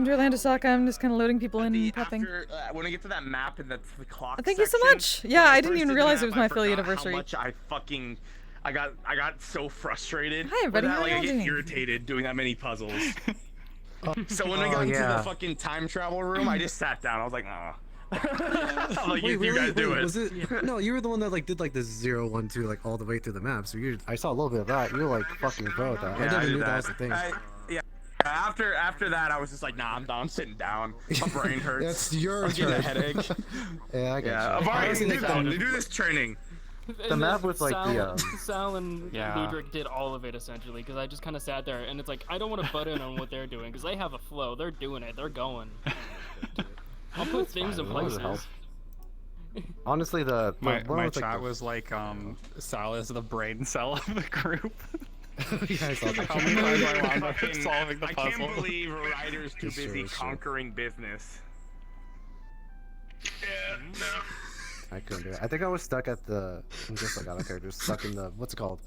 Welcome to Orlandosaka. I'm just kind of loading people in and prepping. When I get to that map and that's the clock Thank you so much. Yeah, I didn't even realize it was my affiliate anniversary. How much I got so frustrated. Hi everybody, how are you I doing? get irritated doing that many puzzles. So when I got into the fucking time travel room, I just sat down. I was like, nah. I'm like, Wait, you guys do it. Was it? Yeah. No, you were the one that like did like the 0, 1, 2 like all the way through the map. So I saw a little bit of that. You were like fucking pro at that. Yeah, I never knew that was the thing. After that, I was just like, nah, I'm done. I'm sitting down. My brain hurts. That's your I'm getting a headache. Yeah, I got yeah, you. I've already do this training. The map was like Sal and Ludwig did all of it essentially, because I just kind of sat there and it's like I don't want to butt in on what they're doing because they have a flow. They're doing it. They're going. I'll put things in places. Honestly, my chat was like, Sal is the brain cell of the group. Yeah, I saw that. Solving the puzzle. I can't believe Ryder's too busy conquering business. Yeah, no. I couldn't do it. I think I was stuck at the. I'm just like other characters stuck in the what's it called,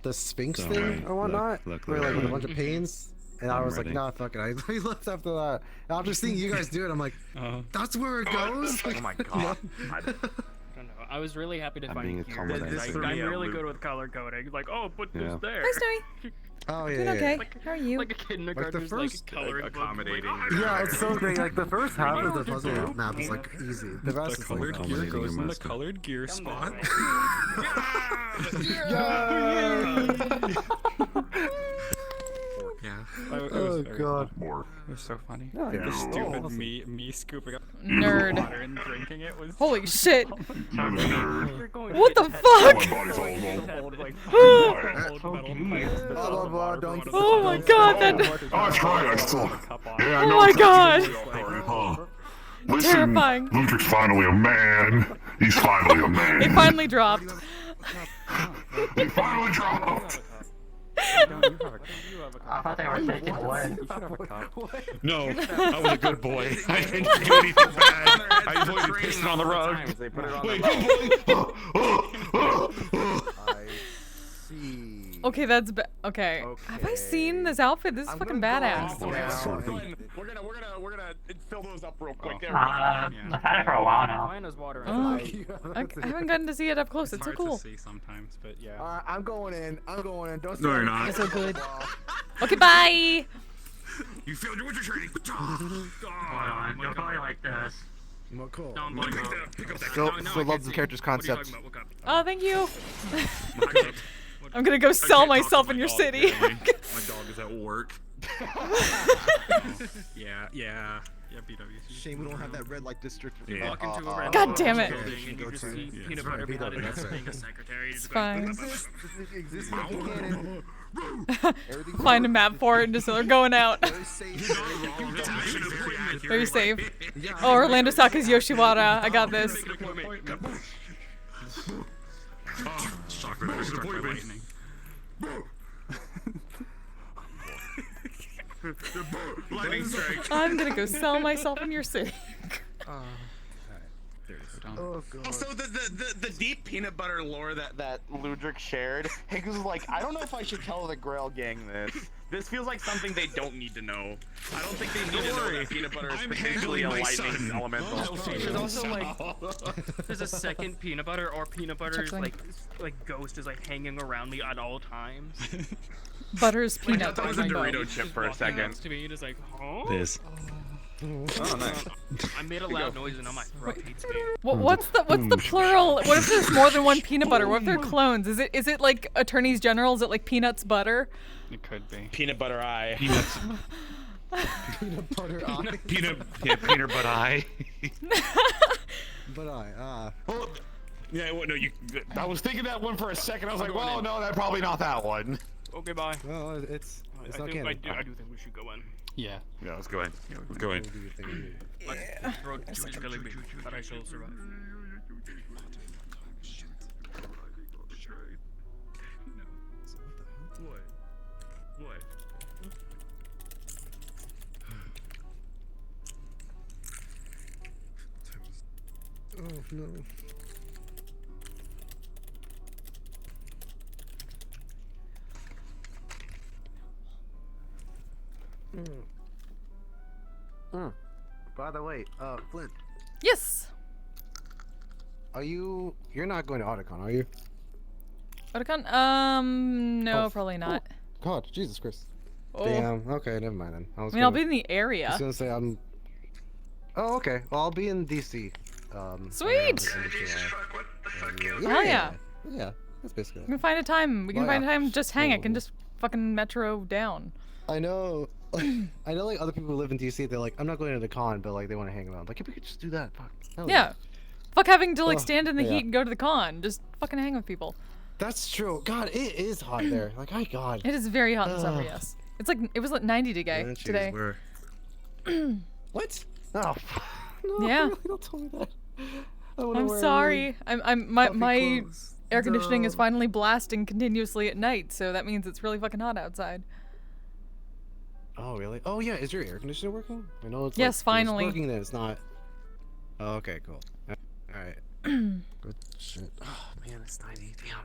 the Sphinx thing or whatnot, where like with a bunch of panes. And I was like, nah, fuck it. I left after that. And after seeing you guys do it, I'm like, that's where it goes. Oh my god. I don't know. I was really happy to find you. I'm really good with color coding. Like, oh, put this there. Hi, Snowy. Oh Doing okay. How are you? Like a kindergarten, like coloring accommodating. Yeah, it's so great. Like the first half of the puzzle map is like easy. The rest is colored like gear goes in the colored gear spot. Yeah. Oh god. It was so funny. Yeah, the stupid me scooping up Nerd. water and drinking it was. Holy shit! What What the fuck? Oh my god, that. Oh, it's fine. I still. Yeah, Oh my god. Listen, Terrifying. Ludwig's finally a man. He's finally a man. It finally dropped. He finally dropped. I thought they were taking away. No, I was a good boy. I didn't do anything bad. I avoided pissing on the rug. Wait, good boy. I see. Okay, that's okay. Have I seen this outfit? This is fucking badass. We're gonna fill those up real quick. I've had it for a while now. Mine is water. I haven't gotten to see it up close. It's so cool. Hard to see sometimes, but yeah. I'm going in. Don't. No, you're not. It's so good. Okay, bye. You failed your winter training. You'll probably like this. What cool. Pick up that. Phil loves the character's concept. Oh, thank you. I'm gonna go sell myself in your city. My dog is at work. Yeah, BWC. Shame we don't have that red light district. Walk into a random God damn it. building and you just see peanut butter behind it being a secretary. It's fine. Canon. Find a map for it and just they're going out. Very safe. Oh, Orlandosaka's Yoshiwara. I got this. Shocker that was struck by lightning. Lightning strike. I'm gonna go sell myself in your city. Oh god. Also, the deep peanut butter lore that Ludwig shared, Hank was like, I don't know if I should tell the Grail gang this. This feels like something they don't need to know. I don't think they need to know that peanut butter is potentially a lightning elemental. There's also like, there's a second peanut butter or peanut butter's like ghost is like hanging around me at all times. Butter's I peanut. thought that was a Dorito chip for a second. To me, just like, huh? This. Oh, nice. I made a loud noise and now my throat hates me. What's the plural? What if there's more than one peanut butter? What if they're clones? Is it like attorneys general? Is it like peanuts butter? It could be. Peanut butter eye. Peanuts. Peanut butter eye. Peanut butter eye. But Well, yeah, well, no, I was thinking that one for a second. I was like, well, no, that's probably not that one. Okay, bye. Well, it's not canon. I do think we should go in. Yeah. Yeah, let's go in. Let's go in. My throat is killing me, but I shall survive. What? Oh no. By the way, Flint, Yes. you're not going to Otacon, are you? Otakon? No, probably not. God, Jesus Christ. Oh. Damn. Okay, never mind then. I mean, I'll be in the area. I was gonna say I'm. Oh, okay. Well, I'll be in DC. Sweet. Yeah. Yeah, that's basically We it. can find a time. We can Well, find a yeah. time. Just hang. I can just fucking metro down. I know. I know, like other people who live in DC, they're like, I'm not going to the con, but like they want to hang around. Like, if we could just do that, fuck. Hell Yeah. Fuck having to like Oh, stand in the yeah. heat and go to the con. Just fucking hang with people. That's true. God, it is hot there. Like, God. It is very hot in the summer. Yes. It's like it was like 90 Yeah, today. jeez, what? Oh. No, Yeah. really, don't tell me that. I wanna I'm wear sorry. I'm my puffy clothes. air conditioning is Duh. finally blasting continuously at night, so that means it's really fucking hot outside. Oh, really? Oh, yeah. Is your air conditioner working? I know it's Yes, like, finally. When it's working, then it's not. Oh, okay, cool. All right. Good shit. Oh man, it's 90. Damn.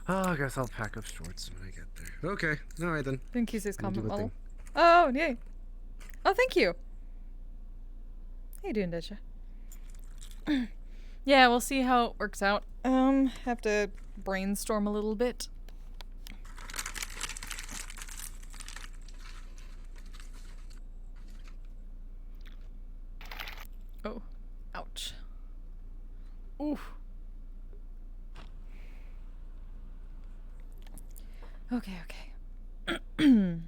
Oh, I guess I'll pack up shorts when I get there. Okay. All right then. Then Kise's I'm gonna do comment my level. thing. Oh, yay. Oh, thank you. How you doing, Desha? Yeah, we'll see how it works out. Have to brainstorm a little bit. Oh, ouch. Oof. Okay, okay. Now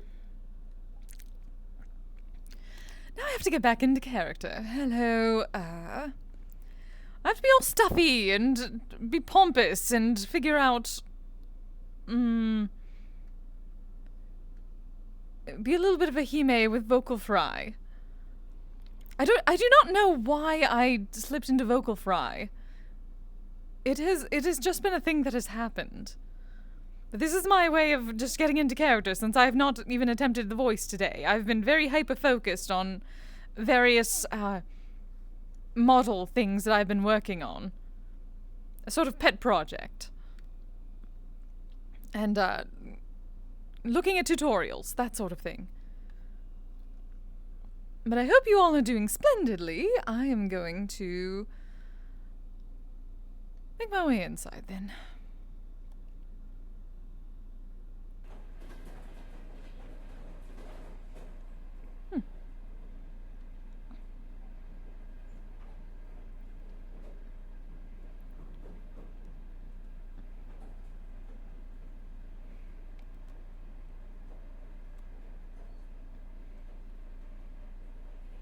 I have to get back into character. Hello, I have to be all stuffy and be pompous and figure out, be a little bit of a Hime with vocal fry. I do not know why I slipped into vocal fry. It has just been a thing that has happened. But this is my way of just getting into character since I have not even attempted the voice today. I've been very hyper-focused on various, model things that I've been working on. A sort of pet project. And, looking at tutorials, that sort of thing. But I hope you all are doing splendidly. I am going to make my way inside then.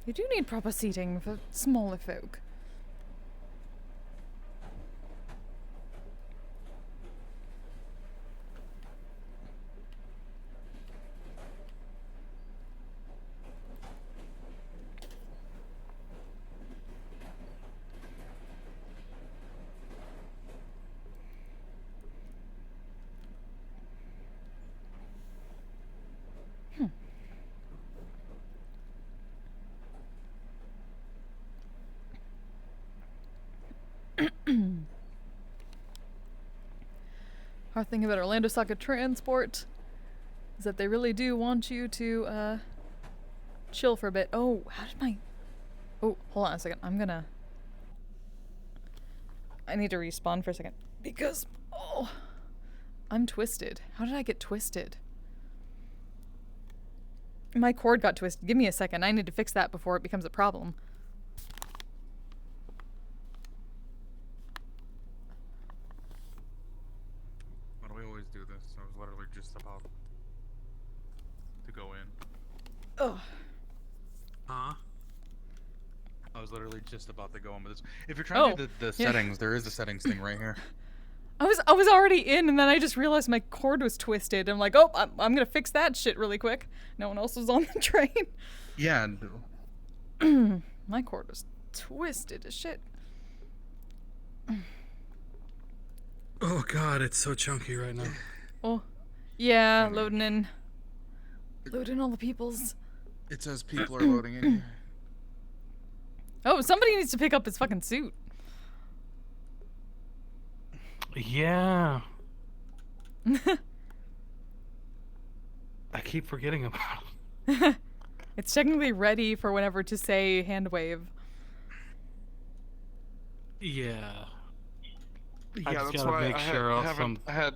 You do need proper seating for smaller folk. Hard thing about Orlandosaka transport is that they really do want you to chill for a bit. Oh, how did my... Oh, hold on a second. I need to respawn for a second because I'm twisted. How did I get twisted? My cord got twisted. Give me a second. I need to fix that before it becomes a problem. Why do we always do this? I was literally just about to go in. Ugh. Huh? I was literally just about to go in with this. If you're trying to do the yeah. settings, there is the settings thing right here. I was already in, and then I just realized my cord was twisted. I'm like, oh, I'm gonna fix that shit really quick. No one else was on the train. Yeah. And My cord was twisted as shit. Oh God, it's so chunky right now. Oh, yeah, loading in all the peoples. it says people are loading in here. Oh, somebody needs to pick up his fucking suit. Yeah. I keep forgetting about it. It's technically ready for whenever to say hand wave. Yeah. Yeah, I just that's gotta why make I sure of haven't some. had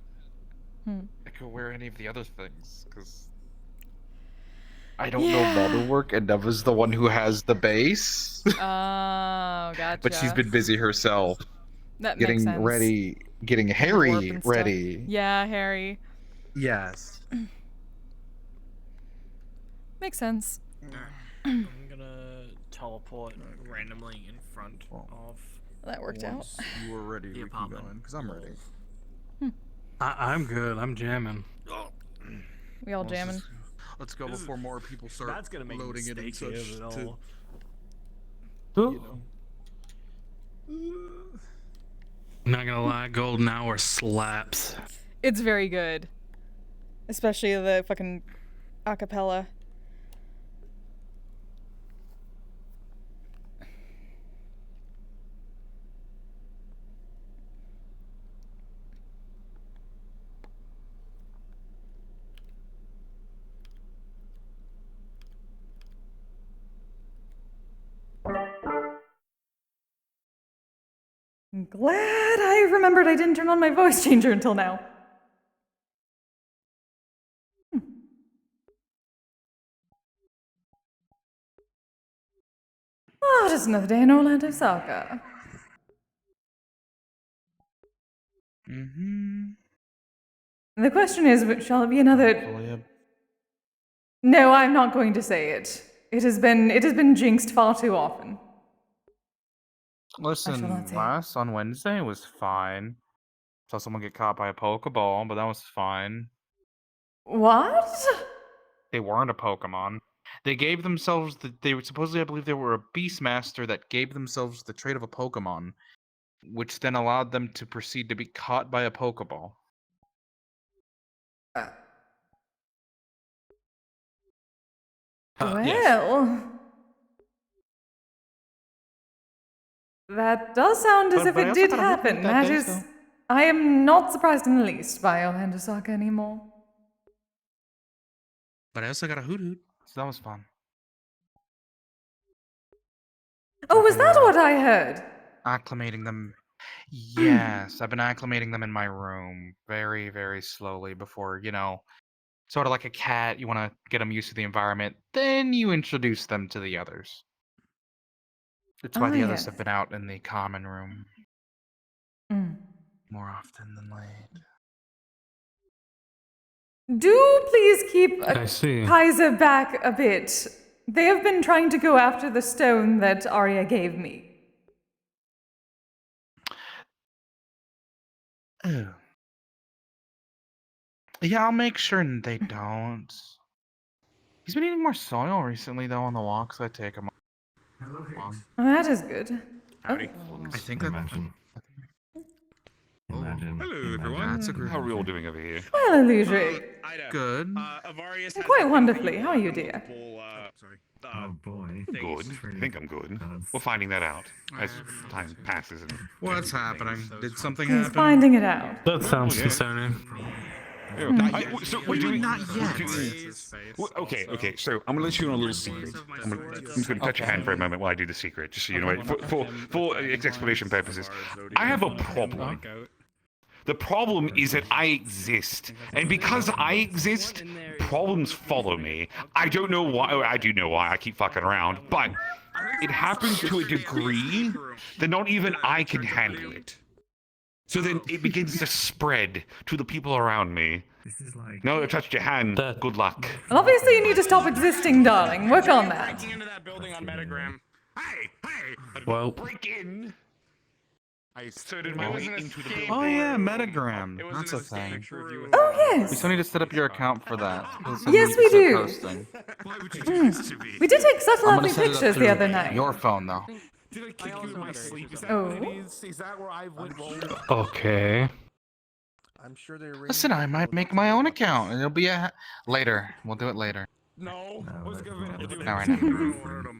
Hmm. Echo wear any of the other things, because I don't know model work, and Neva's the one who has the base. Oh, gotcha. But she's been busy herself, that makes getting sense. ready, getting Warp Harry and stuff. ready. Yeah, Harry. Yes. Makes sense. I'm gonna teleport randomly in front of. That worked out. Once you are ready, we can go apartment. in, because I'm ready. I'm good. I'm jamming. We all jamming. Let's go before more people start That's gonna make loading it and mistake such. here at To, all. you Not gonna lie, Golden Hour slaps. It's very good. Especially the fucking acapella. I'm glad I remembered I didn't turn on my voice changer until now. Oh, just another day in Orlandosaka. The question is, shall it be another... No, I'm not going to say it. It has been jinxed far too often. Listen, last on Wednesday was fine. Saw someone get caught by a Pokeball, but that was fine. What? They weren't a Pokemon. They gave themselves they were supposedly, I believe, they were a Beastmaster that gave themselves the trait of a Pokemon, which then allowed them to proceed to be caught by a Pokeball. Well... That does sound as if it did happen. That is... I am not surprised in the least by Orlandosaka anymore. But I also got a Hoot, so that was fun. Oh, was that what I heard? Acclimating them. Yes, I've been acclimating them in my room very, very slowly before, sort of like a cat. You want to get them used to the environment, then you introduce them to the others. That's why the others have been out in the common room more often than late. Do please keep I see. Kise back a bit. They have been trying to go after the stone that Arya gave me. Oh. Yeah, I'll make sure they don't. He's been eating more soil recently, though, on the walks I take him on. Oh, that is good. Howdy. I think that... Imagine. Hello, everyone. How are we all doing over here? Well, Eludric. Good. Quite wonderfully. How are you, dear? Oh boy. Good. I think I'm good. We're finding that out as time passes. And What's happening? Did something He's happen? finding it out. That sounds concerning. So we're doing not yet. Okay. So I'm gonna let you in a little secret. I'm just gonna touch your hand for a moment while I do the secret, just so you know it. For explanation purposes, I have a problem. The problem is that I exist, and because I exist, problems follow me. I don't know why. I do know why. I keep fucking around, but it happens to a degree that not even I can handle it. So then it begins to spread to the people around me. Now that I touched your hand, good luck. Well, obviously you need to stop existing, darling. Work on that. Breaking into that building on Metagram. Hey! Well, Break in! I inserted my way into the building. Oh yeah, Metagram. That's a thing. Oh, We yes. still need to set up your account for that. Yes, we do. Posting. Why would you do this to me? We did take such I'm gonna lovely set it up pictures the through other night. your phone, though. Did I kick you in my sleep? Is Oh. what it is? Is that where I went wrong? okay. I'm sure they Listen, I might make my own account, and it'll be later. We'll do it later. No. What's the government have to do with All right, it? now.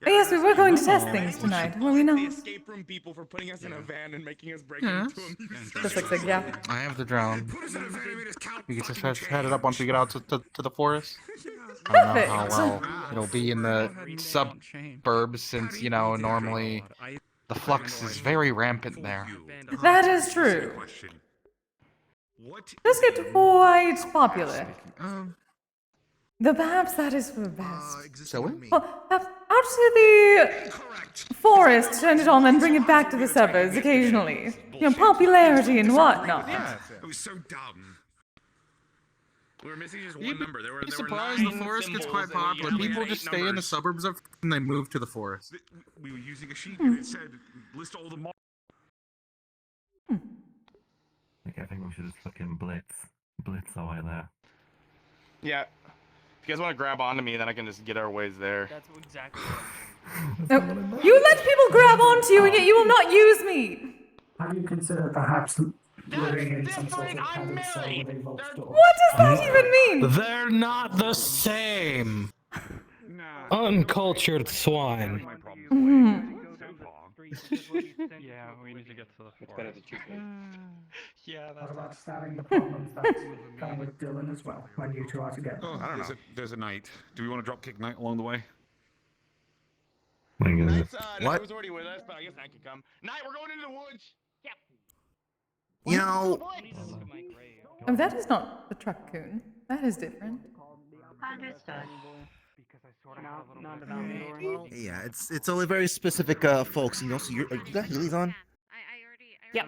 Yes, we were going to test things tonight, were we The not? escape room people for putting us in a van and making us break Yes. into them. Just like, yeah. I have the drone. We can just head it up once we get out to the forest. I don't know how Perfect. well it'll be in the suburbs since, you know, normally the flux is very rampant there. That is true. Does get quite popular. Though perhaps that is for the best. Shall we? Well, out to the forest, turn it on, then bring it back to the suburbs occasionally. You know, popularity and whatnot. It was so dumb. We were missing just one number. There were Surprised the 9 forest gets symbols, quite and we popular. only People had just 8 stay in the numbers. suburbs and they move to the forest. We were using a sheet and it said, list all the marks. I think we should just fucking blitz our way there. Yeah. If you guys want to grab onto me, then I can just get our ways there. That's exactly You let people grab onto you, and yet you will not use me. Have you considered perhaps living in some sort of padded cell with a vault door? What does that even mean? They're not the same. Uncultured swine. Yeah, we need to get to the forest. Yeah, What about starting the problems that come with Dylan as well when you two are together? Oh, there's a night. Do we want to drop kick Knight along the way? Knight's, What? Knight was already with us, but I guess Knight could come. Knight, we're going into the woods! Yep. You know, Oh, that is not the truck coon. That is different. Understood. yeah, it's only very specific folks, you know. So you got Heelys on? Yep.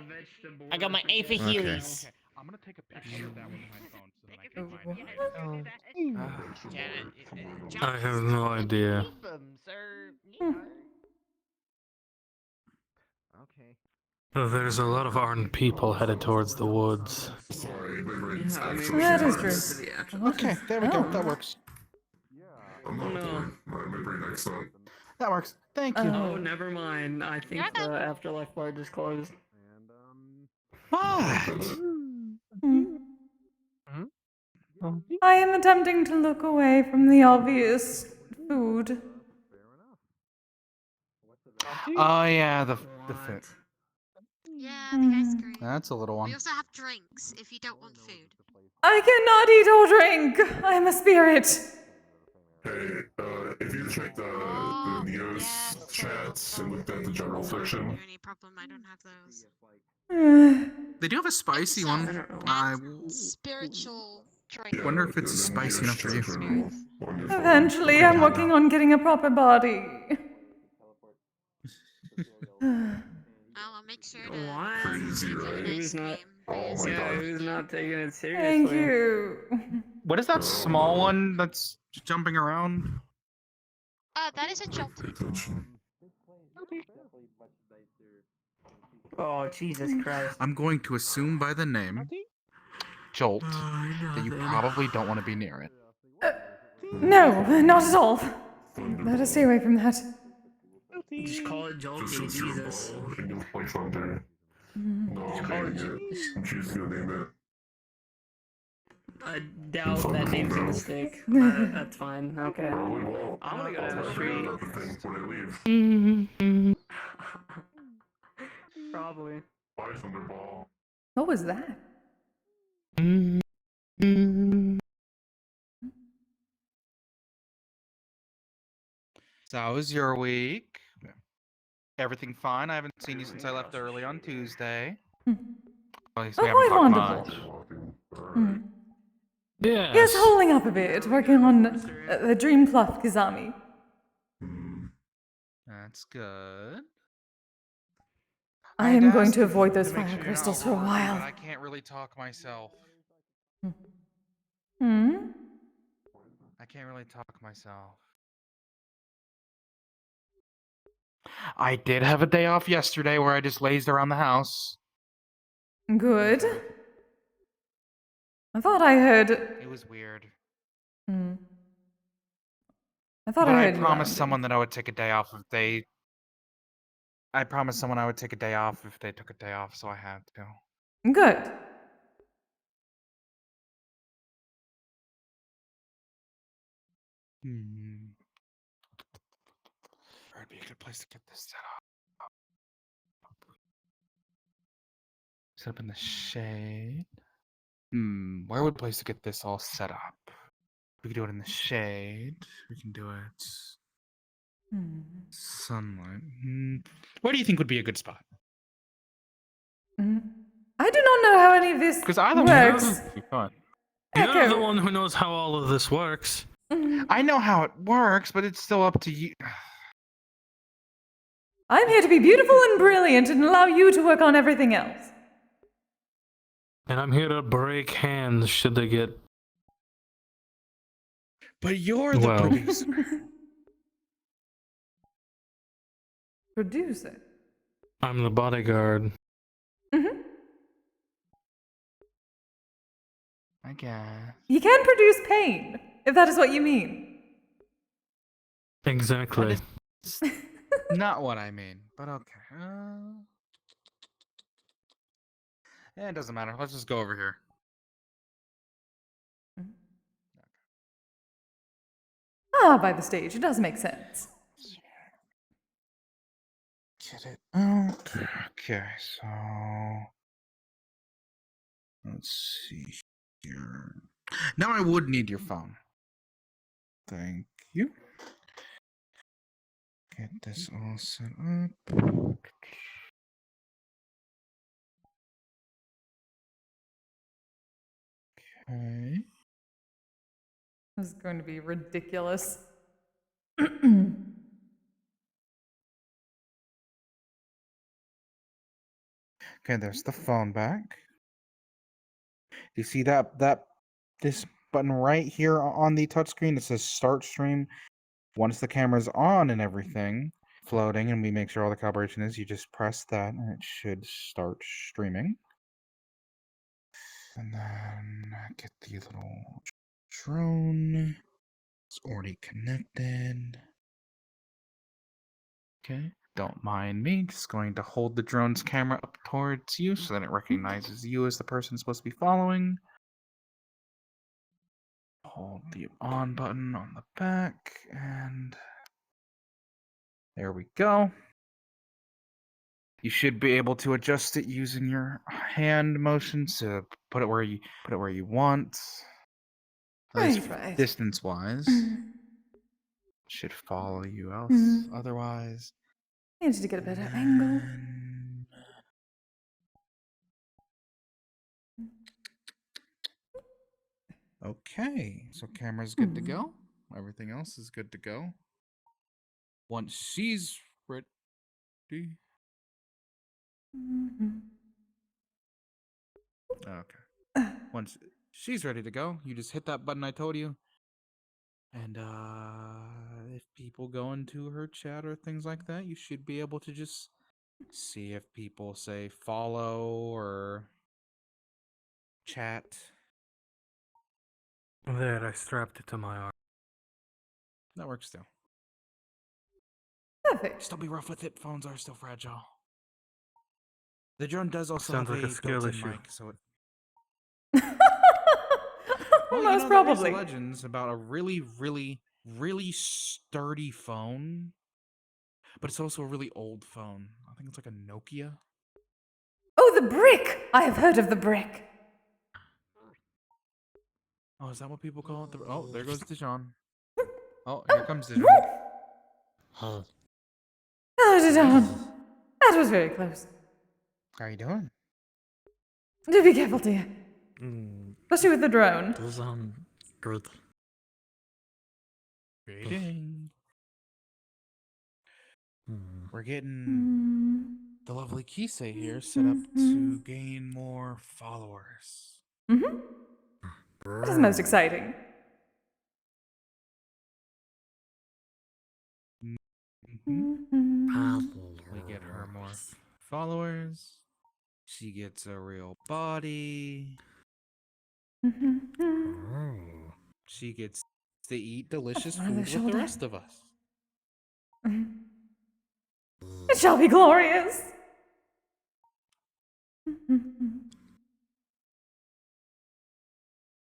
I got my A for Heelys. I'm gonna take a picture of that with my phone so then I can I have no idea. Okay. There's a lot of armed people headed towards the woods. That is true. Okay, there we go. That works. No. That works. Thank you. Oh, never mind. I think the afterlife bar just closed. What? I am attempting to look away from the obvious food. Oh yeah, the fit. Yeah, the ice cream. That's a little We one. also have drinks if you don't want food. I cannot eat or drink. I am a spirit. Hey, if you check the news chats and looked at the general fiction. Any problem? I don't have those. They do have a spicy one. I Spiritual drink. wonder if it's spicy enough for you. Eventually, I'm working on getting a proper body. I'll make sure to. What? Who's not? Yeah, who's not taking it seriously? Thank you. What is that small one that's jumping around? That is a jolt. Oh, Jesus Christ. I'm going to assume by the name, Jolt, that you probably don't want to be near it. No, not at all. Let us stay away from that. Just call it Jolty, Jesus. Just call it. Choose to name it. I doubt that name's gonna stick. That's fine. Okay. I'm gonna go down the street. Probably. Bye, Thunderball. What was that? So how was your week? Everything fine? I haven't seen you since I left early on Tuesday. At least we haven't Quite talked wonderful. much. Yes. Yes, holding up a bit, working on the Dream Pluff Kizami. That's good. I am going to avoid those fire crystals for a But while. I can't really talk myself. Hmm? I can't really talk myself. I did have a day off yesterday where I just lazed around the house. Good. I thought I heard. It was weird. Hmm. I thought But I I heard. promised someone that I would take a day off if they. I promised someone I would take a day off if they took a day off, so I had to. Good. would be a good place to get this set up? Set up in the shade. Where would place to get this all set up? We could do it in the shade. We can do it sunlight. Where do you think would be a good spot? I do not know how any of this Because I works. You're the one who knows how all of this works. I know how it works, but it's still up to you. I'm here to be beautiful and brilliant and allow you to work on everything else. And I'm here to break hands should they get. But you're the producer. Producer? I'm the bodyguard. I guess. You can produce pain, if that is what you mean. Exactly. Not what I mean, but okay. It doesn't matter. Let's just go over here. Ah, by the stage. It does make sense. Get it out. Okay, so let's see here. Now I would need your phone. Thank you. Get this all set up. Okay. This is going to be ridiculous. Okay, there's the phone back. Do you see this button right here on the touchscreen that says start stream? Once the camera's on and everything, floating, and we make sure all the calibration is, you just press that and it should start streaming. And then get the little drone. It's already connected. Okay, don't mind me. Just going to hold the drone's camera up towards you so that it recognizes you as the person supposed to be following. Hold the on button on the back, and there we go. You should be able to adjust it using your hand motions to put it where you want. Right. Distance-wise. Should follow you else otherwise. I need to get a better angle. Okay, so camera's good to go. Everything else is good to go. Once she's ready. Okay. Once she's ready to go, you just hit that button I told you. And if people go into her chat or things like that, you should be able to just see if people say follow or chat. There, I strapped it to my arm. That works still. Perfect. Just don't be rough with it. Phones are still fragile. The drone does also Sounds have like a skill built-in issue. mic, so it. Well, Most probably. There's legends about a really, really, really sturdy phone, but it's also a really old phone. I think it's like a Nokia. Oh, the brick! I have heard of the brick. Oh, is that what people call it? Oh, there goes Dijon. Oh, here comes Dijon. Oh, Dijon. That was very close. How are you doing? Do be careful, dear. Especially with the drone. Good. Greeting. We're getting the lovely Kise here set up to gain more followers. What is most exciting? We get her more followers. She gets a real body. She gets to eat delicious That's on food the with the shoulder. rest of us. It shall be glorious.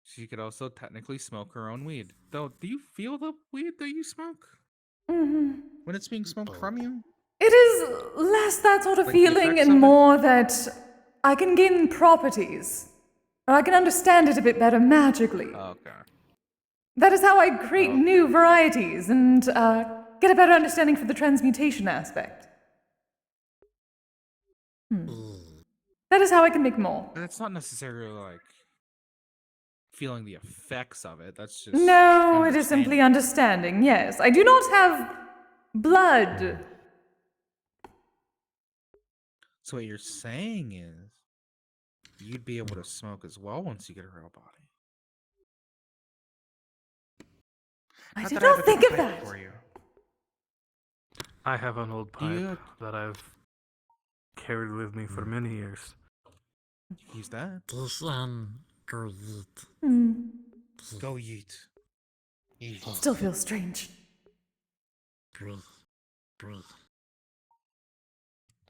She could also technically smoke her own weed. Though, do you feel the weed that you smoke? when it's being smoked from you? It is less that sort of Like the feeling effects and of it? more that I can gain properties. Or I can understand it a bit better magically. Okay. That is how I create new varieties and get a better understanding for the transmutation aspect. That is how I can make more. But it's not necessarily like feeling the effects of it. That's just No, it is simply understanding, yes. I do not have blood. So what you're saying is you'd be able to smoke as well once you get a real body. I Not did that I have not a think good of pipe that. for you. I have an old pipe that I've carried with me for many years. Use that. Go yeet. Go yeet. Yeet. Still feels strange. Breathe.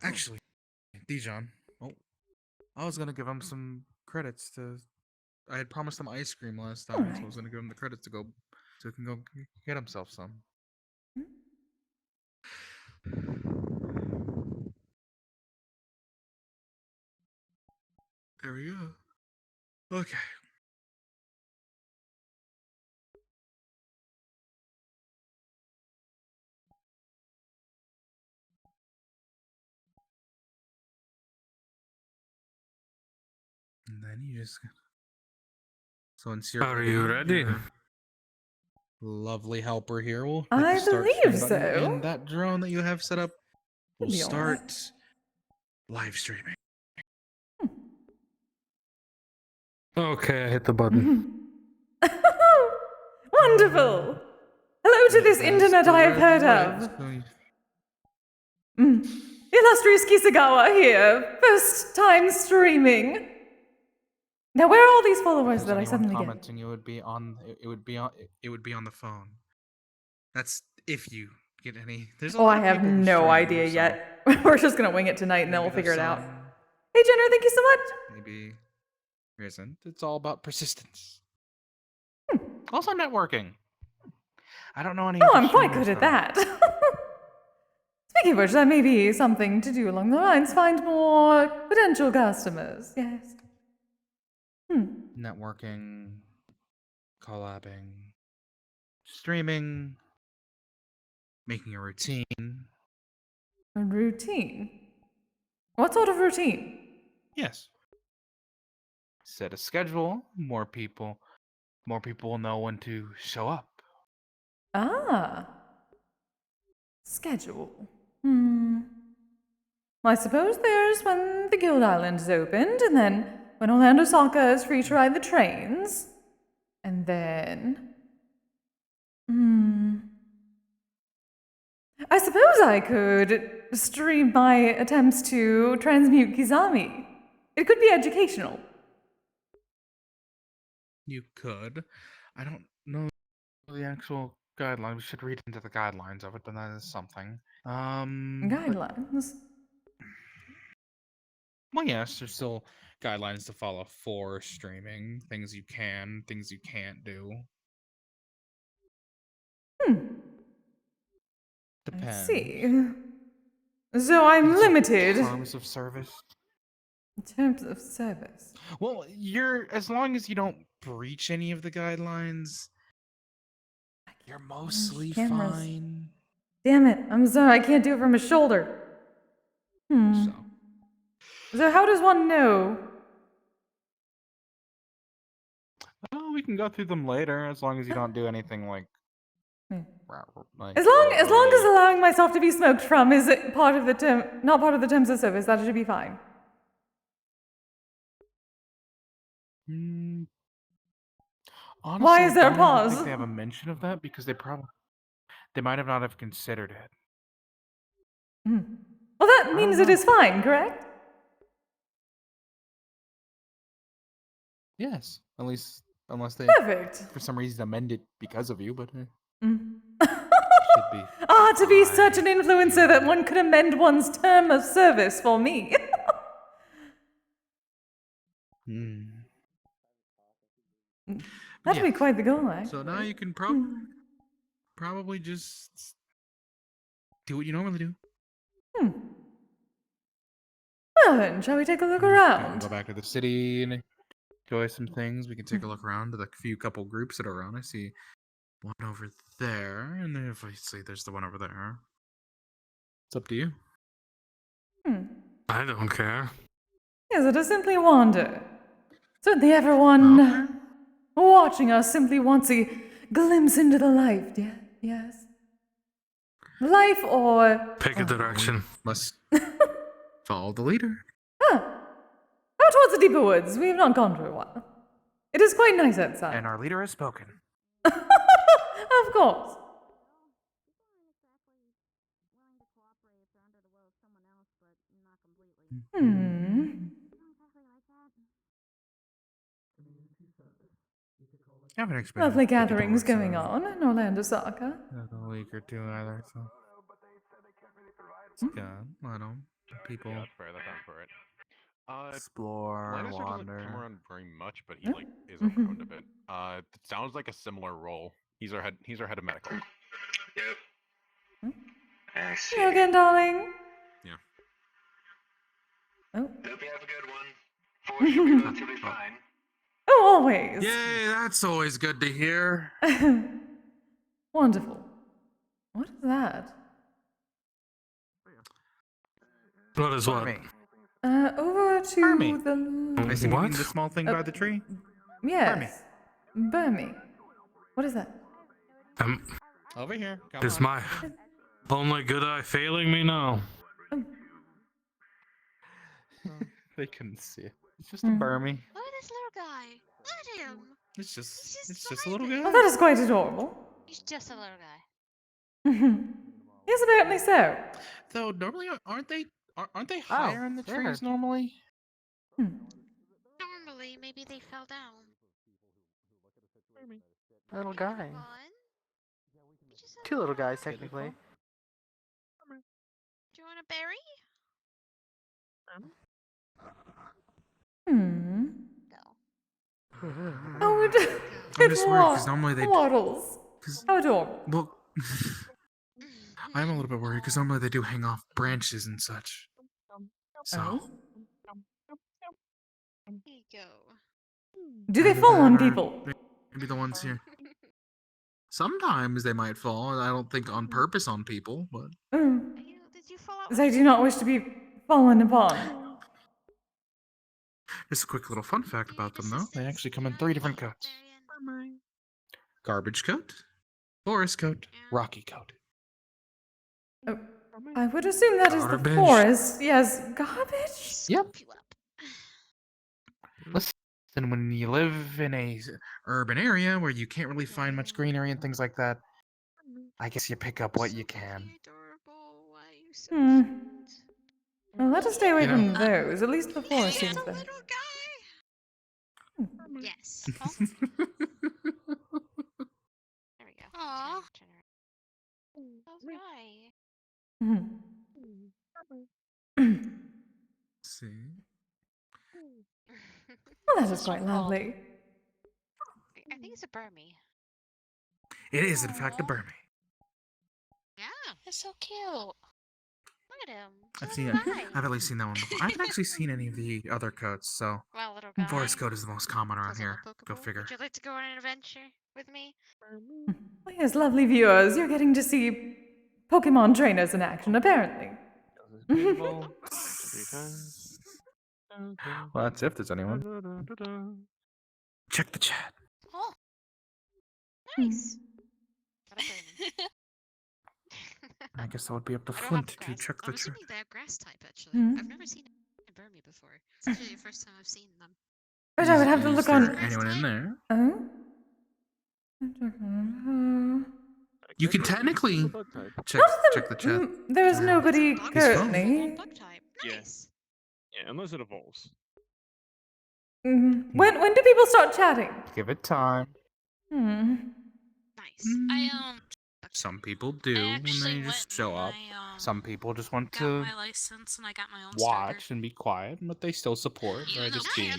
Actually, Dijon. Oh, I was gonna give him some credits to. I had promised him ice cream last time, so I was gonna give him the credits to go, so he can go get himself some. There we go. Okay. And then you just. So in Are you ready? Lovely helper here will hit I the start believe stream button, so. and that drone that you have set up will It'll be all right. start live streaming. Okay, I hit the button. Wonderful! Hello to this internet I have heard of. Illustrious Kisegawa here, first time streaming. Now, where are all these followers that I suddenly get? Commenting, it would be on the phone. That's if you get any. There's a Oh, lot I of have people who no stream, idea so yet. We're just gonna wing it tonight and then we'll maybe figure it there's out. some, Hey, Jenner, thank you so much. Maybe there isn't. It's all about persistence. Also networking. I don't know any. Oh, other I'm quite streamers, good at though. that. Speaking of which, that may be something to do along the lines. Find more potential customers. Yes. Networking, collabing, streaming, making a routine. A routine. What sort of routine? Yes. Set a schedule. More people will know when to show up. Ah. Schedule. I suppose there's when the Guild Island is opened, and then when Orlandosaka is free to ride the trains. And then... I suppose I could stream my attempts to transmute Kizami. It could be educational. You could. I don't know the actual guidelines. We should read into the guidelines of it, but that is something. Guidelines? Well, yes, there's still guidelines to follow for streaming. Things you can, things you can't do. Depends. I see. So I'm limited. Terms of service. Terms of service. Well, as long as you don't breach any of the guidelines, you're mostly Cameras. fine. Damn it, I'm sorry, I can't do it from a shoulder. So how does one know? Oh, we can go through them later, as long as you don't do anything like. As long as allowing myself to be smoked from is part of the not part of the terms of service, that should be fine. Honestly, Why is there a I don't even pause? think they have a mention of that because they might have not have considered it. Well, that means it is fine, correct? Yes, at least unless they Perfect. for some reason amend it because of you, but should be. To be such an influencer that one could amend one's term of service for me. That'd be quite the goal, actually. So now you can probably just do what you normally do. Well then, shall we take a look Go around? back to the city and enjoy some things. We can take a look around to the few couple groups that are around. I see one over there, and then obviously there's the one over there. It's up to you. I don't care. Yes, let us simply wander. Certainly everyone watching us simply wants a glimpse into the life, yes? Life or... Pick a direction. Must follow the leader. Out towards the deeper woods. We have not gone for a while. It is quite nice outside. And our leader has spoken. Of course. Lovely gatherings going on in Orlandosaka. Not a week or two either, so. It's good. I don't. People. Yeah, that's fair. That sounds for it. Explore, Lannister wander. doesn't come around very much, but he like is around a bit. It sounds like a similar role. He's our head of medical. Yep. You again, darling? Yeah. Oh. Hope you have a good one. Force will be relatively fine. Oh, always. Yay, that's always good to hear. Wonderful. What is that? What is what? Over to the... I see What? the small thing by the tree. Yes. Burmy. What is that? Over here. Come Is on. my only good eye failing me now? They couldn't see it. It's just a Burmy. Look at this little guy. Look at him. It's just a little guy. Oh, that is quite adorable. He's just a little guy. Yes, apparently so. Though normally aren't they higher in the trees normally? Normally, maybe they fell down. Little guy. One. Two little guys, technically. Do you want a berry? Oh, I'm just worried because normally they waddles. How adorable. Well, I'm a little bit worried because normally they do hang off branches and such. So. Here you go. Do they fall on people? Maybe the ones here. Sometimes they might fall. I don't think on purpose on people, but. Did you fall out? They do not wish to be fallen upon. Just a quick little fun fact about them, though. They actually come in 3 different coats. Garbage coat, forest coat, rocky coat. Oh, I would assume that is the Garbage. forest. Yes, garbage? Yep. Listen, when you live in a urban area where you can't really find much greenery and things like that, I guess you pick up what you can. Well, let us stay away from those. At least the forest seems to. Yes. There we go. Aww. See? Well, that is quite lovely. I think it's a Burmy. It is, in fact, a Burmy. Yeah. It's so cute. Look at him. I've seen it. I've at least seen that one before. I haven't actually seen any of the other coats, so. Well, little guy. Forest coat is the most common around here. Go figure. Would you like to go on an adventure with me? Well, yes, lovely viewers. You're getting to see Pokemon trainers in action, apparently. Well, that's if there's anyone. Check the chat. Oh. Nice. I guess that would be up to Flint to check the I'm chat. assuming they're grass type, actually. Hmm. I've never seen a Burmy before. It's actually the first time I've seen them. But I would have to Is look there on. anyone in there? Oh? You can technically check the chat. There is nobody currently. Yes. Yeah, unless it evolves. When do people start chatting? Give it time. Nice. Some people do when they just show up. Some people just want to license and I got my own watch and be quiet, but they still support. They're just being.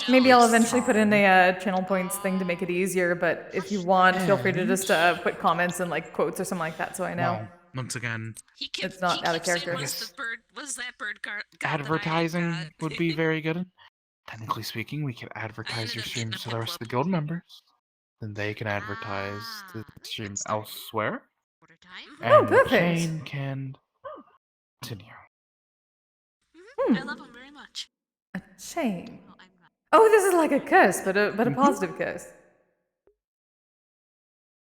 Maybe I'll eventually put in a channel points thing to make it easier. But if you want, feel free to just put comments and like quotes or something like that, so I know. Well, once again, It's not out of character. Was that bird advertising would be very good. Technically speaking, we could advertise your streams to the rest of the guild members. Then they can advertise the stream elsewhere. And the perfect. chain can continue. I love him very much. A chain. Oh, this is like a curse, but a positive curse.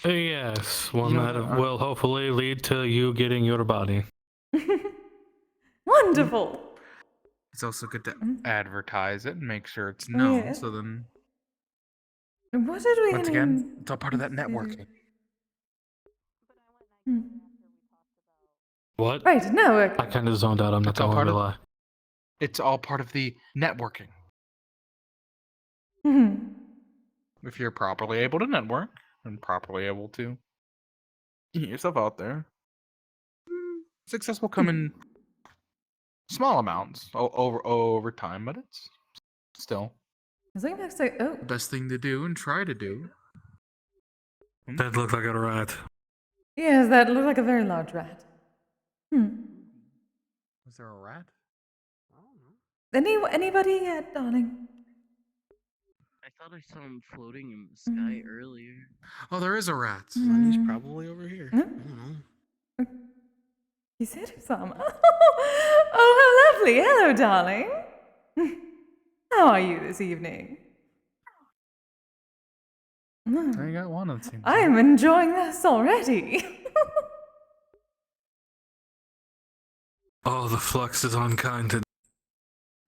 Yes, one that will hopefully lead to you getting your body. Wonderful. It's also good to advertise it and make sure it's known. Yeah. So then, What did we once again, it's all part of that networking. What? Right, no. I kind of zoned out. I'm not going to lie. It's all part of the networking. If you're properly able to network and properly able to get yourself out there, success will come in small amounts over time, but it's still the best thing to do and try to do. That looked like a rat. Yes, that looked like a very large rat. Was there a rat? Anybody yet, darling? I thought I saw him floating in the sky earlier. Oh, there is a rat. He's probably over here. I don't know. Kiseru-sama. Oh, how lovely. Hello, darling. How are you this evening? I got one, it seems. I am enjoying this already. Oh, the flux is unkind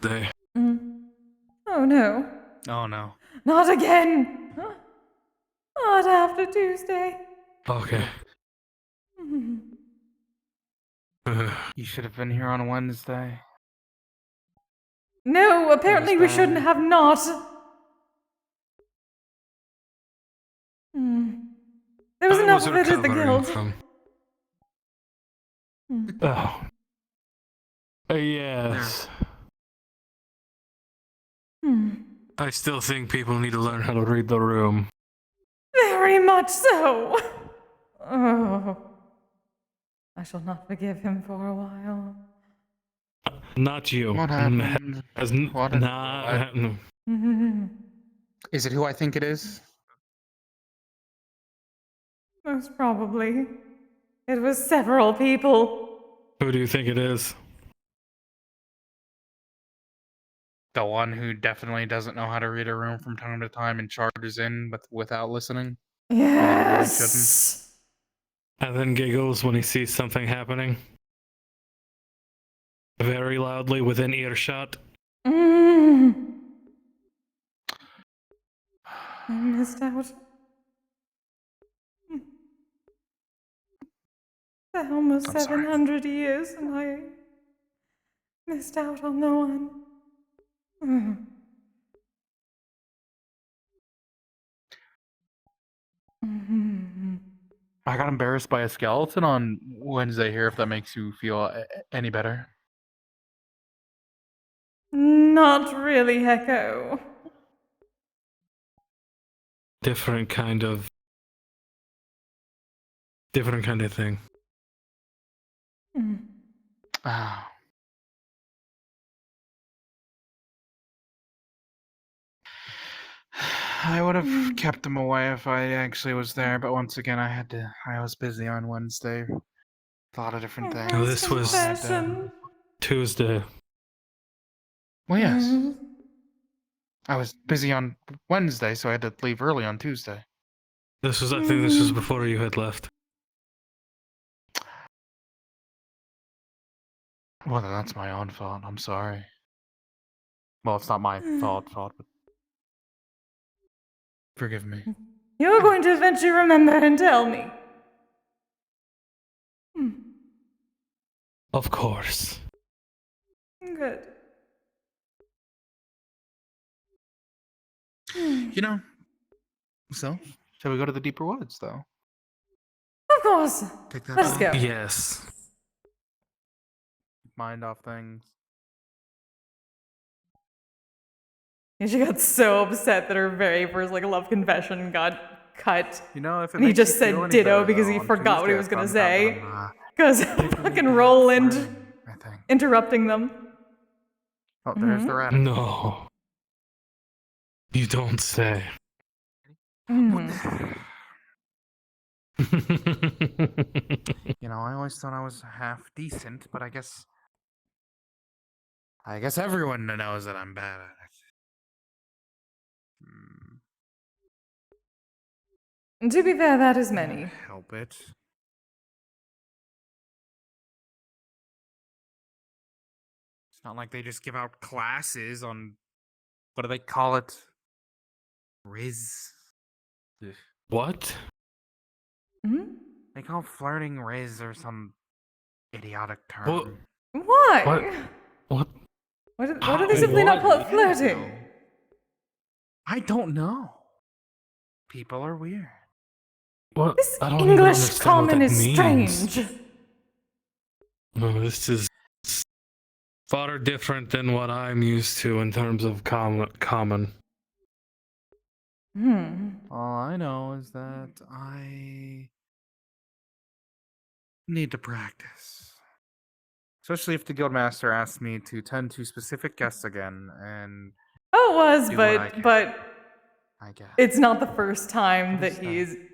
today. Oh, no. Oh, no. Not again. Not after Tuesday. Okay. You should have been here on Wednesday. No, apparently we shouldn't have not. There was enough of it at the guild. Oh. Yes. I still think people need to learn how to read the room. Very much so. Oh. I shall not forgive him for a while. Not you. What happened? Is it who I think it is? Most probably. It was several people. Who do you think it is? The one who definitely doesn't know how to read a room from time to time and charges in without listening? Yes. And then giggles when he sees something happening. Very loudly within earshot. I missed out. For almost 700 years, and I missed out on the one. I got embarrassed by a skeleton on Wednesday here, if that makes you feel any better. Not really, Hecko. Different kind of thing. Ah. I would have kept him away if I actually was there, but once again, I was busy on Wednesday. A lot of different things. Oh, this was Tuesday. Well, yes. I was busy on Wednesday, so I had to leave early on Tuesday. I think this was before you had left. Well, then that's my own fault. I'm sorry. Well, it's not my fault, but forgive me. You're going to eventually remember and tell me. Of course. Good. You know, so shall we go to the deeper woods, though? Of course. Take that Let's go. Yes. Mind off things. And she got so upset that her very first love confession got cut. You know, if it and he makes just you said feel any ditto better, because though, he on forgot what he Tuesday was I going to found out say. that I'm Because fucking Roland I think. interrupting them. Oh, there's the rat. No. You don't say. You know, I always thought I was half decent, but I guess everyone knows that I'm bad at it. And to be fair, that is many. Help it. It's not like they just give out classes on, what do they call it? Riz. What? They call flirting Riz or some idiotic term. What? Why? What? What are they simply not flirting? I don't know. People are weird. What? This I don't even English understand common what that is means. strange. No, this is far different than what I'm used to in terms of common. All I know is that I need to practice. Especially if the guildmaster asks me to tend to specific guests again, and Oh, it was, do what I can, but I guess. it's not the first time that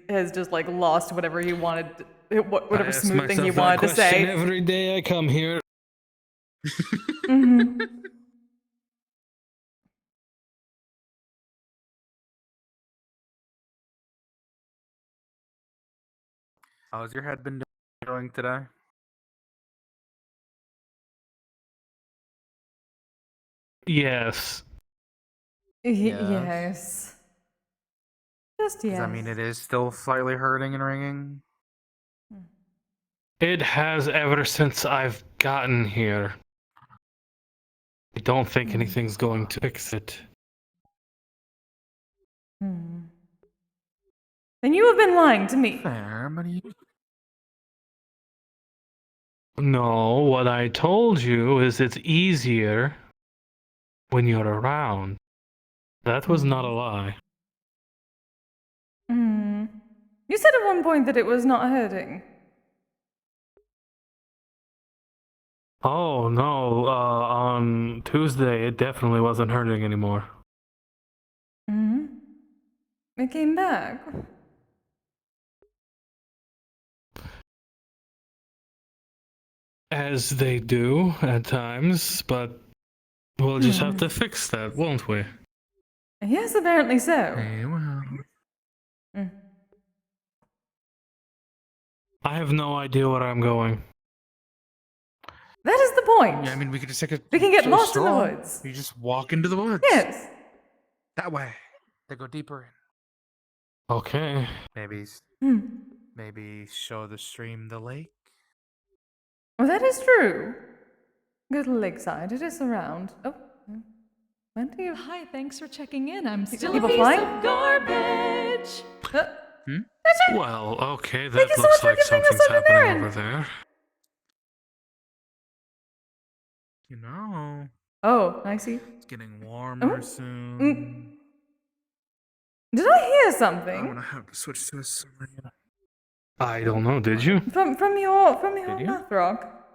has just like lost whatever he wanted, whatever I ask smooth thing he myself that wanted to question say. every day I come here. How's your head been doing today? Yes. Yes. Just yes. Does that mean it is still slightly hurting and ringing? It has ever since I've gotten here. I don't think anything's going to fix it. Then you have been lying to me. Fair, but No, what I told you is it's easier when you're around. That was not a lie. You said at one point that it was not hurting. Oh, no, on Tuesday it definitely wasn't hurting anymore. It came back. As they do at times, but we'll just have to fix that, won't we? Yes, apparently so. Hey, well. I have no idea where I'm going. That is the point. Yeah, I mean, we could just take a. We can get a lost in the stroll. woods. You just walk into the woods. Yes. That way. They go deeper in. Okay. Maybe show the stream the lake. Well, that is true. Go to the lakeside. It is around. Oh. Plenty of... Hi, thanks for checking in. I'm still People a piece flying? of garbage. Well, okay, that Thank you so looks much like for giving us something's such an happening errand. over there. You know. Oh, I see. It's getting warmer soon. Did I hear I'm something? gonna have to switch to a summer. I don't know, did you? From your math rock?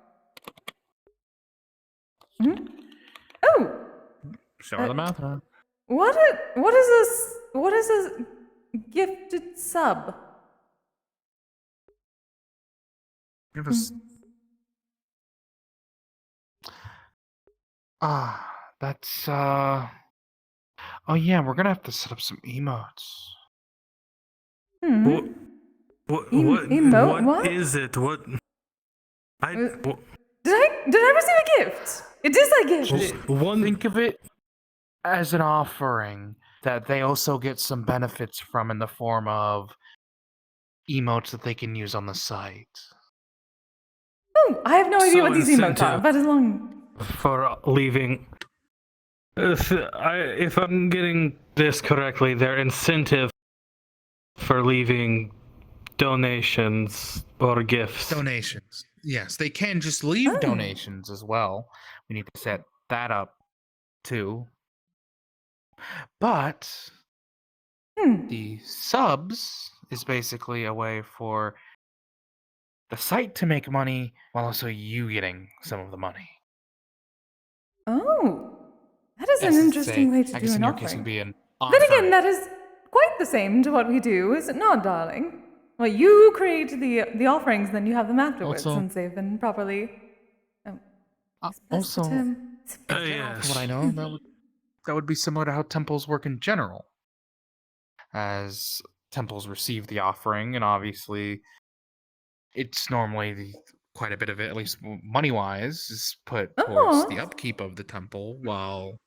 Oh! Show her the math rock. What is this? What is this gifted sub? Give us. That's Oh yeah, we're gonna have to set up some emotes. What Emote? What? is it? What? Did I receive a gift? It is a gift. Think of it as an offering that they also get some benefits from in the form of emotes that they can use on the site. Oh, I have no idea what these emotes are, incentive but as long... for leaving. If I'm getting this correctly, their incentive for leaving donations or gifts. Donations. Yes, they can just leave donations as well. We need to set that up too. But the subs is basically a way for the site to make money while also you getting some of the money. Oh, that is Yes, an to interesting say, way to I do guess an in your case it would offering. be an Then again, offering. that is quite the same to what we do, is it not, darling? Well, you create the offerings, then you have them afterwards, Also- since they've been properly. Also, Tim. in general, from what I know, that would be similar to how temples work in general. As temples receive the offering, and obviously, it's normally quite a bit of it, at least money-wise, is put towards the upkeep of the temple, while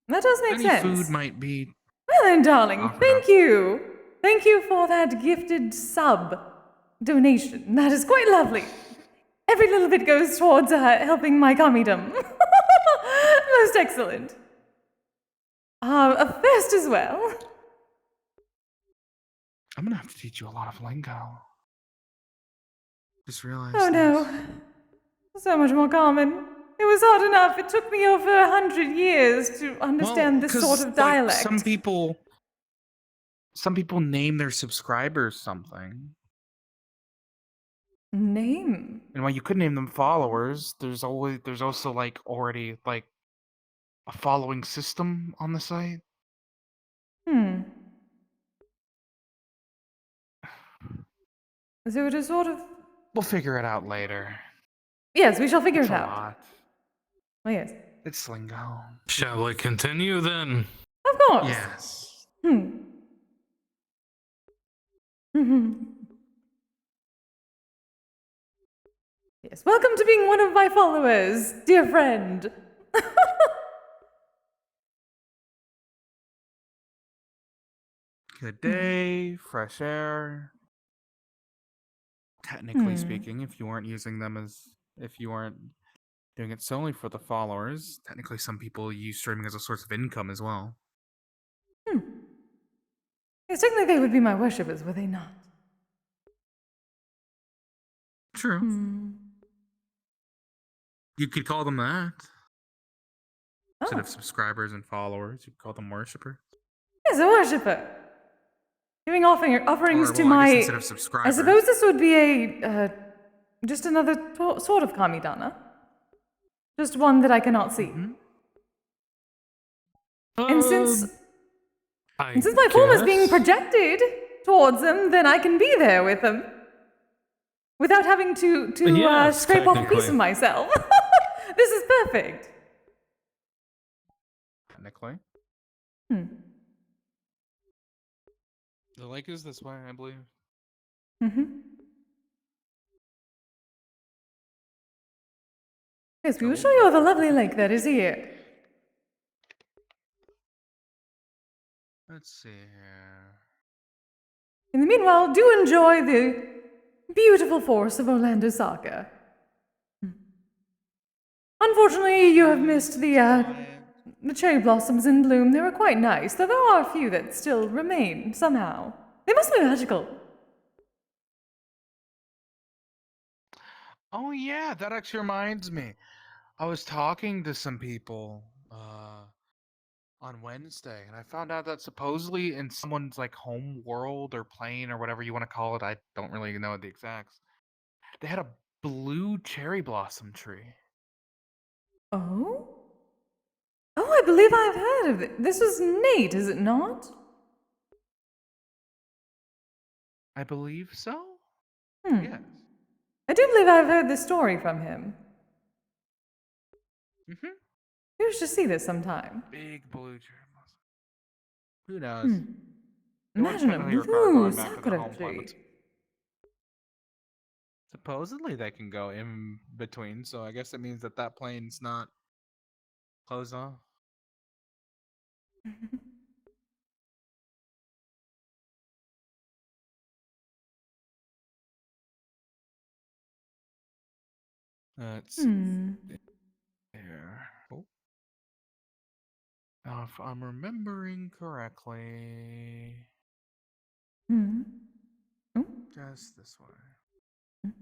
That does make any sense. food might be. Well then, darling, offered thank up. you. Thank you for that gifted sub donation. That is quite lovely. Every little bit goes towards helping my commydom. Most excellent. A first as well. I'm gonna have to teach you a lot of lingo. Just realized. Oh no. So much more common. It was hard enough. It took me over 100 years to understand this sort of dialect. Some people name their subscribers something. Name? And while you could name them followers, there's also already a following system on the site. So it is sort of. We'll figure it out later. Yes, we shall figure It's it a out. lot. Oh yes. It's lingo. Shall we continue then? Of course. Yes. Yes, welcome to being one of my followers, dear friend. Good day, fresh air. Technically speaking, if you weren't doing it solely for the followers, technically some people use streaming as a source of income as well. Yes, technically they would be my worshippers, were they not? True. You could call them that. Instead of subscribers and followers, you could call them worshippers. Yes, a worshipper. Giving offerings to I my. guess instead of subscribers. I suppose this would be a just another sort of kamidana. Just one that I cannot see. And since my form is being projected towards them, then I can be there with them without having to scrape off a piece of myself. This is perfect. Technically. The lake is this way, I believe. Yes, we will show you the lovely lake that is here. Let's see here. In the meanwhile, do enjoy the beautiful forest of Orlandosaka. Unfortunately, you have missed the cherry blossoms in bloom. They were quite nice, though there are a few that still remain somehow. They must be magical. Oh yeah, that actually reminds me. I was talking to some people on Wednesday, and I found out that supposedly in someone's home world or plane or whatever you want to call it, I don't really know the exacts. They had a blue cherry blossom tree. Oh? Oh, I believe I've heard of it. This was Nate, is it not? I believe so. Yes. I do believe I've heard this story from him. You should see this sometime. Big blue cherry blossom. Who knows? Imagine a blue sakura tree. Supposedly they can go in between, so I guess it means that plane's not closed off. Let's see. There. Oh. Now, if I'm remembering correctly, just this way.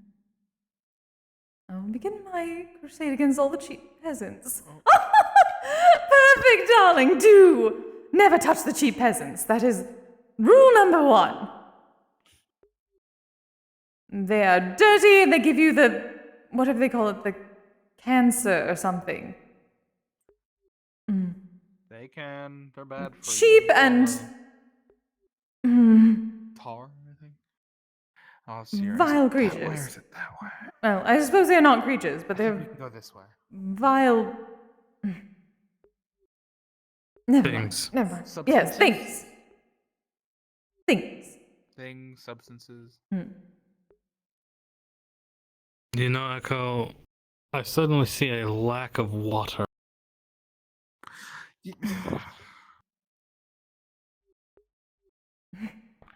I'll begin my crusade against all the cheap peasants. Perfect, darling. Do never touch the cheap peasants. That is rule number 1. They are dirty and they give you the, whatever they call it, the cancer or something. They can. They're bad for Cheap you. and Tar, I think. Oh, serious. vile That way or creatures. is it that way? Well, I suppose they're not creatures, but I think they're we can go this way. vile. Never Things. mind. Never mind. Yes, things. Things. Things, substances. You know, Echo, I suddenly see a lack of water.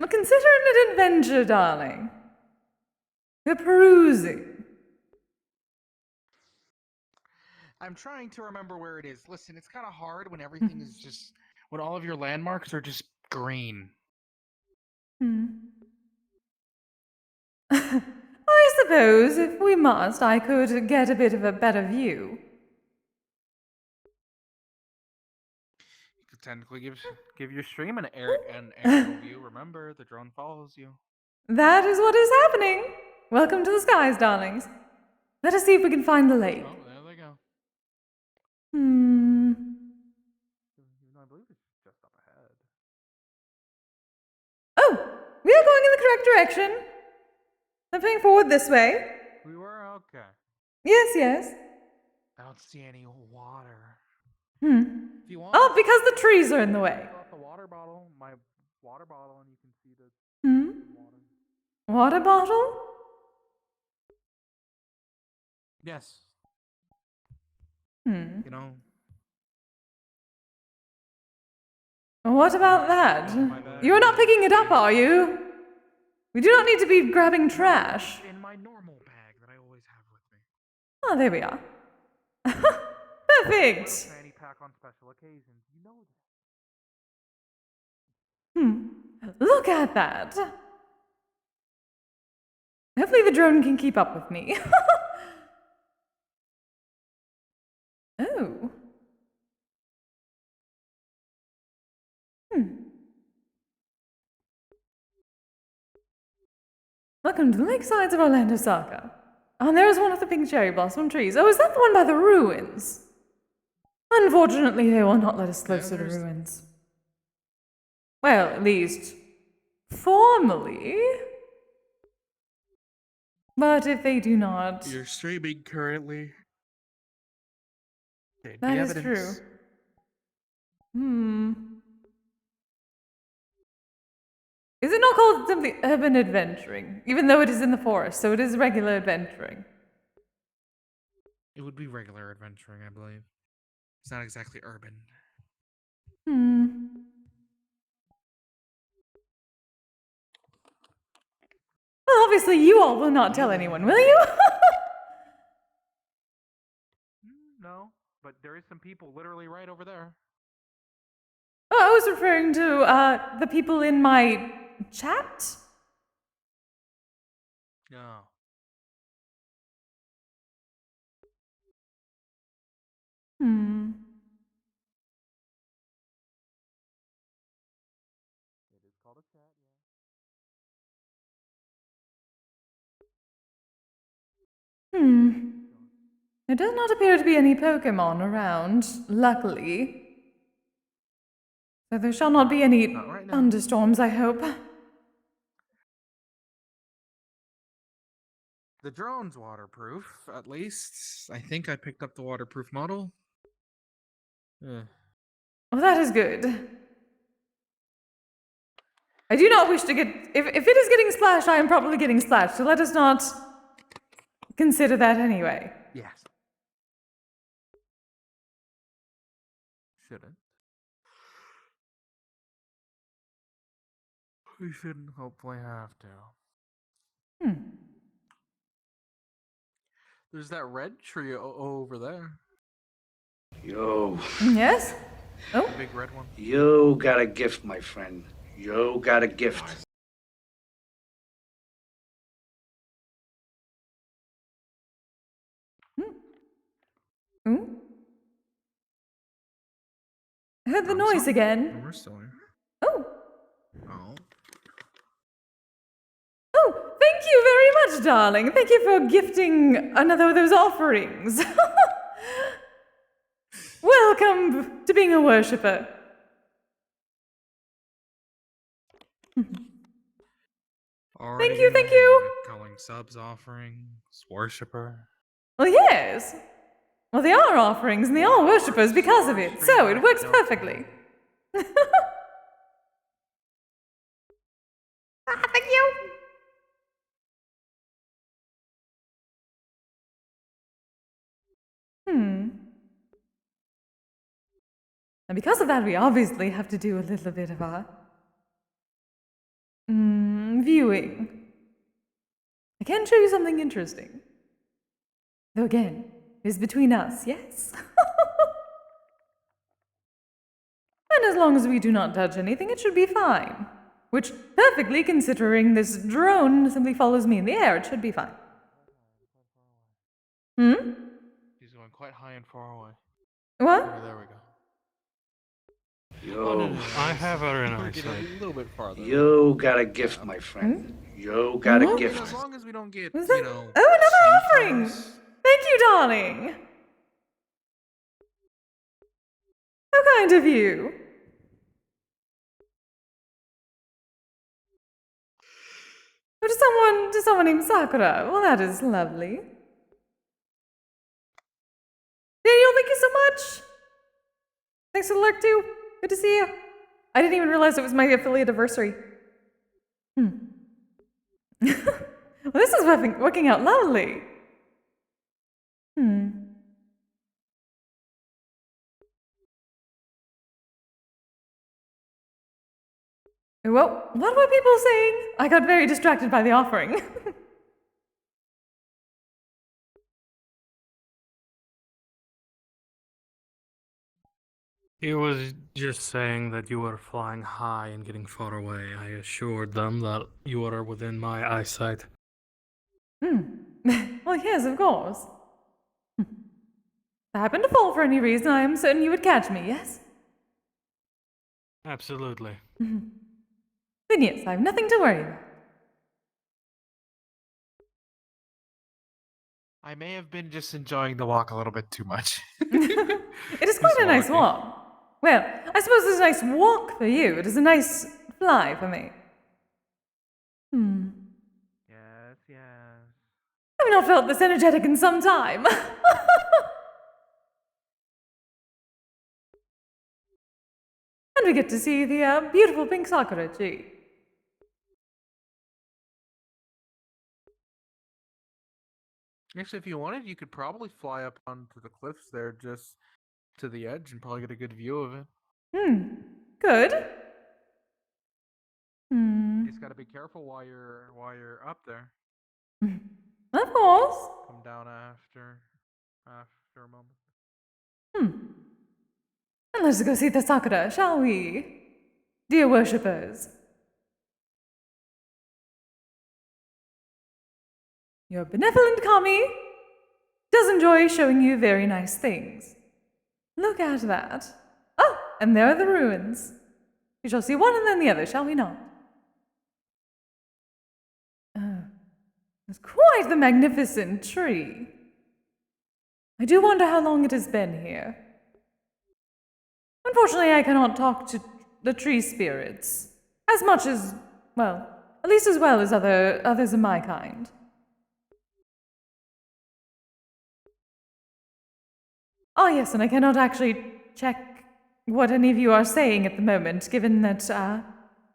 Well, consider it an adventure, darling. We're perusing. I'm trying to remember where it is. Listen, it's kind of hard when everything is just when all of your landmarks are just green. I suppose, if we must, I could get a bit of a better view. You could technically give your stream an aerial view. Remember, the drone follows you. That is what is happening. Welcome to the skies, darlings. Let us see if we can find the lake. Oh, there they go. I believe it's just up ahead. Oh, we are going in the correct direction. Moving forward this way. We were okay. Yes, yes. I don't see any water. Hmm. If you want, Oh, because the trees are in the way. pull out the water bottle, my water bottle, and you can see the water. Water bottle? Yes. Hmm. You know. What about that? You are not picking it up, are you? We do not need to be grabbing trash. In my normal bag that I always have with me. Oh, there we are. Perfect. Fanny pack on special occasions. You know that. Look at that. Hopefully the drone can keep up with me. Oh. Welcome to the lakesides of Orlandosaka. Oh, and there is one of the pink cherry blossom trees. Oh, is that the one by the ruins? Unfortunately, they will not let us close to the ruins. Well, at least formally. But if they do not... You're streaming currently. That is true. Is it not called simply urban adventuring? Even though it is in the forest, so it is regular adventuring. It would be regular adventuring, I believe. It's not exactly urban. Well, obviously you all will not tell anyone, will you? No, but there is some people literally right over there. Oh, I was referring to the people in my chat. No. It is called a chat, There does not appear to be any Pokemon around, luckily. So there shall not be any thunderstorms, I hope. The drone's waterproof, at least. I think I picked up the waterproof model. Well, that is good. I do not wish to get... If it is getting splashed, I am probably getting splashed, so let us not consider that anyway. Yes. Shouldn't. We shouldn't hopefully have to. There's that red tree over there. Yo. Yes? Oh? The big red one. You got a gift, my friend. You got a gift. I heard the noise again. We're still here. Oh. Oh. Oh, thank Thank you very much, darling. Thank you for gifting another of those offerings. Welcome to being a worshipper. Thank you, thank you. Calling subs offerings, worshiper. Well, yes. Well, they are offerings and they are worshippers because of it, so it works perfectly. Thank you. And because of that, we obviously have to do a little bit of our viewing. I can show you something interesting. Though again, it's between us, yes? And as long as we do not touch anything, it should be fine. Which, perfectly considering this drone simply follows me in the air, it should be fine. She's going quite high and far away. What? Oh, there we go. Yo, I have her in eyesight. A little bit farther. you got a gift, my friend. You got a gift. As long as we don't get, Was that? Oh, another offering! Thank you, darling! How kind of you! Oh, to someone named Sakura. Well, that is lovely. Daniel, thank you so much! Thanks for the lurk, too. Good to see you. I didn't even realize it was my affiliate anniversary. Well, this is working out lovely. Well, what were people saying? I got very distracted by the offering. He was just saying that you were flying high and getting far away. I assured them that you were within my eyesight. Well, yes, of course. If I happened to fall for any reason, I am certain you would catch me, yes? Absolutely. Then yes, I have nothing to worry about. I may have been just enjoying the walk a little bit too much. It is quite a nice walk. Well, I suppose it's a nice walk for you. It is a nice fly for me. Yes, yes. I've not felt this energetic in some time. And we get to see the beautiful pink sakura tree. Actually, if you wanted, you could probably fly up onto the cliffs there, just to the edge, and probably get a good view of it. Good. You just gotta be careful while you're up there. Of course. Come down after a moment. And let's go see the sakura, shall we? Dear worshippers. Your benevolent kami does enjoy showing you very nice things. Look at that. Oh, and there are the ruins. We shall see one and then the other, shall we not? It's quite the magnificent tree. I do wonder how long it has been here. Unfortunately, I cannot talk to the tree spirits as much as, well, at least as well as others of my kind. Oh yes, and I cannot actually check what any of you are saying at the moment, given that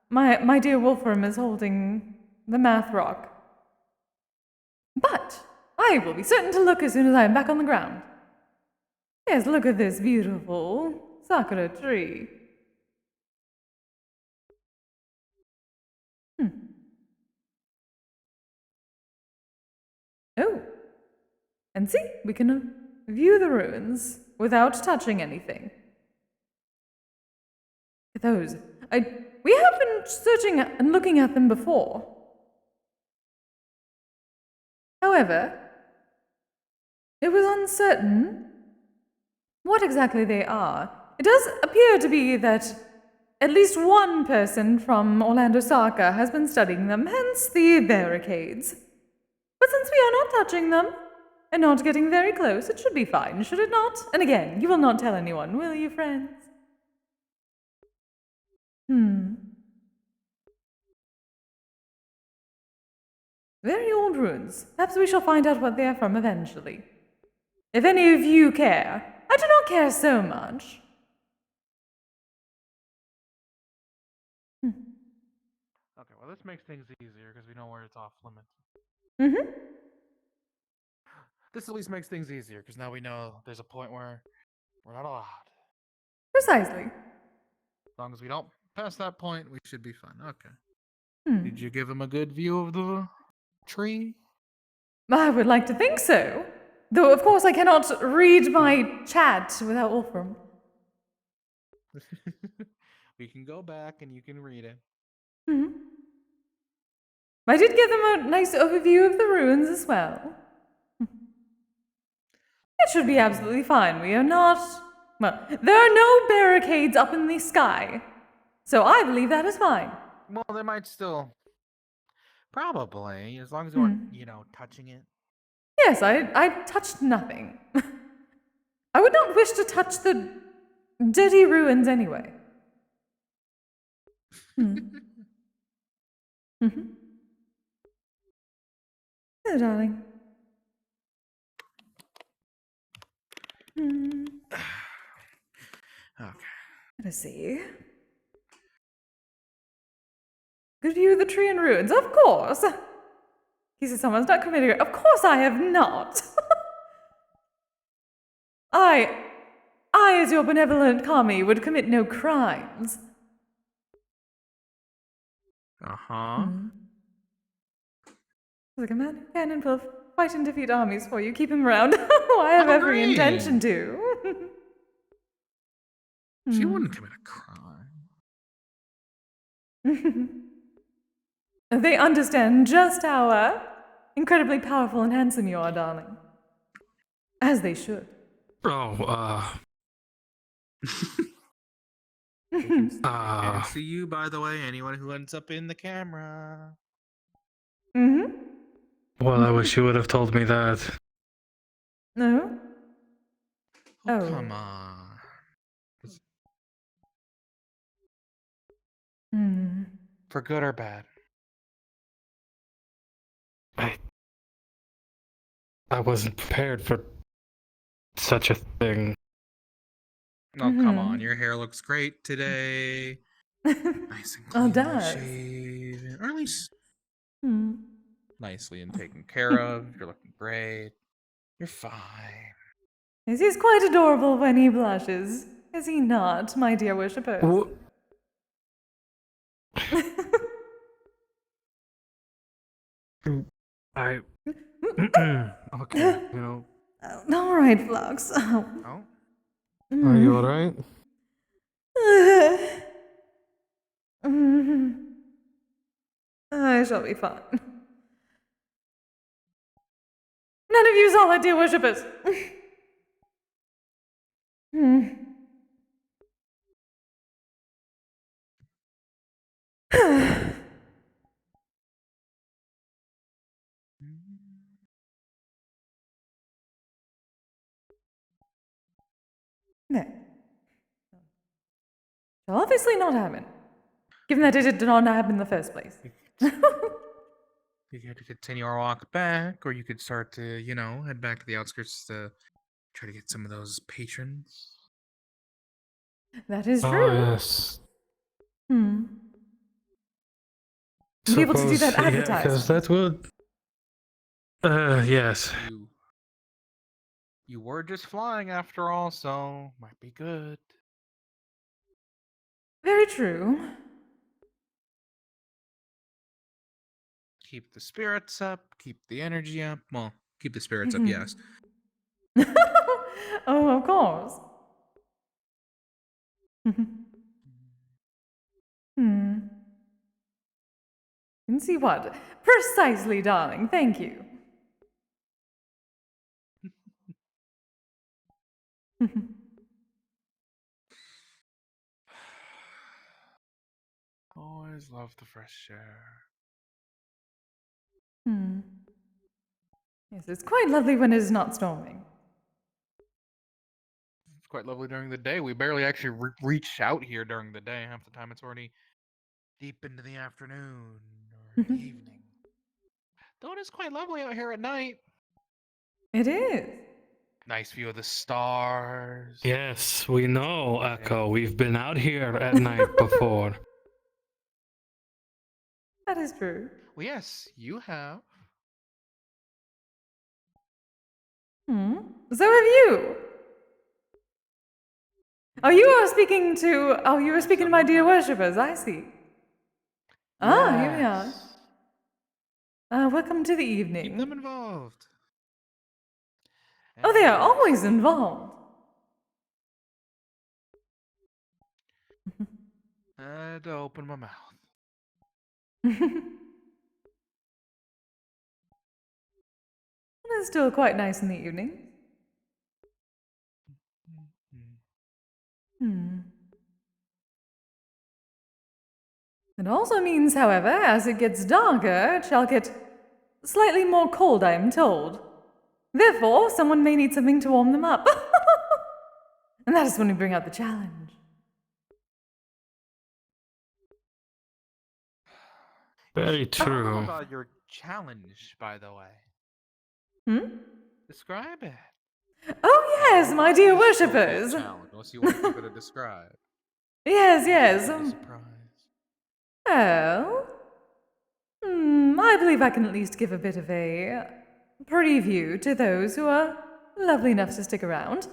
my dear Wolfram is holding the math rock. But I will be certain to look as soon as I am back on the ground. Yes, look at this beautiful sakura tree. Oh, and see, we can view the ruins without touching anything. Those, we have been searching and looking at them before. However, it was uncertain what exactly they are. It does appear to be that at least one person from Orlandosaka has been studying them, hence the barricades. But since we are not touching them, and not getting very close, it should be fine, should it not? And again, you will not tell anyone, will you, friends? Very old ruins. Perhaps we shall find out what they are from eventually. If any of you care. I do not care so much. Okay, well, this makes things easier because we know where it's off limits. Mm-hmm. This at least makes things easier because now we know there's a point where we're not allowed. Precisely. As long as we don't pass that point, we should be fine. Okay. Hmm. Did you give him a good view of the tree? I would like to think so. Though, of course, I cannot read my chat without Wolfram. We can go back and you can read it. Hmm. I did give them a nice overview of the ruins as well. It should be absolutely fine. We are not... Well, there are no barricades up in the sky. So I believe that is fine. Well, they might still... Probably, as long as you aren't, touching it. Yes, I touched nothing. I would not wish to touch the dirty ruins anyway. Oh, darling. Okay. Let us see. Good view of the tree and ruins, of course. He said someone's not committing it. Of course I have not. I, as your benevolent kami, would commit no crimes. Like a man who can and will fight and defeat armies for you. Keep him around. I have every intention to. She wouldn't commit a crime. They understand just how incredibly powerful and handsome you are, darling. As they should. Can't see you, by the way, anyone who ends up in the camera. Well, I wish you would have told me that. No? Oh, come on. For good or bad? I wasn't prepared for such a thing. Oh, come on. Your hair looks great today. Nice and clean shaven. Or at least nicely and taken care of. You're looking great. You're fine. Yes, he's quite adorable when he blushes. Is he not, my dear worshippers? Okay, All right, Flux. Oh? Are you alright? I shall be fine. None of you saw that, dear worshippers. No. Shall obviously not happen. Given that it did not happen in the first place. You had to continue our walk back, or you could start to, head back to the outskirts to try to get some of those patrons. That is true. Oh, yes. Be able to do that advertising. Yeah, because that would... yes. You were just flying after all, so might be good. Very true. Keep the spirits up, keep the energy up. Well, keep the spirits up, yes. Oh, of course. And see what? Precisely, darling. Thank you. Always love the fresh air. Hmm. Yes, it's quite lovely when it is not storming. It's quite lovely during the day. We barely actually reach out here during the day. Half the time it's already deep into the afternoon or the evening. Though it is quite lovely out here at night. It is. Nice view of the stars. Yes, we know, Echo. We've been out here at night before. That is true. Well, yes, you have. Hmm. So have you. Oh, you are speaking to. Oh, you were speaking to my dear worshippers. I see. Ah, here we are. Welcome to the evening. Keep them involved. Oh, they are always involved. I had to open my mouth. It's still quite nice in the evening. Hmm. It also means, however, as it gets darker, it shall get slightly more cold, I am told. Therefore, someone may need something to warm them up. And that is when we bring out the challenge. Very I don't know true. about your challenge, by the way. Hmm? Describe it. Oh, yes, my dear worshippers. Challenge, unless you want to keep it a describe. Yes, yes. Surprise. Well, I believe I can at least give a bit of a preview to those who are lovely enough to stick around.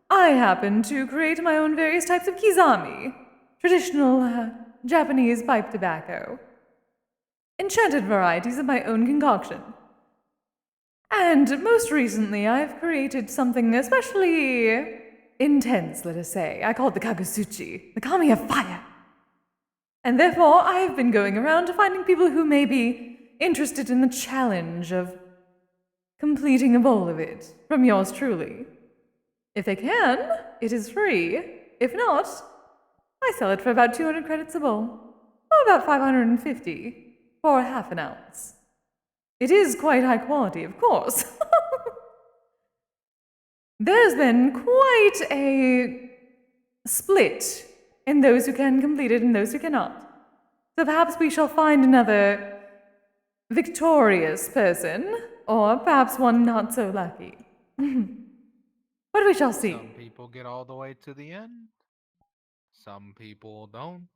I happen to create my own various types of kizami, traditional Japanese pipe tobacco. Enchanted varieties of my own concoction. And most recently, I've created something especially intense, let us say. I call it the Kagasuchi, the Kami of Fire. And therefore, I've been going around finding people who may be interested in the challenge of completing a bowl of it from yours truly. If they can, it is free. If not, I sell it for about 200 credits a bowl, or about 550 for half an ounce. It is quite high quality, of course. There's been quite a split in those who can complete it and those who cannot. So perhaps we shall find another victorious person, or perhaps one not so lucky. But we shall see. Some people get all the way to the end. Some people don't.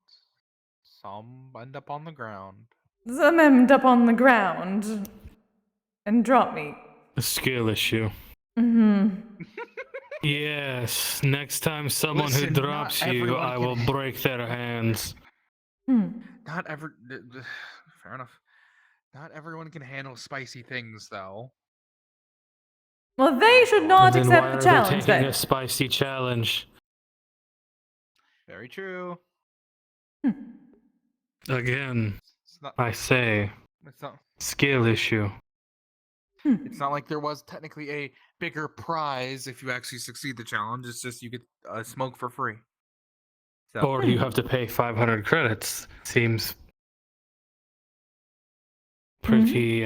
Some end up on the ground. Some end up on the ground and drop me. A skill issue. Yes, next time someone Listen, who drops not you, everyone I can- will break their hands. Not ever. Fair enough. Not everyone can handle spicy things, though. Well, they should not Then accept why the are challenge they taking then. a spicy challenge? Very true. Again, It's not. I say, It's not. skill issue. It's not like there was technically a bigger prize if you actually succeed the challenge. It's just you get smoke for free. So. Or you have to pay 500 credits. Seems pretty,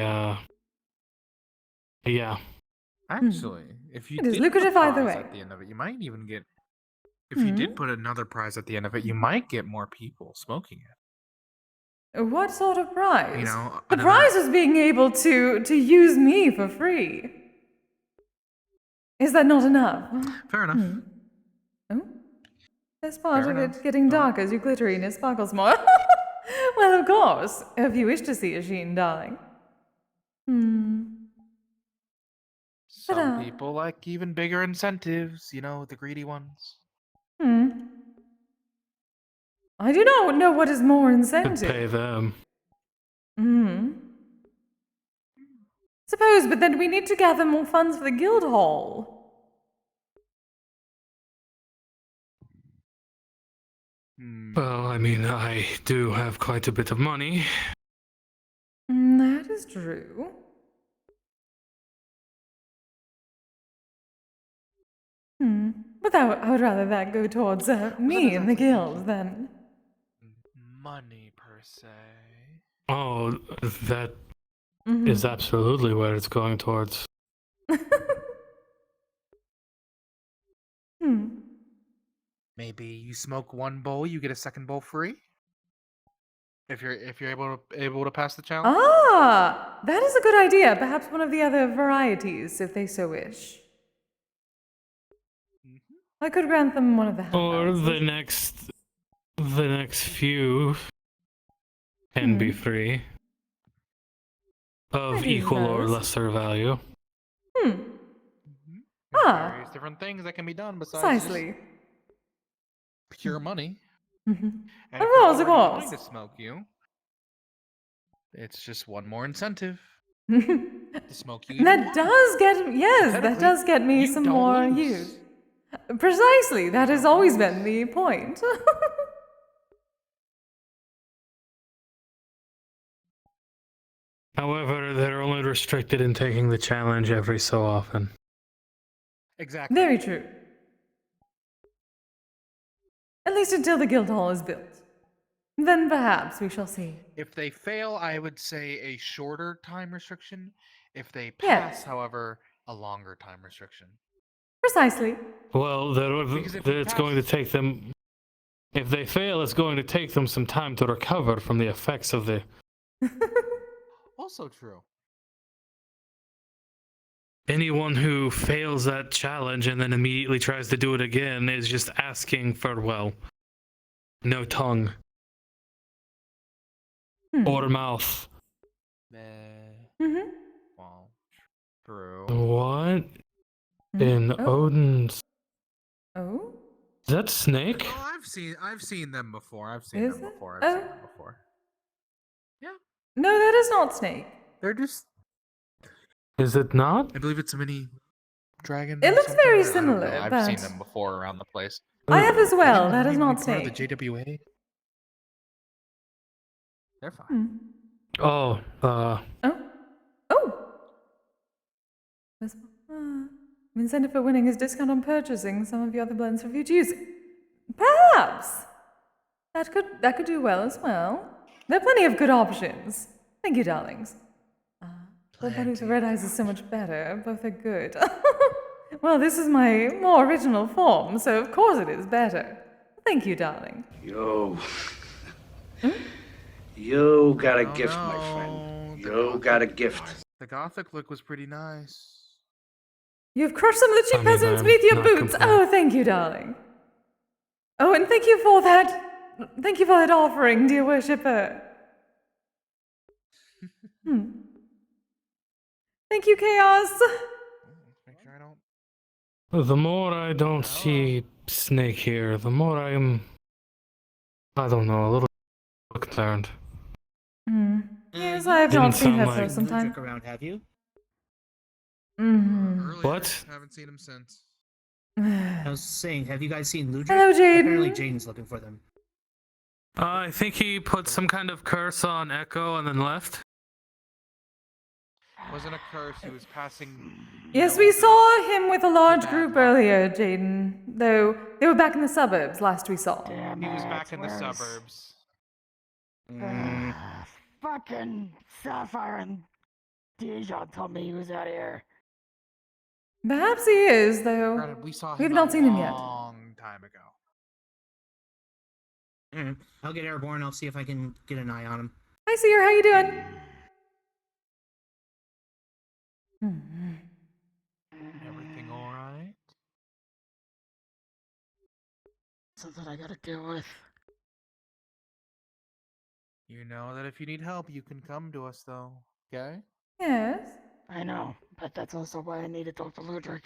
yeah. Actually, if you It is did lucrative put a either prize way. at the end of it, you might even get. If you did put another prize at the end of it, you might get more people smoking it. What sort of prize? You know, the another- prize is being able to use me for free. Is that not enough? Fair enough. Oh? There's part Fair of enough. it getting dark as you glitteriness sparkles more. Well, of course, if you wish to see a sheen, darling. Some people like even bigger incentives. You know, the greedy ones. I do not know what is more Could incentive. pay them. Suppose, but then we need to gather more funds for the guild hall. Well, I mean, I do have quite a bit of money. That is true. But I would rather that go towards me and the guild than... Money per say. Oh, that Mhm. is absolutely where it's going towards. Hmm. Maybe you smoke one bowl, you get a second bowl free. If you're able to pass the challenge. Ah, that is a good idea. Perhaps one of the other varieties, if they so wish. I could grant them one of the Or handouts. the next few can be free. Of I do equal or suppose. lesser value. Hmm. There's Ah. various different things that can be done besides Precisely. just pure money. Mm-hmm. And Of if they're course, of already course. wanting to smoke you, it's just one more incentive to smoke you. That does get yes, that technically, does get me you some don't more lose. use. Precisely, that has always been the point. However, they're only restricted in taking the challenge every so often. Exactly. Very true. At least until the guild hall is built. Then perhaps we shall see. If they fail, I would say a shorter time restriction. If they Yes. pass, however, a longer time restriction. Precisely. Well, Because if you it's going to pass- take them. If they fail, it's going to take them some time to recover from the effects of the. Also true. Anyone who fails that challenge and then immediately tries to do it again is just asking for, well, no tongue. Or mouth. Mm-hmm. Well, true. What? In Odin's. Oh? Is that Snake? Oh, I've seen them before. I've seen Is them it? before. Oh. I've seen them before. No, that is not Snake. They're just. Is it not? I believe it's a mini dragon. It or looks something. very I don't know. similar, I've but seen them before around the place. I have as well. Again, That they're is even not part of Snake. the JWA. They're fine. Hmm. Oh, This- Incentive for winning is discount on purchasing some of the other blends for future use. Perhaps that could do well as well. There are plenty of good options. Thank you, darlings. Blood bunny with red eyes is so much better. Both are good. Well, this is my more original form, so of course it is better. Thank you, darling. Yo. You got a gift, my friend. You got a gift. The gothic look was pretty nice. You've crushed some of the cheap I mean, peasants I'm beneath your not boots. complaining. Oh, thank you, darling. Oh, and thank you for that. Thank you for that offering, dear worshipper. Thank you, Chaos. Make sure I don't. the more I don't see Snake here, the more I'm. I don't know, a little concerned. Yes, I have Didn't not seen sound her like- for some time. Look around, have you? Earlier, What? Haven't seen him since. I was saying, have you guys seen Ludwig? Hello, Jaden. Apparently Jaden's looking for them. I think he put some kind of curse on Echo and then left. Wasn't a curse. He was passing. Yes, we saw him with a large group earlier, Jaden. Though they were back in the suburbs last we saw. He was back in the suburbs. Fucking Sapphire and Dijon told me he was out here. Perhaps he is, though. Granted, we saw We've him not a seen him yet. long time ago. I'll get airborne. I'll see if I can get an eye on him. Hi, Seer. How you doing? Everything all right? Something I gotta deal with. You know that if you need help, you can come to us, though. Okay? Yes. I know, but that's also why I need to talk to Ludwig.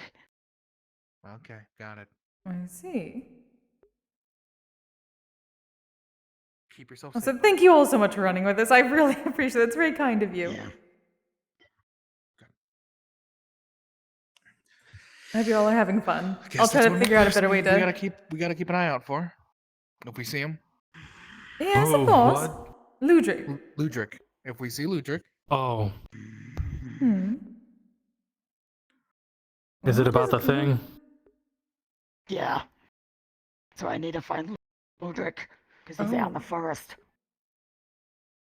Okay, got it. I see. Keep yourself Also, safe. thank you all so much for running with us. I really appreciate it. It's very kind of you. I hope you all are having fun. Guess I'll try that's to one figure more out a better person way to. We gotta keep an eye out for. If we see him. Yes, Oh, of course. what? Ludwig. Ludwig. If we see Ludwig. Oh, Hmm. is it What about is the going- thing? Yeah. So I need to find Ludwig, because he's out in the forest.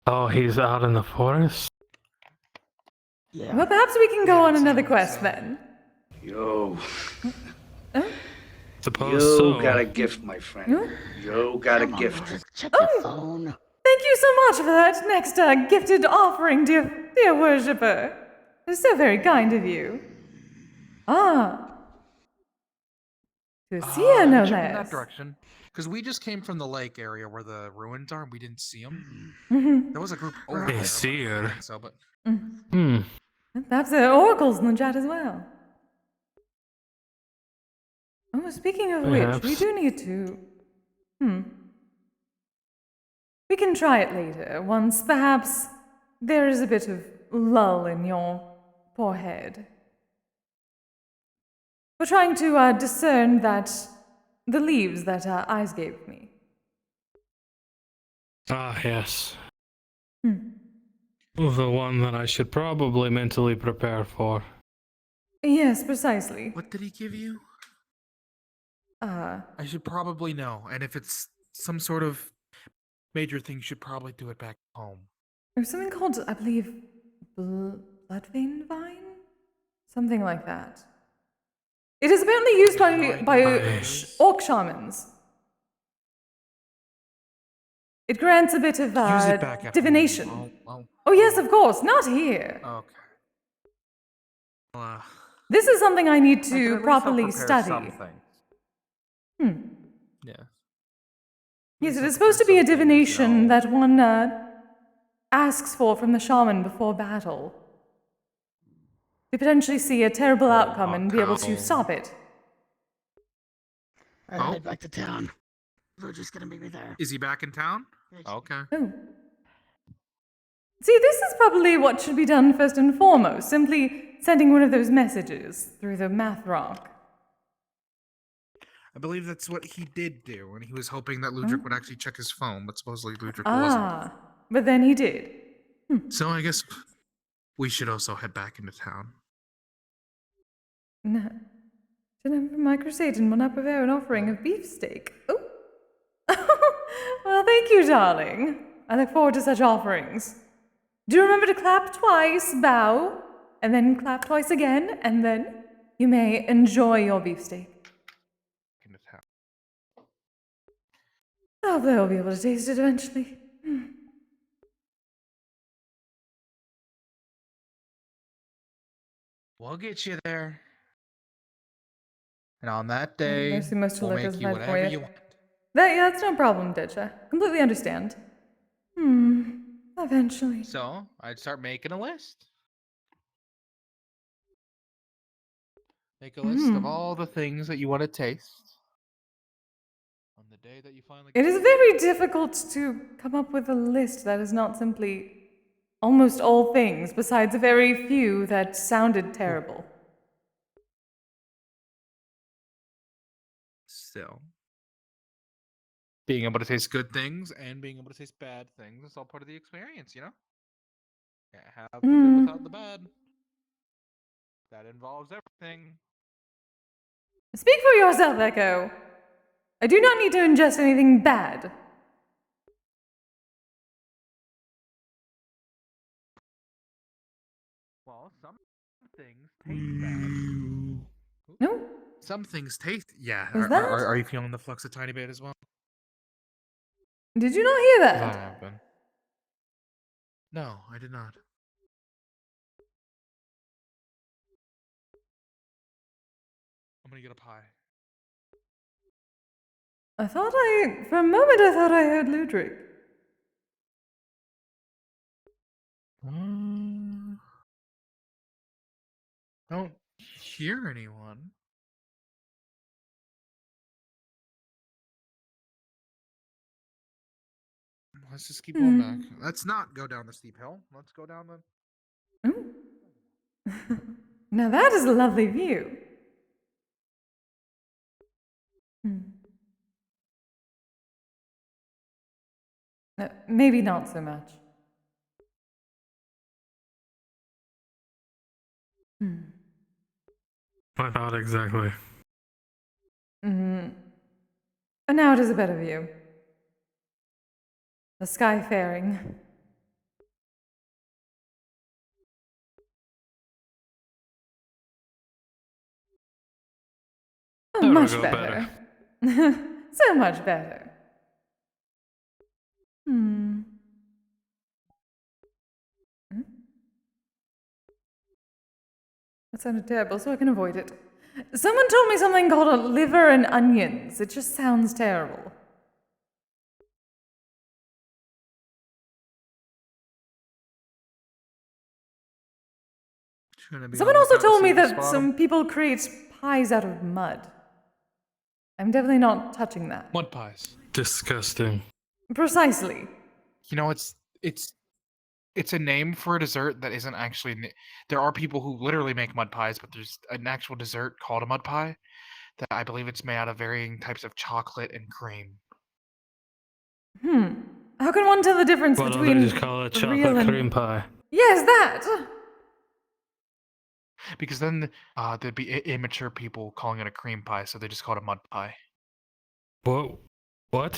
Oh, he's out in the forest? Yeah. Well, perhaps we can go on another quest then. Yo. Suppose You so. got a gift, my friend. You got a gift. Check your phone. Thank you so much for that next gifted offering, dear worshipper. It's so very kind of you. Ah. To see her, no Check in that less. direction. Because we just came from the lake area where the ruins are, and we didn't see them. Mhm. There was a group over Hey, there. see I her. don't think so, but Hmm. Perhaps there are oracles in the chat as well. Oh, speaking of which, we Perhaps. do need to... We can try it later, once perhaps there is a bit of lull in your poor head. We're trying to discern the leaves that Eyes gave me. Ah, yes. The one that I should probably mentally prepare for. Yes, precisely. what did he give you? Uh, I should probably know. And if it's some sort of major thing, you should probably do it back home. there's something called, I believe, Bloodvein Vine? Something like that. It is apparently used by orc shamans. It grants a bit of Use it back at divination. home. Oh yes, of course, not here. Okay. This is something I need I can to at least help properly prepare study. something. Yeah. Yes, it is supposed to be a divination that one asks for from the shaman before battle. To potentially see a terrible outcome and be able to stop it. I'll head back to town. Luigi's gonna meet me there. Is he back in town? Okay. Oh. See, this is probably what should be done first and foremost. Simply sending one of those messages through the math rock. I believe that's what he did do, and he was hoping that Ludric would actually check his phone, but supposedly Ludric wasn't. But then he did. So I guess we should also head back into town. No. From my crusade and will not prepare an offering of beefsteak. Oh. Well, thank you, darling. I look forward to such offerings. Do remember to clap twice, bow, and then clap twice again, and then you may enjoy your beefsteak. Into town. Hopefully I'll be able to taste it eventually. We'll get you there. And on that day, Mercy most to we'll look make as you bad for whatever you. you want. That's no problem, Ditcha. Completely understand. Eventually. So, I'd start making a list. Make a list of all the things that you want to taste. On the day that you finally It is very difficult to come up with a list that is not simply almost all things, besides a very few that sounded terrible. Still. Being able to taste good things and being able to taste bad things is all part of the experience, you know? Can't have the good without the bad. That involves everything. Speak for yourself, Echo. I do not need to ingest anything bad. Well, some things taste bad. No? Some things taste... Yeah. Was that? Are you feeling the flux a tiny bit as well? Did you not hear That that? happened. No, I did not. I'm gonna get a pie. For a moment, I thought I heard Ludric. Don't hear anyone. Let's just keep going back. Let's not go down the steep hill. Let's go down the... Now that is a lovely view. Maybe not so much. I thought exactly. And now it is a better view. The sky faring. Oh, There we much go, better. So much better. Hmm. That sounded terrible, so I can avoid it. Someone told me something called a liver and onions. It just sounds terrible. Someone also told me that some people create pies out of mud. I'm definitely not touching that. Mud pies. Disgusting. Precisely. You know, it's a name for a dessert that isn't actually. There are people who literally make mud pies, but there's an actual dessert called a mud pie that I believe it's made out of varying types of chocolate and cream. How can one tell the difference Why don't between they just call it real chocolate and... cream pie? Yes, that! Because then there'd be immature people calling it a cream pie, so they just call it a mud pie. Whoa. What?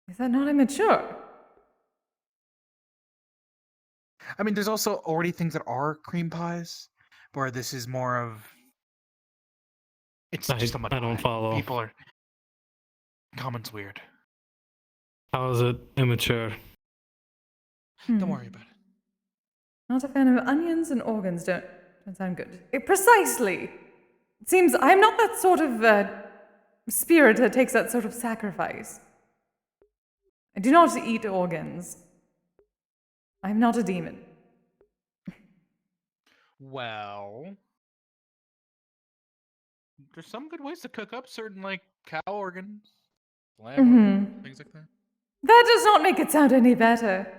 Is that not immature? I mean, there's also already things that are cream pies, where this is more of. It's just a mud pie. I don't follow. People are. Common's weird. How is it immature? Don't worry about it. Not a fan of onions and organs. Don't sound good. Precisely. It seems I'm not that sort of spirit that takes that sort of sacrifice. I do not eat organs. I'm not a demon. Well, there's some good ways to cook up certain like cow organs, lamb organs, things like that. That does not make it sound any better.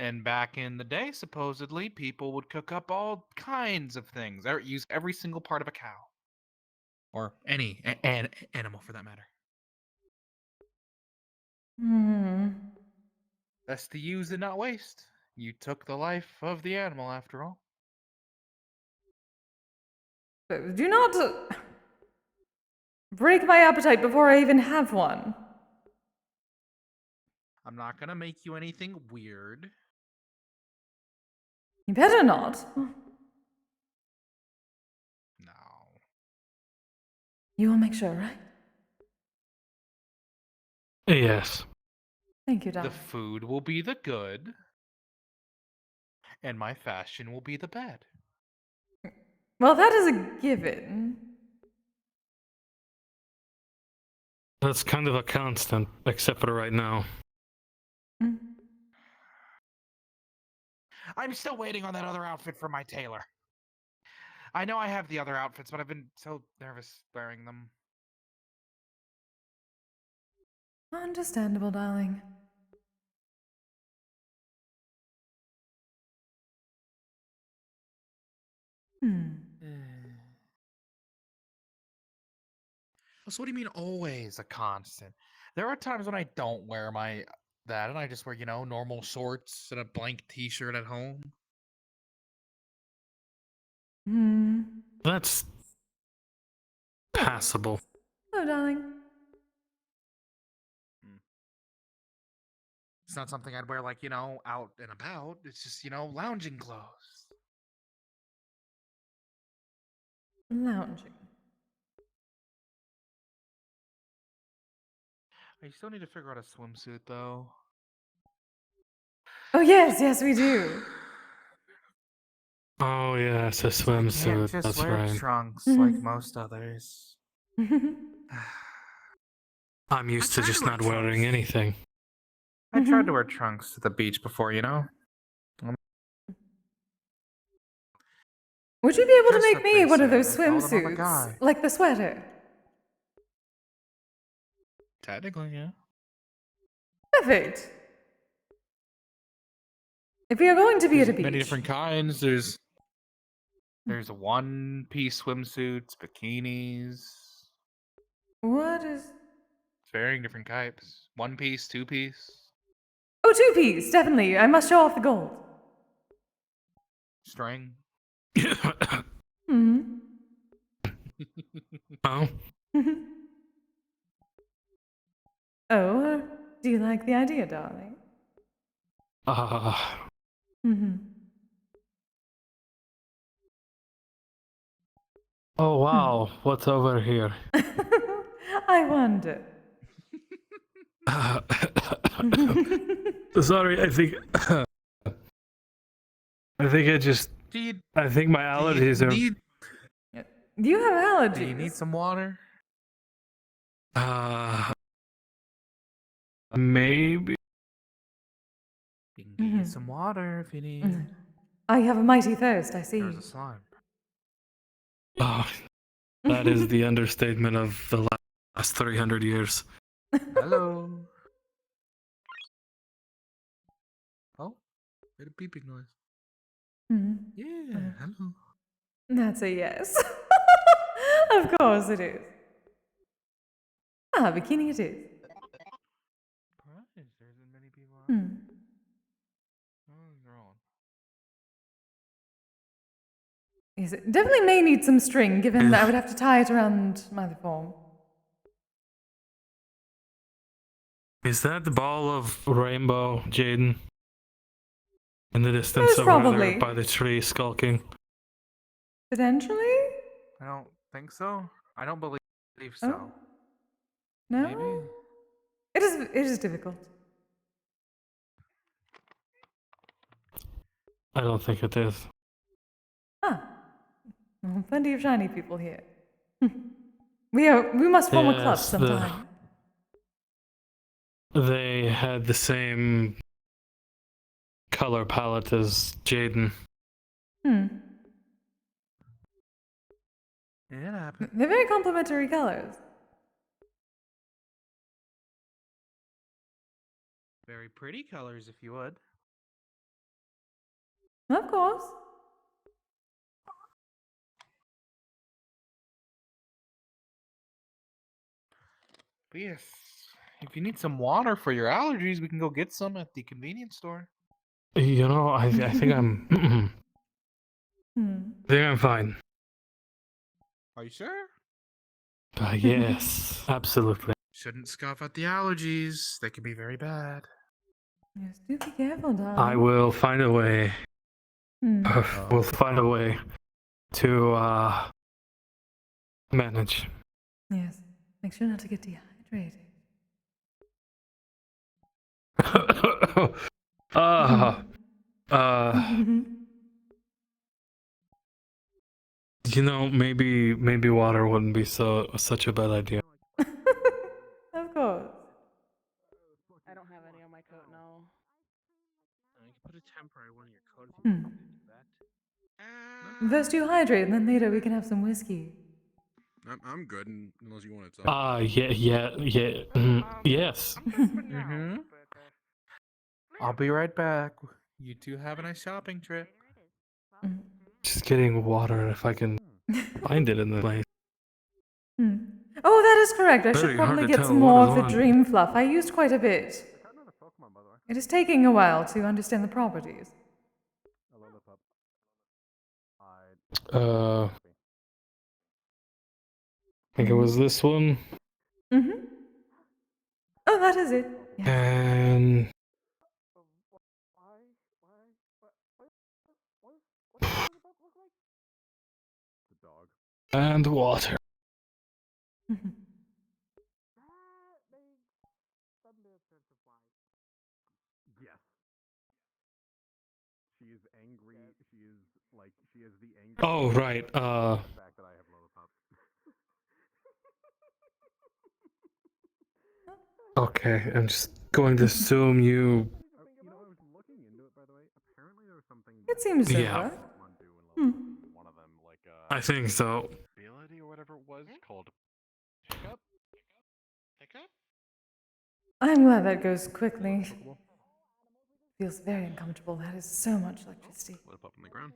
And back in the day, supposedly, people would cook up all kinds of things, or use every single part of a cow. Or any animal, for that matter. Best to use and not waste. You took the life of the animal, after all. Do not break my appetite before I even have one. I'm not gonna make you anything weird. You better not. No. You will make sure, right? Yes. Thank you, darling. The food will be the good, and my fashion will be the bad. Well, that is a given. That's kind of a constant, except for right now. I'm still waiting on that other outfit from my tailor. I know I have the other outfits, but I've been so nervous wearing them. Understandable, darling. So what do you mean always a constant? There are times when I don't wear that, and I just wear, normal shorts and a blank t-shirt at home. That's passable. Hello, darling. It's not something I'd wear like, out and about. It's just, lounging clothes. Lounging. I still need to figure out a swimsuit, though. Oh, yes, we do. Oh, yes, a I can't swimsuit. just That's wear right. trunks like most others. I'm used to just not wearing anything. I tried to wear trunks to the beach before, Would you be able to Just make what me they one of said. those I called him on the swimsuits? guy. Like the sweater? Technically, yeah. Perfect. If we are going to be at a beach... Many different kinds. There's one-piece swimsuits, bikinis. What is... It's varying different types. One-piece, two-piece. Oh, two-piece, definitely. I must show off the gold. String. Oh? Oh? Do you like the idea, darling? Mm-hmm. Oh wow, what's over here? I wonder. Sorry, I think I think my allergies are. Do you have allergies? Do you need some water? Maybe. You can get you some water if you need. I have a mighty thirst, I see. There's a slime. Oh, that is the understatement of the last 300 years. Hello. Oh, made a beeping noise. Yeah, hello. That's a yes. Of course it is. Ah, bikini it is. There's many people. Yes, it definitely may need some string, given that I would have to tie it around my form. Is that the ball of rainbow, Jaden? In the distance Most over probably. there by the tree skulking. Potentially? I don't think so. I don't believe so. Oh. No? Maybe. It is difficult. I don't think it is. Ah. Well, plenty of shiny people here. We must form a club Yes, sometime. They had the same color palette as Jaden. It happened. They're very complementary colors. Very pretty colors, if you would. Of course. But yes, if you need some water for your allergies, we can go get some at the convenience store. You know, I think I'm. I think I'm fine. Are you sure? Yes, absolutely. Shouldn't scoff at the allergies. They can be very bad. Yes, do be careful, darling. I will find a way. We'll find a way to manage. Yes. Make sure not to get dehydrated. You know, maybe water wouldn't be such a bad idea. Of course. I don't have any on my coat, no. You can put a temporary one on your coat if you want to do that. First you hydrate, and then later we can have some whiskey. I'm good unless you want to talk. Yes. I'll be right back. You two have a nice shopping trip. Just getting water if I can find it in the place. Oh, that is correct. I should Very hard probably to get tell some what more is of the what. dream fluff. I used quite a bit. It is taking a while to understand the properties. I think it was this one. Oh, that is it. Yes. And and water. Yes. She is angry. She has the anger. Oh right. The fact that I have lollipop. Okay, I'm just going to assume you. I was looking into it, by the way. Apparently there was something. It seems so. Yeah. One of them, like I think so. ability or whatever it was called. Pickup. I'm glad that goes quickly. Feels very uncomfortable. That is so much electricity. Flip up on the ground.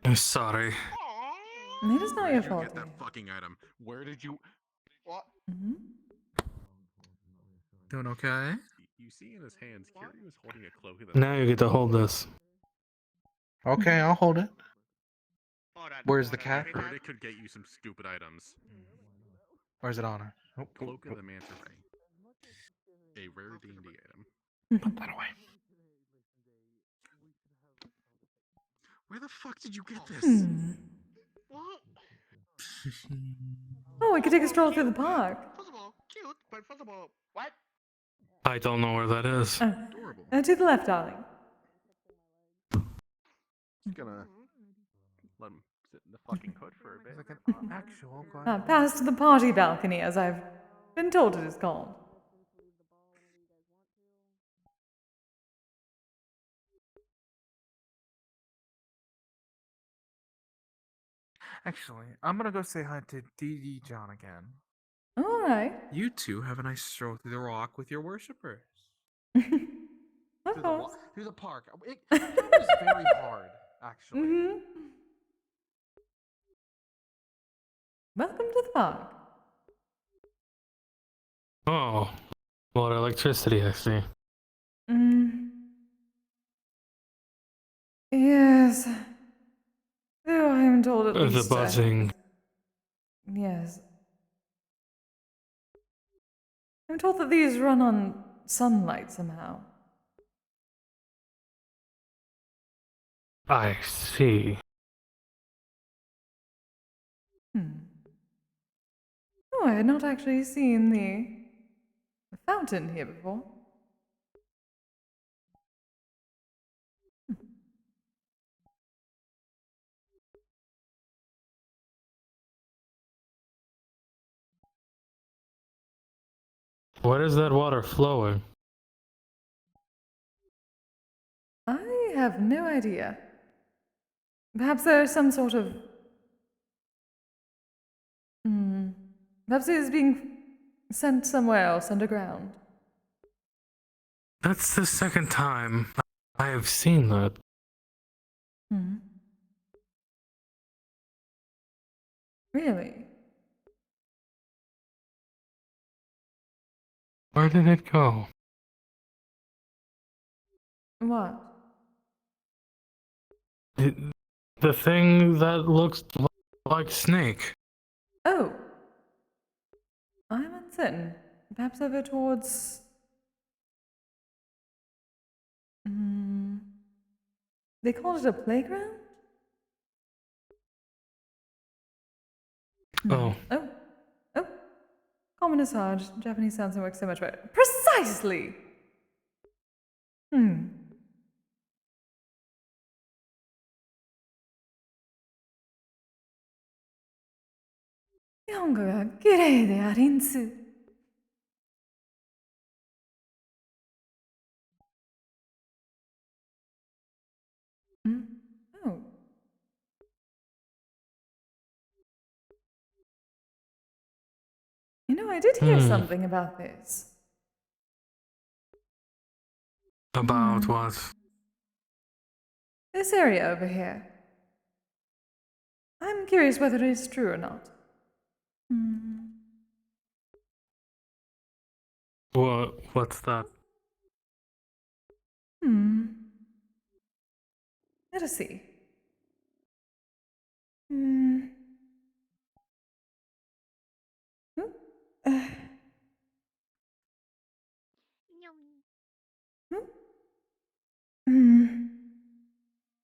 I'm sorry. It is not your Where'd you fault. get that fucking item? Where did you? What? Doing okay? You see in his hands, Kiryu is holding a cloak. Now you get to hold this. Okay, I'll hold it. Where's the cat? I heard it could get you some stupid items. Where's it on her? Oh, Cloak of the Manta Ray. A rare D&D item. Put that away. Where the fuck did you get this? What? Oh, we could take a stroll through the park. First of all, cute, but first of all, what? I don't know where that is. Adorable. To the left, darling. Just gonna let him sit in the fucking hood for a bit. Like an actual Past the party balcony, as I've been told it is called. Actually, I'm gonna go say hi to DD John again. All right. You two have a nice stroll through the rock with your worshippers. Of course. Through the park. That was very hard, actually. Welcome to the park. Oh, more electricity, I see. Yes. Oh, I am told at least. The buzzing. Yes. I'm told that these run on sunlight somehow. I see. Oh, I had not actually seen the fountain here before. Where is that water flowing? I have no idea. Perhaps there is some sort of... Perhaps it is being sent somewhere else underground. That's the second time I have seen that. Really? Where did it go? What? The thing that looks like Snake. Oh. I'm uncertain. Perhaps over towards... They call it a playground? Oh. Oh. Common is hard. Japanese sounds work so much better. Precisely! 日本語が綺麗でありんす。Oh. You know, I did hear something about this. About what? This area over here. I'm curious whether it is true or not. What's that? Let us see.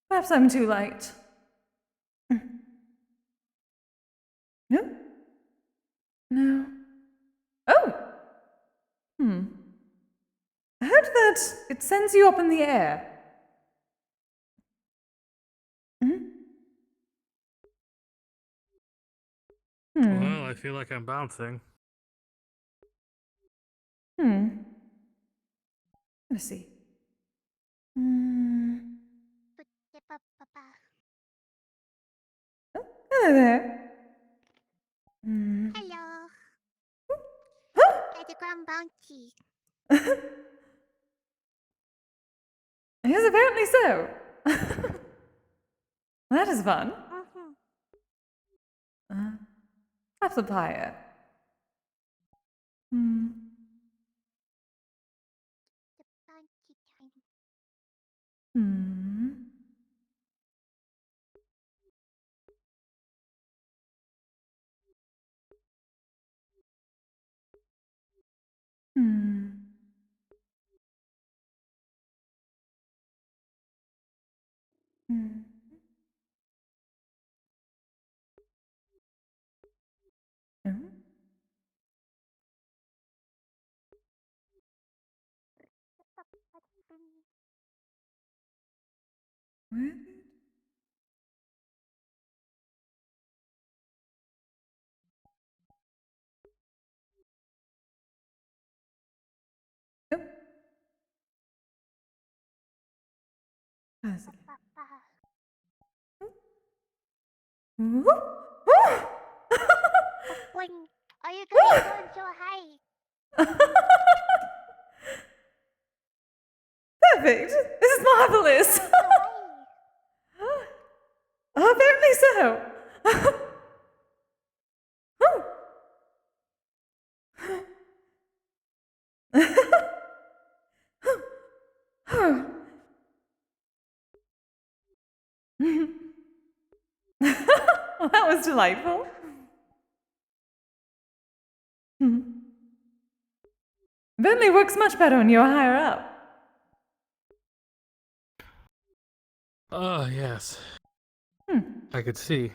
Perhaps I'm too light. No? No. Oh! I heard that it sends you up in the air. Well, I feel like I'm bouncing. Let's see. Oh, hello there. Hello. Get a ground bounty. Yes, apparently so. That is fun. Perhaps a pyre. Hmm. Oh. What? Yep. How's it? Ooh. When are you guys going so high? Perfect. This is marvelous. Apparently so. Well, that was delightful. Bentley works much better when you're higher up. Oh, yes. I could see.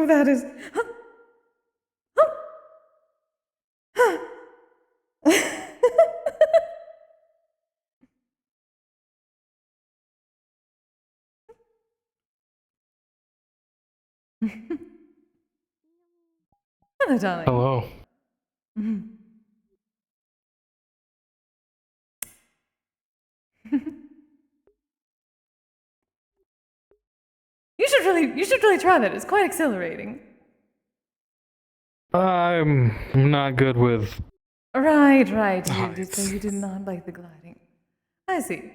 That is. Hello, darling. Hello. You should really try that. It's quite exhilarating. I'm not good with Right. You did heights. say you did not like the gliding. I see.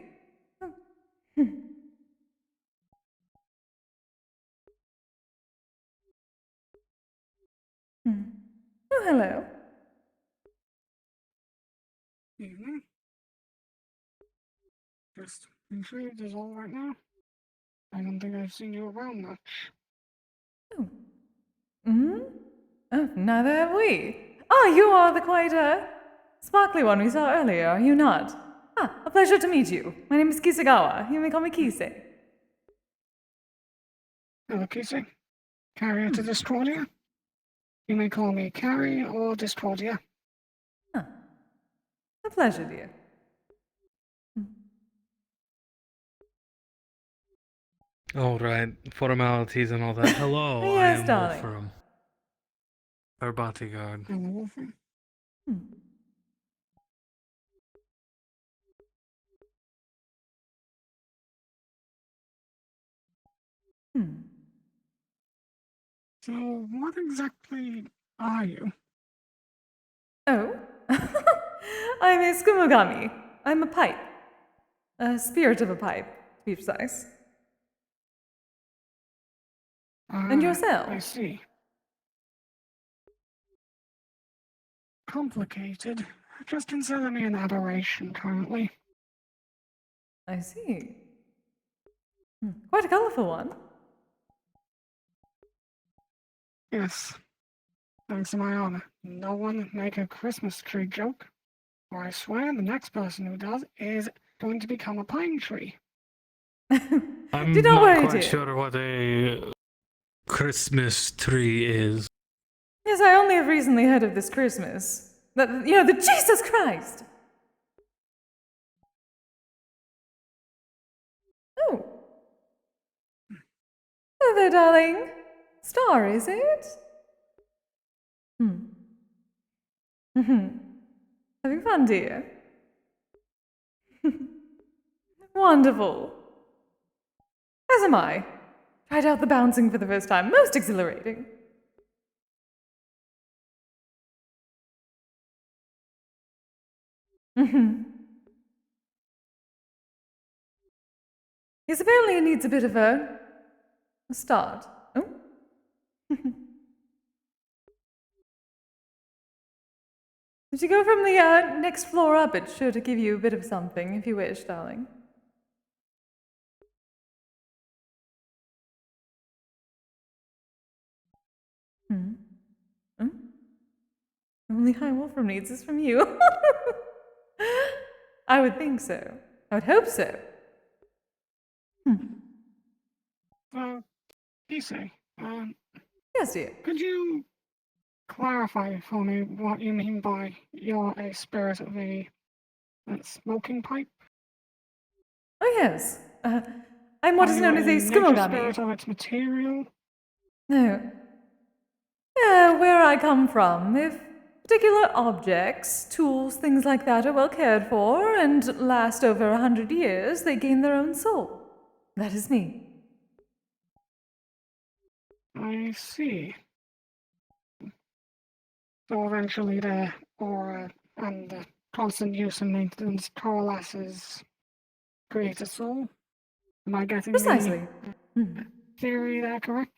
Oh, hello. Evening. Just intrigued is all right now. I don't think I've seen you around much. Oh, neither have we. Oh, you are the quite sparkly one we saw earlier, are you not? Ah, a pleasure to meet you. My name is Kisegawa. You may call me Kise. Hello, Kise. Carrier to Discordia. You may call me Carrie or Discordia. A pleasure, dear. All right, formalities and all that. Hello, Yes, I am darling. Wolfram. Our bodyguard. I'm Wolfram. So, what exactly are you? Oh? I'm a skumogami. I'm a pipe. A spirit of a pipe, to be precise. And yourself? I see. Complicated. Just consider me an aberration currently. I see. Quite a colourful one. Yes. Thanks to my honor. No one make a Christmas tree joke, or I swear the next person who does is going to become a pine tree. I'm Do not not worry, quite dear. sure what a Christmas tree is. Yes, I only have recently heard of this Christmas. The Jesus Christ! Oh. Hello there, darling. Star, is it? Having fun, dear? Wonderful. As am I. Tried out the bouncing for the first time. Most exhilarating. Yes, apparently it needs a bit of a start. Oh. If you go from the next floor up, it's sure to give you a bit of something, if you wish, darling. Hmm. Hmm? Only High Wolfram needs is from you. I would think so. I would hope so. Kise, yes, dear. Could you clarify for me what you mean by you're a spirit of a smoking pipe? Oh, yes. I'm what is known as a nature spirit skimogami. of its material? No. Yeah, where I come from, if particular objects, tools, things like that are well cared for and last over 100 years, they gain their own soul. That is me. I see. So eventually the aura and the constant use and maintenance coalesces, creates a soul? Am I getting Precisely. the theory there correct?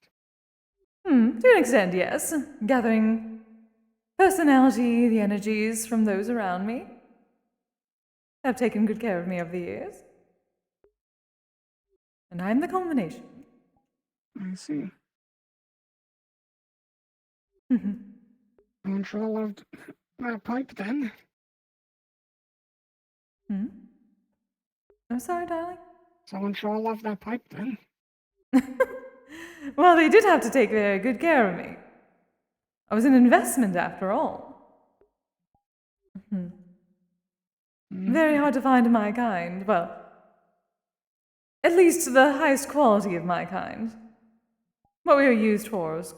To an extent, yes. Gathering personality, the energies from those around me have taken good care of me over the years. And I'm the culmination. I see. I'm sure I loved that pipe then. I'm sorry, darling. Someone sure loved that pipe then. Well, they did have to take very good care of me. I was an investment after all. Very hard to find my kind. Well, at least the highest quality of my kind. What we were used for was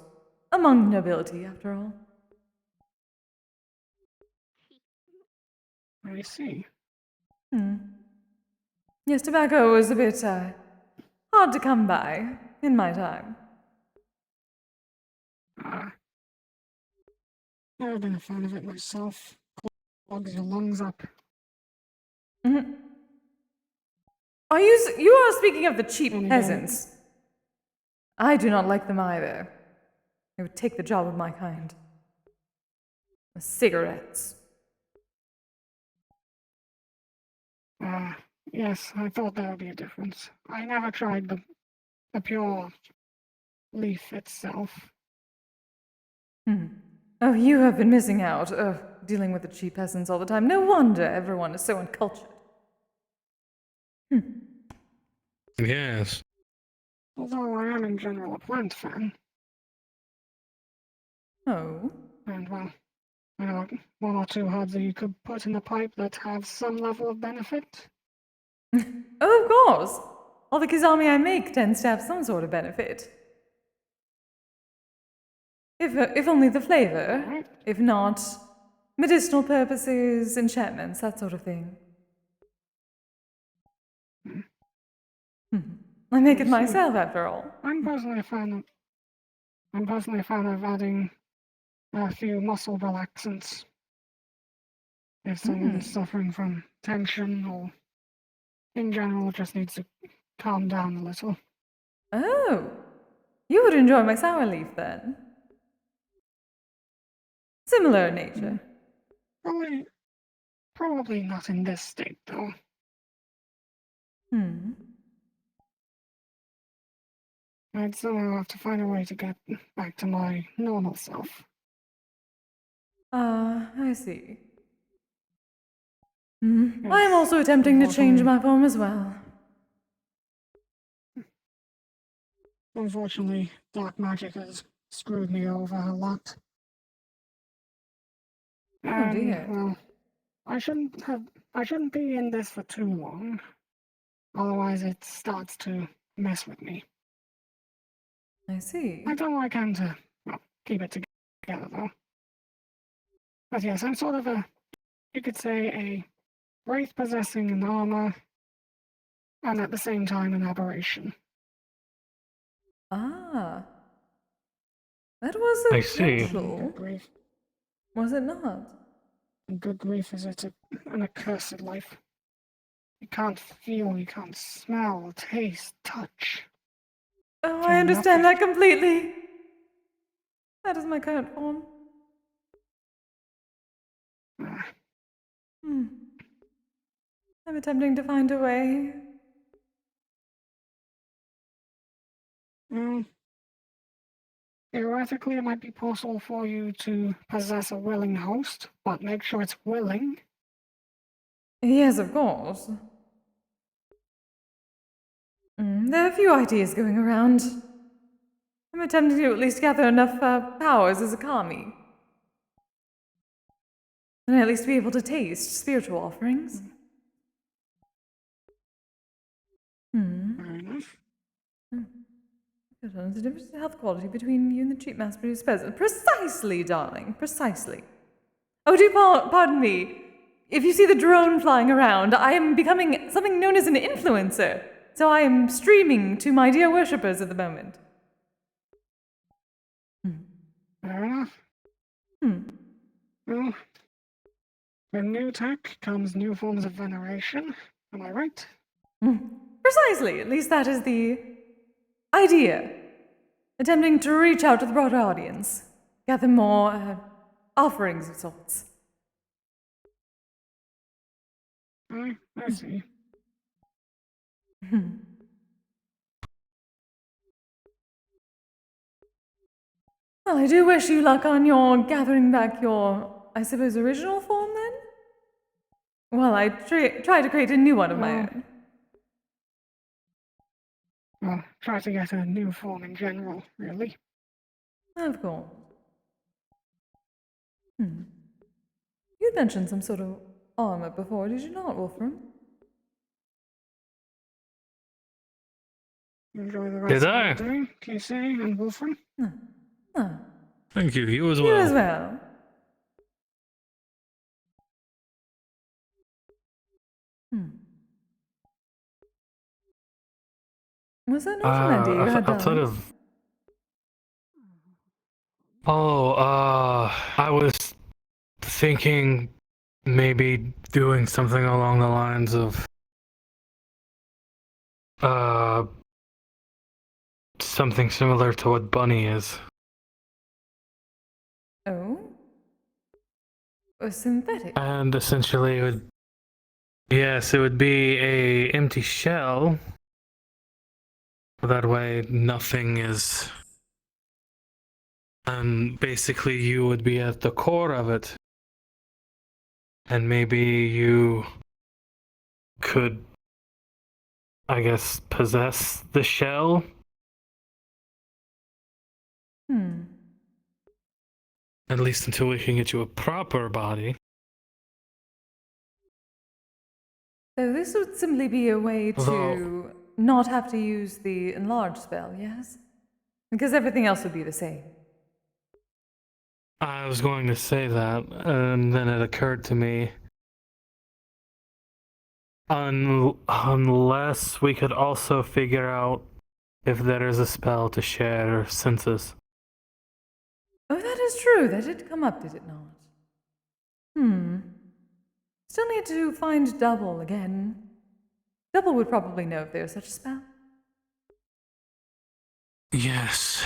among nobility, after all. I see. Yes, tobacco was a bit hard to come by in my time. Never been a fan of it myself. Clogs your lungs up. You are speaking of the cheap peasants. I do not like them either. They would take the job of my kind. The cigarettes. Yes, I thought there would be a difference. I never tried the pure leaf itself. Oh, you have been missing out. Dealing with the cheap peasants all the time. No wonder everyone is so uncultured. Yes. Although I am in general a plant fan. Oh? And well, I know one or two herbs that you could put in the pipe that have some level of benefit. Oh, of course. All the kizami I make tends to have some sort of benefit. If only the flavor. If not, medicinal purposes, enchantments, that sort of thing. I make it myself, after all. I'm personally a fan of adding a few muscle relaxants. If someone is suffering from tension or in general just needs to calm down a little. Oh, you would enjoy my sour leaf then. Similar in nature. Probably not in this state, though. I'd somehow have to find a way to get back to my normal self. I see. I am also attempting to change my form as well. Unfortunately, dark magic has screwed me over a lot. Oh dear. Well, I shouldn't be in this for too long. Otherwise it starts to mess with me. I see. I don't like him to keep it together though. But yes, I'm sort of you could say a wraith possessing an armor, and at the same time an aberration. Ah. That was I see. Good grief. Was it not? And good grief, is it an accursed life? can't feel, you can't smell, taste, touch. Oh, I understand that completely. That is my current form. Hmm. I'm attempting to find a way. Theoretically, it might be possible for you to possess a willing host, but make sure it's willing. Yes, of course. There are a few ideas going around. I'm attempting to at least gather enough powers as a kami. And at least be able to taste spiritual offerings. Fair enough. Good one. The difference in health quality between you and the cheap mass-produced peasant. Precisely, darling. Precisely. Oh, do pardon me. If you see the drone flying around, I am becoming something known as an influencer. So I am streaming to my dear worshippers at the moment. Fair enough. Well, with new tech comes new forms of veneration. Am I right? Precisely. At least that is the idea. Attempting to reach out to the broader audience. Gather more offerings of sorts. I see. Well, I do wish you luck on your gathering back your, I suppose, original form then? Well, I try to create a new one of my own. Well, try to get a new form in general, really. Of course. You mentioned some sort of armor before, did you not, Wolfram? Enjoy the rest of the day, Kise and Wolfram. Thank you. You as well. You as well. Was that not an idea you had outside done? of... I was thinking maybe doing something along the lines of something similar to what Bunny is. Oh? A synthetic? And essentially it would... Yes, it would be a empty shell. That way nothing is... And basically you would be at the core of it. And maybe you could, I guess, possess the shell. At least until we can get you a proper body. So this would simply be a way to not have to use the enlarge spell, yes? Because everything else would be the same. I was going to say that, and then it occurred to me. Unless we could also figure out if there is a spell to share senses. Oh, that is true. That did come up, did it not? Still need to find Double again. Double would probably know if there's such a spell. Yes.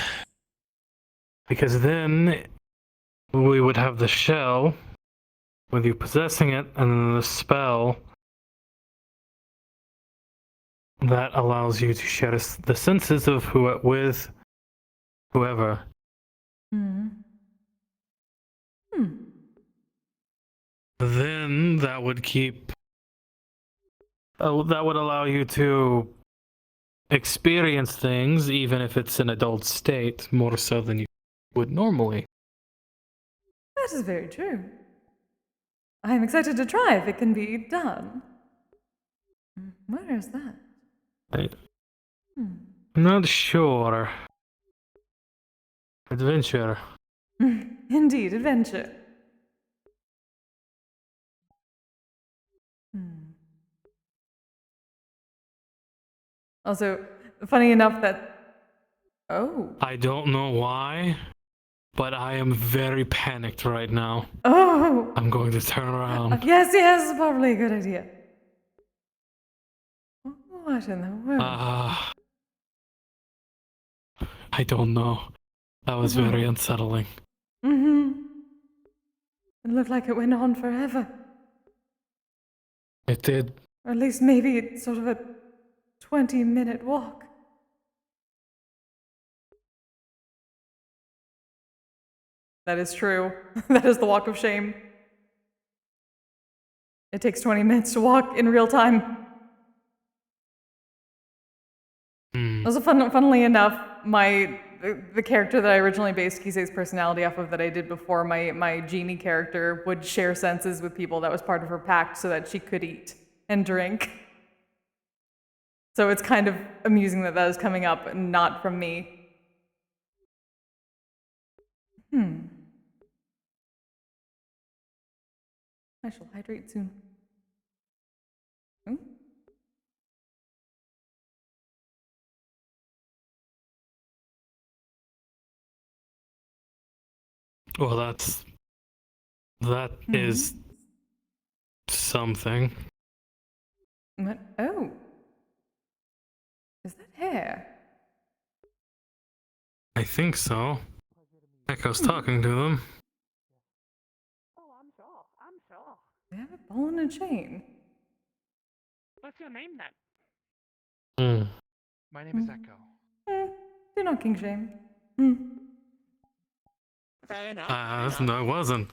Because then we would have the shell with you possessing it, and then the spell that allows you to share the senses of with whoever. Then that would keep... that would allow you to experience things, even if it's an adult state, more so than you would normally. That is very true. I am excited to try if it can be done. Where is that? I'm not sure. Adventure. Indeed, adventure. Also, funny enough that... Oh. I don't know why, but I am very panicked right now. Oh! I'm going to turn around. Yes, probably a good idea. What in the world? I don't know. That was very unsettling. Mm-hmm. It looked like it went on forever. It did. Or at least maybe it's sort of a 20-minute walk. That is true. That is the walk of shame. It takes 20 minutes to walk in real time. Also, funnily enough, the character that I originally based Kise's personality off of that I did before, my genie character would share senses with people. That was part of her pact so that she could eat and drink. So it's kind of amusing that that is coming up and not from me. I shall hydrate soon. Hmm? Well, that is something. What? Oh. Is that hair? I think so. Echo's talking to them. They have a ball and a chain. What's your name then? My name is Echo. Do not king shame. Fair enough. No, it wasn't.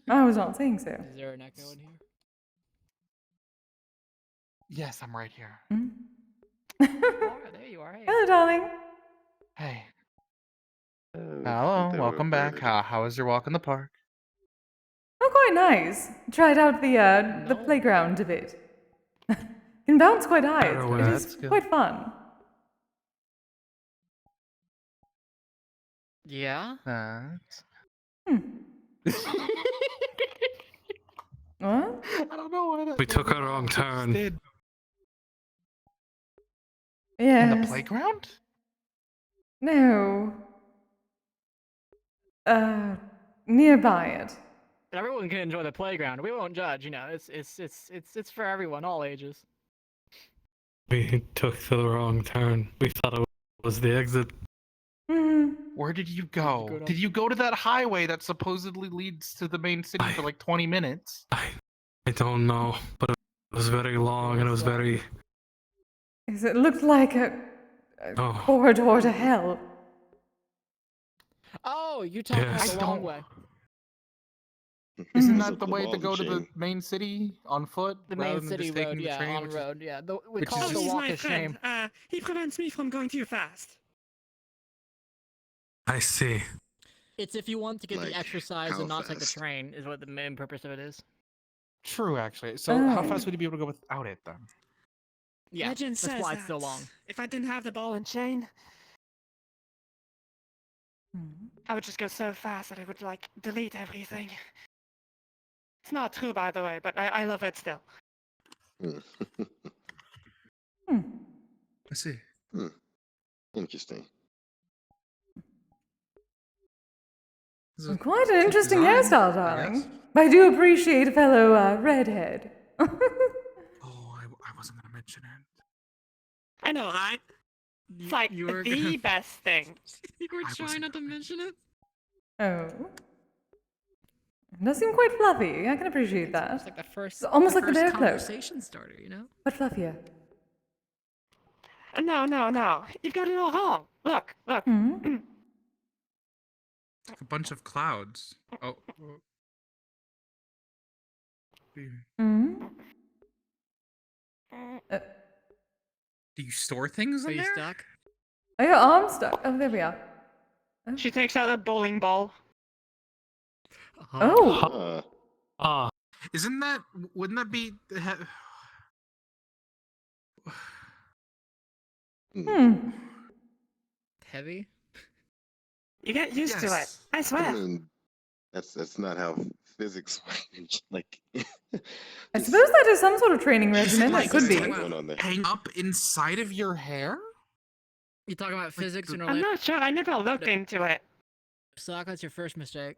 I was not saying so. Is there an echo in here? Yes, I'm right here. There you are. Hey. Hello, darling. Hey. Hello, welcome back. How was your walk in the park? Oh, quite nice. Tried out the playground a bit. Can bounce quite high. It is quite fun. Yeah? What? I don't know why that. We took a wrong turn. Yes. In the playground? No. Nearby it. Everyone can enjoy the playground. We won't judge. You know, it's for everyone, all ages. We took the wrong turn. We thought it was the exit. Where did you go? Did you go to that highway that supposedly leads to the main city for like 20 minutes? I don't know, but it was very long and it was very. It looked like a corridor to hell. Oh, you talking about the long way? Isn't that the way to go to the main city on foot? The rather main than city just taking road, the yeah, train, on which is- road, yeah. We which call is it the just- walk of shame. He prevents me from going too fast. I see. It's if you want to get the exercise and not take the train, is what the main purpose of it is. True, actually. So how fast would you be able to go without it then? Yeah, Legend that's says why it's so that long. if I didn't have the ball and chain, I would just go so fast that I would like delete everything. It's not true, by the way, but I love it still. I see. Interesting. Quite an interesting hairstyle, darling. I do appreciate a fellow redhead. Oh, I wasn't gonna mention it. I know, right? It's like the best thing. You were trying not to mention it? Oh. It does seem quite fluffy. I can appreciate that. It's like the first, It's almost like the bear cloak, conversation starter, you know? but fluffier. No. You've got it all wrong. Look. A bunch of clouds. Oh. Do you store things in there? Stuck? Oh, your arm's stuck. Oh, there we are. She takes out a bowling ball. Oh. Isn't that? Wouldn't that be? Heavy? You get used to it. I swear. I mean, that's not how physics works. Like, I suppose that is some sort of training regimen. That could be. Hang up inside of your hair? You talking about physics and I'm not sure. I never looked into it. Sock, that's your first mistake.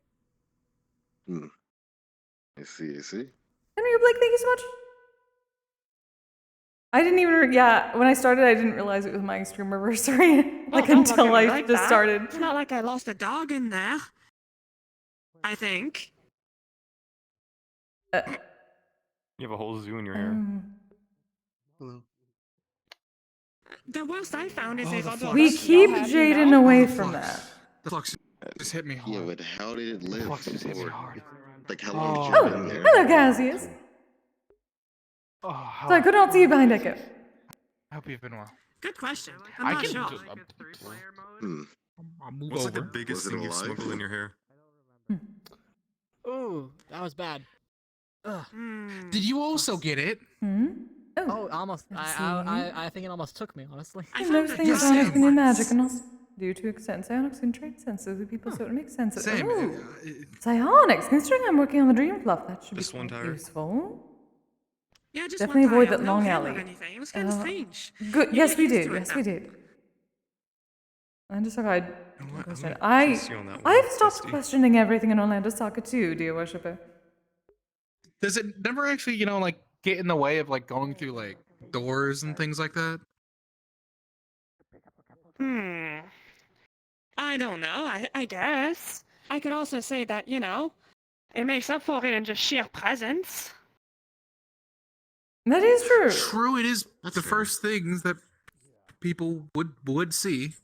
I see. Henry Blake, thank you so much. I didn't even. Yeah, when I started, I didn't realize it was my extreme anniversary. Well, Like don't look at until me I like just that. started. It's not like I lost a dog in there. I think. You have a whole zoo in your hair. The worst I found is a rubber We ducky keep I had, Jaden away from that. The flux just hit me hard. Yeah, but how did it live? Flux just hit me Or, hard. like, how long did you have it in Oh, there? hello, Cassius. Oh, So I could not see you behind Echo. I hope you've been well. Good question. I'm not sure. What's like the biggest thing you've smuggled in your hair? Ooh, that was bad. Ugh. Did you also get it? Oh, almost. I think it almost took me, honestly. Most things aren't as many magic and also due to extent psionics and trade senses with people, so it makes sense. Same. Ooh, psionics. Considering I'm working on the dream fluff, that should Just be one quite tire? useful. Yeah, just Definitely one avoid tire, that no long hair or alley. anything. It was kind of strange. Good. You Yes, get we used did. to it Yes, though. we did. I just thought I'm gonna trust you on that one, I've stopped bestie. questioning everything in Orlandosaka too, dear worshipper. Does it never actually, like get in the way of like going through like doors and things like that? I don't know. I guess. I could also say that, it makes up for it in just sheer presence. That is true. True, it is the first things that people would see.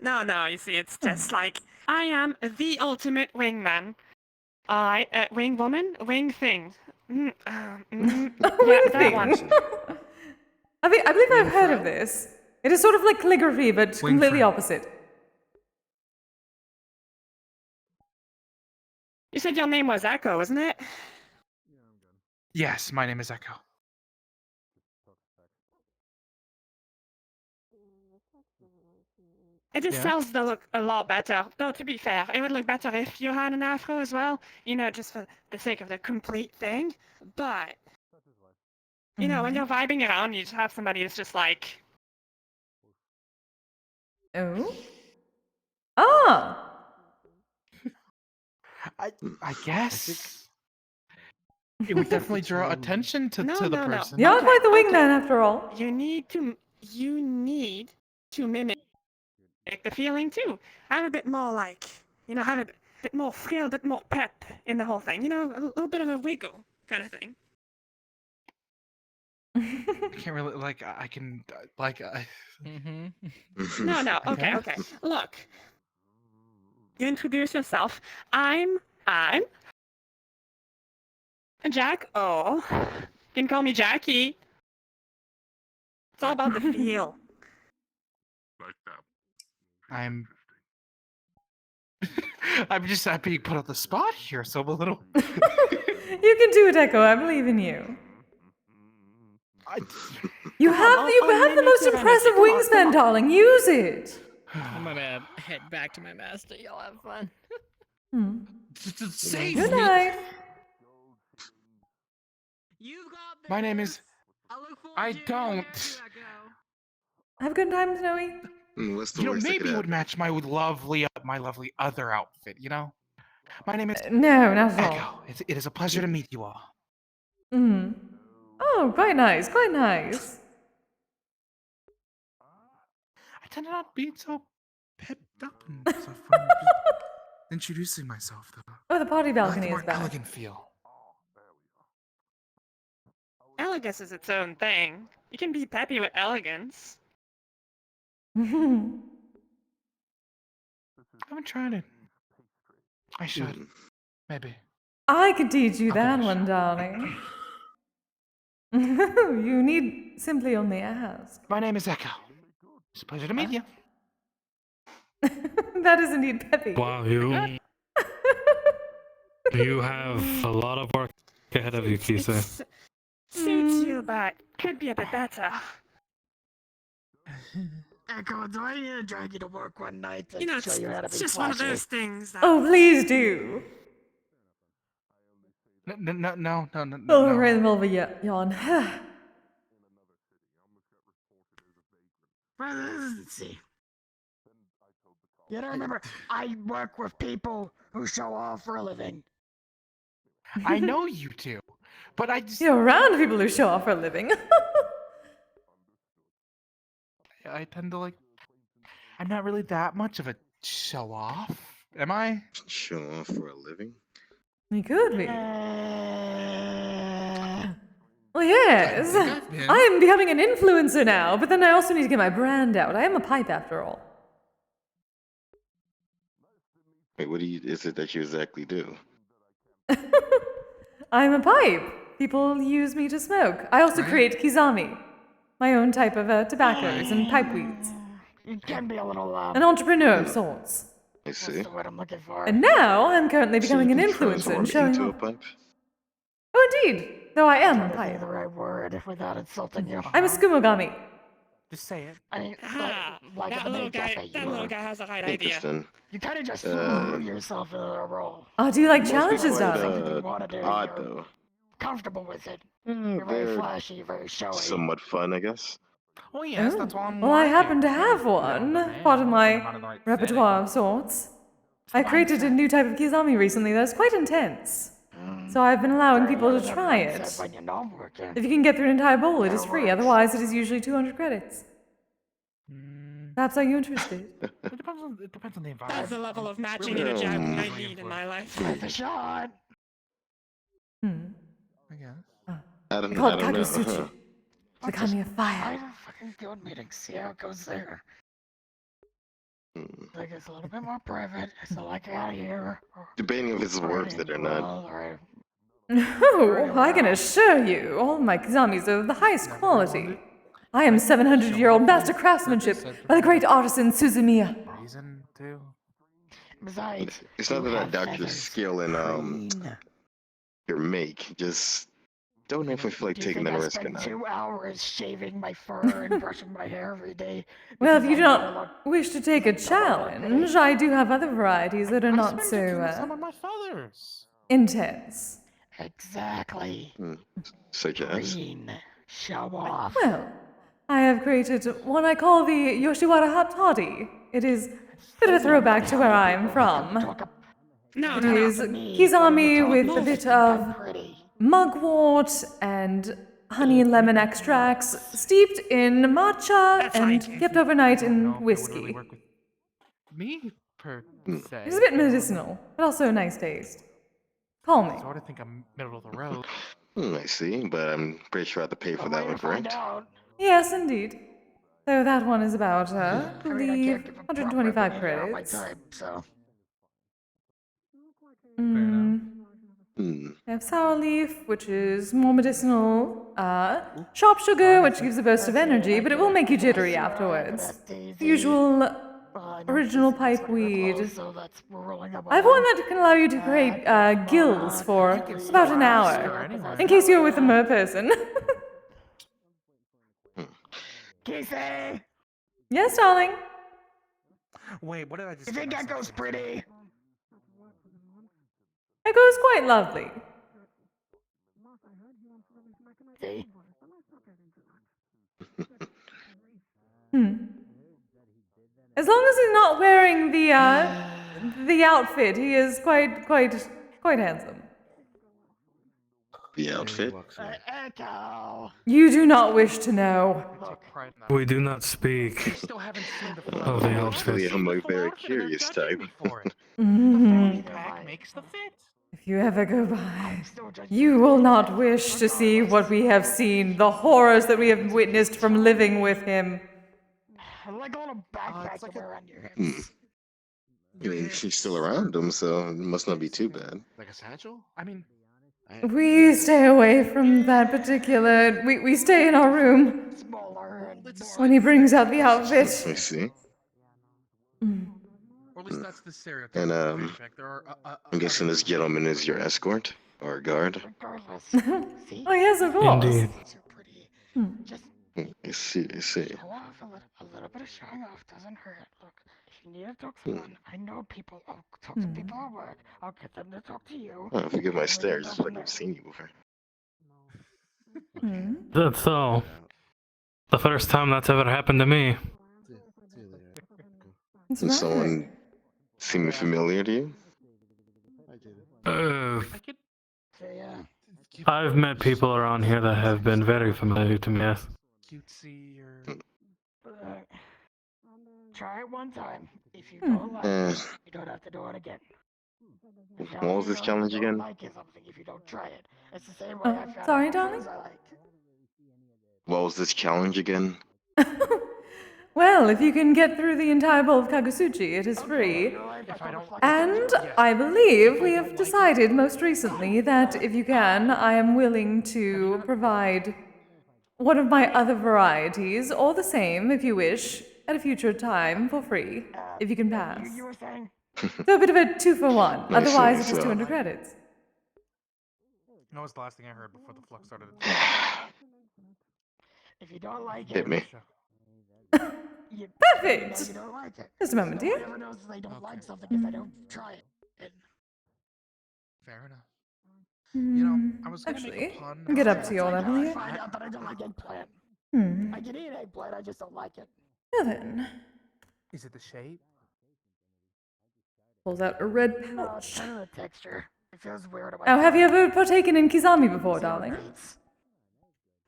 No, you see, it's just like, I am the ultimate wingman. Wing woman? Wing thing. Wing That thing. one. I believe I've heard of this. It is sort of like calligraphy, but completely opposite. You said your name was Echo, wasn't it? Yes, my name is Echo. It just sells the look a lot better. Though, to be fair, it would look better if you had an afro as well. Just for the sake of the complete thing. But, when you're vibing around, you just have somebody who's just like... Oh? Ah! I guess it would definitely draw attention to the person. You're quite the wingman after all. You need to mimic the feeling too. Have a bit more have a bit more feel, a bit more pep in the whole thing. A little bit of a wiggle kind of thing. I can't really I can No. Okay. Look. You introduce yourself. I'm Jack O. You can call me Jackie. It's all about the feel. I'm just being put on the spot here, so I'm a little. You can do it, Echo. I believe in you. You have the most impressive wingspan, darling. Use it. I'm gonna head back to my master. Y'all have fun. Save Good me. night. My name is. I don't. Have a good time, Snowy. What's the worst that Maybe could it would happen? match my lovely other outfit. My name is. No, not at all. Echo. It is a pleasure to meet you all. Oh, quite nice, quite nice. I tend to not be so pepped up and so fun. Introducing myself, though. Oh, the party balcony I like is the more back. elegant feel. Elegance is its own thing. You can be peppy with elegance. I haven't tried it. I should. Maybe. I could teach you that one, darling. You need simply only ask. My name is Echo. It's a pleasure to meet you. That is indeed peppy. Wow, you have a lot of work ahead of you, Kise. Suits you, but could be a bit better. Echo, do I need to drag you to work one night to show It's you how to be just one of flashy? those things that... Oh, please do. No. Oh, right in the middle of a yawn. Let's see. You gotta remember, I work with people who show off for a living. I know you two. But I just... You're around people who show off for a living. I tend to like... I'm not really that much of a show-off. Am I? Show off for a living? You could be. Well, yes. I am becoming an influencer now, but then I also need to get my brand out. I am a pipe after all. Wait, what is it that you exactly do? I'm a pipe. People use me to smoke. I also create kizami, my own type of tobaccos and pipe weeds. You can be a little, An entrepreneur of sorts. I see. What's the word I'm looking for? And now I'm currently So becoming you an can influencer and transform showing into a off. pipe? Oh, indeed. Though I am a Trying to think pipe. of the right word without insulting you. I'm a skumogami. Just say it. I mean, like That the little main guy, cafe that you little are. guy has a right idea. Interesting. You kind of just threw yourself into a role. Oh, do you like Most challenges, people find darling? Something you want to do. odd, You're though. comfortable with it. You're very They're flashy, very showy. somewhat fun, I guess. Oh, yes, that's why I'm Well, I like happen it. to have one, part of my repertoire of sorts. I created a new type of kizami recently that's quite intense. So I've been allowing people to try it. When you know I'm working. If you can get through an entire bowl, it is free. Otherwise, it is usually 200 credits. Perhaps are you interested? It depends on the That's environment. the level of matching energy I need in my life. Worth a shot. I guess. I don't They call it know. kakusuchi. The kami of I fire. have a fucking guild meeting. See how it goes there. Like it's a little bit more private. It's not like out of here. Debating if it's worth it or not. Alright. Oh, I can assure you, all my kizamis are of the highest quality. I am 700-year-old master craftsmanship by the great artisan Suzumiya. Reason to? Besides, It's not you that I have doubt your feathers. skill in your make. Just don't know if I feel like Do you taking think that I risk or spend not. 2 hours shaving my fur and brushing my hair every day? Well, if because you do I wanna look not wish to take a challenge, I do have other varieties that are not so Some of my feathers. intense. Exactly. Such as? Green. Show off. Well, I have created what I call the Yoshiwara Hot Toddy. It is a bit of a throwback to where I am from. No, It no, is no. kizami with a bit of mugwort and honey and lemon extracts, steeped in matcha and kept overnight in whiskey. Me, per se. It's a bit medicinal, but also a nice taste. Call me. Sort of think I'm middle of the road. I see, but I'm pretty sure I have to pay for that one, correct? Yes, indeed. So that one is about, I believe, 125 credits. I have sour leaf, which is more medicinal. Sharp sugar, which gives a burst of energy, but it will make you jittery afterwards. The usual original pipe weed. I have one that can allow you to create gills for about an hour, in case you're with a mer person. Kise! Yes, darling. Wait, what did I just You think that goes pretty? It goes quite lovely. See? As long as he's not wearing the outfit, he is quite handsome. The outfit? Echo! You do not wish to know. We do not speak of the Actually, outfit. I'm a very curious type. If you ever go by, you will not wish to see what we have seen, the horrors that we have witnessed from living with him. Like a little backpack to wear on your hips. I mean, she's still around him, so it must not be too bad. Like a satchel? I mean, We stay away from that particular. We stay in our room when he brings out the outfit. I see. or at least that's the stereotype. And, Check. There are, I'm guessing this gentleman is your escort? Or guard? Oh, yes, of course. Indeed. I see, I see. Show off a little bit of showing off doesn't hurt. Look, if you need to talk to someone, I know people. I'll talk to people at work. I'll get them to talk to you. Oh, forgive my stares, it's like I've seen you before. That's all. The first time that's ever happened to me. Does someone seem familiar to you? I've met people around here that have been very familiar to me, yes. Cutesy or... Try it one time. If you don't like it, you don't have to do it again. What was this challenge again? Like it something if you don't try it. It's the same way I found Sorry, out darling? friends I like. What was this challenge again? Well, if you can get through the entire bowl of Kagusuchi, it is free. And I believe we have decided most recently that if you can, I am willing to provide one of my other varieties, or the same, if you wish, at a future time for free, if you can pass. You were saying? So a bit of a 2-for-1. Nice, Otherwise, nice, it is 200 credits. That was the last thing I heard before the flux started. If you don't like it, Hit me. you Perfect! know you don't like it. Just a moment, dear. Nobody ever knows they don't like something if they don't try it. Fair enough. You know, I was gonna Actually, make a pun. get up to your level I here. find out that I don't like eggplant. I can eat eggplant, I just don't like it. Now then, Is it the shape? pulls out a red No, it's pouch. kind of the texture. It feels weird. Now, have you ever partaken in Kizami before, darling?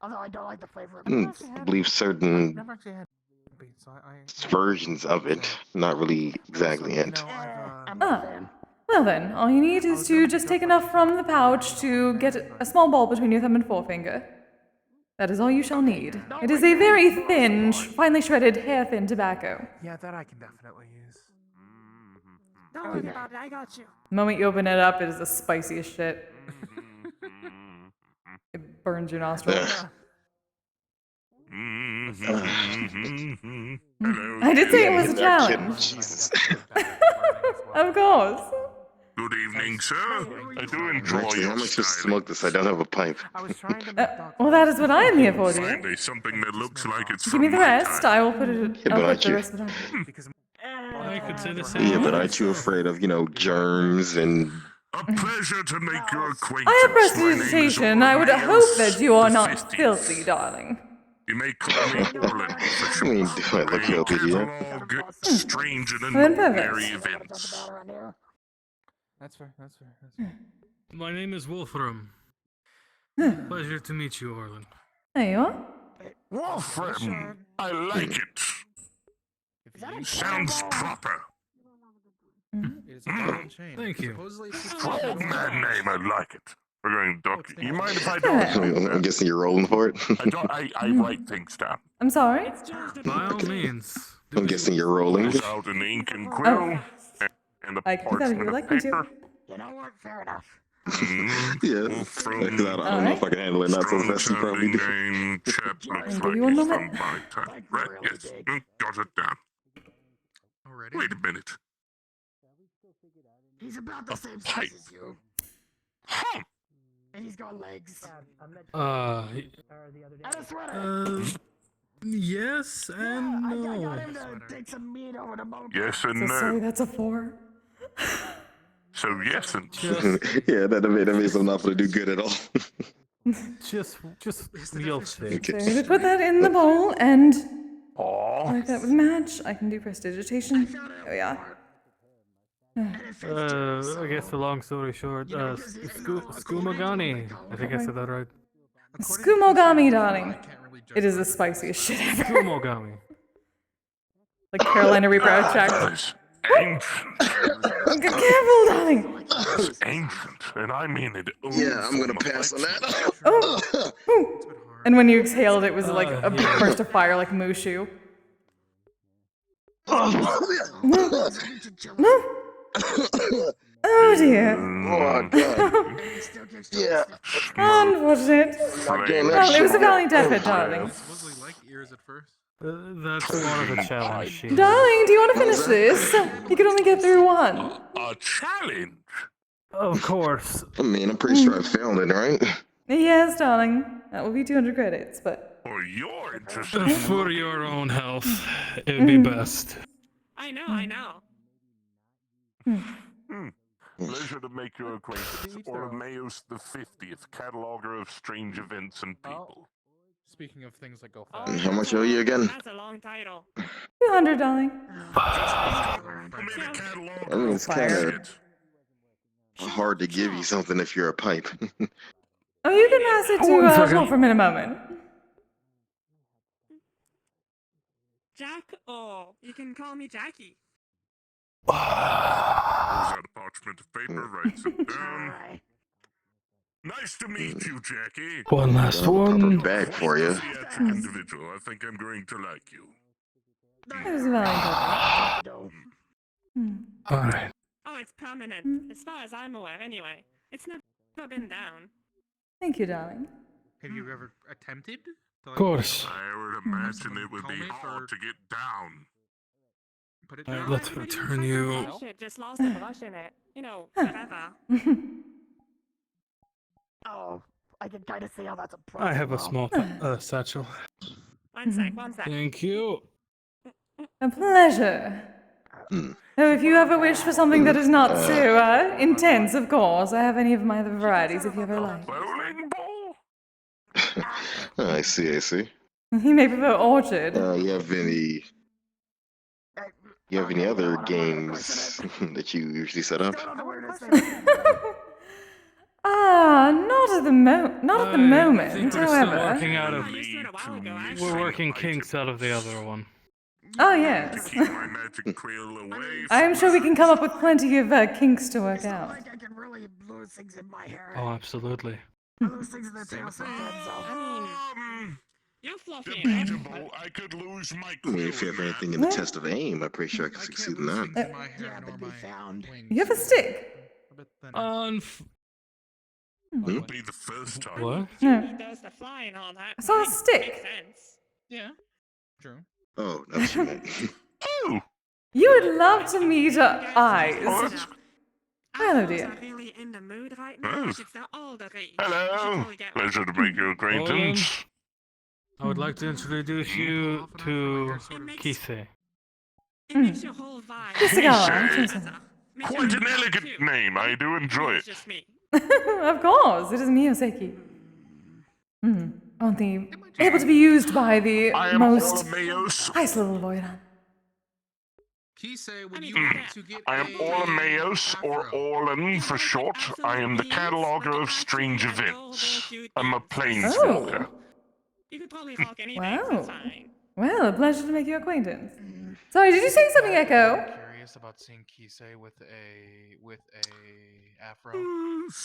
Although I don't like the flavor of I it. believe certain Never actually had beats, so I versions of it, not really exactly it. Well then, all you need is to just take enough from the pouch to get a small ball between your thumb and forefinger. That is all you shall need. It is a very thin, finely shredded, hair-thin tobacco. Yeah, that I can definitely use. Don't worry about it, I got you. The moment you open it up, it is the spiciest shit. It burns your nostrils. I did say it was a challenge. Jesus. Of course. Good evening, sir. I do enjoy Actually, how your am I supposed to style. smoke this? I don't have a pipe. I was trying to Well, that is what I am here for, dear. Finally, something that looks like it's Give me from the my rest. time. I will put it. Yeah, I'll but put aren't the you? rest of it on. I could say the same. Yeah, but aren't you afraid of, germs and... A pleasure to make your acquaintance. I have My name is prestidigitation. I would hope that you are not filthy, darling. You may call me Orland for I mean, short. do I look healthy here? Catalog strange and Then unordinary perfect. events. That's fair, that's fair, that's fair. My name is Wolfram. Pleasure to meet you, Orland. There you are. Wolfram, I like it. Sounds proper. It's a golden chain. Thank you. Supposedly Old man name, I like it. We're going to duck. You mind if I Yeah. don't? I'm guessing you're rolling for it. I write things down. I'm sorry. By all means. I'm guessing you're rolling. Goes out in ink and quill and a I can do that if you parchment would of like me to. paper. You know what? Fair enough. Yeah, because I don't know if I can handle it. Not so fast. You probably do. Name, chap looks Give like you one he's moment. from my time. Right, yes. Got it down. Already? Wait a minute. He's about the A same pipe. size as you. Huh. And he's got legs. Y- And a sweater. yes and I got no. him to take some meat over to Mount. Yes and So sorry, no. that's a 4. So yes and Yeah, that made I'm not going to do good at all. Just you'll see. Okay. So we put that in the bowl and Aw. like that would match. I can do prestidigitation. There we are. I guess the long story short, Skumagani. I think I said that right. Skumogami, darling. It is the spiciest shit ever. Skumogami. Like Carolina Reaper extract. That's ancient. Careful, darling. That's ancient, and I mean it. Yeah, I'm going to pass on that. Oh. Ooh. And when you exhaled, it was like a big burst of fire, like Mushu. No. Oh dear. Oh, God. Yeah. Unfortunate. Well, it was a valiant effort, darling. Supposedly like ears at first. That's more of a challenge. Sheet. Darling, do you want to finish this? You can only get through one. A challenge. Of course. I mean, I'm pretty sure I failed it, right? Yes, darling. That will be 200 credits, but... For your interest. For your own health, it would be best. I know. Pleasure to make your acquaintance, Orlandosaka the 50th, cataloger of strange events and people. Speaking of things that go Oh, fast. How much owe you again? That's a long title. 200, darling. I mean, it's kind of hard to give you something if you're a pipe. Oh you can pass it One to second. Wolfram in a moment. Jack, or you can call me Jackie. Pulls out a parchment of paper, writes it down. Nice to meet you, Jackie. One last I'll pop her one. back for you. Theatric individual. I think I'm going to like you. That was very important. Alright. Oh, it's permanent. As far as I'm aware, anyway. It's never been down. Thank you, darling. Have you ever attempted? Of course. I would imagine it would be hard to get down. Put it Alright, down. let's return you. Shit, just lost a brush in it. You know, forever. Oh, I can kind of see how that's a problem. I have a small satchel. One sec. Thank you. A pleasure. So if you ever wish for something that is not so intense, of course, I have any of my other varieties if you ever like. Bowling ball? I see. You may prefer orchard. You have any other games that you usually set up? Not at the moment. I think we're still However. working out of. We're working kinks out of the other one. Oh yes. Keep my magic creel away. I am sure we can come up with plenty of kinks to work out. I can really lose things in my hair. Oh, absolutely. I lose things in the tail sometimes. You're fluffy. Debatable. I could lose my I mean, if you have anything in the test of aim, I'm pretty sure I can succeed in that. You have a stick. Won't be the first time. What? No. He does the fly and all that. I saw a Makes stick. sense. Yeah. True. Oh, that's what you meant. Oh! You would love to meet eyes. Hello, dear. I'm really in the mood right now. Yes. It's the older age. Hello. Pleasure to make your acquaintance. I would like to introduce you to Kise. It makes your whole vibe. Kisegawa. Quite an elegant name. I do enjoy it. Just me. Of course, it is Miyoseki. Only able to be used by the I am most Orlandosaka. nice little boy. Kise, would you want to get I am Orlandosaka, or Orland for short. I am the cataloger of strange events. I'm a planeswalker. You could probably talk anything. Wow. That's fine. Well, a pleasure to make your acquaintance. Sorry, did you say something, Echo? Curious about seeing Kise with a afro.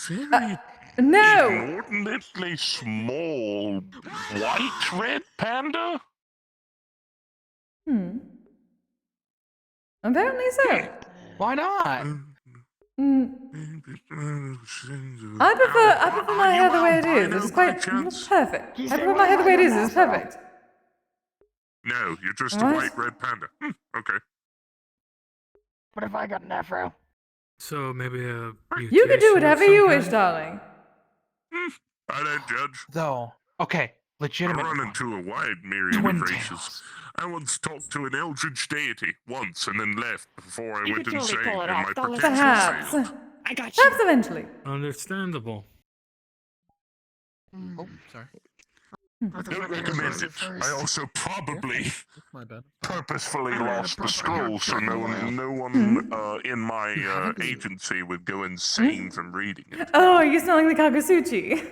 Very No. inordinately small white red panda? Apparently so. Why not? I prefer my hair the way it is. It's quite perfect. I prefer my hair the way it is. It's perfect. No, you're just a What? white red panda. Okay. What if I got an afro? So maybe a. You can do mutation of whatever some you wish, kind? darling. I don't judge. Though, okay, I legitimate. run into a wide myriad Twin of tails. races. I once talked to an eldritch deity once and then left before I You went could totally insane pull it and off. my Don't let protection Perhaps. failed. I got you. Perhaps eventually. Understandable. Oh, sorry. Don't recommend it. I also probably My bad. purposefully lost the scroll so no one in my agency would go insane from reading it. Oh, are you smelling the Kagasuchi?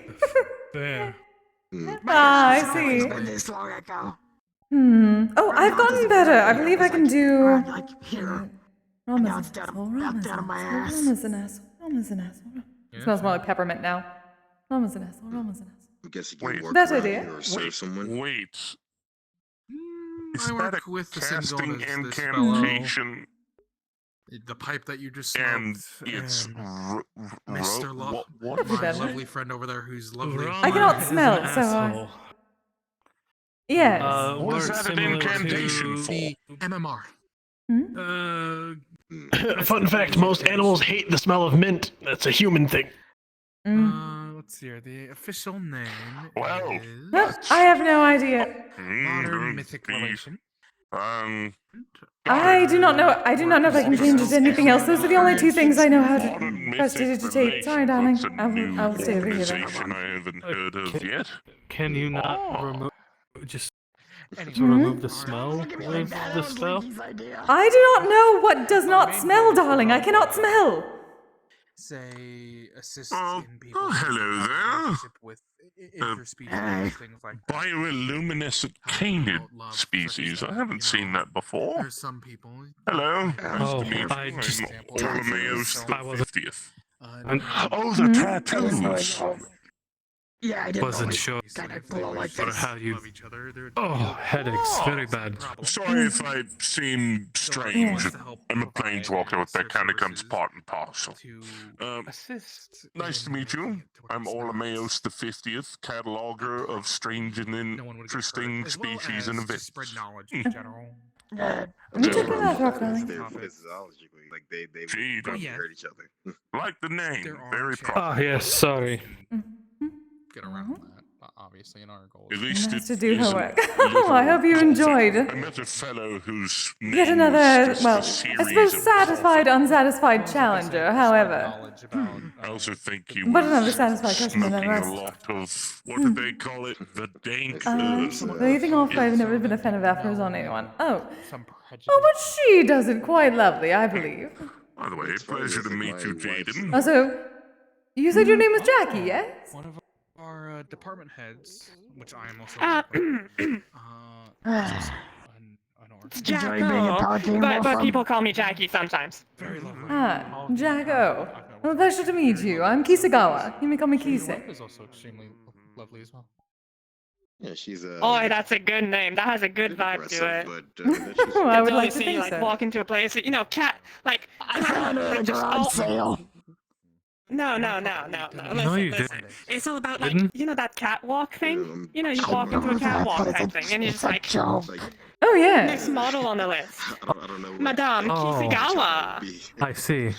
There. I see. Been this long ago. Oh, I've gotten better. I believe I can do. Like here. Rama's it's an down- asshole. back Rama's down an my asshole. ass. Rama's an asshole. Rama's an asshole. It smells more like peppermint now. Rama's an asshole. Rama's an asshole. I guess you Wait. can work Better, around dear. it or serve someone. Wait. Is I that work a with the same casting goal as this fellow. incantation? The pipe that you just And smoked. it's and ro- Mr. Lo- what? That'd be my better. lovely friend over there who's lovely. I cannot is smell, an so asshole. Yes. What We're is that an similar incantation to- for? The MMR. Fun fact: most animals hate the smell of mint. That's a human thing. Let's see here. The official name Well. is I have no idea. Modern Mythic Relation. I do not know. I do not know if I can change it to anything else. Those are the only two things I know how to prestidigitate. Sorry, darling. That's a new I'll stay over here then. organization I haven't heard of yet. Can you not remove just Anyway. to remove the smell of the spell? I do not know what does not smell, darling. I cannot smell. say, assist Oh, in people oh, hello there. relationship with interspecies things like that. Bioluminescent canid species. I haven't seen that before. There's some people. Hello. Nice to meet you. I'm Orlandosaka the 50th. Oh, the tattoos. Yeah, I didn't Wasn't sure. like But how you? Oh, headaches, very bad. Sorry if I seem strange. I'm a planeswalker. That kind of comes part and parcel. Nice to meet you. I'm Orlandosaka the 50th, cataloger of strange and interesting species and events. Spread knowledge in general. Me check that out, Rockvalley. Physiologically, like they Gee, probably hurt each other. Like the name, very proper. Ah, yes, sorry. Get around that, obviously, in our goals. At least Nice it to do her isn't work. Oh, I hope you enjoyed. I met a fellow whose name Yet another, was just well, a series I suppose of satisfied, unsatisfied challenger, however. I also think he But another was satisfied customer smoking a nonetheless. lot of, what did they call it? The dank Anything off, I've never been a fan of afros on anyone. Oh. Some prejudice. Oh, but she does it quite lovely, I believe. By the way, pleasure to meet you, Jaden. Also, you said your name was Jackie, yes? One of our department heads, which I am also. Jacko. But people call me Jackie sometimes. Very lovely. Ah, Jacko. Well, pleasure to meet you. I'm Kisegawa. You may call me Your Kise. wife is also extremely lovely as well. Yeah, she's Oh, that's a good name. That has a good vibe to it. But I would Totally like to see you, think like so. walk into a place, you know, cat, like just on sale. No. No, Listen, you listen. didn't. It's all about like Didn't? you know that catwalk thing. You know, you walk into a catwalk type thing, and you're just like Oh, yeah. next model on the list, I don't know. Madame Oh. Kisegawa. I see.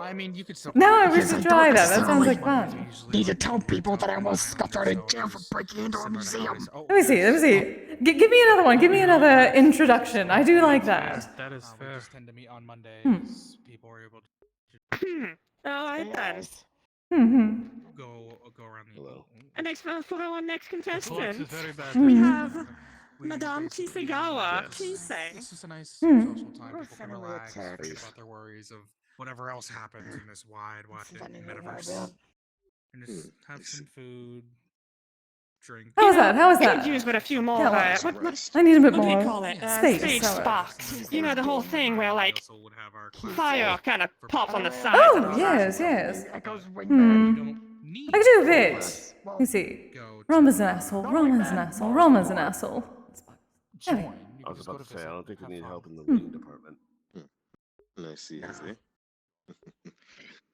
I mean, you could still. Now I wish to try that. That sounds like fun. Need to tell people that I almost got thrown in jail for breaking into a museum. Let me see. Give me another one. Give me another introduction. I do like that. That is We fair. just tend to meet on Mondays. People are able to All right then. go around the. And for our next Flux contestant, is very bad. we have Madame Kisegawa. Kise. Yes. It's just a nice social time. People can Sending me a relax, forget text. about their worries of whatever else happens in this wide Sending me a metaverse, vibe. and just have some food, drink. How was that? How was Could that? use with a few more. Yeah, What I need a bit do more we call it? space. Stage so- sparks. You know the whole thing where like We also would have our fire kind of pops on the side. Oh, yes. Echoes You wingman. don't need I can do a bit. Let me see. go Roma's an asshole. Roma's an asshole. Roma's an asshole. join. Anyway. You I can was just about go to say, I visit, don't think we have need fun. help in the wing department. I see.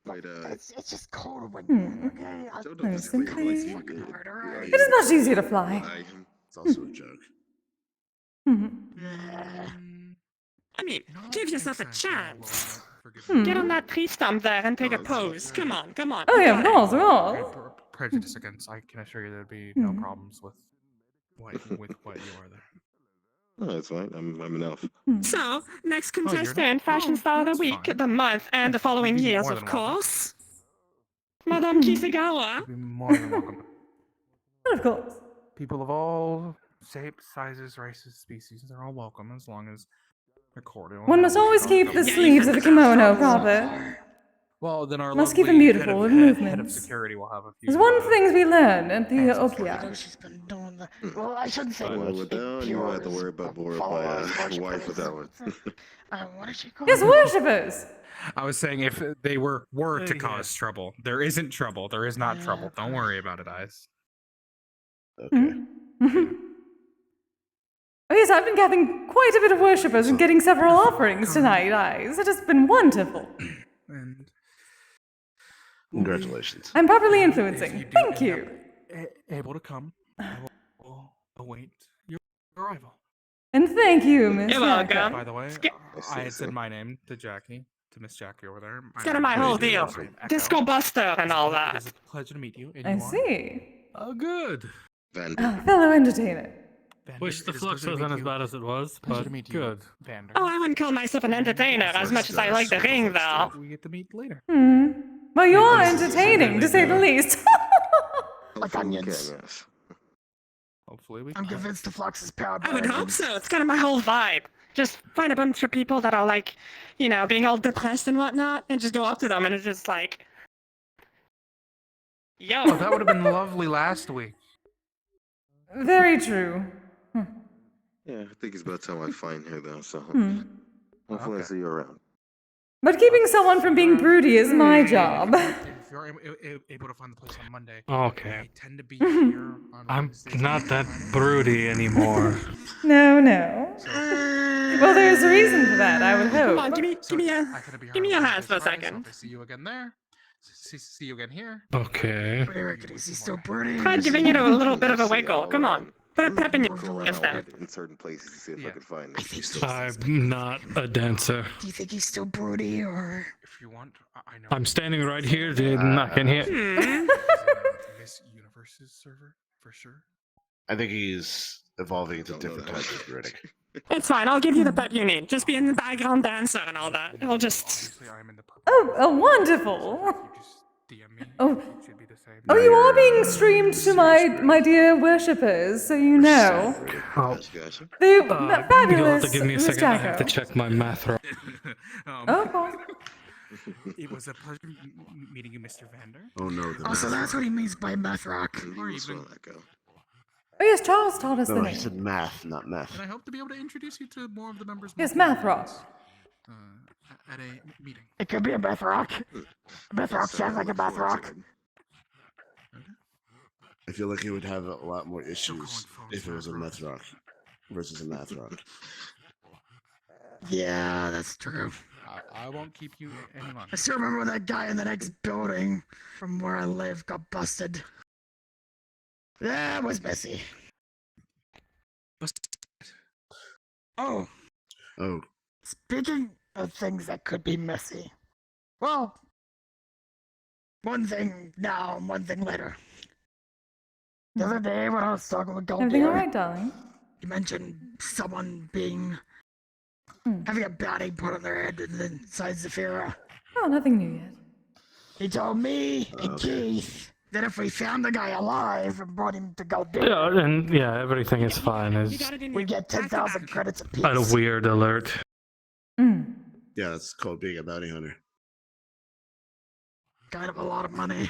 Wait, It's just cold wingman, okay? Joe I don't was physically thinking- like you. Fucking hard, alright? It is much easier to fly. It's also a joke. I mean, give yourself a chance. Hmm. Get on that tree stump there and take a pose. Come on. Oh, yeah, of course, of course. Prejudice against. I can assure you there'd be no problems with what you are there. No, that's fine. I'm an elf. So, next you're not- contestant, fashion star of the that's week, fine. the month, and the following You'd be years, more of than welcome. course. Madame Kisegawa. You'd be more than welcome. Of course. People of all shapes, sizes, races, species, they're all welcome as long as they're cordial. One must always keep the sleeves of the kimono proper. Well, then our Must keep them lovely beautiful with head of movements. security will have a few. There's one of the things we learn at the I know Okia. she's been doing the. Well, I shouldn't say Well, much. with that one, you won't have to worry about boring my wife with that one. What is she called? Yes, worshippers. I was saying if they were to cause trouble, there isn't trouble. There is not trouble. Don't worry about it, Ice. Okay. Oh yes, I've been gathering quite a bit of worshippers and getting several offerings tonight, Eyes. It has been wonderful. And Congratulations. I'm properly if influencing. you do Thank end you. up able to come, I will await your arrival. And thank you, Miss You're Jacko. welcome. By the way, I had said my name to Jackie, to Miss Jackie over there. It's kind of my whole deal. Disco Buster and all It that. is a pleasure to meet you. And I you are- see. Oh, good. Ah, fellow entertainer. Vander, Wish the it is a flux pleasure to wasn't meet as you. bad as it was, Pleasure but to meet you, good. Vander. Oh, I wouldn't call myself an entertainer as much as I like the ring, though. We get to meet later. Well, you are entertaining, to say the least. Like onions. Yes. Hopefully we I'm can. convinced the flux is powered by I would hope onions. so. It's kind of my whole vibe. Just find a bunch of people that are like, you know, being all depressed and whatnot, and just go up to them and it's just like, Yo. Oh, that would have been lovely last week. Very true. Yeah, I think it's about time I find her though. So hopefully I Okay. see you around. But keeping someone from being broody is my job. If you're able to find the place on Monday, Okay. I tend to be here on I'm Wednesdays not and that Fridays. broody anymore. No. Well, there's a reason for that, I would Come hope. on, give me a hand for a So second. if I see you again there, see you again here. Okay. Is he still broody? Try giving it a little bit of a wiggle. Come on. Put a pep in your Go step. around in certain places to see if I can find her. I'm not a dancer. Do you think he's still broody, or? If you want, I know. I'm standing right here, dude, and I can hear. Miss Universe's server for sure. I think he's evolving into different types of brooding. It's fine. I'll give you the pep you need. Just be in the background dancer and all that. I'll just. Oh, wonderful. DM me. Oh. It should be the same. Oh, you are being streamed to my dear worshippers, so you know. Oh. The You'll have fabulous to give me a Miss second. I have to Jacko. check my math right. Oh, It was a pleasure meeting you, Mr. Vander. Oh no. Oh, so that's what he means by meth rock. Or even. Oh yes, Charles taught us the No, name. he said math, not meth. And I hope to be able to introduce you to more of the members. Yes, Math Rock. At a meeting. It could be a meth rock. Meth rock sounds like a meth rock. I feel like he would have a lot more issues if it was a meth rock versus a math rock. Yeah, that's true. I won't keep you any longer. I still remember when that guy in the next building from where I live got busted. That was messy. Oh. Oh. Speaking of things that could be messy. Well, one thing now and one thing later. The other day when I was talking with Gold Everything Deer, all right, darling? you mentioned someone having a bounty put on their head inside Zafira. Oh, nothing new yet. He told me and Keith that if we found the guy alive and brought him to Gold Deer, Yeah, and yeah, everything is fine. It's we get 10,000 credits apiece. a weird alert. Yeah, that's called being a bounty hunter. Kind of a lot of money.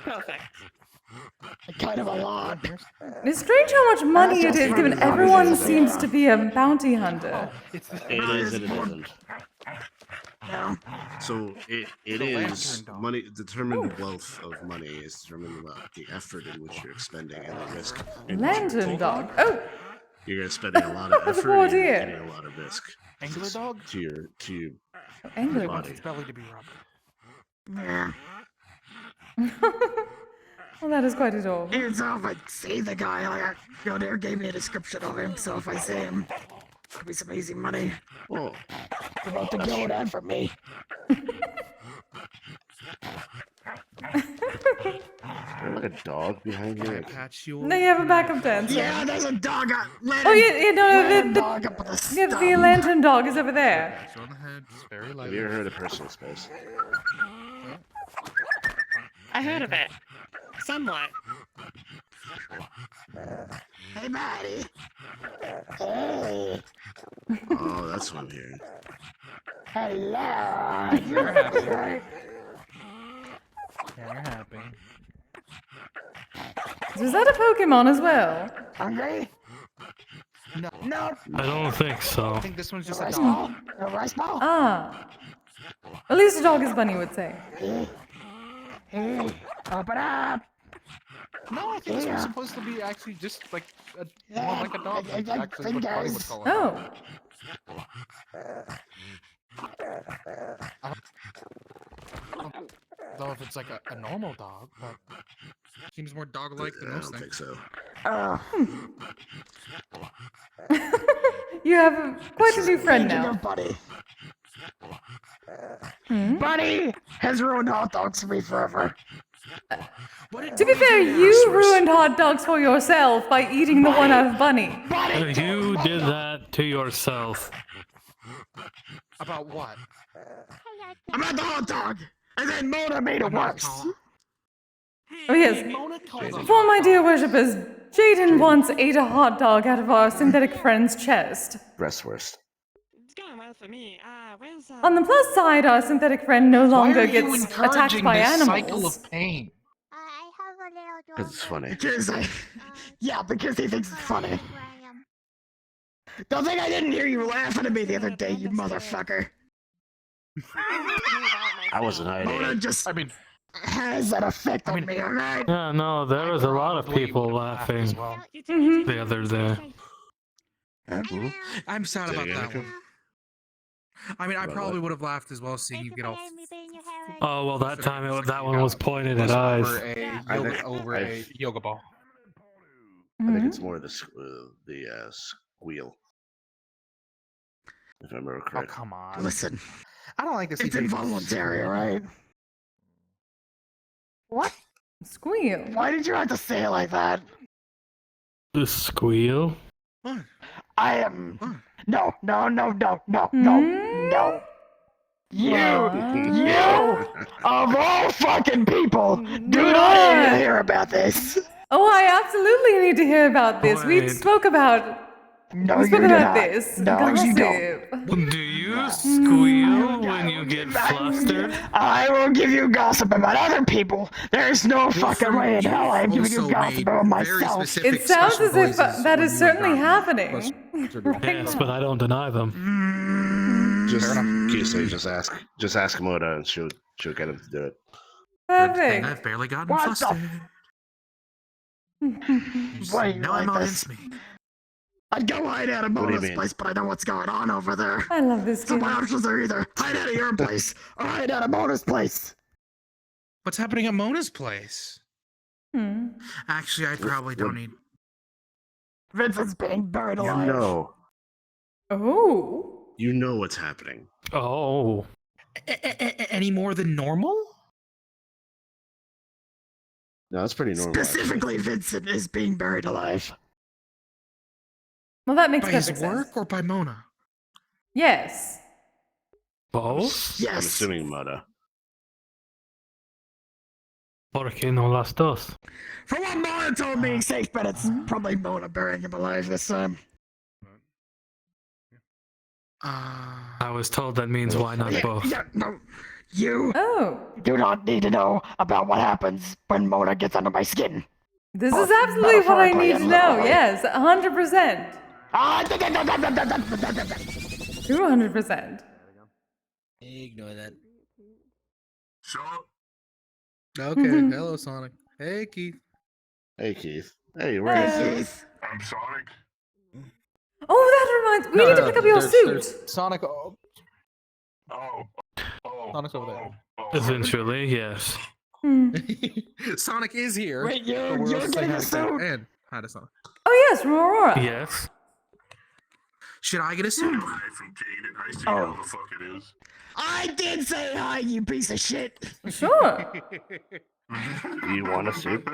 Perfect. Kind of a lot. It's strange how much money it is, given everyone seems to be a bounty hunter. It is and it isn't. No. So it is money. Determined wealth of money is determined by the effort in which you're expending and the risk. Lantern dog. Oh, You're spending a lot of That's a effort poor and you're dear. getting a lot of risk. Angler dog? To your Angler Wants body. its belly to be rubbed. Yeah. well, that is quite adorable. Even so, if I see the guy, like, Gold Deer gave me a description of him, so if I see him, it'll be some easy money. Oh. About to go that for me. Is there like a dog behind you? No, you have a backup dancer. Yeah, there's a dog. Oh, Dog up with a the lantern dog is over there. Have you ever heard of personal space? I heard of it. Somewhat. Hey, Maddie. Hey. Oh, that's what I'm hearing. Hello. You're happy. Yeah, you're happy. Was that a Pokemon as well? Hungry? No. No. I don't think so. I think this one's just a Rice dog. ball? A rice ball? Ah. At least a dog, as Bunny would say. Hey, open up. No, I think this was supposed to be actually just like more like a dog. Like Actually, what Buddy would fingers. call it. Oh. I don't know if it's like a normal dog, but seems more dog-like than I most don't think things. so. You have quite a new friend now. Buddy. Buddy has ruined hot dogs for me forever. To be fair, you ruined hot dogs for yourself by eating the one out of Bunny. You did that to yourself. About what? About the hot dog. And then Mona made it worse. Oh yes. For my dear worshippers, Jaden once ate a hot dog out of our synthetic friend's chest. Breastwurst. It's going well for me. Where's On the plus side, our synthetic friend no longer Why are you gets attacked encouraging by this animals. cycle of pain? Because it's funny. Because he thinks it's funny. Don't think I didn't hear you laughing at me the other day, you motherfucker. I wasn't hiding. Mona just has that effect on me, alright? Yeah, no, there was a lot of people laughing the other day. I'm sad about that one. I mean, I About probably what? would have laughed as well, seeing you get all Oh well, that time that one was pointed at eyes. over a yoga ball. I think it's more the squeal. If I remember Oh correctly. come on! Listen, I don't like this. it's involuntary, alright? What? Squeal. Why did you have to say it like that? The squeal? I am. No. You, of all fucking people, do not need to hear about this. Oh, I absolutely need to hear about this. We Wait. spoke about. No, we you spoke do about not. this. No, Gossip. you don't. Do you squeal when you get flustered? I will give you gossip about other people. There's no fucking way in hell I'm giving you gossip about myself. It sounds as if that is certainly happening. Yes, but I don't deny them. Kise, just ask Moda and she'll get him to do it. Perfect. I've barely gotten What flustered. Why No like one this? me. I'd go hide out of What do you Mona's mean? place, but I know what's going on over there. I love this So game. my options are either hide out of your place or hide out of Mona's place. What's happening at Mona's place? Hmm. Actually, I probably don't need. Vincent's being buried You alive. know. Oh. You know what's happening. Oh. Any more than normal? No, that's pretty normal. Specifically, Vincent is being buried alive. Well, that makes By his perfect work sense. or by Mona? Yes. Both? I'm Yes. assuming Moda. ¿Por qué no las dos? From what Mona told me, safe bet it's probably Mona burying him alive this time. I was told that means why not both? Yeah, no. You Oh. do not need to know about what happens when Mona gets under my skin. This is absolutely what I need to know. Yes, 100%. 200%. Ignore that. Okay, hello Sonic. Hey Keith. Hey Keith. Hey, where are you? Keith. I'm Sonic. Oh, that reminds me. We need to pick up your suit. Sonic. Oh. Sonic's over there. Eventually, yes. Sonic is here. Wait, but we're you're also getting a saying hi to suit? and hi to Sonic. Oh, yes, from Aurora. Yes. Should I get a suit? Hi from Jaden. I see how the fuck it is. I did say hi, you piece of shit. Sure. Do you want a suit?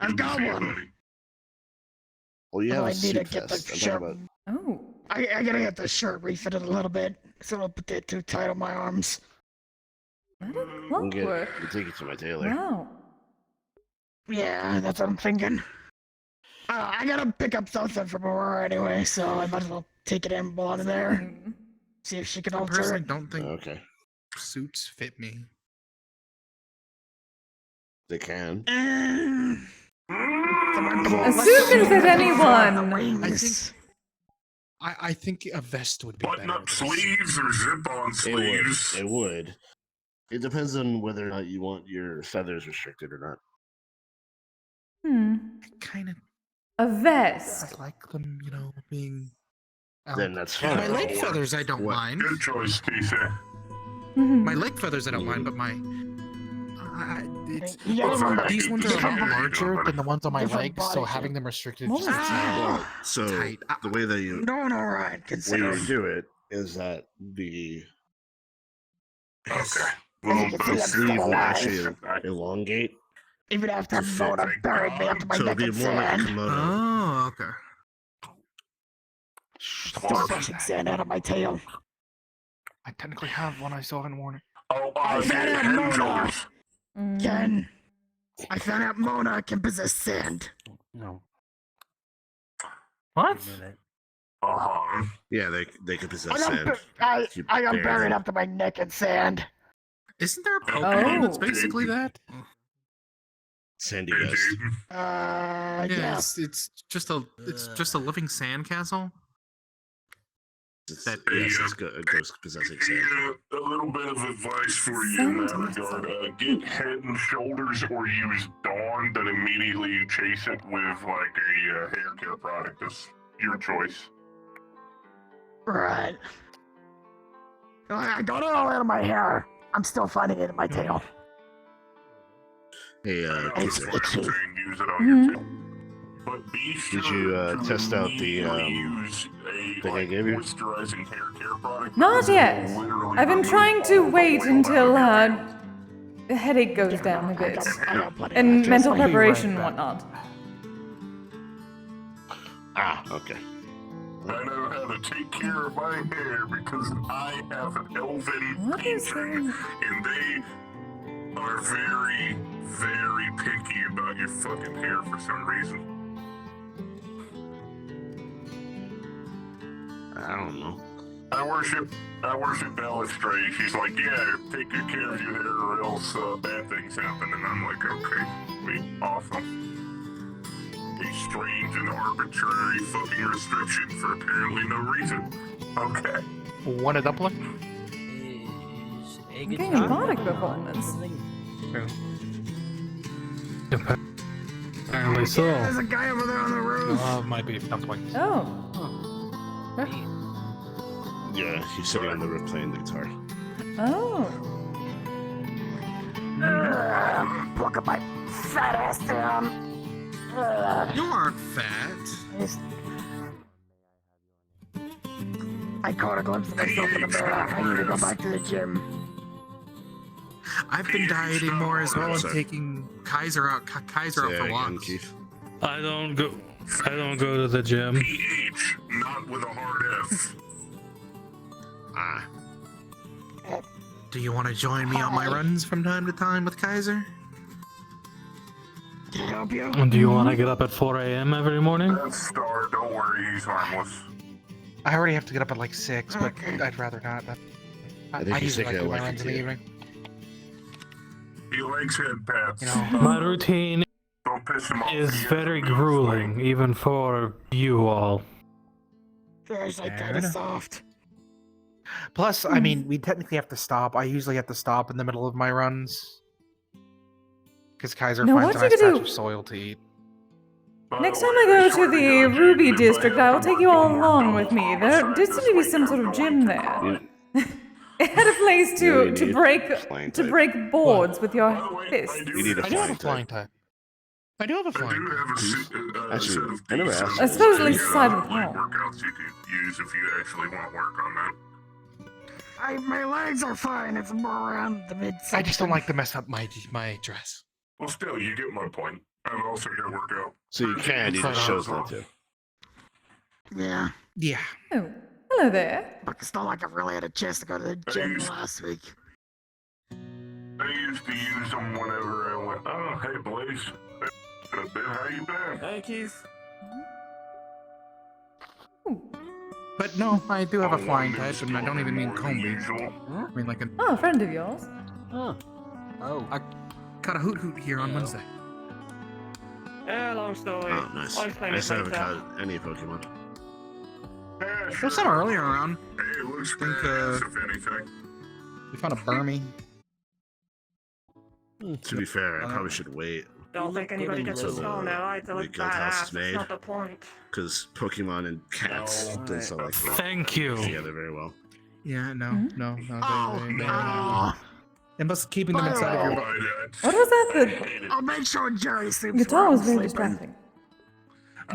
I've got one. Well, you have I a need suit to get the vest. I'm shirt. talking about. Oh. I gotta get the shirt refitted a little bit, so I don't put it too tight on my arms. That is We'll clockwork. take it to my tailor. Wow. Yeah, that's what I'm thinking. I gotta pick up something from Aurora anyway, so I might as well take it in while I'm there. See if she can I alter personally it. don't think Okay. suits fit me. They can. A suit can fit anyone. I think a vest would be Button better. up sleeves or zip on sleeves. It would. It depends on whether or not you want your feathers restricted or not. Kind of. A vest. I like them, being. Then that's My fine. leg feathers, I don't mind. Good choice, Kise. My leg feathers, I don't mind, but my. These ones are a lot larger than the ones on my legs, so having them restricted just So tight. the way that you Doing all right, way considering. you do it is that the Well, the sleeve will actually elongate. Even after Mona buried me up to my So neck it'd in be more like a sand. kimono. Oh, okay. Still pushing sand out of my tail. I technically have one, I still haven't worn it. Oh, I found out head Mona shoulders. can. I found out Mona can possess sand. No. What? Yeah, they can possess I got, sand. I got Bury buried them. up to my neck in sand. Isn't there a Pokemon that's basically that? Sandy Ghost. Yeah, Yes. it's just a living sandcastle. Yes, it's a ghost possessing sand. A little bit of advice for you in that regard. Get Head and Shoulders or use Dawn, then immediately you chase it with like a hair care product. That's your choice. Right. I got it all out of my hair. I'm still finding it in my tail. Hey, It's itchy. Use it on your tail. But be sure did you test out the use a thing I gave you? moisturizing hair care product? Not yet. I've been trying to wait until the headache goes down a bit, and mental preparation and whatnot. Ah, okay. I know how to take care of my hair because I have an elven patron, and they are very, very picky about your fucking hair for some reason. I don't know. I worship Bellastrade. She's like, yeah, take good care of your hair or else bad things happen. And I'm like, okay, sweet, awesome. A strange and arbitrary fucking restriction for apparently no reason. Okay. Want a dumpling? I'm getting a Bardic performance. Apparently so. There's a guy over there on the roof. My beef dumplings. Oh. Yeah, he's sitting on the roof playing the guitar. Oh. Look at my fat ass down. You aren't fat. I caught a glimpse of myself in the mirror. I need to go back to the gym. I've been dieting more as well and taking Kaiser out for walks. I don't go to the gym. PH, not with a hard F. Do you want to join me on my runs from time to time with Kaiser? Can I help you? Do you want to get up at 4 a.m. every morning? That's Star, don't worry, he's harmless. I already have to get up at like 6, but I'd rather not. I think he's usually like thinking do my of runs in the evening. He likes head pats. You know, My routine Don't piss him off. is very grueling, even for you all. There's like kind of soft. Plus, I mean, we technically have to stop. I usually have to stop in the middle of my runs. Because Kaiser Now, finds a what nice you could patch do- of soil to eat. Next time I go to the Ruby district, I will take you all along with me. There did seem to be some sort of gym there. It had a place to break boards with your fists. You need a I do have a flying flying type. type. I do have a flying type. Actually, I never asked. I suppose at least side of the hall. Workouts you could use if you actually want work on that. My legs are fine. It's more around the mid. I just don't like to mess up my dress. Well, still, you get my point. I've also got to work out. So you can, you just chose not to. Yeah. Yeah. Oh, hello there. But it's not like I really had a chance to go to the gym last week. I used to use them whenever I went, oh, hey, Blaze. How you been? Hey, Keith. But no, I do have a flying type, and I don't even mean Combi. I mean like a... Oh, a friend of yours. Oh. I caught a hoot here on Wednesday. Yeah, long story. Oh, nice. I was playing I just with haven't myself. caught any Pokemon. Yeah, There's some earlier around. Hey, it looks I think, badass, if anything. we found a Burmy. To be fair, I probably should wait. Don't think anybody gets a Until skull now. I to the look guild house is badass. made. That's not the point. Because Pokemon and cats don't sound like Thank you. together very well. Yeah, no. Oh, no. It must keeping them inside of your... What was that? I'll make sure Jerry sleeps. The guitar was where I'm very sleeping. distracting.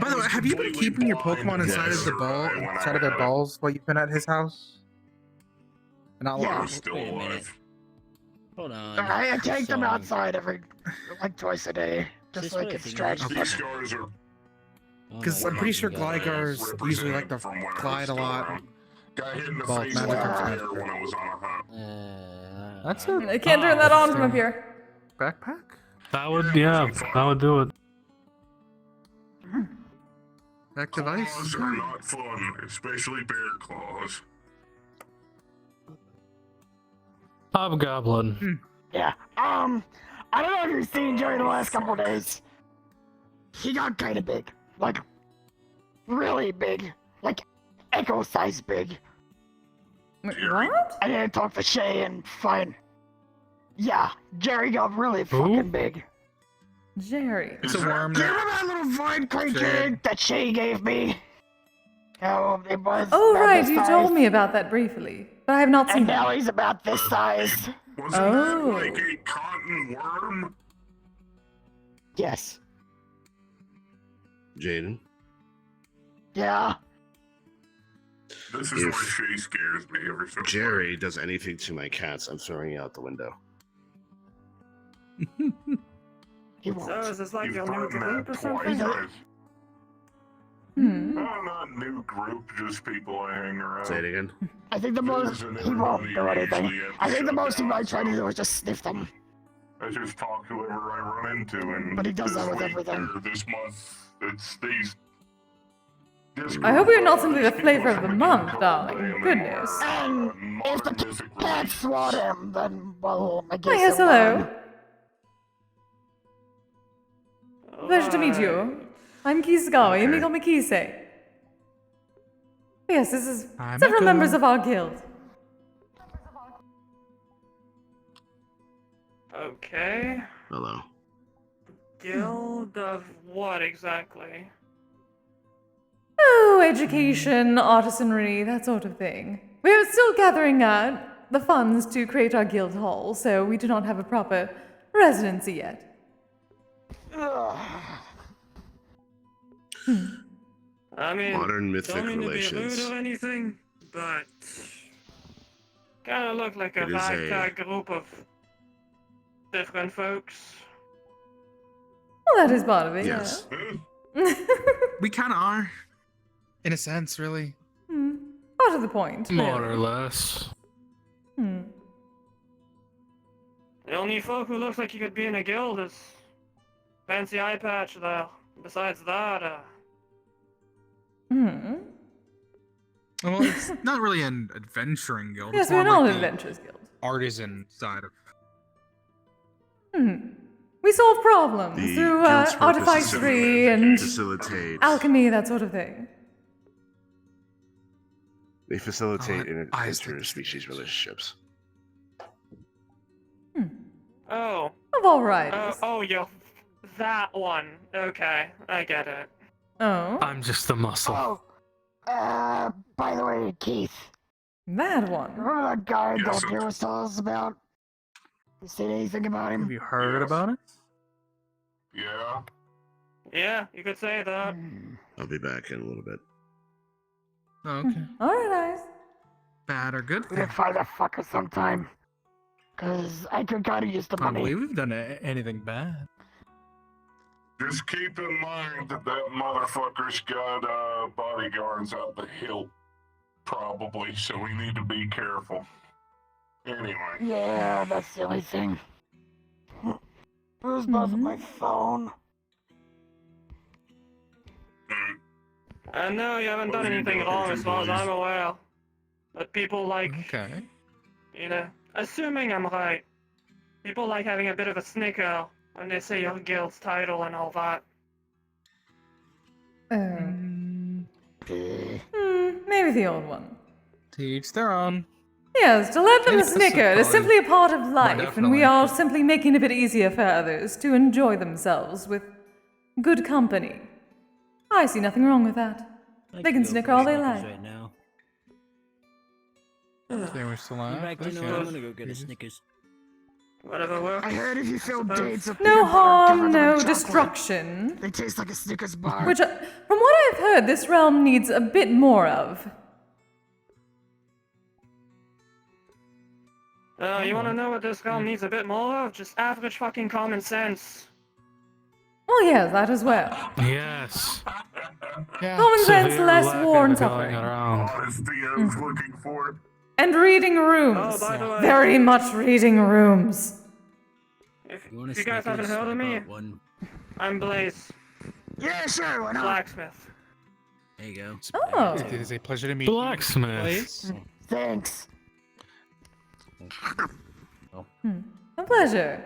By the way, have you been keeping your Pokemon inside of the ball, inside of their balls while you've been at his house? Not Yeah. long. Still alive. Hold on. I take them So, outside like twice a day, just This so I way can I think stretch. These scars are Because I'm pretty sure Glygars usually like to glide a lot. got hit in the Well, face magic with comes a from hair when I was on a hunt. That's I can't turn that on from up here. Backpack? That would do it. Back device? Claws are not fun, especially bear claws. Hobgoblin. Yeah. I don't know if you've seen Jerry the last couple days. He got kind of big. Like, really big. Like, Echo-size big. What? I didn't talk to Shay and fine. Yeah, Jerry got really fucking big. Jerry. It's a worm. Do you remember that little void creature that Shay gave me? Oh, it was. Oh, about right, this you size. told me about that briefly, but I have not seen And now that. he's about this size. Wasn't that like a cotton worm? Yes. Jaden. Yeah. This is why Shay scares me every so Jerry does anything to my cats, I'm throwing you out the window. He won't. So is this like You've your new gotten group that or something? twice, not new group, just people I hang around. Say it again. I think the most he won't do anything. I think the most he might try to do is just sniff them. I just talk to whoever I run into, and But he does this that with week everything. or this month, it's these. I hope you're not simply the flavor of the month, darling. Goodness. And if the cats swat him, then, well, I guess. Hi, yes, it hello. won. Pleasure to meet you. I'm Kisegawa. You may call me Kise. Yes, this is I'm several Echo. members of our guild. Okay. Hello. Guild of what exactly? Oh, education, artisanry, that sort of thing. We are still gathering the funds to create our guild hall, so we do not have a proper residency yet. I mean, Modern mythic don't mean relations. to be rude or anything, but kind of look like a It is a- ragtag group of different folks. Well, that is part of it, Yes. yeah. We kind of are. In a sense, really. Part of the point. More really. or less. Hmm. The only folk who looks like you could be in a guild is Fancy Eye Patch there. Besides that, Hmm. Well, it's not really an adventuring guild. Yes, it's we're more not like an the adventurers guild. artisan side of. We solve problems The through guild's purpose is artificery and facilitate. alchemy, that sort of thing. They facilitate eyes interspecies relationships. oh. Of all varieties. Oh, you're that one. Okay, I get it. Oh. I'm just the muscle. Oh, by the way, Keith. That one. Remember that guy Yes, Del Piero was telling us about? You seen anything about him? Have you heard about it? Yeah. Yeah, you could say that. I'll be back in a little bit. Oh, okay. Alright, guys. Bad or good? We did find that fucker sometime. Cause I could kinda use the I don't money. believe we've done anything bad. Just keep in mind that motherfucker's got bodyguards out the hill, probably. So we need to be careful. Anyway. Yeah, that's the only thing. Who's buzzing my phone? No, you haven't done anything wrong as far as I'm aware. But people like, Okay. you know, assuming I'm right, people like having a bit of a snicker when they say your guild's title and all that. Maybe the old one. To each their own. Yes, to let them Yes, snicker. It is probably- simply a part of life, and definitely. we are simply making it a bit easier for others to enjoy themselves with good company. I see nothing wrong with that. They can snicker all they like. Right now. They were still In alive. fact, you know, Okay. I'm gonna go get a Snickers. Whatever works. I heard if you fill dates of No peanut butter, harm, cover them in no chocolate. destruction. They taste like a Snickers bar. Which, from what I've heard, this realm needs a bit more of. You wanna know what this realm needs a bit more of? Just average fucking common sense. Well, yes, that as well. Yes. Common sense, Severe less lack war of and going suffering. around. Honesty I was looking for. And reading rooms. Oh, by the way- Very much reading rooms. If You want a you guys haven't Snickers? heard of I me, bought one. I'm Blaze. Yeah, sure, why not? Blacksmith. There you go. Oh. It is a pleasure to meet you. Blacksmith. Please. Thanks. A pleasure.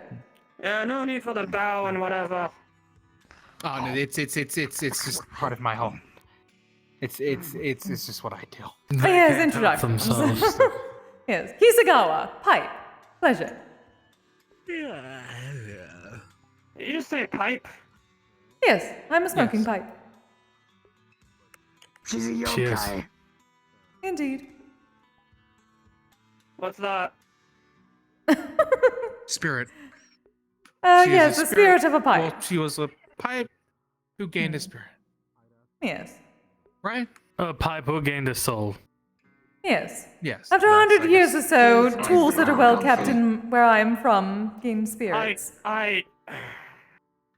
Yeah, no need for the bow and whatever. Oh no, it's just part of my whole. It's just what I do. Oh, yes, introductions. Yes, Kisegawa, pipe. Pleasure. Yeah. You just say pipe? Yes, I'm a smoking pipe. She's a Cheers. yokai. Indeed. What's that? Spirit. She is Yes, a the spirit of a pipe. Well, she was a pipe who gained a spirit. Yes. Right? A pipe who gained a soul. Yes. Yes. After 100 years or so, tools that are well kept in where I am from gain spirits. I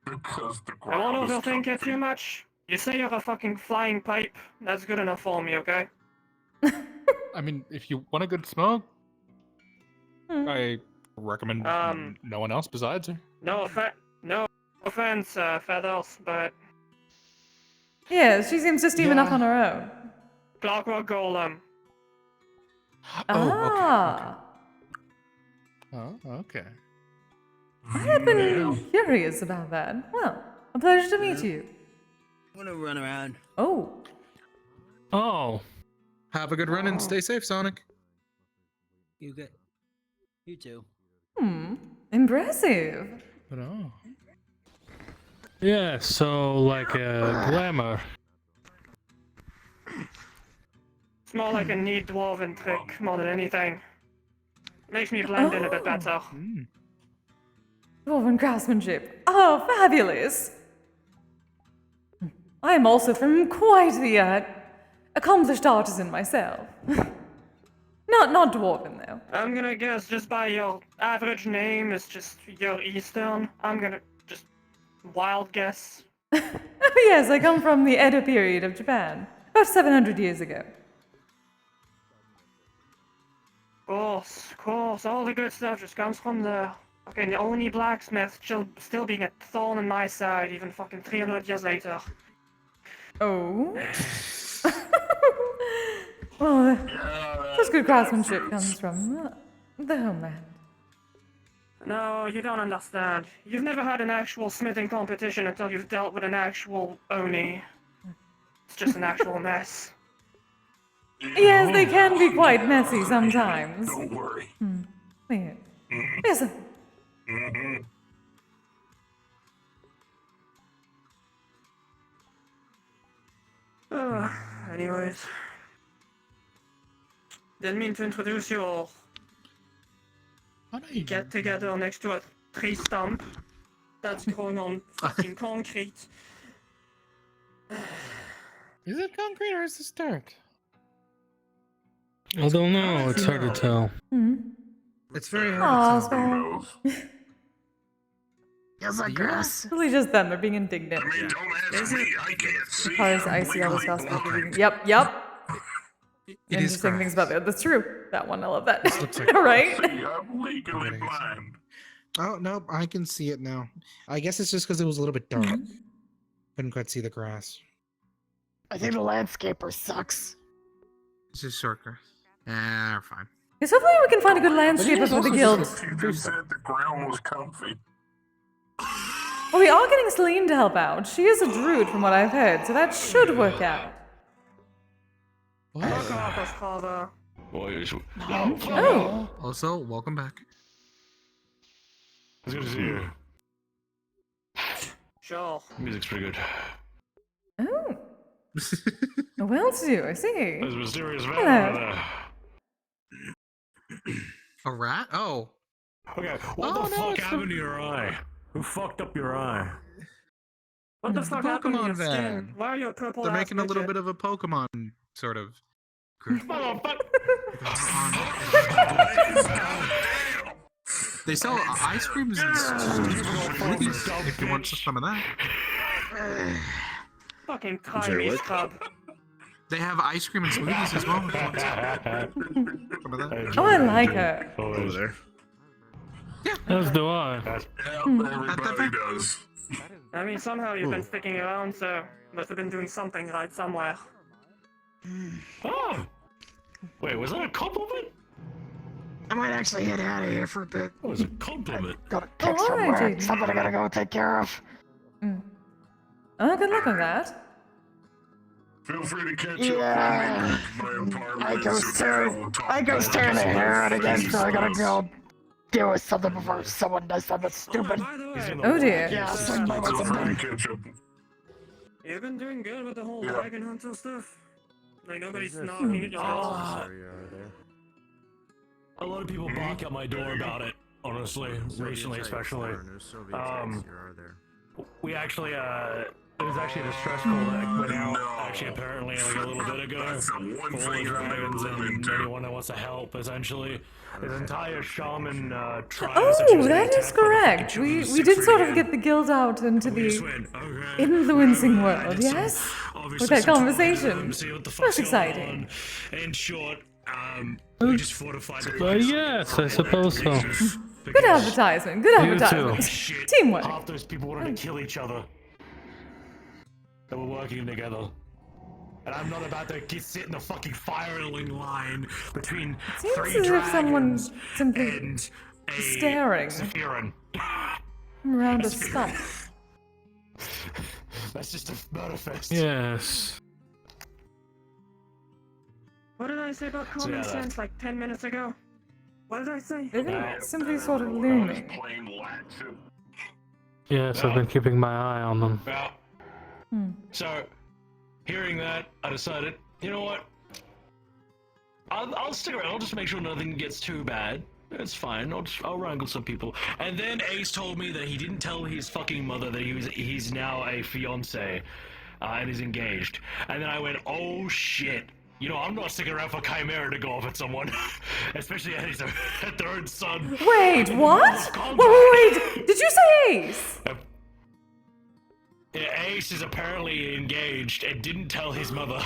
won't overthink it too much. You say you're a fucking flying pipe. That's good enough for me, okay? I mean, if you want a good smoke, I recommend no one else besides her. No offense, Feathers, but Yes, she seems to steam enough on her own. Clockwork Golem. Ah. Oh, okay. I had been curious about that. Well, a pleasure to meet you. Wanna run around? Oh. Oh. Have a good run and stay safe, Sonic. You too. Impressive. But oh. Yeah, so like a glamour. It's more like a neat dwarven trick more than anything. Makes me blend in a bit better. Dwarven craftsmanship. Oh, fabulous. I am also from quite the accomplished artisan myself. Not dwarven though. I'm gonna guess just by your average name is just your Eastern. I'm gonna just wild guess. Oh yes, I come from the Edo period of Japan, about 700 years ago. Of course, all the good stuff just comes from the fucking Oni blacksmith still being a thorn in my side even fucking 300 years later. Oh. Well, this good craftsmanship comes from the homeland. No, you don't understand. You've never had an actual smithing competition until you've dealt with an actual Oni. It's just an actual mess. Yes, they can be quite messy sometimes. Don't worry. Yeah. Yes. Anyways. Didn't mean to introduce you all. Get together next to a tree stump that's growing on fucking concrete. Is it concrete or is this dirt? I don't know, it's hard to tell. It's very hard to tell. Who knows? Yes, I guess. Really just them, they're being indignant. I mean, don't ask me. I can't see. The car is icy, all this gospel. Yep. Interesting things about that. That's true. That one, I love that. All right. See, I'm legally blind. Oh no, I can see it now. I guess it's just because it was a little bit dark. Couldn't quite see the grass. I think the landscaper sucks. This is shorter. Ah, fine. Yes, hopefully we can find a good landscaper for the guild. You just said the ground was comfy. Well, we are getting Celine to help out. She is a druid from what I've heard, so that should work out. Oh. Also, welcome back. It's good to see you. Sure. Music's pretty good. Oh. A well-to-do, I see. There's a mysterious rat Hello. over there. A rat? Oh. Okay, what the fuck happened to your eye? Who fucked up your eye? What the fuck happened to your Pokemon skin? van. Why are you a purple They're ass making a little midget? bit of a Pokemon sort of group. They sell ice creams and smoothies if you want some of that. Fucking tiny scrub. They have ice cream and smoothies as well. If you want some of that. Oh, I like her. Over there. As do I. Everybody does. I mean, somehow you've been sticking around, so must have been doing something right somewhere. Oh! Wait, was that a compliment? I might actually head out of here for a bit. That was a compliment. Got a text from alright, work. Jaden. Something I gotta go take care of. Oh, good luck on that. Feel free to catch Yeah. up with me. My apartment I go is staring. I go staring at Herod again, so I gotta go deal with something before someone does something stupid. Oh dear. Yeah, swing by with Feel free to something. catch up. You've been doing good with the whole Yeah. dragon hunter stuff. Like nobody's not. A lot of people bark at my door about it, honestly, recently especially. We actually, it was actually a distress call that went out, actually apparently like a little bit ago, for all the dragons and anyone that wants to help, essentially. His entire shaman tribe Oh, that is correct. We did sort of get the guild out into the influencing world, yes? With that conversation. That's exciting. In short, we just fortified the But yes, I suppose so. Good advertisement, good You advertisement. Shit. Teamwork. Half those people wanted to kill each other. They were working together. And I'm not about to sit in the fucking firing line between Seems three as if dragons someone's simply and a staring Sephiron. around a stump. That's just a murder fest. Yes. What did I say about common yeah, sense like 10 minutes ago? What did I say? They've been simply sort of looming. Plain Latin. Yes, I've been keeping my eye on them. Well, so, hearing that, I decided, you know what? I'll stick around. I'll just make sure nothing gets too bad. It's fine. I'll wrangle some people. And then Ace told me that he didn't tell his fucking mother that he's now a fiance, and is engaged. And then I went, oh shit. You know, I'm not sticking around for Chimera to go off at someone, especially at their own son. Wait, what? Wait. Did you say Ace? Yeah, Ace is apparently engaged and didn't tell his mother.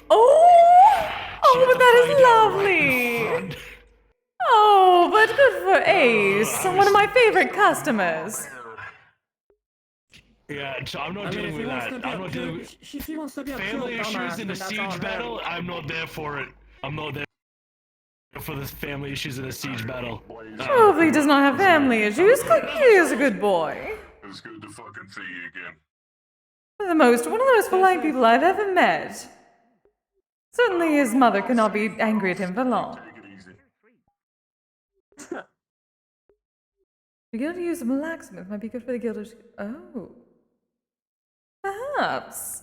Oh, but that is lovely. Oh, but good for Ace, one of my favorite customers. Yeah, so I'm not dealing with that. I'm not dealing with She wants to be a family pure dumbass, issues in a then that's siege on her. battle. I'm not there for it. I'm not there for the family issues in a siege battle. Hopefully he does not have family issues. He is a good boy. It's good to fucking see you again. One of the most polite people I've ever met. Certainly his mother cannot be angry at him for long. The guild to use a blacksmith might be good for the guild. Oh. Perhaps.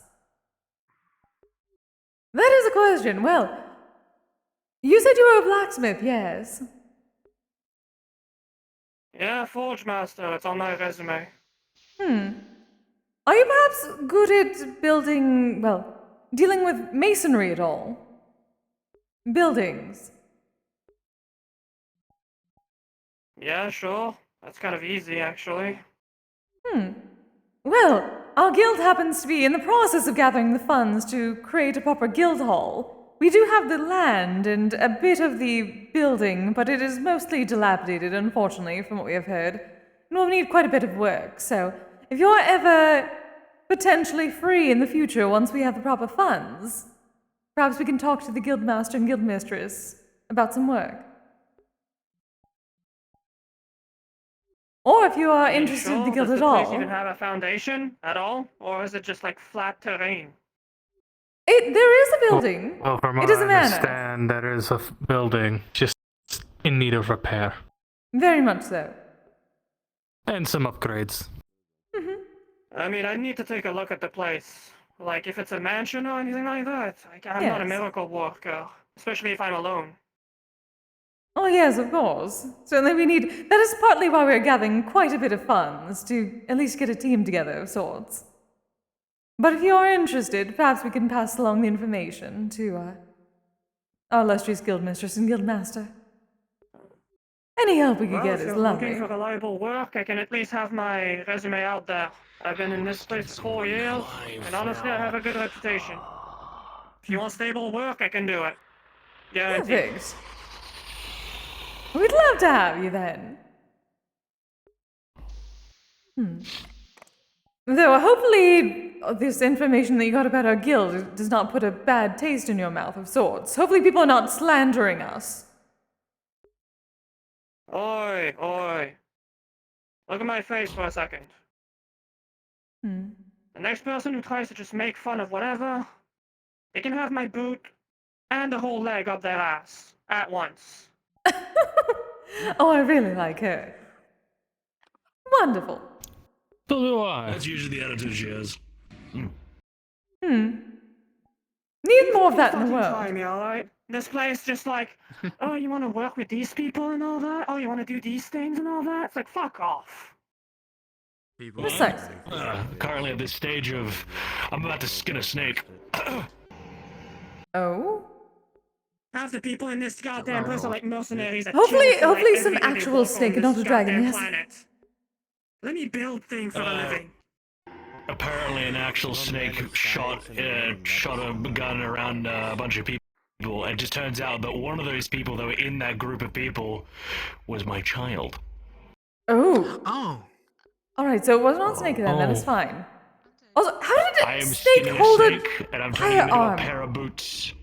That is a question. Well, you said you were a blacksmith, yes? Yeah, Forge Master. It's on my resume. Are you perhaps good at building, well, dealing with masonry at all? Buildings? Yeah, sure. That's kind of easy, actually. Well, our guild happens to be in the process of gathering the funds to create a proper guild hall. We do have the land and a bit of the building, but it is mostly dilapidated, unfortunately, from what we have heard. And we'll need quite a bit of work, so if you're ever potentially free in the future once we have the proper funds, perhaps we can talk to the guildmaster and guildmistress about some work. Or if you are interested in the guild Does at the place all. even have a foundation at all? Or is it just like flat terrain? There is a building. Well, from It what is I a manor. understand, there is a building just in need of repair. Very much so. And some upgrades. I mean, I need to take a look at the place. Like, if it's a mansion or anything like that. Like, I'm not a Yes. miracle worker. Especially if I'm alone. Oh yes, of course. Certainly we need... That is partly why we're gathering quite a bit of funds, to at least get a team together of sorts. But if you are interested, perhaps we can pass along the information to our illustrious guildmistress and guildmaster. Any help we could Well, get if is you're lovely. looking for reliable work, I can at least have my resume out there. I've been in this place for 4 years, and honestly, I have a good reputation. If you want stable work, I can do it. Guaranteed. Perfect. We'd love to have you then. Though hopefully this information that you got about our guild does not put a bad taste in your mouth of sorts. Hopefully people are not slandering us. Oi, oi. Look at my face for a second. Hmm. The next person who tries to just make fun of whatever, they can have my boot and the whole leg up their ass at once. Oh, I really like her. Wonderful. So do I. That's usually the attitude she has. Need more of that in the Fucking world. try me, alright? This place just like, oh, you want to work with these people and all that? Oh, you want to do these things and all that? It's like, fuck off. Precisely. Currently at this stage of, I'm about to skin a snake. Oh? Half the people in this goddamn place are like mercenaries that Hopefully, kill for, like, hopefully some every day they actual walk snake on and not this a dragon, goddamn yes. planet. Let me build things for a living. Apparently an actual snake shot a gun around a bunch of people. It just turns out that one of those people that were in that group of people was my child. Oh. Oh. Alright, so it was not snake then, that is Oh. fine. Also, how did I a am snake skinning a hold snake, and I'm turning him into a firearm? pair of boots.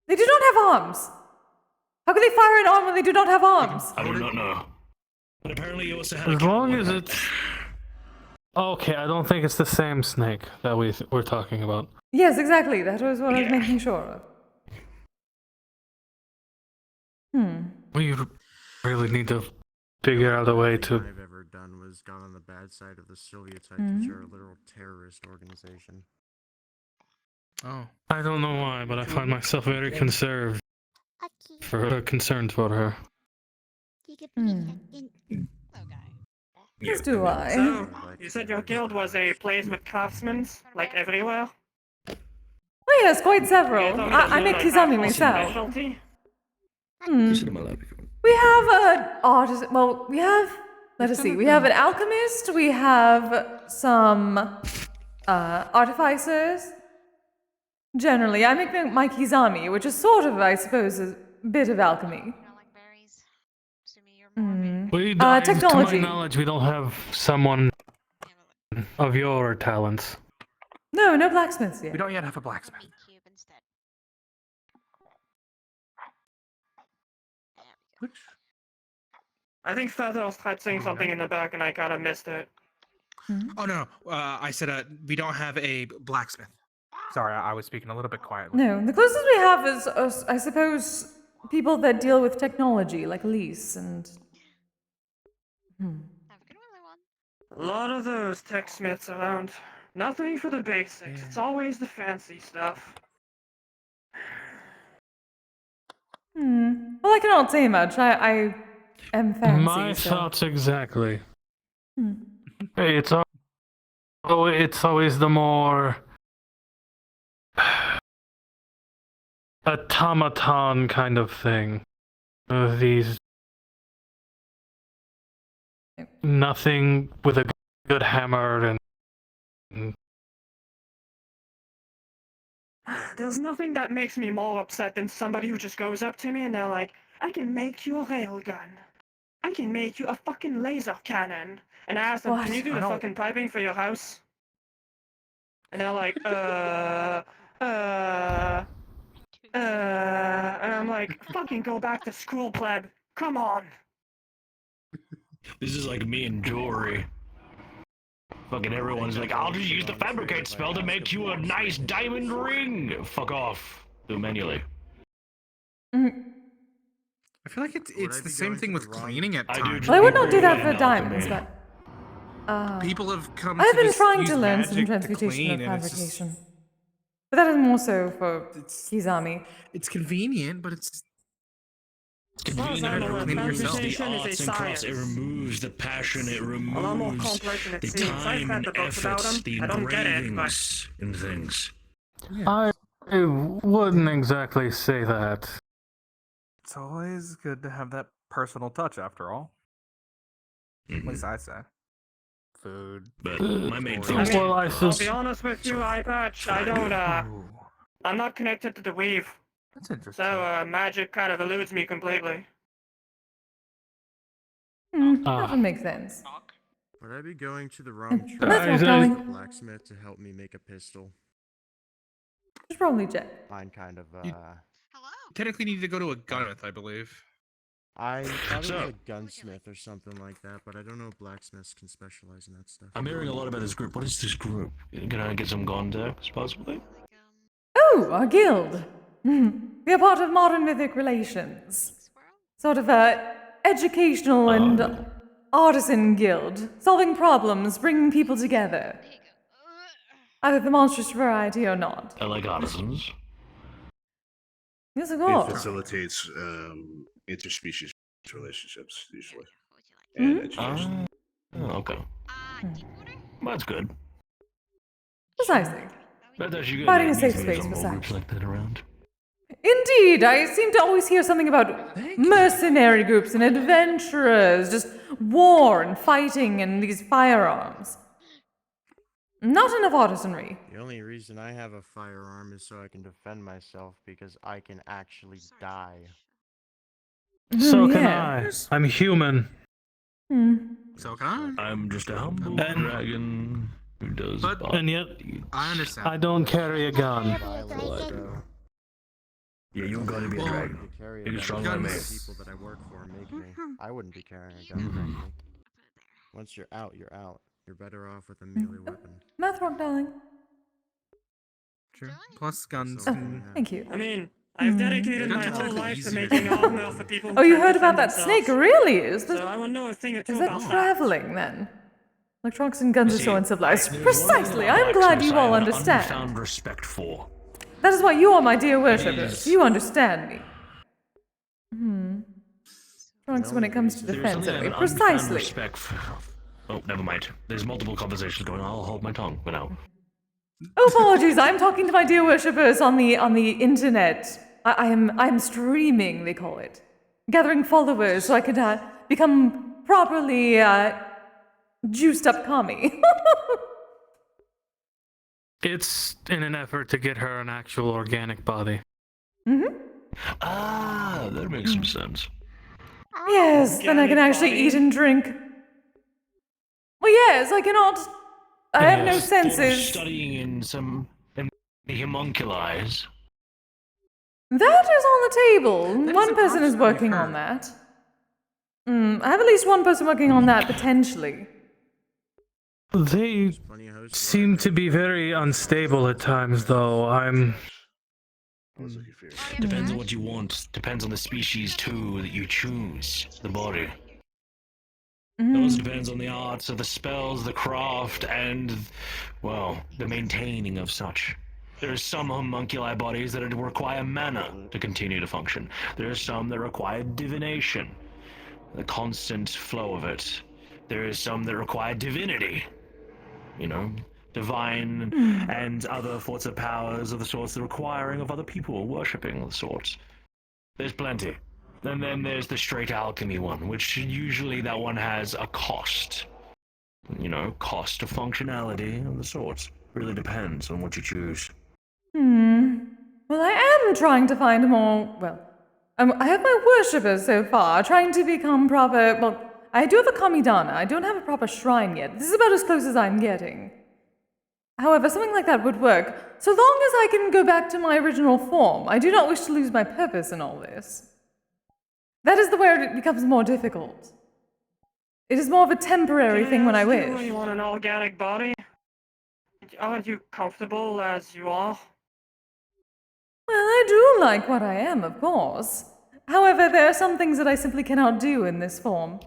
They do not have arms. How can they fire an arm when they do not have arms? I do not know. But apparently you also had As long as it's okay, I don't think it's the same snake that we're talking about. Yes, exactly. That was what I was making sure of. We really need to figure out a way to. I've ever done was gone on the bad side of the Soviet types, which are a literal terrorist organization. Oh. I don't know why, but I find myself very concerned concerned for her. As do I. So, you said your guild was a place with craftsmen, like everywhere? Oh yes, quite several. You told me I there's make no, like, Kizami actual myself. specialty? We have an artist. Well, we have. Let us see. We have an alchemist. We have some artificers. Generally, I make my Kizami, which is sort of, I suppose, a bit of alchemy. To my Technology. knowledge, we don't have someone of your talents. No, no blacksmiths yet. We don't yet have a blacksmith. I think Feathers tried saying something in the back and I kind of missed it. Oh no, I said we don't have a blacksmith. Sorry, I was speaking a little bit quietly. No, the closest we have is, I suppose, people that deal with technology, like Lise and. A lot of those tech smiths around. Nothing for the basics. It's always the fancy stuff. Well, I cannot say much. I am fancy. My so. thoughts exactly. It's always the more automaton kind of thing. These nothing with a good hammer and There's nothing that makes me more upset than somebody who just goes up to me and they're like, I can make you a railgun. I can make you a fucking laser cannon. And I ask them, can you do the fucking piping for your house? And they're like, and I'm like, fucking go back to school, pleb. Come on. This is like me and jewelry. Fucking everyone's like, I'll just use the fabricate spell to make you a nice diamond ring. Fuck off. Do it manually. I feel like it's the same thing with cleaning at times. Well, I would not do that for diamonds, but. People have come. I've to been just trying use to learn some magic to transmutation clean, of and it's just- fabrication. But that is more so for Kizami. It's convenient, but it's Convenient, I know, it removes the transmutation is a arts and crafts, it science. removes the passion, it A lot more removes complex than it the seems. I've time read and the books about efforts, them. the I don't get it, but engravings and things. I wouldn't exactly say that. It's always good to have that personal touch, after all. At least I say. Food. But my main thing I is mean, Well, I I'll sus- be honest with you, iPatch, I don't, I'm not connected to the weave. That's interesting. So, magic kind of eludes me completely. That would make sense. Would I be going to the wrong That's church not to going. the blacksmith to help me make a pistol? Just probably check. Mine kind of, You technically need to go to a gunsmith, I believe. I thought it So- was a gunsmith or something like that, but I don't know if blacksmiths can specialize in that stuff. I'm hearing a lot about this group. What is this group? Can I get some context, possibly? Oh, our guild. We are part of modern mythic relations. Sort of a educational and artisan guild, solving problems, bringing people together. Either the monstrous variety or not. I like artisans. Yes, of It course. facilitates interspecies relationships usually, and education. Okay. That's good. Precisely. But that you Finding a guys safe need space some for more such. groups like that around. Indeed, I seem to always hear something about mercenary groups and adventurers, just war and fighting and these firearms. Not enough artisanry. The only reason I have a firearm is so I can defend myself because I can actually die. So can yeah. I. I'm human. So can I. I'm just a humble And- dragon who does. And yet, I understand. I don't carry a gun. Yeah, you gotta be a dragon. You're strong like me. People that I work for make me. I wouldn't be carrying a gun. frankly. Once you're out, you're out. You're better off with a melee weapon. Math rock, darling. True. Plus guns. Oh, can- thank you. I mean, I've dedicated my whole life to making armor for people. Oh, you who heard can't about that defend snake? themselves. Really? Is So I would know a thing or two Is that about that. traveling then? Electronics and guns are so uncivilized. There's Precisely. one thing I'm about glad Blacksmiths you I all have an understand. unfound respect for. That is why you are my dear worshippers. is- You understand me. Electronics when it comes to There's defense, something I anyway. have an unfound Precisely. respect for. Oh, never mind. There's multiple conversations going on. I'll hold my tongue for now. Oh, apologies. I'm talking to my dear worshippers on the internet. I'm streaming, they call it, gathering followers so I could become properly juiced up commie. It's in an effort to get her an actual organic body. Ah, that makes some sense. Yes, then I can actually eat and drink. Well, yes, I cannot. I have no Yes, senses. Studying in some in the homunculi. That is on the table. One person is working on that. I have at least one person working on that potentially. They seem to be very unstable at times, though. Depends on what you want. Depends on the species too that you choose. The body. It also depends on the arts of the spells, the craft, and, well, the maintaining of such. There are some homunculi bodies that require mana to continue to function. There are some that require divination, the constant flow of it. There are some that require divinity, you know, divine and other sorts of powers of the sorts, the requiring of other people, worshipping of the sorts. There's plenty. And then there's the straight alchemy one, which usually that one has a cost. You know, cost of functionality of the sorts. Really depends on what you choose. Well, I am trying to find more. Well, I have my worshippers so far, trying to become proper. Well, I do have a Kamidana. I don't have a proper shrine yet. This is about as close as I'm getting. However, something like that would work, so long as I can go back to my original form. I do not wish to lose my purpose in all this. That is the where it becomes more difficult. It is more of a temporary thing when I ask wish. You want an organic body? Are you comfortable as you are? Well, I do like what I am, of course. However, there are some things that I simply cannot do in this form.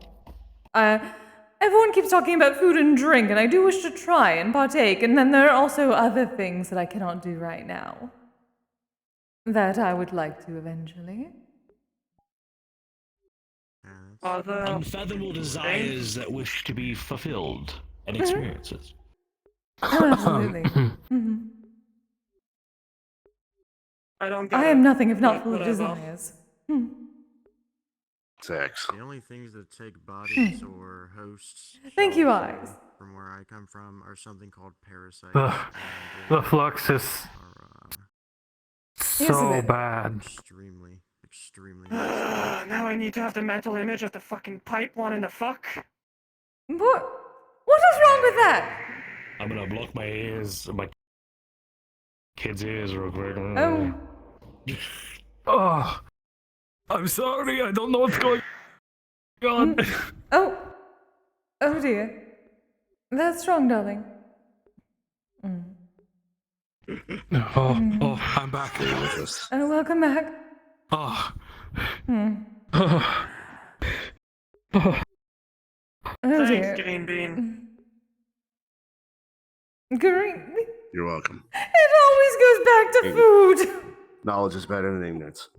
Everyone keeps talking about food and drink, and I do wish to try and partake, and then there are also other things that I cannot do right now. That I would like to eventually. Unfathomable desires that wish to be fulfilled and experiences. Oh, absolutely. I am nothing if not full of desires. Sex. The only things that take bodies or hosts. Thank you, shall we Eyes. say, from where I come from, are something called parasites. The flux is so it? bad. Extremely. Now I need to have the mental image of the fucking pipe wanting to fuck. What is wrong with that? I'm gonna block my ears, my kids' ears real quick. Oh. Oh, I'm sorry. I don't know what's going. God. Oh. Oh dear. That's strong, darling. Oh, I'm back. Oh, welcome back. Oh. Hmm. Oh. Oh. Oh Thanks, dear. Green Bean. Green. You're welcome. It always goes back to food. Knowledge is better than ignorance.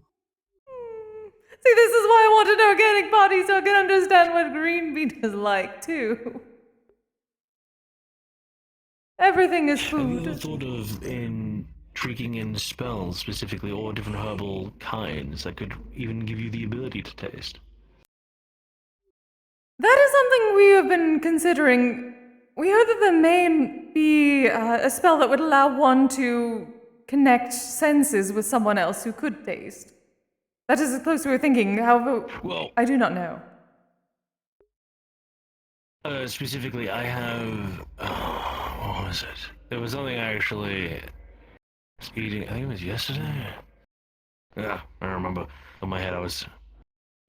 See, this is why I want an organic body so I can understand what green bean is like, too. Everything is Have you ever food. thought of intriguing in spells specifically, or different herbal kinds that could even give you the ability to taste? That is something we have been considering. We heard that there may be a spell that would allow one to connect senses with someone else who could taste. That is as close to we were thinking, however, Well, I do not know. Specifically, I have. What was it? There was something I actually was eating. I think it was yesterday. Yeah, I don't remember. On my head, I was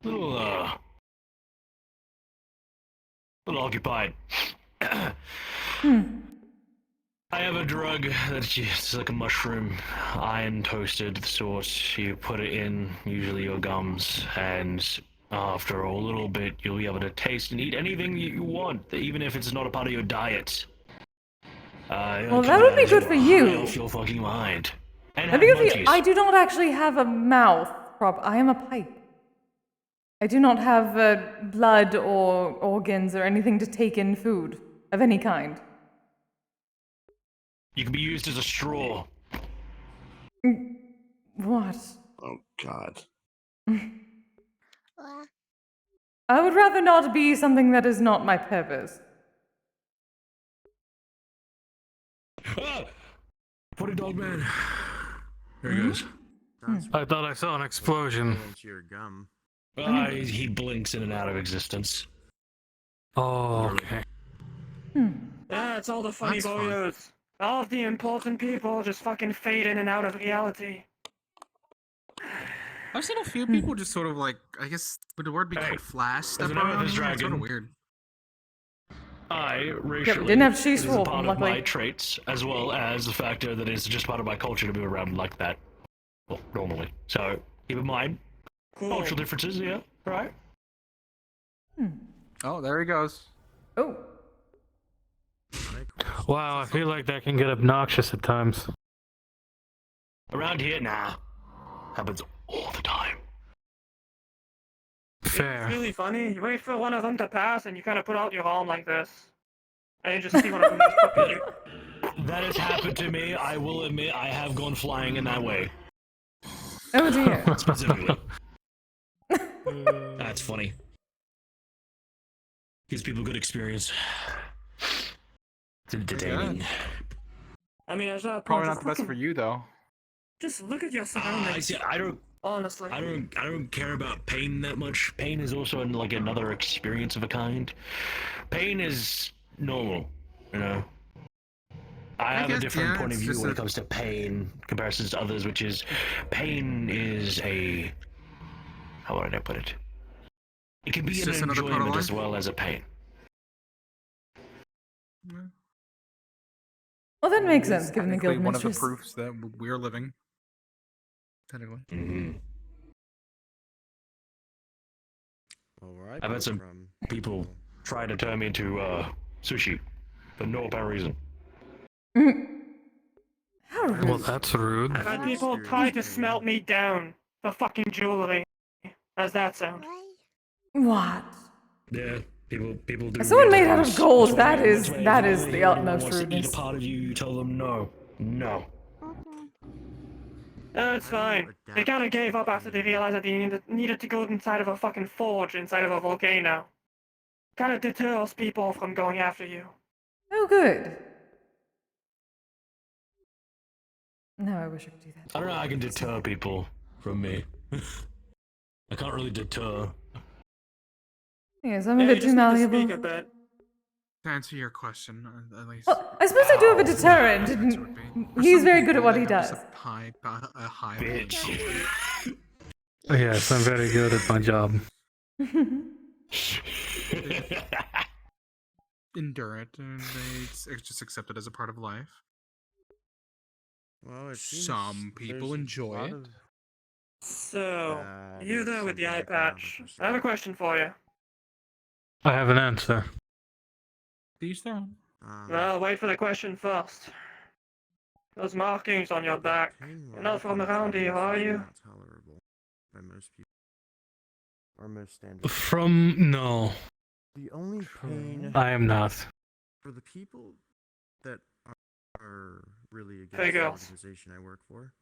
a little occupied. I have a drug that's just like a mushroom, iron toasted sort. You put it in, usually your gums, and after a little bit, you'll be able to taste and eat anything you want, even if it's not a part of your diet. Well, that would be good for you. Off your fucking mind. And I think have munchies. I do not actually have a mouth I am a pipe. I do not have blood or organs or anything to take in food of any kind. You can be used as a straw. What? Oh, God. I would rather not be something that is not my purpose. Ah! Funny dog man. There he goes. I thought I saw an explosion. Into your gum. He blinks in and out of existence. Oh, okay. Yeah, it's all the funny That's fun. boyos. All of the important people just fucking fade in and out of reality. I've seen a few people just sort of like, I guess, would the word be called flash step around? It's sort of weird. I racially didn't have it cheese is for a part of luckily. my traits, as well as the factor that it's just part of my culture to move around like that. Well, normally. So keep in mind, cultural differences, yeah, right? Oh, there he goes. Oh. Wow, I feel like that can get obnoxious at times. Around here, nah. Happens all the time. Fair. It's really funny. You wait for one of them to pass and you kind of put out your arm like this. And you just see one of them just fucking you. That has happened to me. I will admit I have gone flying in that way. Oh dear. Specifically. That's funny. Gives people good experience. It's entertaining. I mean, there's not Probably not the best for you, though. Just look at your surroundings. I don't. Honestly. I don't care about pain that much. Pain is also like another experience of a kind. Pain is normal, you know. I have a different point of view when it comes to pain comparisons to others, which is pain is a, how would I put it? It can be an enjoyment as well as a pain. Well, that makes sense, given the Technically guild one of the mistress. proofs that we're living. Technically. Mm-hmm. Well, where I I've come had some from, people try to turn me into sushi for no apparent reason. How rude. Well, that's rude. I've had people try to smelt me down for fucking jewelry. How's that sound? What? Yeah, people do. Someone weird made out of things. gold. That's why That if is the anyone utmost wants to eat rudeness. a part of you, you tell them no. No. No, it's fine. They kind of gave up after they realized that they needed to go inside of a fucking forge inside of a volcano. Kind of deters people from going after you. Oh, good. No, I wish I could do that. I don't know how I can deter people from me. I can't really deter. Yes, I'm a bit too malleable. To answer your question, at least. Well, I suppose I do have a deterrent. And he's very good at what he does. A high bitch. Yes, I'm very good at my job. endure it, and it's just accept it as a part of life. Well, it seems Some people there's a enjoy lot it. of So, bad you there with the eye something like that patch. with I have a question for you. I have an answer. These there. Well, wait for the question first. Those markings on your back. You're not from around here, are you? not tolerable by most people or most standards. No, The only pain I am not. for the people that are really against Hey, the girls. organization I work for.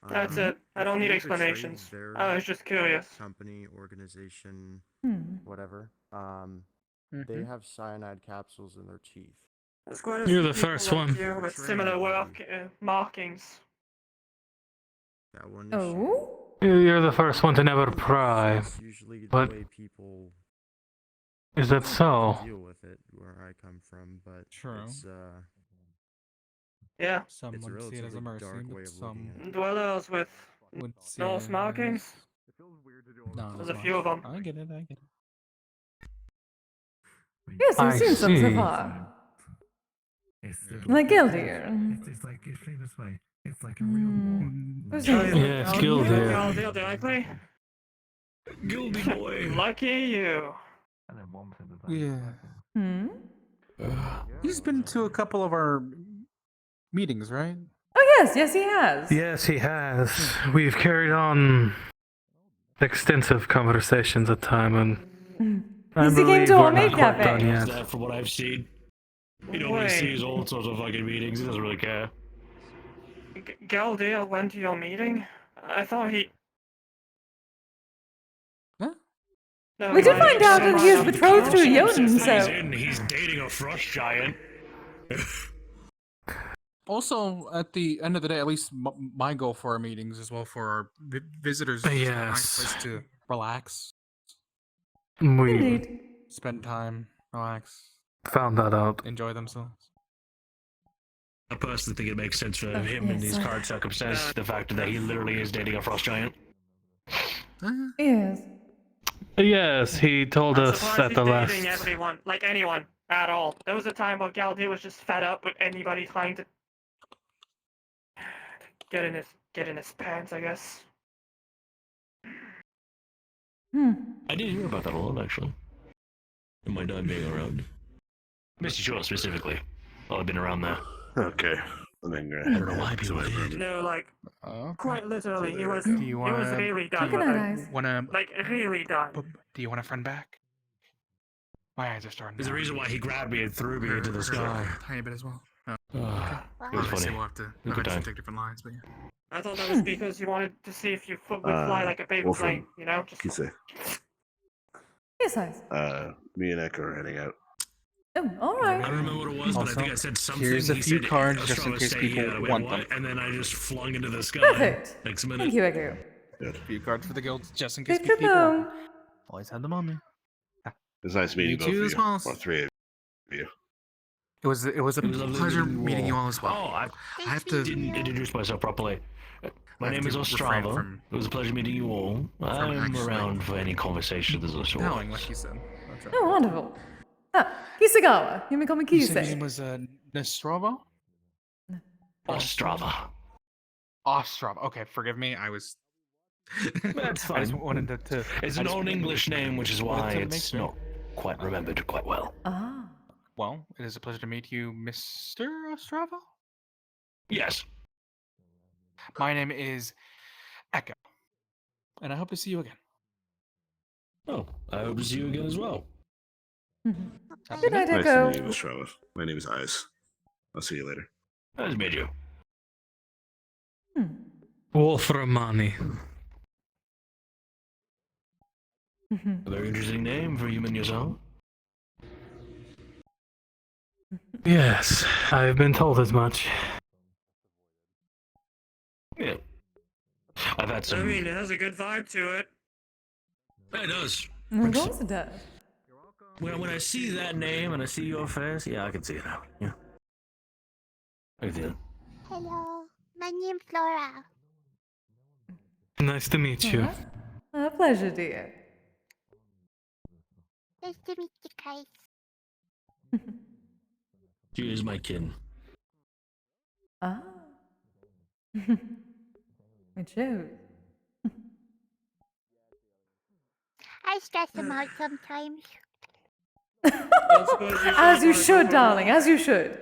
That's it. I don't need they betrayed explanations. their I was just curious. Company, organization, Hmm. whatever. They have cyanide capsules in their teeth. There's quite a You're few the people first like one. you with similar work markings. That one Oh? You're the first one to never pry. That's usually the But way people is that so? deal with it where I come from, but it's Yeah. Some it's a would see it as a relatively mercy, dark way but of looking some at it. Dwellers with would see nose it markings. No, There's a few of them. I get it. Yes, we've I seen some so see. far. Like Gildir. It's like explain this way. It's like a real Who's Oh, yours? Yes, Gildir. Gildir, did I play? Gildy boy. Lucky you. Yeah. Hmm? He's been to a couple of our meetings, right? Oh, yes, he has. Yes, he has. We've carried on extensive conversations at time, and I Yes, he came believe to our we're maid not quite cafe. done yet. That from what I've seen. He normally sees all sorts of fucking meetings. He doesn't really care. Gildir went to your meeting? I thought he... Huh? No, We did mind. find out that he is betrothed to a Jotun, He's so... in. He's dating a frost giant. Also, at the end of the day, at least my goal for our meetings as well for our visitors is just a nice Yes. place to relax, We spend time, relax, found that out. enjoy themselves. I personally think it makes sense for him in these current circumstances. The fact that he literally is dating a frost giant. Yes. Yes, he told I'm us surprised at the he's last. dating everyone, like anyone, at all. There was a time where Gildir was just fed up with anybody trying to get in his pants, I guess. I did hear about that a lot, actually. In my time being around. Mr. Shore, specifically. Well, I've been around there. Okay. I don't know why people did. No, like, quite literally, he was Do you want really done Good with night, it. guys. Like, really done. Do you want a friend back? My eyes are starting. There's a reason why he grabbed me and threw me into the sky. A tiny bit as well. It was Obviously, funny. we'll have to It was a good eventually time. take different lines, but yeah. I thought that was because you wanted to see if your foot would fly like a baby plane, you know? Just Kise. Yes, eyes. Me and Echo are heading out. Oh, all I right. don't remember what it was, but I Also, think I said something. here's a He few said, cards I was just trying in to case say, people yeah, wait, want what? them. And then I just flung into the sky. Perfect. Next minute. Thank you, Echo. A few cards for the guild, just in case Good people triple. want them. Always had them on me. It's nice meeting both too, of you. Smalls. Or three of you. It was a lovely pleasure meeting meeting you all as well. Oh, I have to. didn't introduce myself properly. My I name have is to refrain Ostrava. from- It was a pleasure meeting you all. I'm actually around for any conversations of the sort. Knowing, like you said. That's right. Oh, wonderful. Ah, Kisegawa. You may call me You said his name Kise. was Nestrova? Ostrava. Ostrava. Okay, forgive me. I was. That's I just fine. wanted to. It's I an just old English name, which is why wanted to make it's sure. not quite remembered quite well. Ah. Well, it is a pleasure to meet you, Mr. Ostrava. Yes. My name is Echo, and I hope to see you again. Oh, I hope to see you again as well. Good night, Nice Echo. to meet you, Ostrava. My name is Eyes. I'll see you later. Nice to meet you. Wolf Romani. A very interesting name for a human yourself. Yes, I've been told as much. Yeah. I've had I some. mean, it has a good vibe to it. It does. Of course it does. When I see that name and I see your face, yeah, I can see it now. Yeah. I can see it. Hello, my name's Flora. Nice to meet you. A pleasure, dear. Nice to meet you guys. She is my kin. Ah. It shows. I stress him out sometimes. As you should, darling, as you should.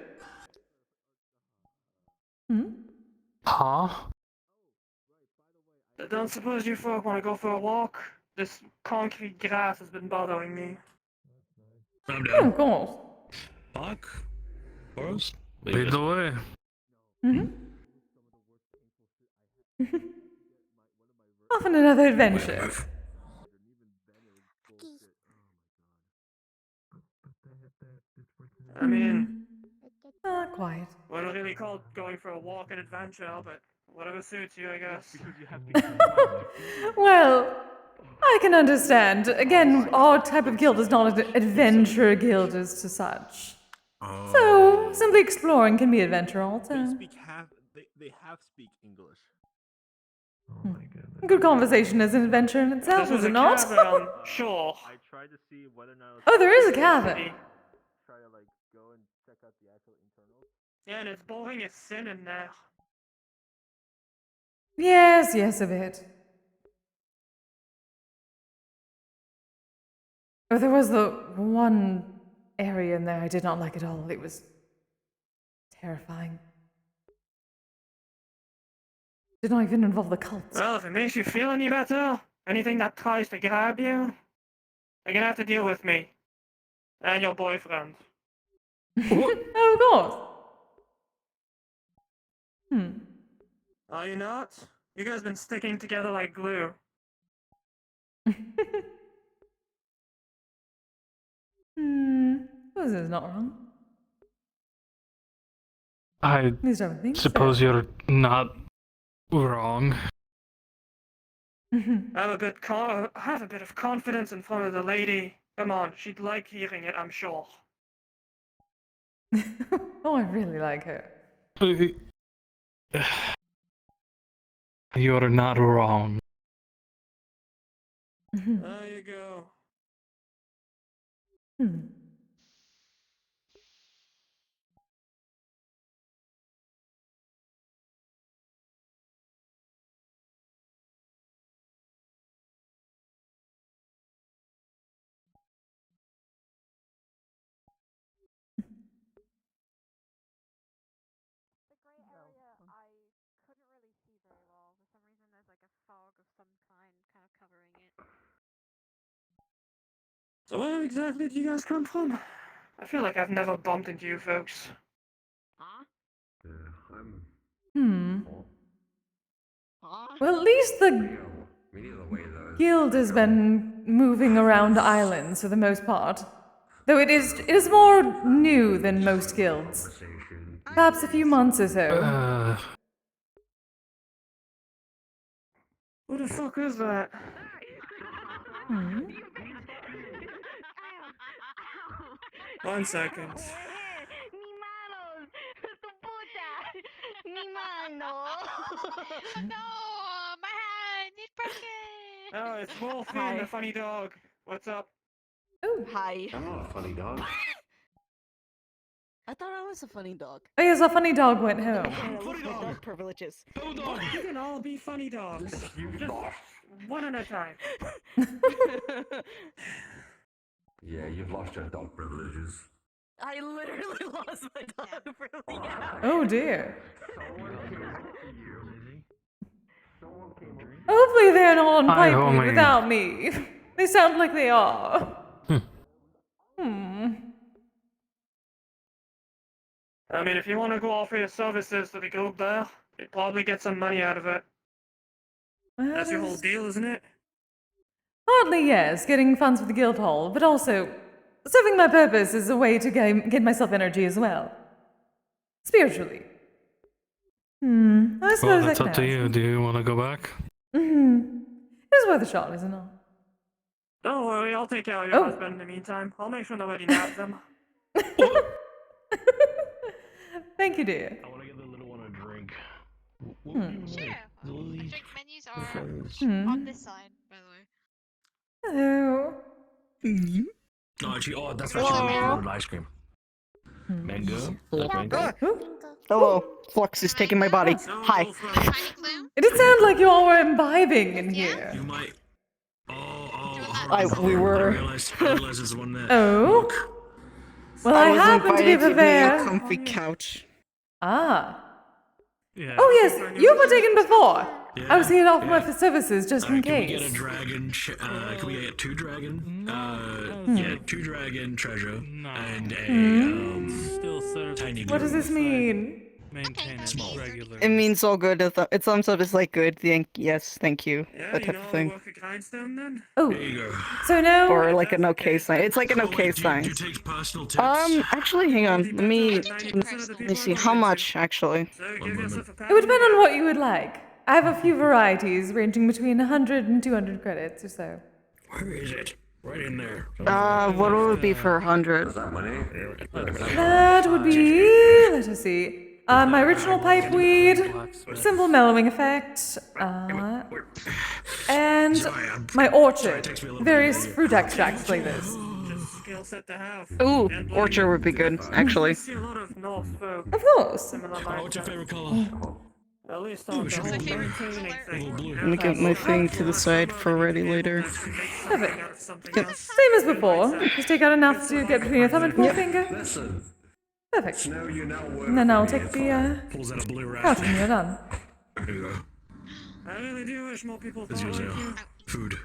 Hmm? Huh? I don't suppose you folk want to go for a walk? This concrete grass has been bothering me. I'm Oh, down. of course. Park? Forest? Lead the way. Off on another adventure. I mean, Quiet. wouldn't really call going for a walk an adventure, but whatever suits you, I guess. Well, I can understand. Again, our type of guild is not an adventure guild as to such. So, simply exploring can be adventure also. They have speak English. Good conversation is an adventure in itself, is it not? Sure. I tried to see whether or not. Oh, there is a cavern. Try to like go and check out the actual internals. Yeah, and it's boring as sin in there. Yes, a bit. Oh, there was the one area in there I did not like at all. It was terrifying. Did not even involve the cult. Well, if it makes you feel any better, anything that tries to grab you, you're gonna have to deal with me. And your boyfriend. Oh, of course. Are you not? You guys been sticking together like glue. This is not wrong. I These don't think suppose so. you're not wrong. Have a bit of confidence in front of the lady. Come on, she'd like hearing it, I'm sure. Oh, I really like her. You're not wrong. There you go. So where exactly do you guys come from? I feel like I've never bumped into you folks. Well, at least the guild has been moving around islands for the most part. Though it is more new than most guilds. Perhaps a few months or so. Who the fuck is that? One second. Mi mano. No, my hand is broken. Oh, it's Wolfie, the funny dog. What's up? Oh, hi. I'm not a funny dog. I thought I was a funny dog. Oh yes, a funny dog went home. Funny dog privileges. You can all be funny dogs. Just one at a time. Yeah, you've lost your dog privileges. I literally lost my dog privileges. Oh dear. Hopefully they're not on I pipe only- without me. They sound like they are. I mean, if you want to go offer your services to the guild there, you'd probably get some money out of it. That's your whole deal, isn't it? Partly, yes, getting funds for the guild hall, but also serving my purpose is a way to get myself energy as well. Spiritually. I Well, suppose that's I can up to ask. you. Do you want to go back? It's worth a shot, isn't it? Don't worry, I'll take care of your Oh. husband in the meantime. I'll make sure nobody nabs him. Thank you, dear. I want to get the little one a drink. Sure. Drink menus are on this side, by the way. Hello. No, actually, oh, that's right. She wanted ice cream. Mango. Hello, Flux is taking my body. Hi. It did sound like you all were imbibing in here. You might. We were. I realized there's one there. Oh? Well, I was happen to be invited prepared. a comfy couch. Ah. Yeah. Oh yes, you were taken before. I was here to offer yeah. my services just in Can we case. get a dragon? Can we get 2 dragon? Yeah, 2 dragon treasure and a Still serves tiny. What does this mean? maintain it Small. regularly. It means all good. It's thumbs up is like good. Yes, thank you. Yeah, That you type know of the thing. work of grindstone then? Oh, There you go. so now. Or like an okay sign. It's like an okay Do sign. you take personal tips? Actually, hang on. Let me see. How much actually? So give yourself a pat. It would depend on what you would like. I have a few varieties ranging between 100 and 200 credits or so. Where is it? Right in there. What would it be for 100? That would be. Let us see. My original pipeweed, simple mellowing effect, and my orchard, various fruit extract flavors. Skill set to have. Ooh, orchard would be good, actually. I see a lot of North folk. Of course. Similar What's your mindset. favorite color? At least on the whole maintaining thing. Let me get my thing to the side for ready later. Perfect. Same as before. Just take out enough to get between your thumb and forefinger. Perfect. And then I'll take the Pulls out a blue rat. pouch when you're done. There you go. I really do wish more people There's thought yours like now. you. Food.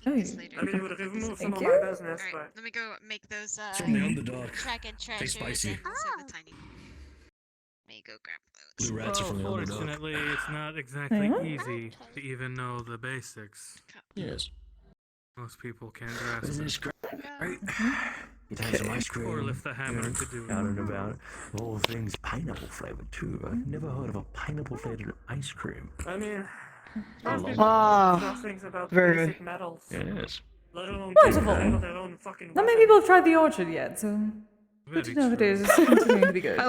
Oh, I mean, it would have removed some Thank of you. my business, but... Let me go make those It's from the underdog. dragon treasures Tastes spicy. and also the tiny. Let me go grab those. Blue rats are from the underdog. Fortunately, it's not exactly easy to even know the basics. Yes. Most people can't grasp Isn't it. this great? You'd have some ice cream. Or lift the hammer to do Out it. and about. Of all things, pineapple flavored too. I've never heard of a pineapple flavored ice cream. I mean... I most love people Ah, know things about very basic good. metals. Yes. Let alone Wonderful. people their own fucking Not many weapons. people have tried the orchard yet, so good to know that it is continuing to be good.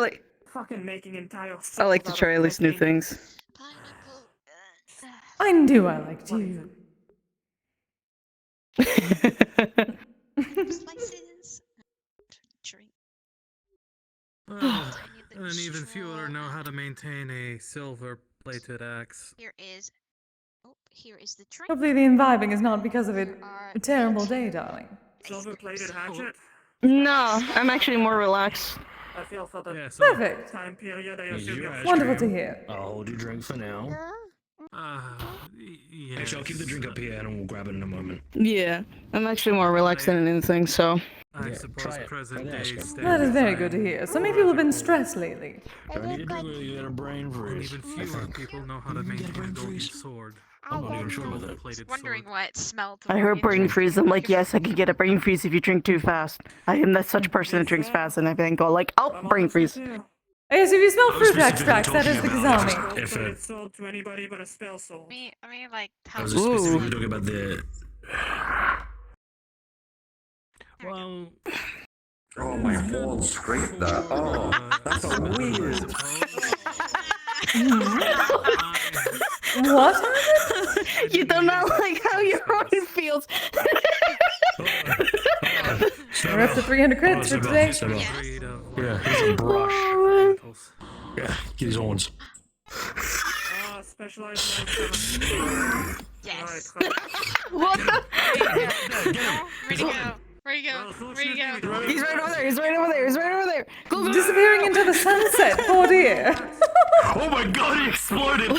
Fucking making entire I like to try at least new things. I knew I liked you. Slices. Drink. And even fewer know how to maintain a silver-plated axe. Here is. Oh, here is the drink. Hopefully the imbibing is not because of it. A terrible day, darling. Silver-plated hatchet? No, I'm actually more relaxed. I feel for the Perfect. time period I Here's assume your you're ice Wonderful cream. to hear. I'll hold your drink for now. Yes. Actually, I'll keep the drink up here and we'll grab it in a moment. Yeah, I'm actually more relaxed than anything, so. I Yeah, suppose try it. present Try the day ice cream. That is very good to hear. So many people have been stressed lately. Don't need to do it, you get a brain and freeze. even I fewer think. people know how to You can get a maintain a brain golden freeze. sword. I'm not even sure with it. Gold-plated Wondering sword. what smelled. I heard brain freeze. I'm like, yes, I could get a brain freeze if you drink too fast. I am that such person that drinks fast, and I then go like, oh, brain freeze. Yes, if you smell I was fruit specifically extracts, that is the talking about Kizami. if Don't sold to anybody but a spell soul. I mean, like, I how was specifically talking about the. Well, Oh, my whole scraped that. Oh, that's so weird. What happened? You do not like how your horn feels. We're up to 300 crits for today. Yeah, here's a brush. Yeah, get his horns. Specialized Yes. What? Where'd he go? Where'd he go? Where'd he go? He's right over there. He's right over there. He's right over there. Go, Disappearing into the sunset. Oh dear. Oh my god, he exploded!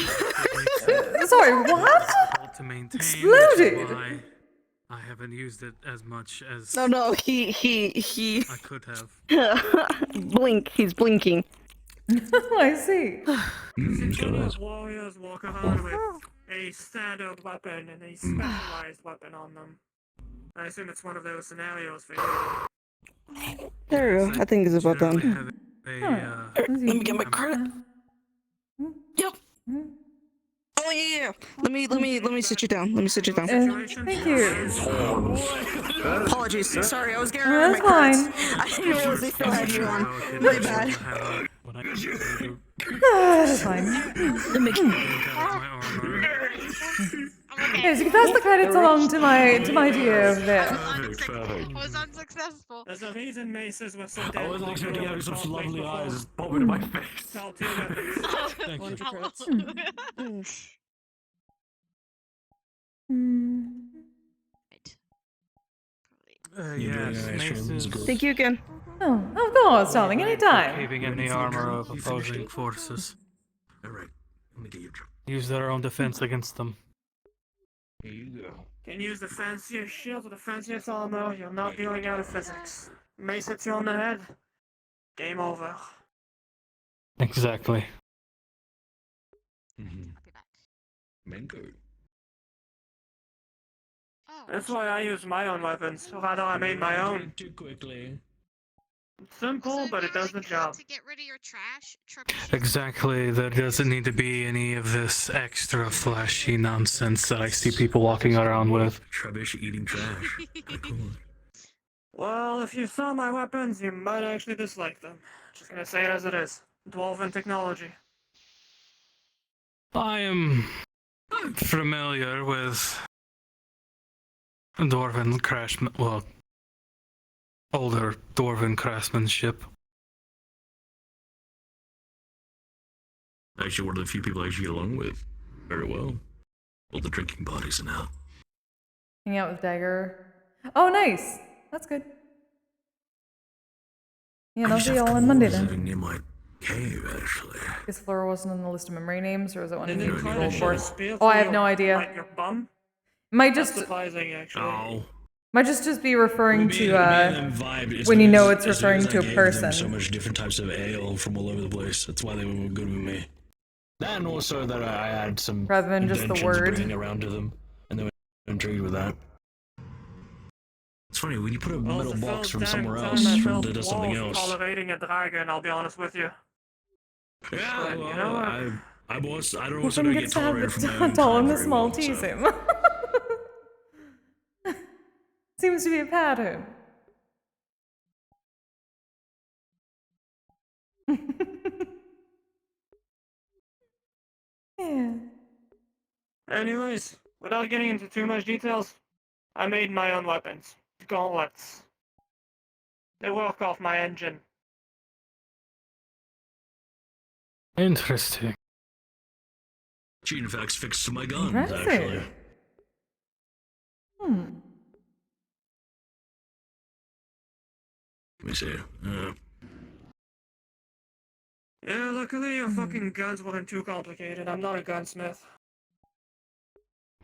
Sorry, what? to maintain, Exploded. which is why I haven't used it as much as No, he. I could have. Blink. He's blinking. I see. warriors walk around with a standard weapon and a specialized weapon on them. I assume it's one of those scenarios for you. There we go. I think it's about done. Let me get my credit. Yep. Oh yeah. Let me sit you down. Let me sit you down. Thank you. Apologies. Sorry, I was getting Oh, rid of that's my fine. credits. I didn't realize they still had you on. My bad. That's fine. Let me. I'm Yes, you can pass the credits along to my dear over there. Was unsuccessful. There's a reason maces were so I damn wasn't expecting popular having in such conflict lovely before. eyes pop into my face. Call two weapons. Thank you. 100 credits. Yes, maces. Thank you again. Oh, of course, darling, anytime. Caving in the armor of opposing forces. Alright, let me get your drink. Use their own defense against them. Here you go. Can use the fanciest shield with the fanciest armor, you're not dealing out of physics. Mace hits you on the head. Game over. Exactly. Mango. That's why I use my own weapons. Rather, I made my own. Too quickly. It's simple, but it does the job. To get rid of your trash, Exactly. There doesn't need to be any of this extra flashy nonsense that I see people walking around with. Trubbish eating trash. Cool. Well, if you saw my weapons, you might actually dislike them. Just gonna say it as it is. Dwarven technology. I am familiar with dwarven craftsman, well, older dwarven craftsmanship. Actually, one of the few people I actually get along with very well. All the drinking parties are now. Hang out with Dagger. Oh, nice. That's good. Yeah, I'll see you all on Monday then. Living near my cave, actually. Guess Flora wasn't on the list of memory names, or is it one of Didn't the kind roll of for? short a spear Oh, I through have no idea. Like your bum? Might That's just surprising, actually. might just be referring to Me and them vibed. It's when you know because- it's it's because referring to I a gave them person. so much different types of ale from all over the place. That's why they were good with me. And also that I had some Rather than just the inventions word. bringing around to them, and they were intrigued with that. It's funny when you put a metal box from somewhere else that does something else. Tolerating a dragon, I'll be honest with you. Yeah, But, well, you know what? I don't If also one gonna gets get to have tolerated from my the own tall and kind the very small well, tease so. him. Seems to be a pattern. Yeah. Anyways, without getting into too much details, I made my own weapons. Gauntlets. They work off my engine. Interesting. She in fact fixed my guns, Impressive. actually. Let me see. Yeah, luckily your fucking guns weren't too complicated. I'm not a gunsmith.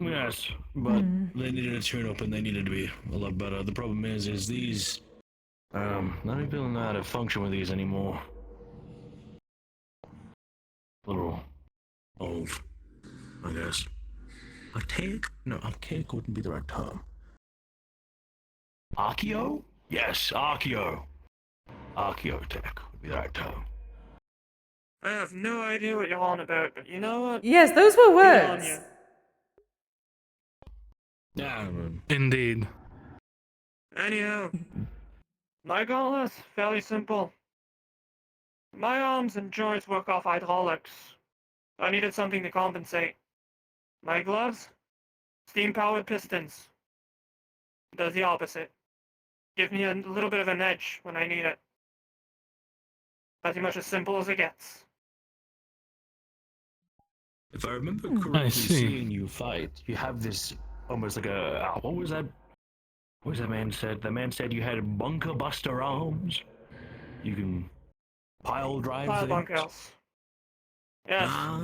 Yes, but they needed a tune-up and they needed to be a lot better. The problem is these, not even feeling how to function with these anymore. A little old, I guess. Archaic wouldn't be the right term. Archeo? Yes, Archeo. Archaeotech would be the right term. I have no idea what you're on about, but you know what? Yes, those were Good on words. you. Yeah, indeed. Anyhow, my gauntlets, fairly simple. My arms and joints work off hydraulics. I needed something to compensate. My gloves, steam-powered pistons. Does the opposite. Give me a little bit of an edge when I need it. Pretty much as simple as it gets. If I remember I correctly, see. seeing you fight, you have this almost like a what was that? What was that man said? The man said you had bunker buster arms. You can pile drive Fire things. bunkers. Yes. Ah.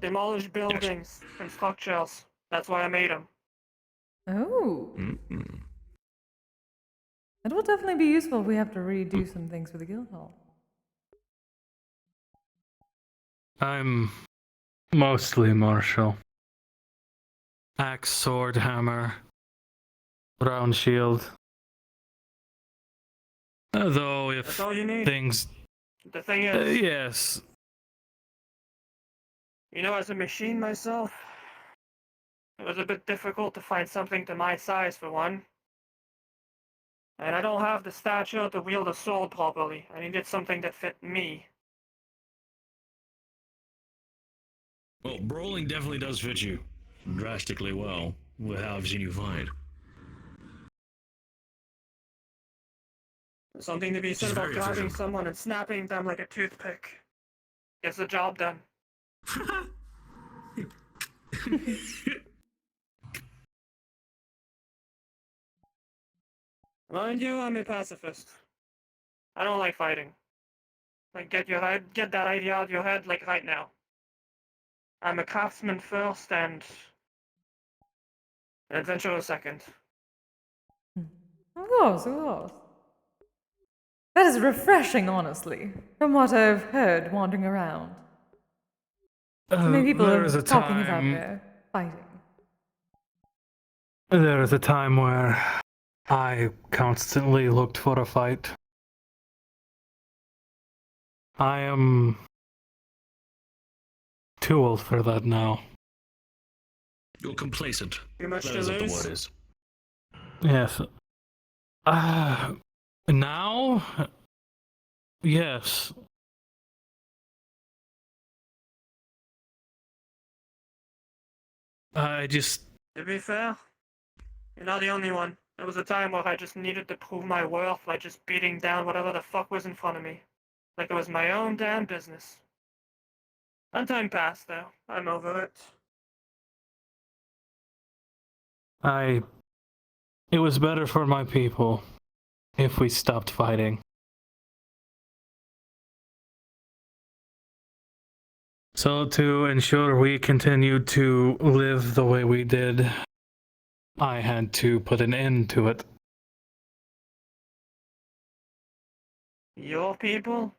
Demolish buildings and structures. That's why I made them. Oh. That will definitely be useful if we have to redo some things for the guild hall. I'm mostly martial. Axe, sword, hammer, round shield. Though if That's all you need. things... The thing is, yes. you know, as a machine myself, it was a bit difficult to find something to my size for one. And I don't have the stature to wield a sword properly. I needed something that fit me. Well, brawling definitely does fit you. drastically well with how I've seen you fight. Something to be said She's about very grabbing efficient. someone and snapping them like a toothpick. Gets the job done. Mind you, I'm a pacifist. I don't like fighting. Like, get that idea out of your head, like, right now. I'm a craftsman first and an adventurer second. Of course, of course. That is refreshing, honestly, from what I've heard wandering around. So many people There are is a talking about time. their fighting. There is a time where I constantly looked for a fight. I am too old for that now. You're complacent. Too much That to is what the lose? word is. Yes. Now? Yes. I just... To be fair, you're not the only one. There was a time where I just needed to prove my worth by just beating down whatever the fuck was in front of me. Like it was my own damn business. That time passed, though. I'm over it. It was better for my people if we stopped fighting. So to ensure we continued to live the way we did, I had to put an end to it. Your people?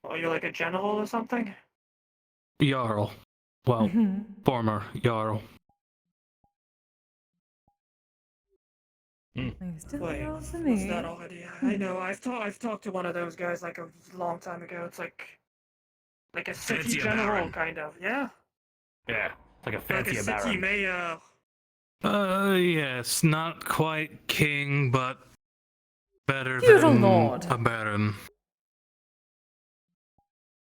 Are you like a general or something? Jarl. Well, former Jarl. Wait, what's that already? I know, I've talked to one of those guys like a long time ago. It's like a city Fancier general, baron. kind of, yeah? Yeah, like a Like a fancier city baron. mayor. Yes, not quite king, but better Feudal than lord. a baron.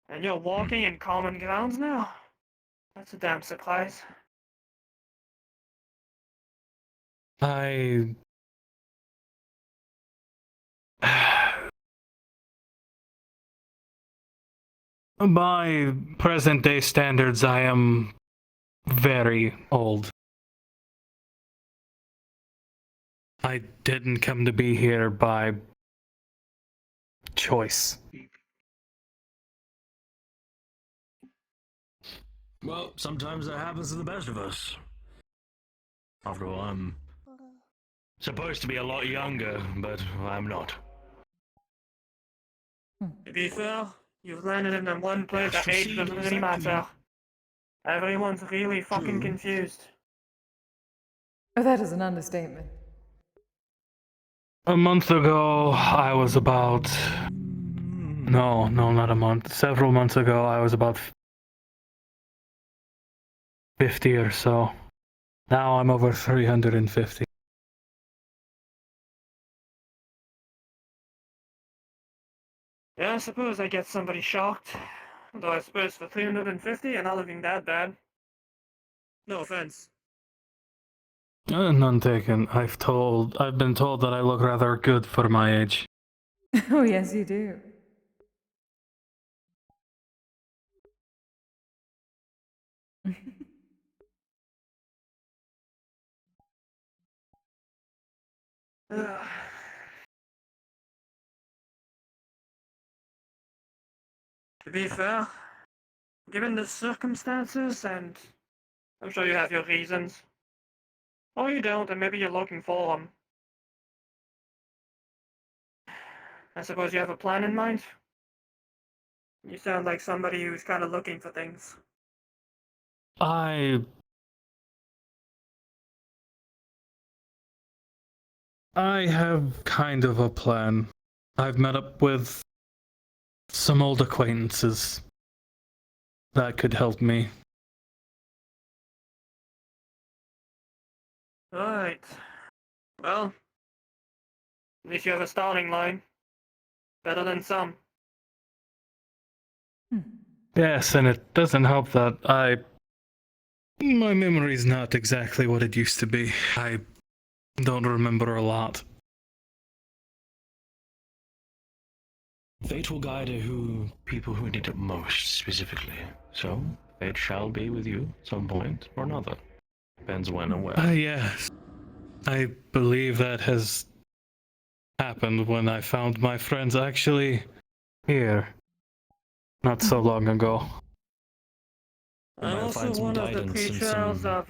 And you're walking in common grounds now? That's a damn surprise. By present day standards, I am very old. I didn't come to be here by choice. Well, sometimes that happens to the best of us. After all, I'm supposed to be a lot younger, but I'm not. To be fair, you've landed in the one place that age doesn't really exactly. matter. Everyone's really fucking True. confused. Oh, that is an understatement. A month ago, I was about... No, not a month. Several months ago, I was about 50 or so. Now I'm over 350. Yeah, I suppose I get somebody shocked. Though I suppose for 350, you're not looking that bad. No offense. None taken. I've been told that I look rather good for my age. Oh, yes, you do. To be fair, given the circumstances, and I'm sure you have your reasons. Or you don't, and maybe you're looking for them. I suppose you have a plan in mind? You sound like somebody who's kind of looking for things. I have kind of a plan. I've met up with some old acquaintances that could help me. Right. Well, at least you have a starting line. Better than some. Yes, and it doesn't help that I My memory's not exactly what it used to be. I don't remember a lot. Fate will guide people who need it most specifically. So, fate shall be with you at some point or another. Depends when and where. Yes. I believe that has happened when I found my friends actually here. Not so long ago. I'm also one of the preachers of,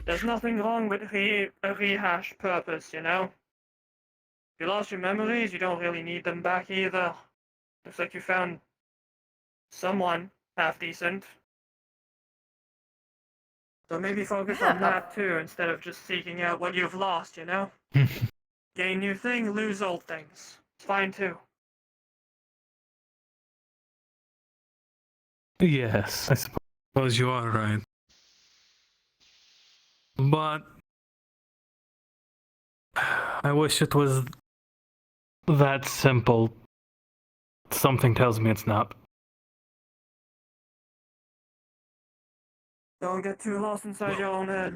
there's nothing wrong with a rehash purpose, you know? If you lost your memories, you don't really need them back either. Looks like you found someone half decent. So maybe focus on that too, instead of just seeking out what you've lost, you know? Gain new thing, lose old things. It's fine too. Yes, I suppose you are right. But I wish it was that simple. Something tells me it's not. Don't get too lost inside your own head.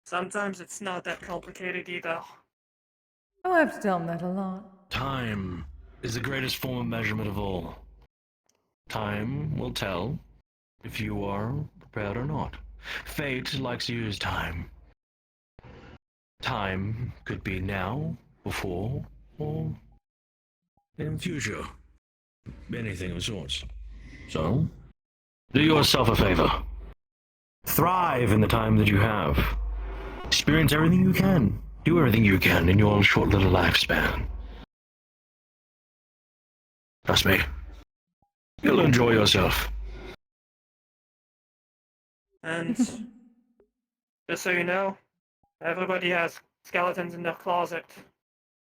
Sometimes it's not that complicated either. Oh, I have to tell him that a lot. Time is the greatest form of measurement of all. Time will tell if you are prepared or not. Fate likes to use time. Time could be now, before, or in future. Anything of sorts. So, do yourself a favor. Thrive in the time that you have. Experience everything you can. Do everything you can in your short little lifespan. Trust me. You'll enjoy yourself. And just so you know, everybody has skeletons in their closet.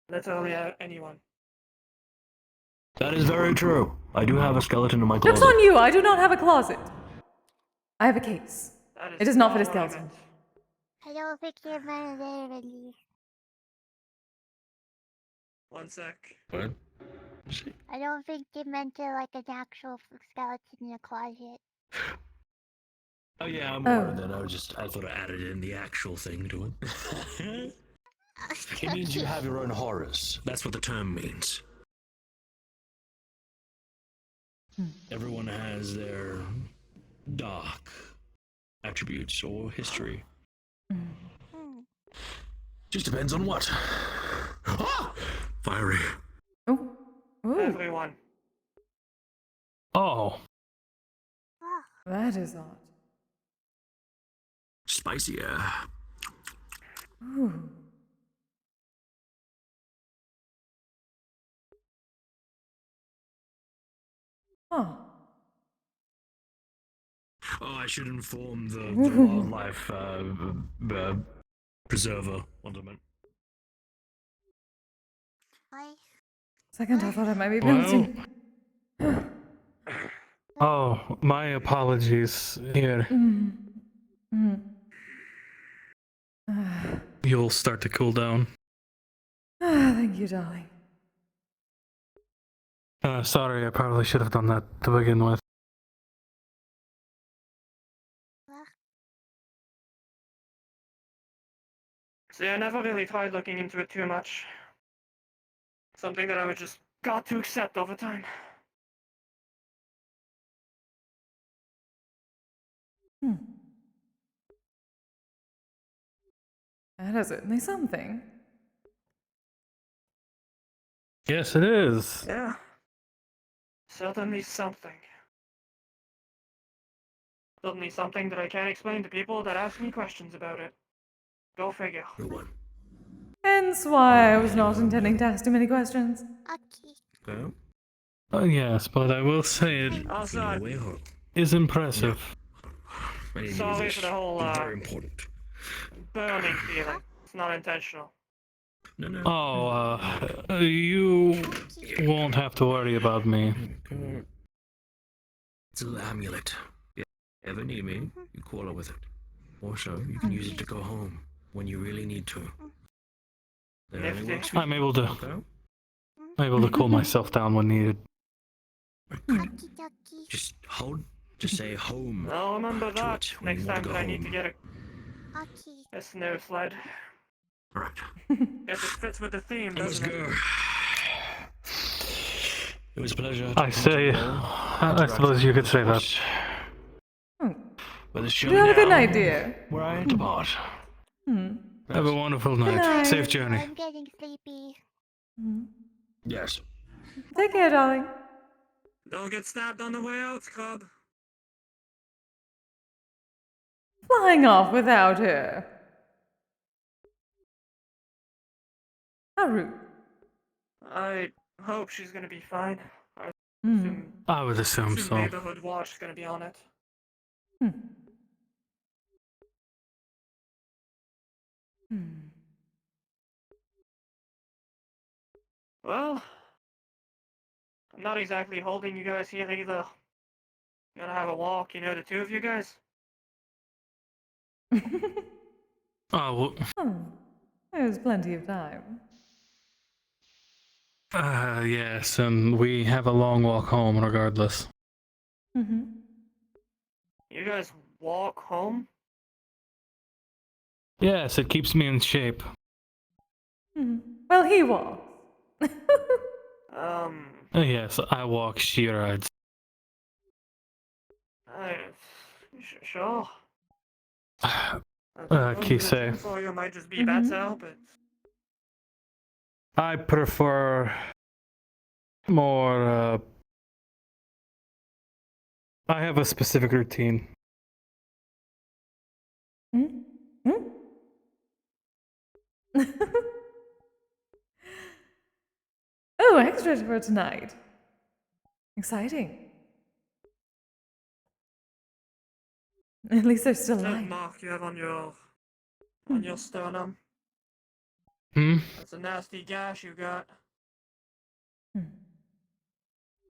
Literally anyone. That is very true. I do have a skeleton in my Joke's closet. on you! I do not have a closet. I have a case. It does not fit a skeleton. I don't think you're meant to release. One sec. What? I don't think you meant to like an actual skeleton in a closet. Oh yeah, I'm aware of that. I thought I added in the actual thing to it. It means you have your own horrors. That's what the term means. Everyone has their dark attributes or history. Just depends on what. Ah! Fiery. Oh. Everyone. Oh. That is odd. Spicier. Ooh. Huh. Oh, I should inform the wildlife preserver. One moment. Second, I thought I might be bouncing. Oh, my apologies. Here. You'll start to cool down. Thank you, darling. Sorry, I probably should have done that to begin with. See, I never really tried looking into it too much. Something that I would just got to accept over time. That is certainly something. Yes, it is. Yeah. Certainly something. Certainly something that I can't explain to people that ask me questions about it. Go figure. Hence why I was not intending to ask too many questions. Okay. Oh, yes, but I will say it Also, is impressive. sorry for the whole very important. burning feeling. It's not intentional. Oh, you won't have to worry about me. It's a little amulet. If you ever need me, you call her with it. Also, you can use it to go home when you really need to. That only works for you. I'm able to cool myself down when needed. Just hold Just say home. I'll remember to that it when next you want time to that go I need to home. get a snow sled. Right. Guess it fits with the theme, I must doesn't it? go. It was a pleasure. I say, I suppose you could say that. But the show You have a good now, night, dear. where I depart. Have a wonderful Good night. night. Safe journey. I'm getting sleepy. Yes. Take care, darling. Don't get stabbed on the way out, Cub. Flying off without her. How rude. I hope she's gonna be fine. I Hmm. I would assume assume so. Neighborhood Watch is gonna be on it. Well, I'm not exactly holding you guys here either. Gonna have a walk, you know, the two of you guys. Oh, well, There's plenty of time. yes, and we have a long walk home regardless. You guys walk home? Yes, it keeps me in shape. Well, he walks. Yes, I walk, she rides. Sure. Kise, For you might just be better, but I prefer more, I have a specific routine. Oh, extra for tonight. Exciting. At least they're still that alive. mark you have on your sternum. That's a nasty gash you got.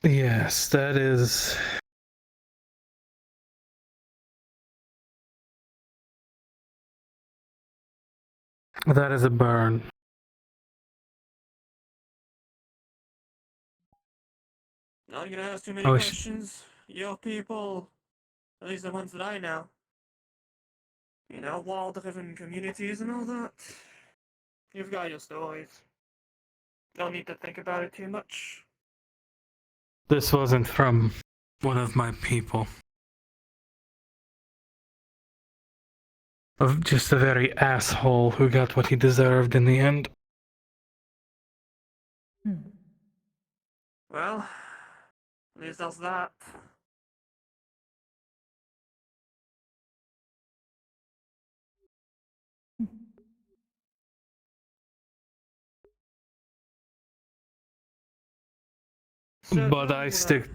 Yes, that is. That is a burn. Not gonna ask too many Oh, questions. Your people, at least the ones that I know, you know, wall-driven communities and all that. You've got your stories. Don't need to think about it too much. This wasn't from one of my people. Of just a very asshole who got what he deserved in the end. Well, at least that's that. But I stick.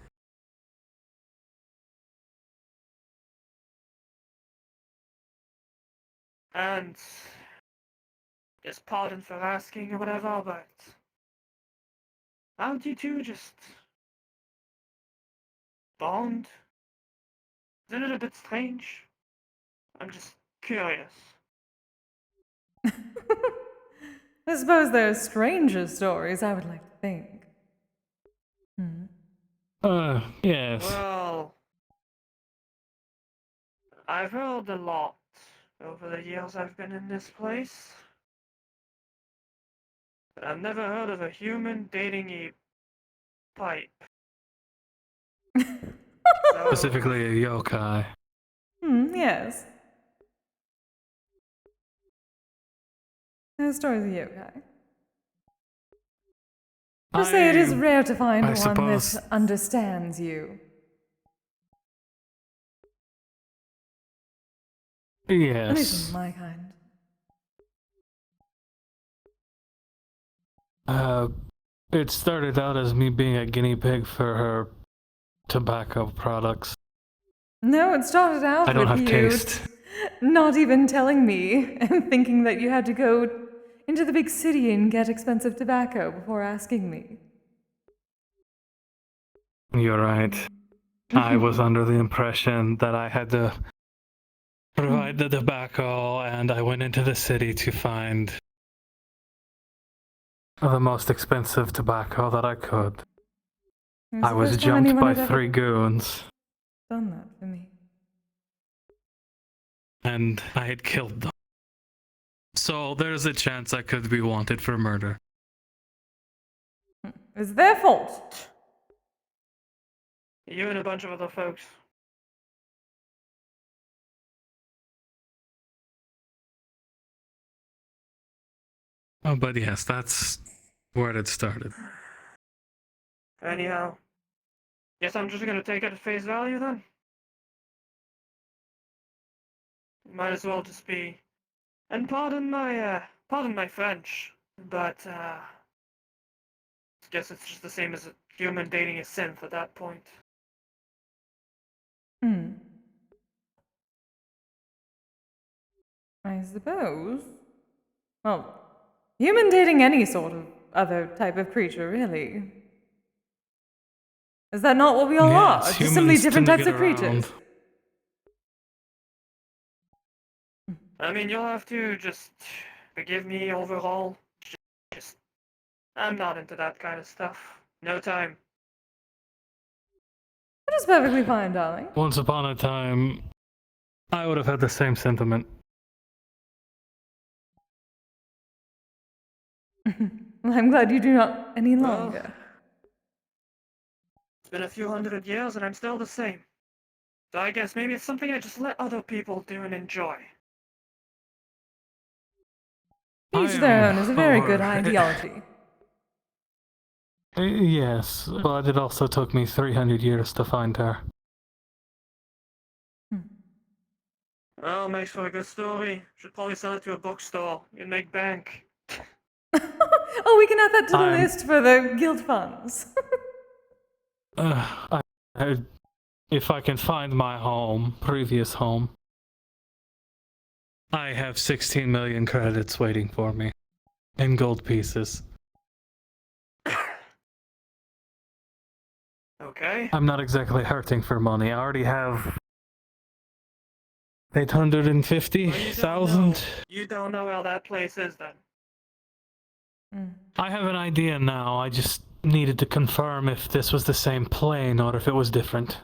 And just pardon for asking or whatever, but how'd you two just bond? Isn't it a bit strange? I'm just curious. I suppose there are stranger stories, I would like to think. Yes. Well, I've heard a lot over the years I've been in this place. But I've never heard of a human dating a pipe. Specifically a yokai. Yes. There's stories of yokai. I say it is rare to find one that understands you. At least Yes. in my kind. It started out as me being a guinea pig for her tobacco products. No, it started out I don't with have you taste. not even telling me and thinking that you had to go into the big city and get expensive tobacco before asking me. You're right. I was under the impression that I had to provide the tobacco, and I went into the city to find the most expensive tobacco that I could. I was jumped by 3 goons. done that for me. And I had killed them. So there's a chance I could be wanted for murder. It's their fault. You and a bunch of other folks. Oh, but yes, that's where it started. Anyhow, guess I'm just gonna take it at face value then. Might as well just be. And pardon my French, but I guess it's just the same as a human dating a synth at that point. I suppose. Well, human dating any sort of other type of creature, really. Is that not what we all are? Yes, Just simply humans different tend to types of get creatures. around. I mean, you'll have to just forgive me overall. Just, I'm not into that kind of stuff. No time. That is perfectly fine, darling. Once upon a time, I would have had the same sentiment. Well, I'm glad you do not any longer. It's been a few 100 years and I'm still the same. So I guess maybe it's something I just let other people do and enjoy. Each their own is a very good ideology. Yes, but it also took me 300 years to find her. Well, makes for a good story. Should probably sell it to a bookstore. You'd make bank. Oh, we can add that to the list for the guild funds. If I can find my previous home, I have 16 million credits waiting for me in gold pieces. Okay. I'm not exactly hurting for money. I already have 850,000. You don't know how that place is then. I have an idea now. I just needed to confirm if this was the same plane or if it was different.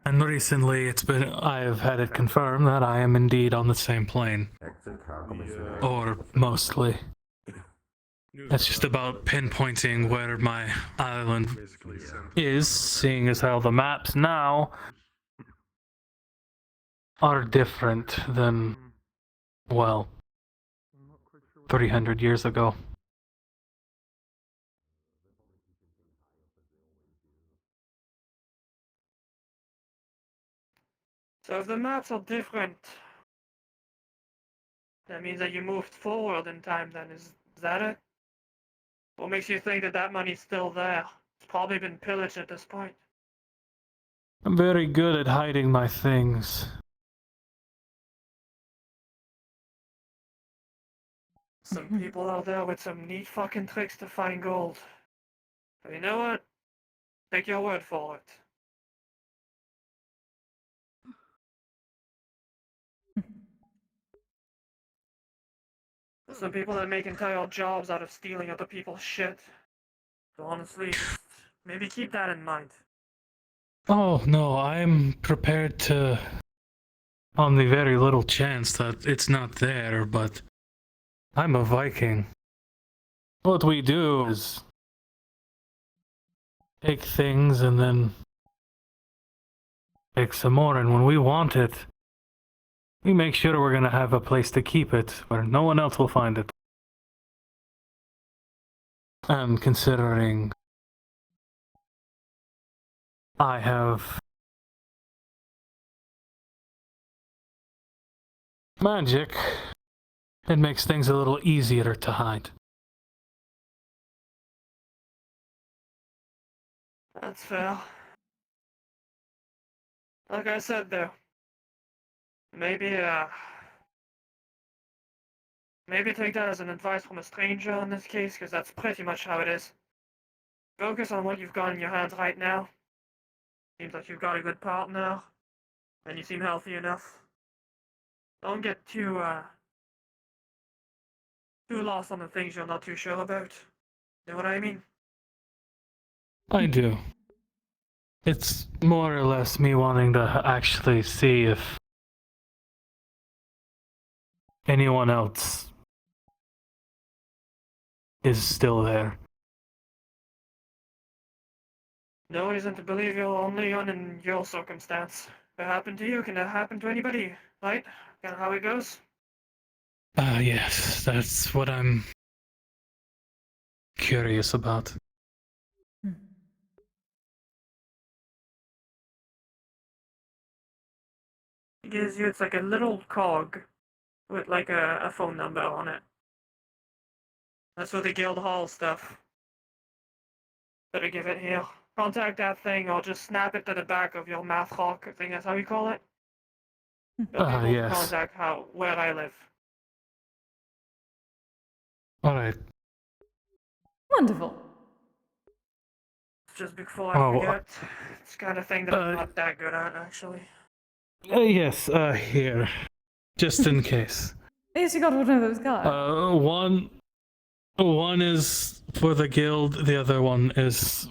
And recently I have had it confirmed that I am indeed on the same plane. Or mostly. It's just about pinpointing where my island is, seeing as how the maps now are different than, well, 300 years ago. So if the maps are different, that means that you moved forward in time then, is that it? What makes you think that that money's still there? It's probably been pillaged at this point. I'm very good at hiding my things. Some people out there with some neat fucking tricks to find gold. But you know what? Take your word for it. There's some people that make entire jobs out of stealing other people's shit. So honestly, just maybe keep that in mind. Oh, no, I'm prepared to, on the very little chance that it's not there, but I'm a Viking. What we do is take things and then take some more, and when we want it, we make sure we're gonna have a place to keep it where no one else will find it. And considering I have magic, it makes things a little easier to hide. That's fair. Like I said though, maybe take that as an advice from a stranger in this case, because that's pretty much how it is. Focus on what you've got in your hands right now. Seems like you've got a good partner, and you seem healthy enough. Don't get too lost on the things you're not too sure about. Know what I mean? I do. It's more or less me wanting to actually see if anyone else is still there. No reason to believe you're only on in your circumstance. If it happened to you, can it happen to anybody, right? Kind of how it goes? Yes, that's what I'm curious about. It gives you, it's like a little cog with like a phone number on it. That's for the guild hall stuff. Better give it here. Contact that thing or just snap it to the back of your math hawk. I think that's how you call it. They'll be able to Yes. contact where I live. Alright. Wonderful. Just before I Oh, forget, it's kind of thing that I'm not that good at, actually. Yes, here. Just in case. Yes, you got one of those guys. One is for the guild, the other one is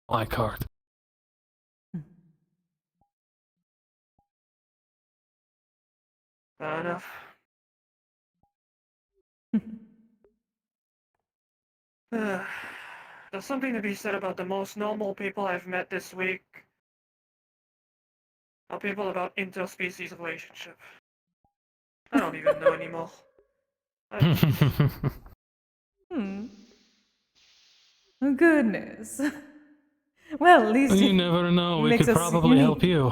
my card. Fair enough. There's something to be said about the most normal people I've met this week. Are people about interspecies relationship. I don't even know anymore. Oh, goodness. Well, at least You never know, we makes could us probably help unique. you.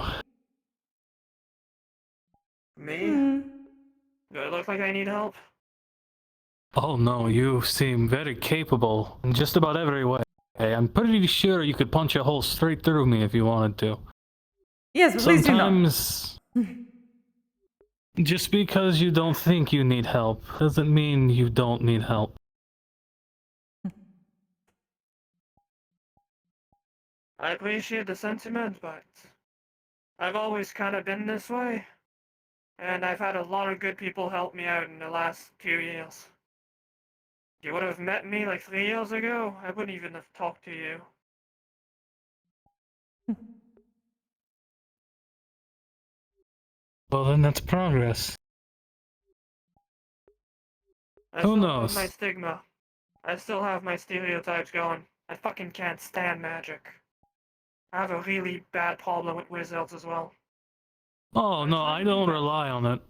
Me? Do I look like I need help? Oh no, you seem very capable in just about every way. I'm pretty sure you could punch a hole straight through me if you wanted to. Yes, but please do not. Sometimes, just because you don't think you need help doesn't mean you don't need help. I appreciate the sentiment, but I've always kind of been this way. And I've had a lot of good people help me out in the last 2 years. If you would have met me like 3 years ago, I wouldn't even have talked to you. Well, then that's progress. I Who still knows? have my stigma. I still have my stereotypes going. I fucking can't stand magic. I have a really bad problem with wizards as well. Oh no, I don't rely on it.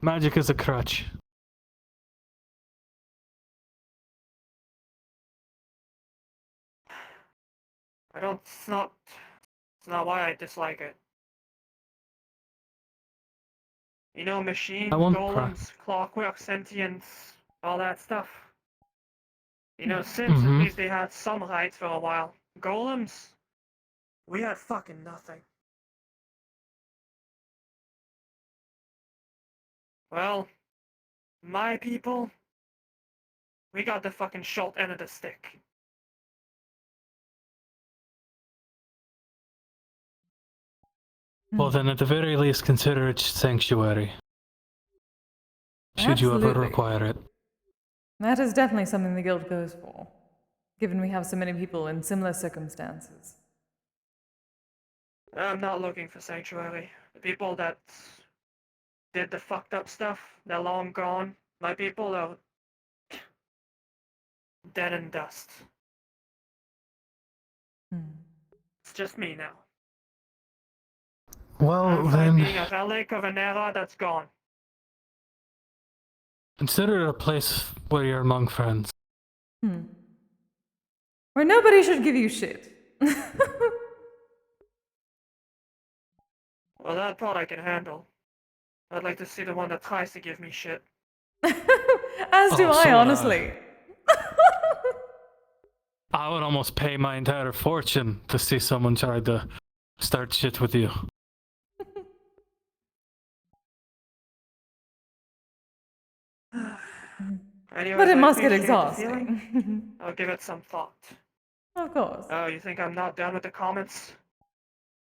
Magic is a crutch. It's not why I dislike it. You know, machines, golems, clockwork, sentience, all that stuff. You know, Sims, at least they had some rights for a while. Golems, we had fucking nothing. Well, my people, we got the fucking short end of the stick. Well, then at the very least, consider it sanctuary. Should you ever Absolutely. require it. That is definitely something the guild goes for, given we have so many people in similar circumstances. I'm not looking for sanctuary. The people that did the fucked up stuff, they're long gone. My people are dead and dust. It's just me now. Well, I'm then, being a relic of an era that's gone. consider it a place where you're among friends. Where nobody should give you shit. Well, that part I can handle. I'd like to see the one that tries to give me shit. As do I, honestly. I would almost pay my entire fortune to see someone try to start shit with you. Anyways, But it I must get appreciate the exhausting. feeling. I'll give it some thought. Of course. Oh, you think I'm not done with the comments?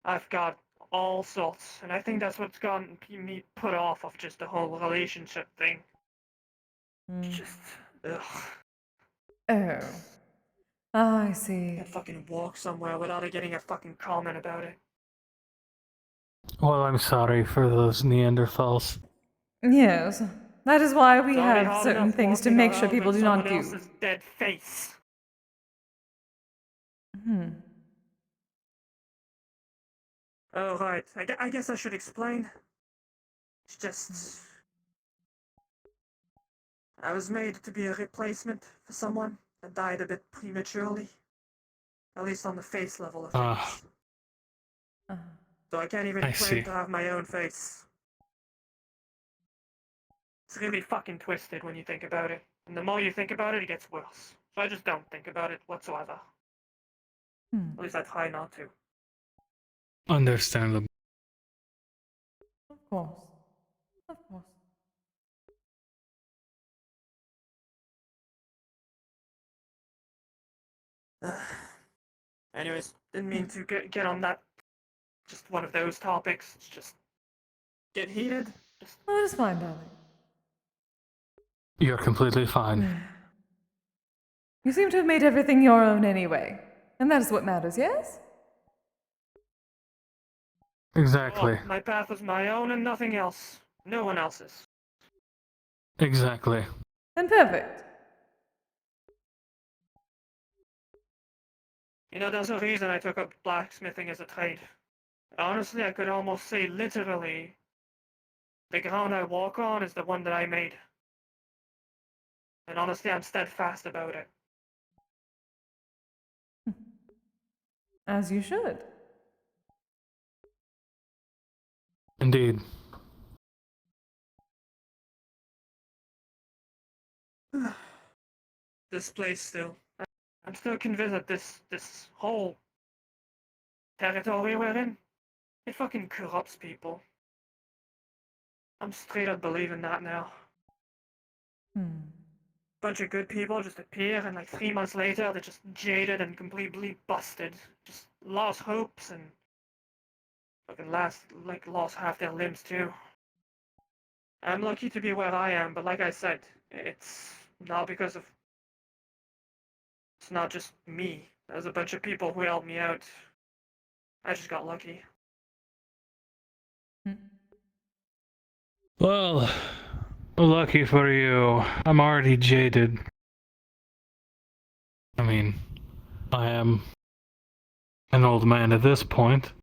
I've got all sorts, and I think that's what's gotten me put off of just the whole relationship thing. Just, ugh. Oh. Ah, I see. Can't fucking walk somewhere without it getting a fucking comment about it. Well, I'm sorry for those Neanderthals. Yes. That is why we It's already have hard certain enough things to walking make sure around people with do not someone do. else's dead face. Oh, right. I guess I should explain. It's just... I was made to be a replacement for someone that died a bit prematurely. At least on the face level of things. So I can't even I claim see. to have my own face. It's really fucking twisted when you think about it. And the more you think about it, it gets worse. So I just don't think about it whatsoever. At least I try not to. Understandable. Of course. Of course. Anyways, didn't mean to get on that. Just one of those topics. It's just get heated. Oh, it's fine, darling. You're completely fine. You seem to have made everything your own anyway. And that is what matters, yes? Exactly. Well, my path is my own and nothing else. No one else's. Exactly. And perfect. You know, there's a reason I took up blacksmithing as a trade. Honestly, I could almost say literally, the ground I walk on is the one that I made. And honestly, I'm steadfast about it. As you should. Indeed. This place still. I'm still convinced that this whole territory we're in, it fucking corrupts people. I'm straight up believing that now. Bunch of good people just appear and like 3 months later they're just jaded and completely busted. Just lost hopes and fucking lost half their limbs too. I'm lucky to be where I am, but like I said, it's not because of... It's not just me. There's a bunch of people who helped me out. I just got lucky. Well, lucky for you. I'm already jaded. I mean, I am an old man at this point.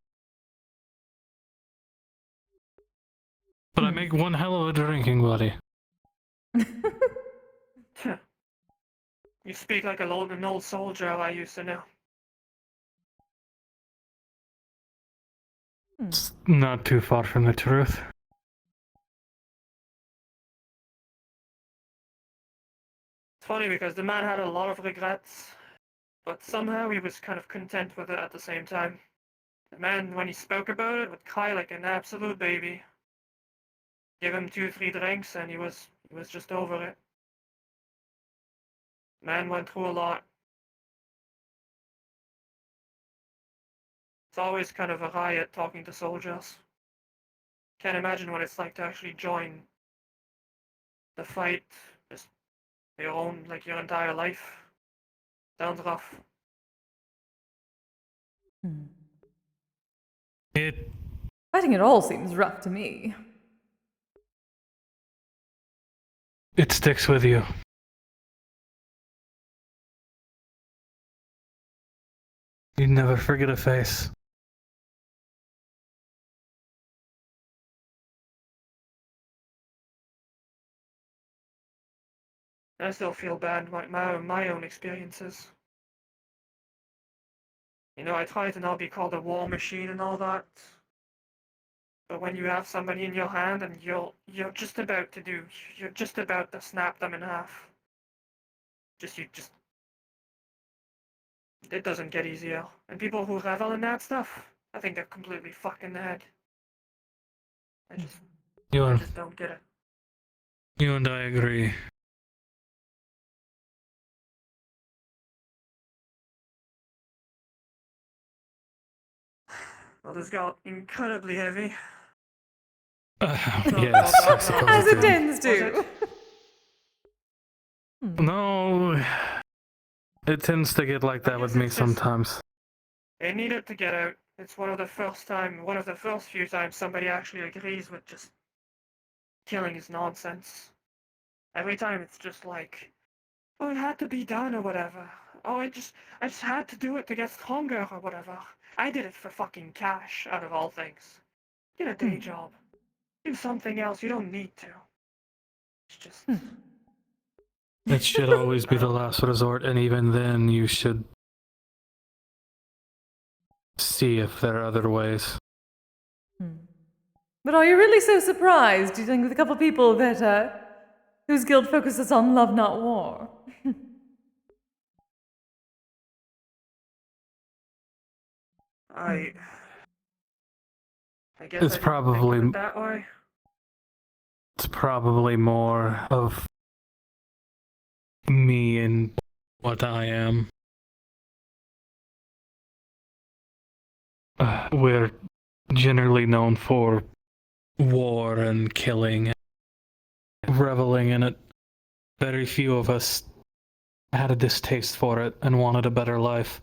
But I make one hell of a drinking buddy. You speak like an old soldier I used to know. It's not too far from the truth. It's funny because the man had a lot of regrets, but somehow he was kind of content with it at the same time. The man, when he spoke about it, would cry like an absolute baby. Give him 2-3 drinks and he was just over it. Man went through a lot. It's always kind of a riot talking to soldiers. Can't imagine what it's like to actually join the fight, just your own, like your entire life. Sounds rough. Fighting it all seems rough to me. It sticks with you. You never forget a face. I still feel bad about my own experiences. You know, I try to not be called a war machine and all that. But when you have somebody in your hand and you're just about to snap them in half. It doesn't get easier. And people who revel in that stuff, I think they're completely fucked in the head. I just don't get it. You and I agree. Well, this got incredibly heavy. Yes, I suppose As it did. tends to. No, It tends to get like that with me sometimes. It needed to get out. It's one of the first few times somebody actually agrees with just killing is nonsense. Every time it's just like, oh, it had to be done or whatever. Oh, I just had to do it to get stronger or whatever. I did it for fucking cash, out of all things. Get a day job. Do something else. You don't need to. It's just. It should always be the last resort, and even then you should see if there are other ways. But are you really so surprised, do you think, with a couple of people that, whose guild focuses on love, not war? I guess It's I didn't think probably of it that way. it's probably more of me and what I am. We're generally known for war and killing, reveling in it. Very few of us had a distaste for it and wanted a better life.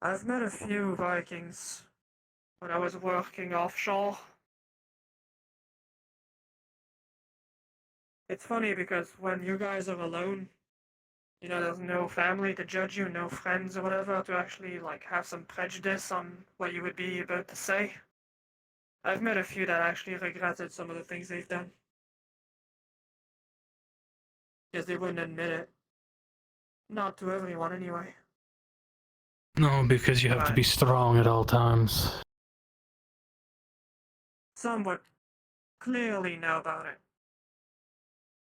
I've met a few Vikings when I was working offshore. It's funny because when you guys are alone, you know, there's no family to judge you, no friends or whatever to actually, like, have some prejudice on what you would be about to say. I've met a few that actually regretted some of the things they've done. Because they wouldn't admit it. Not to everyone, anyway. No, because you have to be strong at all times. Some would clearly know about it.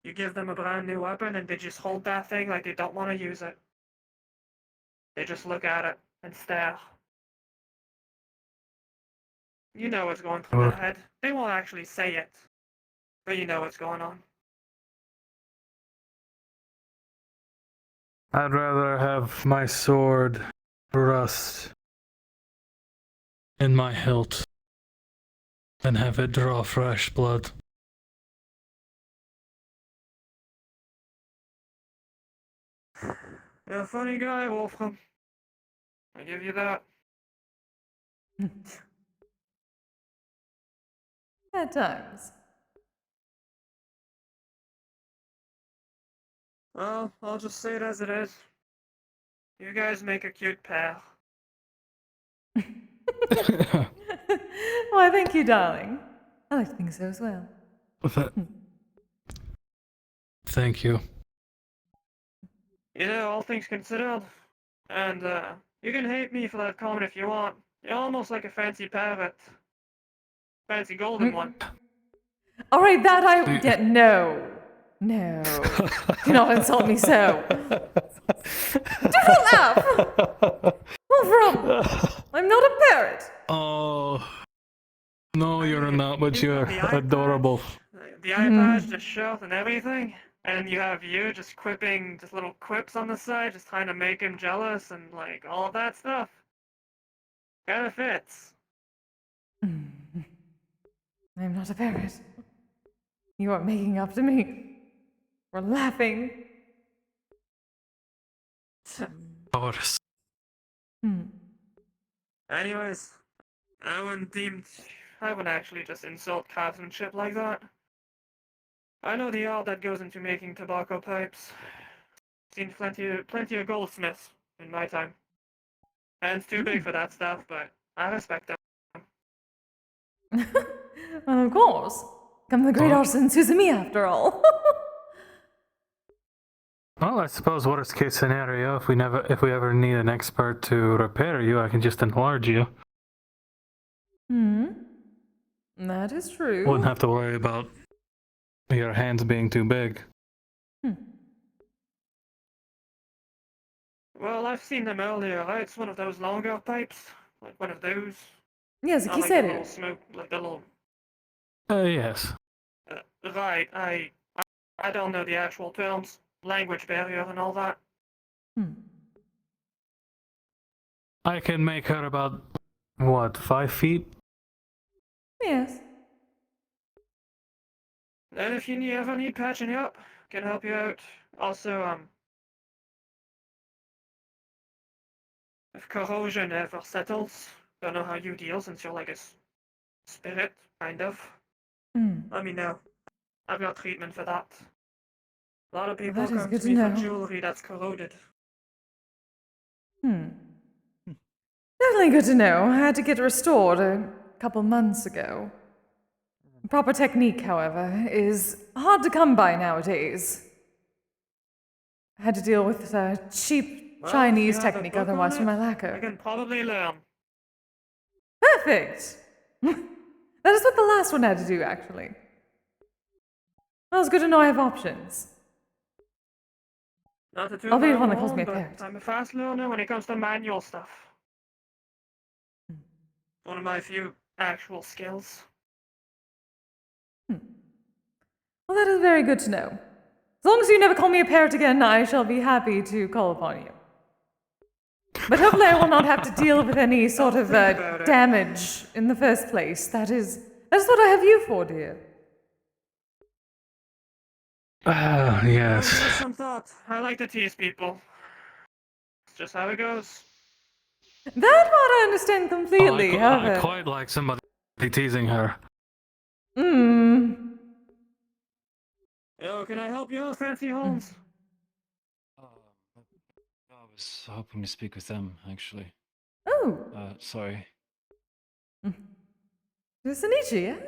You give them a brand new weapon and they just hold that thing like they don't want to use it. They just look at it and stare. You know what's going through their head. They won't actually say it, but you know what's going on. I'd rather have my sword rust in my hilt than have it draw fresh blood. You're a funny guy, Wolfram. I give you that. At times. Well, I'll just say it as it is. You guys make a cute pair. Why, thank you, darling. I like to think so as well. Thank you. You know, all things considered, and you can hate me for that comment if you want. You're almost like a fancy parrot. Fancy golden one. All right, that I get. No. No. Do not insult me so. Do not laugh! Wolfram! I'm not a parrot! Oh. No, you're not, but you're adorable. The eye patch, the shirt, and everything. And you have you just quipping just little quips on the side, just trying to make him jealous and like all of that stuff. Kinda fits. I'm not a parrot. You are making up to me. We're laughing. Horse. Anyways, I wouldn't actually just insult craftsmanship like that. I know the art that goes into making tobacco pipes. Seen plenty of goldsmiths in my time. Hands too big for that stuff, but I respect them. Well, of course. I'm the great artisan Suzumi after all. Well, I suppose worst case scenario, if we ever need an expert to repair you, I can just enlarge you. That is true. Wouldn't have to worry about your hands being too big. Well, I've seen them earlier, right? It's one of those longer pipes. Like one of those. Yes, Not like the little Kiseru. smoke, like the little... Yes. Right, I don't know the actual terms. Language barrier and all that. I can make her about, what, 5 feet? Yes. Then if you ever need patching up, can help you out. Also, if corrosion ever settles, don't know how you deal since you're like a spirit, kind of. Let me know. I've got treatment for that. A lot of people that is come good to to me for know. jewelry that's corroded. Definitely good to know. I had to get restored a couple months ago. Proper technique, however, is hard to come by nowadays. I had to deal with cheap Well, Chinese if you have a technique book otherwise on from my it, you lacquer. can probably learn. Perfect! That is what the last one had to do, actually. Well, it's good to know I have options. Not to toot I'll be my the one own that calls me horn, a but parrot. I'm a fast learner when it comes to manual stuff. One of my few actual skills. Well, that is very good to know. As long as you never call me a parrot again, I shall be happy to call upon you. But hopefully I will not have to deal with any sort of damage in the first place. That is what I have you for, dear. I'll Yes. give it some thought. I like to tease people. It's just how it goes. That part I understand completely, I however. quite like somebody teasing her. Yo, can I help you, Fancy Holmes? I was hoping to speak with them, actually. Oh. Sorry. Sunichi, yes?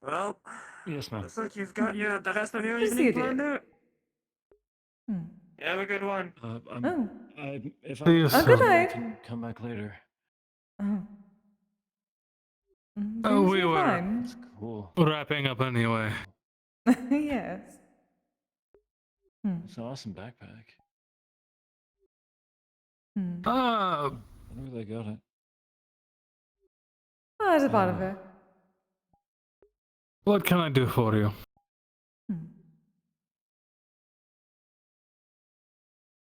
Well, Yes, ma'am. looks like you've got the rest of your Good to see you, evening dear. planned out. You have a good one. If See I you have soon. good I night. can come back later. Oh, we Seems were fine. That's cool. wrapping up anyway. Yes. It's an awesome backpack. Ah, I wonder where they got it. Oh, that's a part of it. what can I do for you?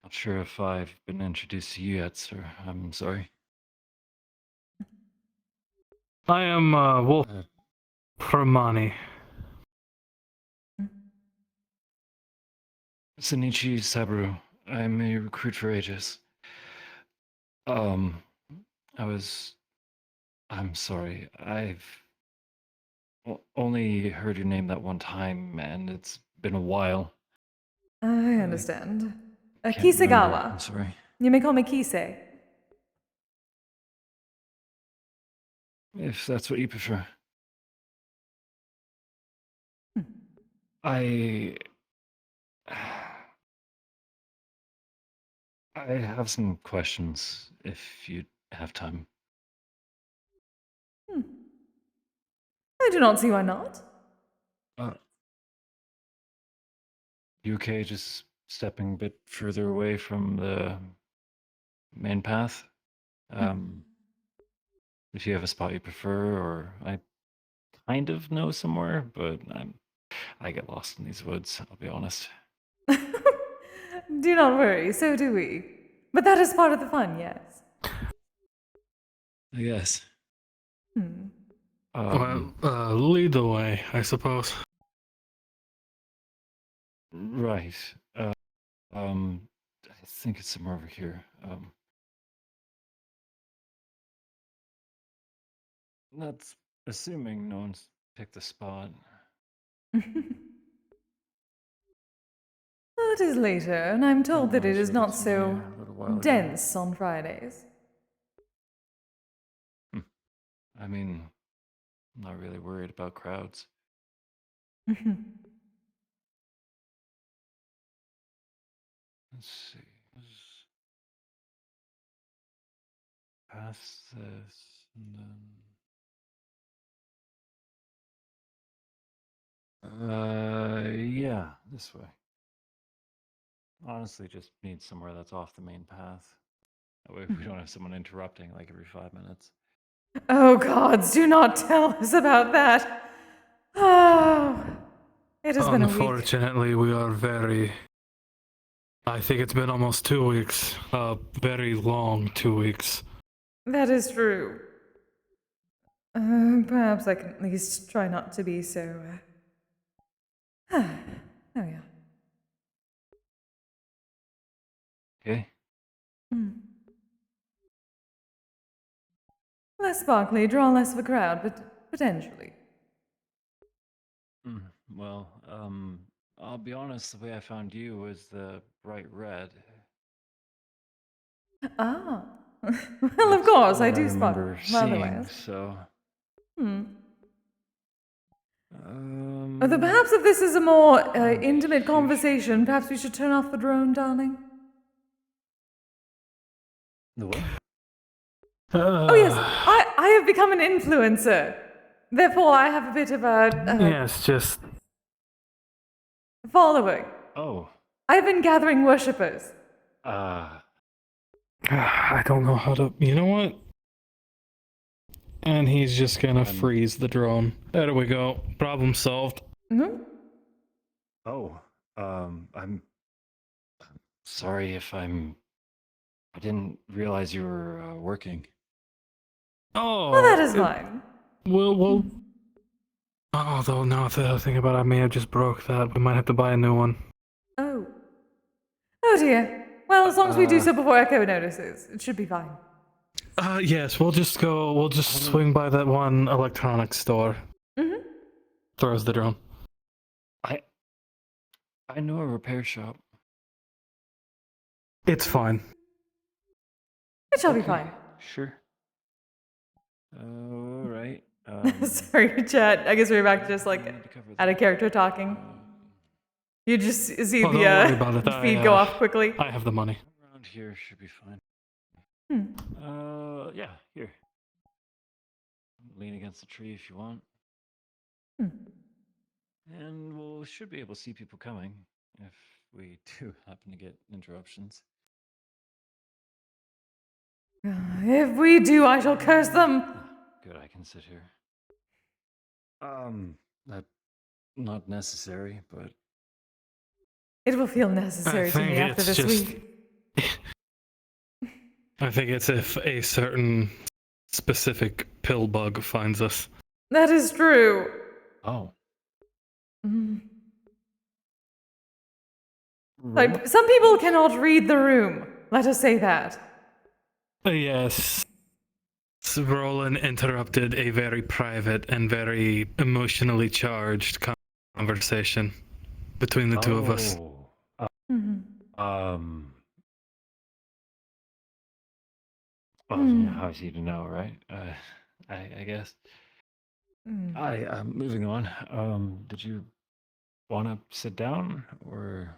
Not sure if I've been introduced to you yet, sir. I'm sorry. I am Wolf Hermione. Sunichi Saburo. I'm a recruit for Aegis. I'm sorry. I've only heard your name that one time, and it's been a while. I understand. Can't remember. Kisegawa. I'm sorry. You may call me Kise. If that's what you prefer. I have some questions, if you have time. I do not see why not. You okay just stepping a bit further away from the main path? If you have a spot you prefer, or I kind of know somewhere, but I get lost in these woods, I'll be honest. Do not worry, so do we. But that is part of the fun, yes. I guess. Lead the way, I suppose. Right. I think it's somewhere over here. That's assuming no one's picked the spot. Well, it is later, and I'm told that it is showed not it to me so a little while ago. dense on Fridays. I mean, I'm not really worried about crowds. Let's see. Past this, and then. Yeah, this way. Honestly, just need somewhere that's off the main path. That way we don't have someone interrupting like every 5 minutes. Oh gods, do not tell us about that. Oh, it has been a week. Unfortunately, we are very. I think it's been almost 2 weeks. Very long 2 weeks. That is true. Perhaps I can at least try not to be so. Oh, yeah. Okay. Less sparkly, draw less of a crowd, but potentially. Well, I'll be honest, the way I found you was the bright red. Ah. Well, of It's course, all I I do spot remember them, seeing, otherwise. so. Although perhaps if this is a more intimate conversation, perhaps we should turn off the drone, darling. The what? Oh yes, I have become an influencer. Therefore, I have a bit of a Yes, just following. Oh. I've been gathering worshippers. I don't know how to. You know what? And he's just gonna freeze the drone. There we go. Problem solved. Oh, I'm sorry if I didn't realize you were working. Oh. Well, that is fine. Well. Although now that I think about it, I may have just broke that. We might have to buy a new one. Oh. Oh dear. Well, as long as we do so before Echo notices, it should be fine. Yes, we'll just swing by that one electronics store. Throws the drone. I know a repair shop. It's fine. It shall be fine. Sure. All right. Sorry, chat. I guess we're back to just like out of character talking. You just see Well, don't worry about the it. feed go off quickly. I have the money. Around here should be fine. Yeah, here. Lean against the tree if you want. And we'll should be able to see people coming if we do happen to get interruptions. If we do, I shall curse them. Good, I can sit here. That not necessary, but It will feel necessary to me after this week. I think it's if a certain specific pill bug finds us. That is true. Oh. Like, some people cannot read the room. Let us say that. Yes. Roland interrupted a very private and very emotionally charged conversation between the two of us. Well, yeah, how is he to know, right? I guess. I'm moving on. Did you want to sit down, or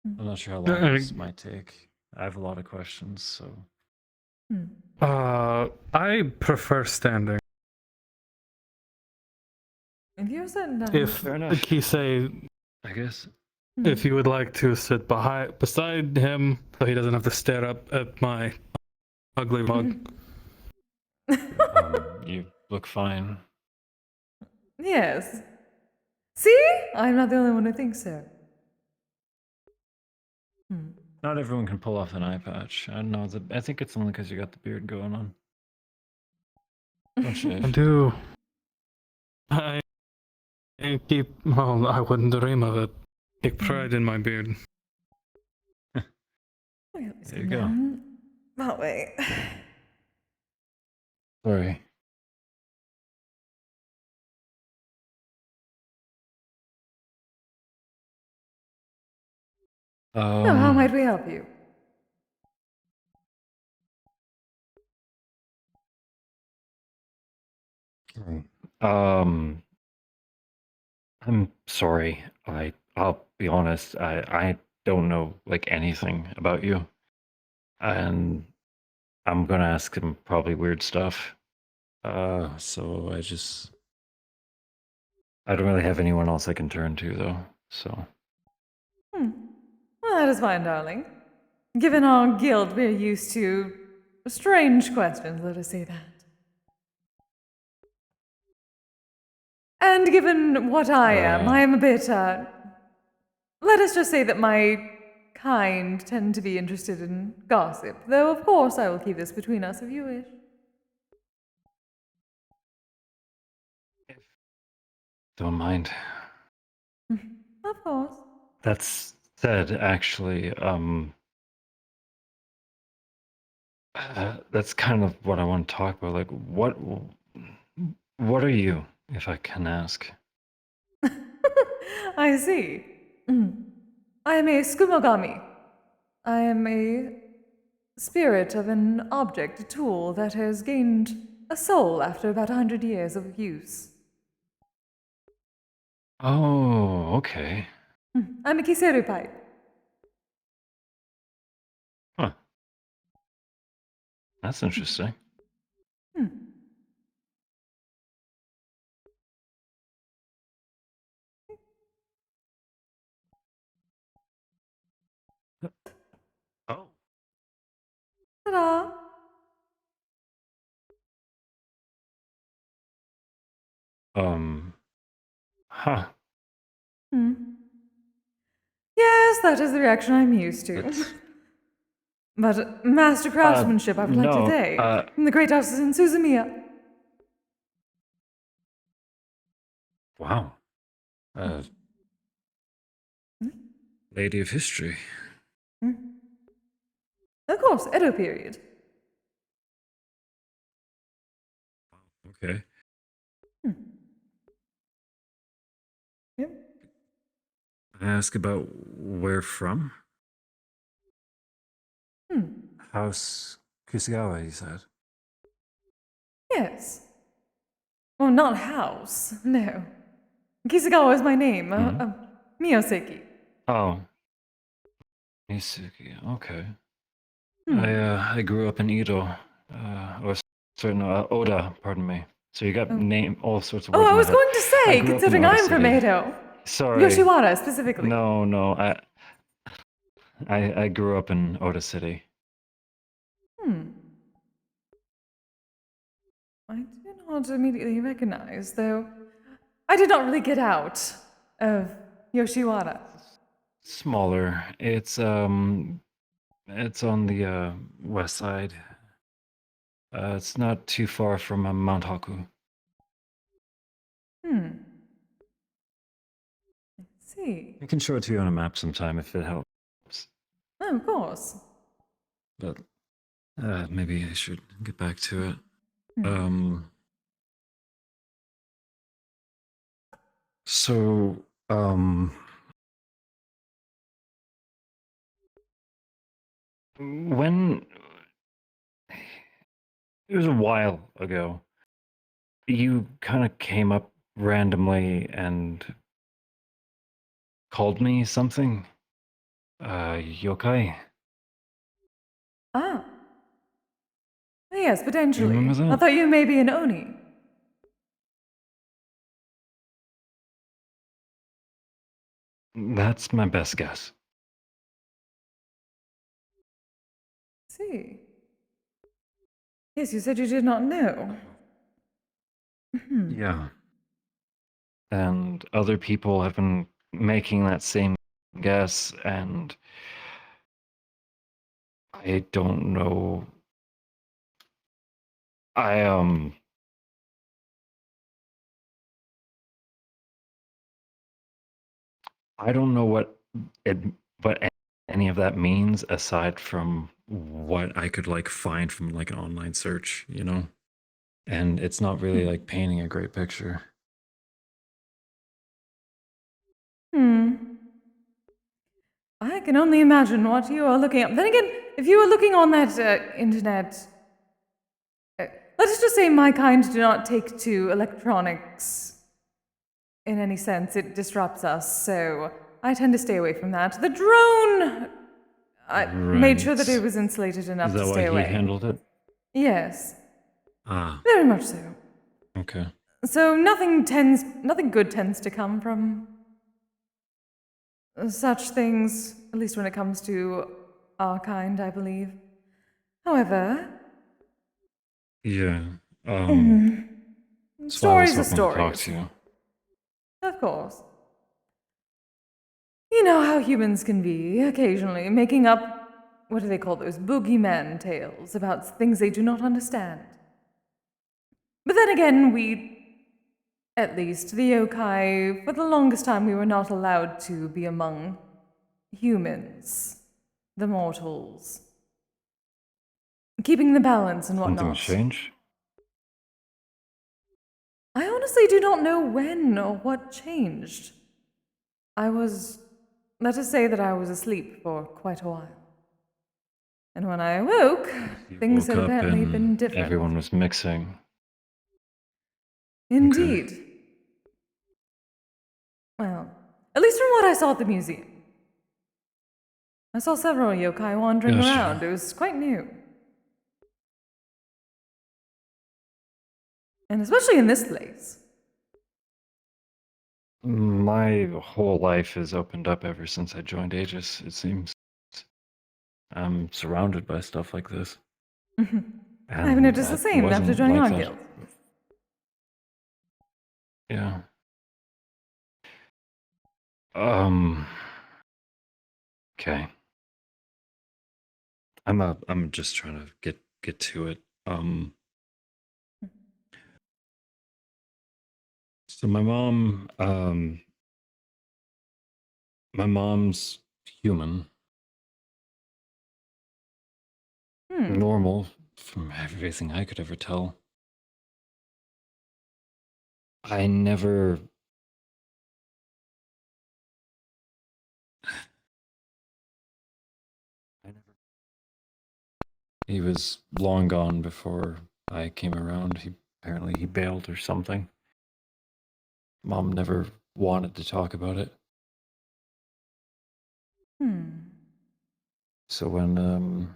I'm not sure how long this might take. I have a lot of questions, so. I prefer standing. If you said If Kise, I guess. If you would like to sit beside him, so he doesn't have to stare up at my ugly mug. You look fine. Yes. See? I'm not the only one who thinks so. Not everyone can pull off an eye patch. I don't know. I think it's only because you got the beard going on. Don't shave. I do. I keep. Well, I wouldn't dream of it. Take pride in my beard. There you go. That way. Sorry. So how might we help you? Okay. I'm sorry. I'll be honest. I don't know like anything about you, and I'm gonna ask him probably weird stuff. So I don't really have anyone else I can turn to though. So. Well, that is fine, darling. Given our guild, we're used to strange questions, let us say that. And given what I am a bit, let us just say that my kind tend to be interested in gossip, though of course I will keep this between us if you wish. don't mind. Of course. That said, actually, that's kind of what I want to talk about. Like, what are you, if I can ask? I see. I am a skumogami. I am a spirit of an object, a tool that has gained a soul after about 100 years of use. Oh, okay. I'm a Kiseru pipe. Huh. That's interesting. Oh. Ta-da! Huh. Yes, that is the reaction I'm used to. But master craftsmanship, I would like to no, say, from the great houses in Suzumiya. Wow. Lady of history. Of course, Edo period. Okay. Yep. I ask about where from? House Kisegawa, you said. Yes. Well, not house, no. Kisegawa is my name, Miyoseki. Oh. Misuki, okay. I grew up in Edo, or certain Oda, pardon me. So you got all sorts of words. Oh, I in my was head. going to say, I grew up in considering Oda I'm from City. Edo. Sorry. Yoshiwara, specifically. No, I grew up in Oda City. I do not immediately recognize, though I did not really get out of Yoshiwara. Smaller. It's on the west side. It's not too far from Mount Haku. I see. I can show it to you on a map sometime if it helps. Oh, of course. But maybe I should get back to it. So, when it was a while ago, you kind of came up randomly and called me something. Yokai. Ah. Yes, potentially. remember that? I thought you may be an Oni. That's my best guess. See. Yes, you said you did not know. Yeah. And other people have been making that same guess, and I don't know. I don't know what any of that means aside from what I could like find from like an online search, you know? And it's not really like painting a great picture. I can only imagine what you are looking up. Then again, if you were looking on that internet, let's just say my kind do not take to electronics in any sense. It disrupts us, so I tend to stay away from that. The drone, I made sure that it was insulated enough Is that to stay why away. he handled it? Yes, Ah, very much so. okay. So nothing good tends to come from such things, at least when it comes to our kind, I believe. However, Yeah. That's why I was stories are hoping to talk stories. to you. Of course. You know how humans can be, occasionally, making up, what do they call those, boogeyman tales about things they do not understand. But then again, we At least, the yokai, for the longest time, we were not allowed to be among humans, the mortals. Keeping the balance and whatnot. Something's changed? I honestly do not know when or what changed. Let us say that I was asleep for quite a while. And when I awoke, things had Woke up apparently and been different. everyone was mixing. Indeed. Well, at least from what I saw at the museum. I saw several yokai wandering Gotcha. around. It was quite new. And especially in this place. My whole life has opened up ever since I joined Aegis, it seems. I'm surrounded by stuff like this. I've noticed the that same after wasn't joining like our that. guild. Yeah. Okay. I'm just trying to get to it. So my mom's human. Normal from everything I could ever tell. I never He was long gone before I came around. Apparently he bailed or something. Mom never wanted to talk about it. So when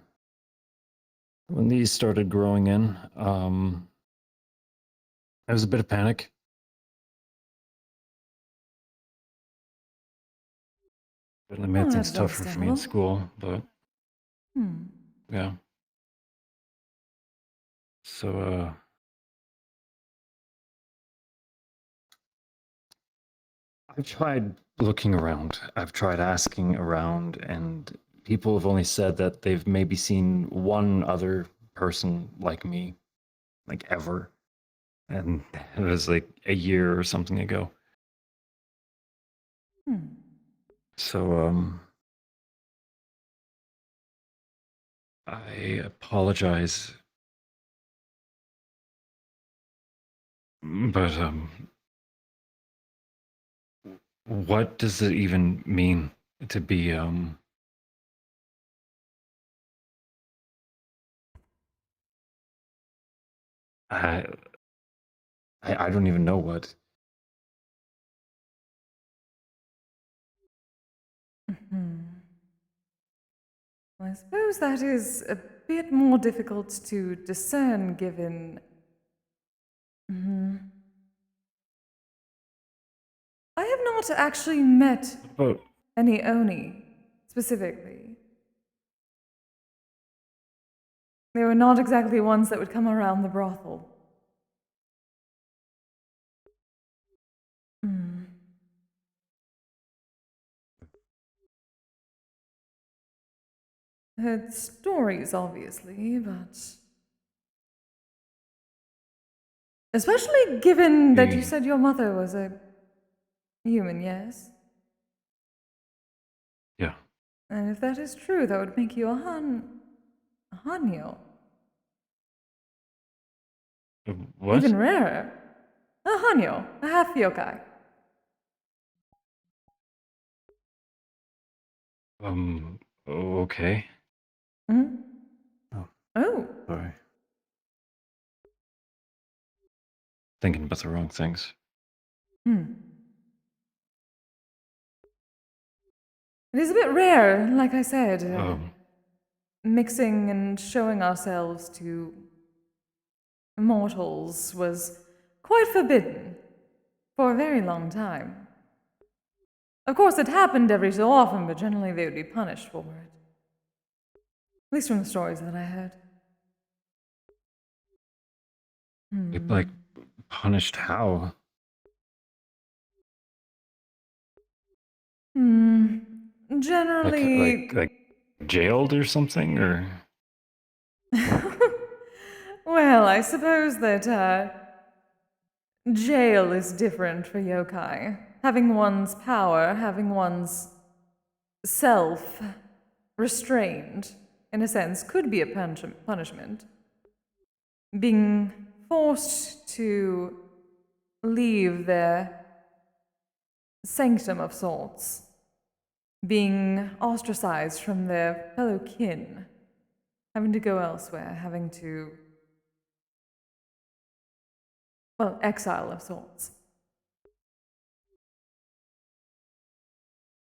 these started growing in, there was a bit of panic. It made things that's tougher for me in understandable. school, but Hmm. yeah. So I've tried looking around. I've tried asking around, and people have only said that they've maybe seen one other person like me, like ever. And it was like a year or something ago. So I apologize. But what does it even mean to be I don't even know what. Well, I suppose that is a bit more difficult to discern given. I have not actually met But any Oni specifically. They were not exactly ones that would come around the brothel. Heard stories, obviously, but. Especially given that you said your mother was a human, yes? Yeah. And if that is true, that would make you a Hanyo. What? Even rarer. A Hanyo, a half yokai. Okay. Oh. Sorry. Thinking about the wrong things. It is a bit rare, like I said. Mixing and showing ourselves to mortals was quite forbidden for a very long time. Of course, it happened every so often, but generally they would be punished for it. At least from the stories that I heard. Like, punished how? Generally. Like jailed or something, or? Well, I suppose that, jail is different for yokai. Having one's power, having one's self restrained, in a sense, could be a punishment. Being forced to leave their sanctum of sorts, being ostracized from their fellow kin, having to go elsewhere, having to, well, exile of sorts.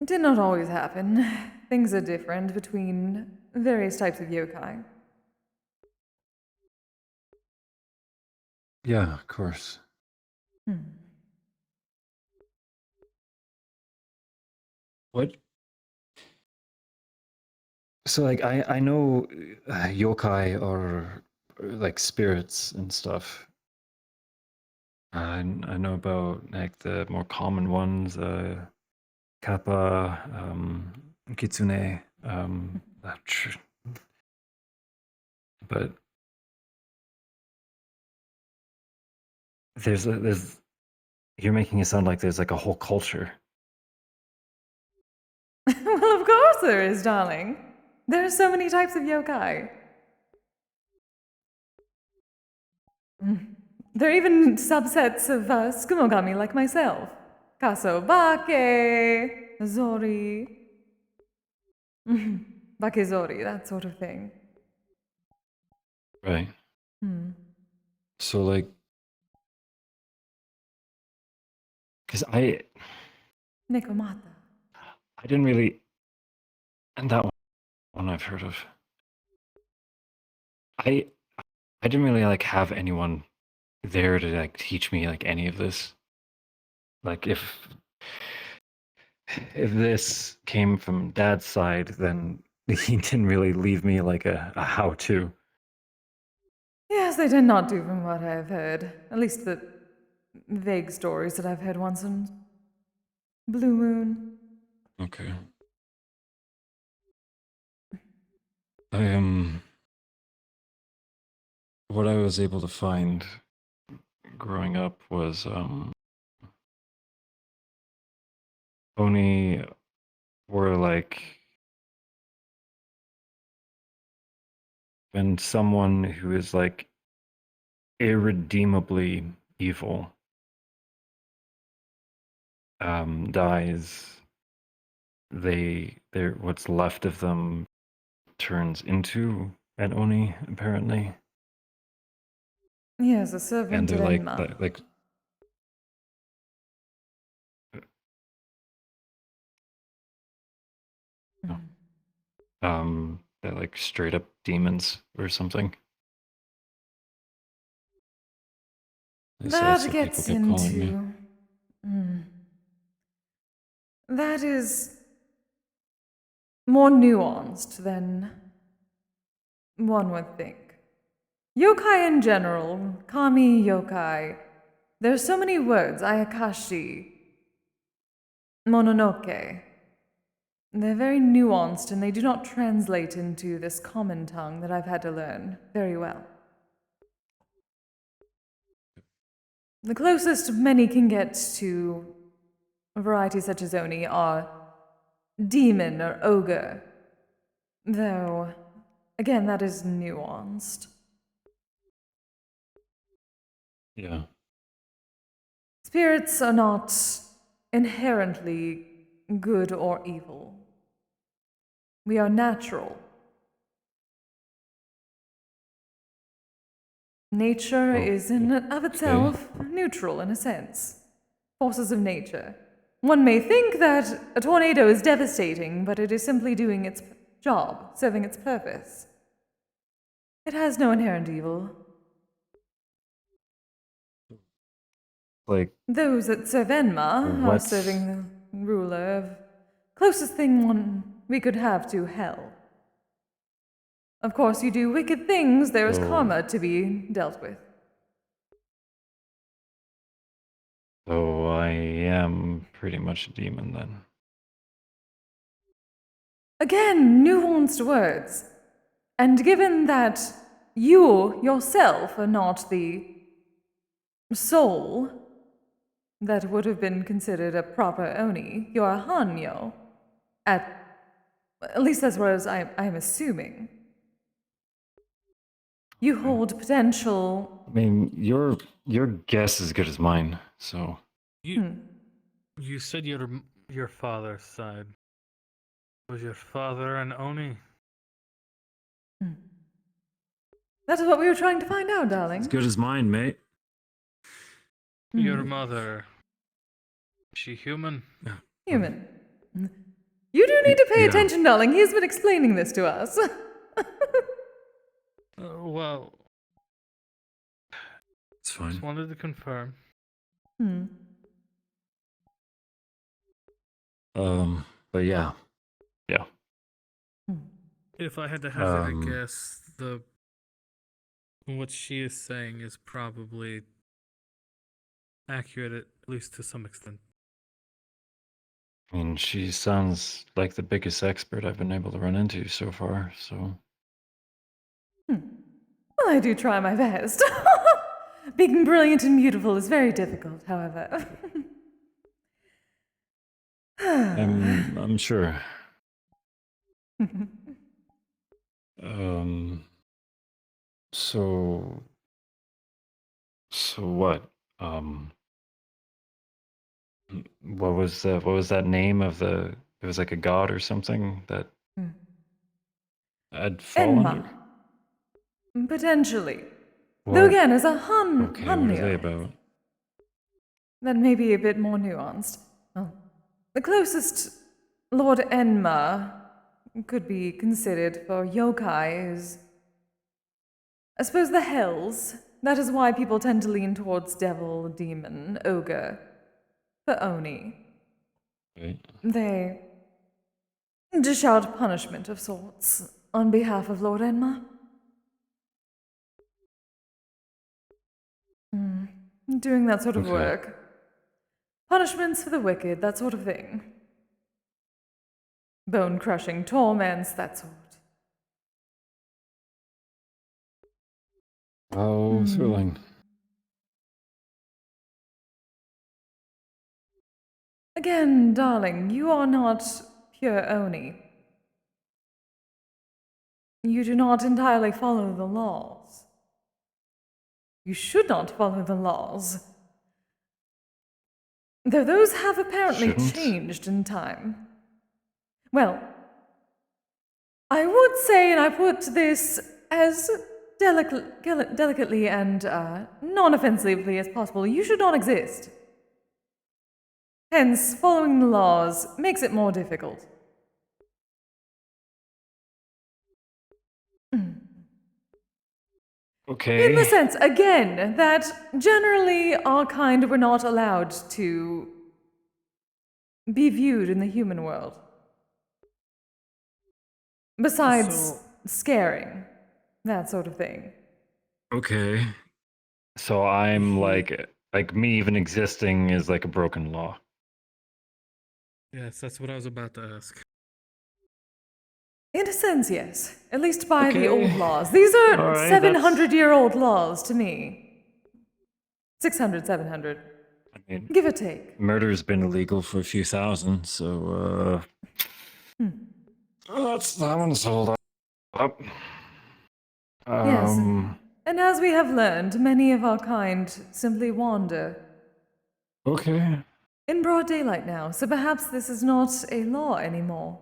It did not always happen. Things are different between various types of yokai. Yeah, of course. What? So, like, I know yokai are like spirits and stuff. I know about like the more common ones, kappa, kitsune, but there's you're making it sound like there's like a whole culture. Well, of course there is, darling. There are so many types of yokai. There are even subsets of skumogami like myself. Kasobake, Zori, Bakezori, that sort of thing. Right. So, like, because Nekomata. I didn't really, and that one I've heard of. I didn't really like have anyone there to like teach me like any of this. Like if this came from Dad's side, then he didn't really leave me like a how-to. Yes, they did not do from what I've heard. At least the vague stories that I've heard once in Blue Moon. Okay. What I was able to find growing up was Oni were like when someone who is like irredeemably evil dies, they're what's left of them turns into an Oni, apparently. Yes, a And servant they're of like Enma. They're like straight up demons or something. That gets into... That is more nuanced than one would think. Yokai in general, kami yokai, there's so many words, ayakashi, mononoke. They're very nuanced and they do not translate into this common tongue that I've had to learn very well. The closest many can get to a variety such as Oni are demon or ogre, though, again, that is nuanced. Yeah. Spirits are not inherently good or evil. We are natural. Nature is in and of itself neutral in a sense. Forces of nature. One may think that a tornado is devastating, but it is simply doing its job, serving its purpose. It has no inherent evil. Like those that serve Enma are serving the ruler of closest thing we could have to hell. Of course, you do wicked things, there is karma to be dealt with. So I am pretty much a demon then. Again, nuanced words. And given that you yourself are not the soul that would have been considered a proper Oni, you're a Hanyo. At least that's what I'm assuming. You hold potential. I mean, your guess is as good as mine. So You said your father's side. Was your father an Oni? That is what we were trying to find out, darling. as good as mine, mate. Your mother. Is she human? Human. You do need to pay Yeah. attention, darling. He's been explaining this to us. Well, It's fine. just wanted to confirm. But yeah. If I had to hazard Um, a guess, what she is saying is probably accurate, at least to some extent. I mean, she sounds like the biggest expert I've been able to run into so far. So Well, I do try my best. Being brilliant and beautiful is very difficult, however. I'm sure. So what? What was that name of the? It was like a god or something that I'd fallen Enma. under. Potentially. Though Well, again, as a okay, what are they Hanyo, about? that may be a bit more nuanced. Well, the closest Lord Enma could be considered for yokai is, I suppose, the Hells. That is why people tend to lean towards devil, demon, ogre. For Oni, Right. they dish out punishment of sorts on behalf of Lord Enma. Doing that sort of Okay. work. Punishments for the wicked, that sort of thing. Bone-crushing torments, that sort. Oh, thrilling. Again, darling, you are not pure Oni. You do not entirely follow the laws. You should not follow the laws. Though those have apparently Shouldn't? changed in time. Well, I would say, and I put this as delicately and non-offensively as possible, you should not exist. Hence, following the laws makes it more difficult. Okay. In the sense, again, that generally our kind were not allowed to be viewed in the human world. Besides scaring, that sort of thing. Okay. So I'm like me even existing is like a broken law. Yes, that's what I was about to ask. In a sense, yes. At least by the Okay. old laws. These are All right, 700-year-old laws to me. 600, 700. I mean, Give or take. murder's been illegal for a few thousand, so that one's hold up. Yes. And as we have learned, many of our kind simply wander. Okay. In broad daylight now, so perhaps this is not a law anymore.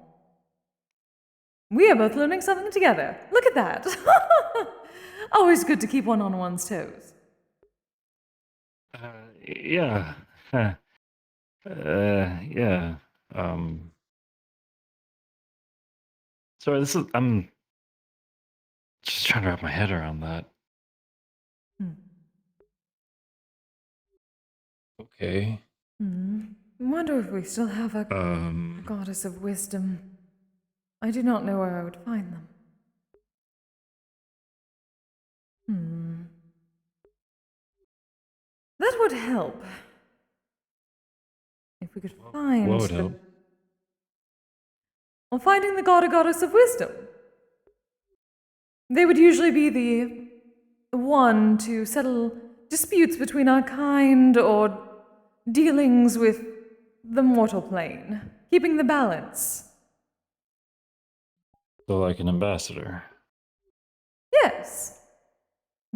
We are both learning something together. Look at that. Always good to keep one on one's toes. Yeah. Yeah. Sorry, I'm just trying to wrap my head around that. Okay. Wonder if we still have a goddess of wisdom. I do not know where I would find them. That would help. If we could find What would help? Well, finding the god or goddess of wisdom. They would usually be the one to settle disputes between our kind or dealings with the mortal plane, keeping the balance. So, like an ambassador. Yes.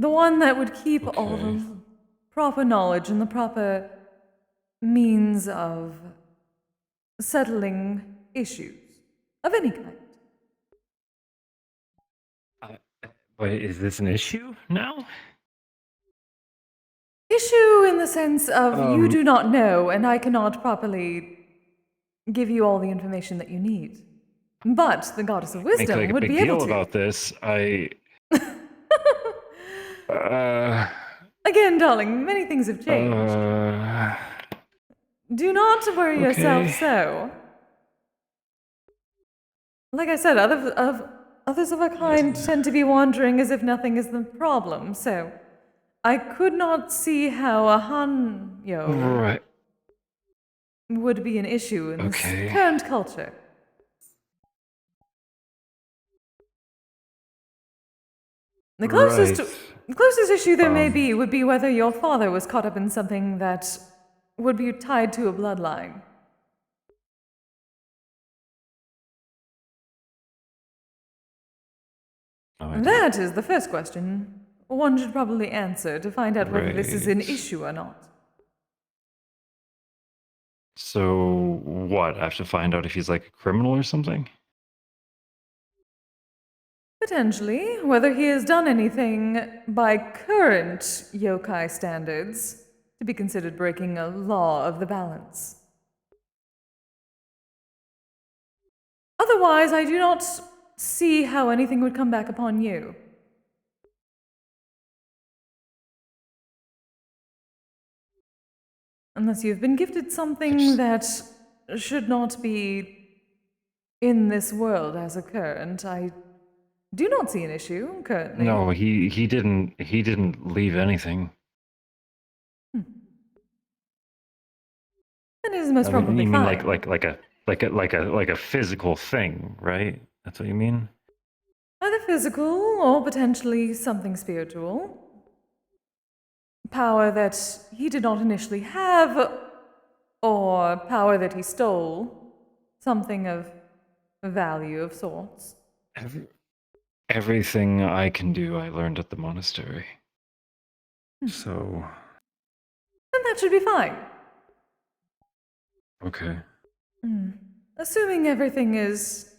The one that would keep all Okay. the proper knowledge and the proper means of settling issues of any kind. Wait, is this an issue now? Issue in the sense of you do not know, and I cannot properly give you all the information that you need. But the goddess of Make wisdom like a would big be deal able to. about this. Again, darling, many things have changed. Do not worry yourself okay. so. Like I said, others of our kind tend to be wandering as if nothing is the problem, so I could not see how a Hanyo Right. would be an issue in Okay. this current culture. The closest issue there may be would be whether your father was caught up in something that would be tied to a bloodline. That is the first question one should probably answer to find out whether this is an issue or not. So what? I have to find out if he's like a criminal or something? Potentially, whether he has done anything by current yokai standards to be considered breaking a law of the balance. Otherwise, I do not see how anything would come back upon you. Unless you've been gifted something that should not be in this world as a current, I do not see an issue currently. No, he didn't leave anything. Then it is most probably you mean fine. like a physical thing, right? That's what you mean? Either physical or potentially something spiritual. Power that he did not initially have, or power that he stole. Something of value of sorts. Everything I can do, I learned at the monastery. So, Then that should be fine. okay. Assuming everything is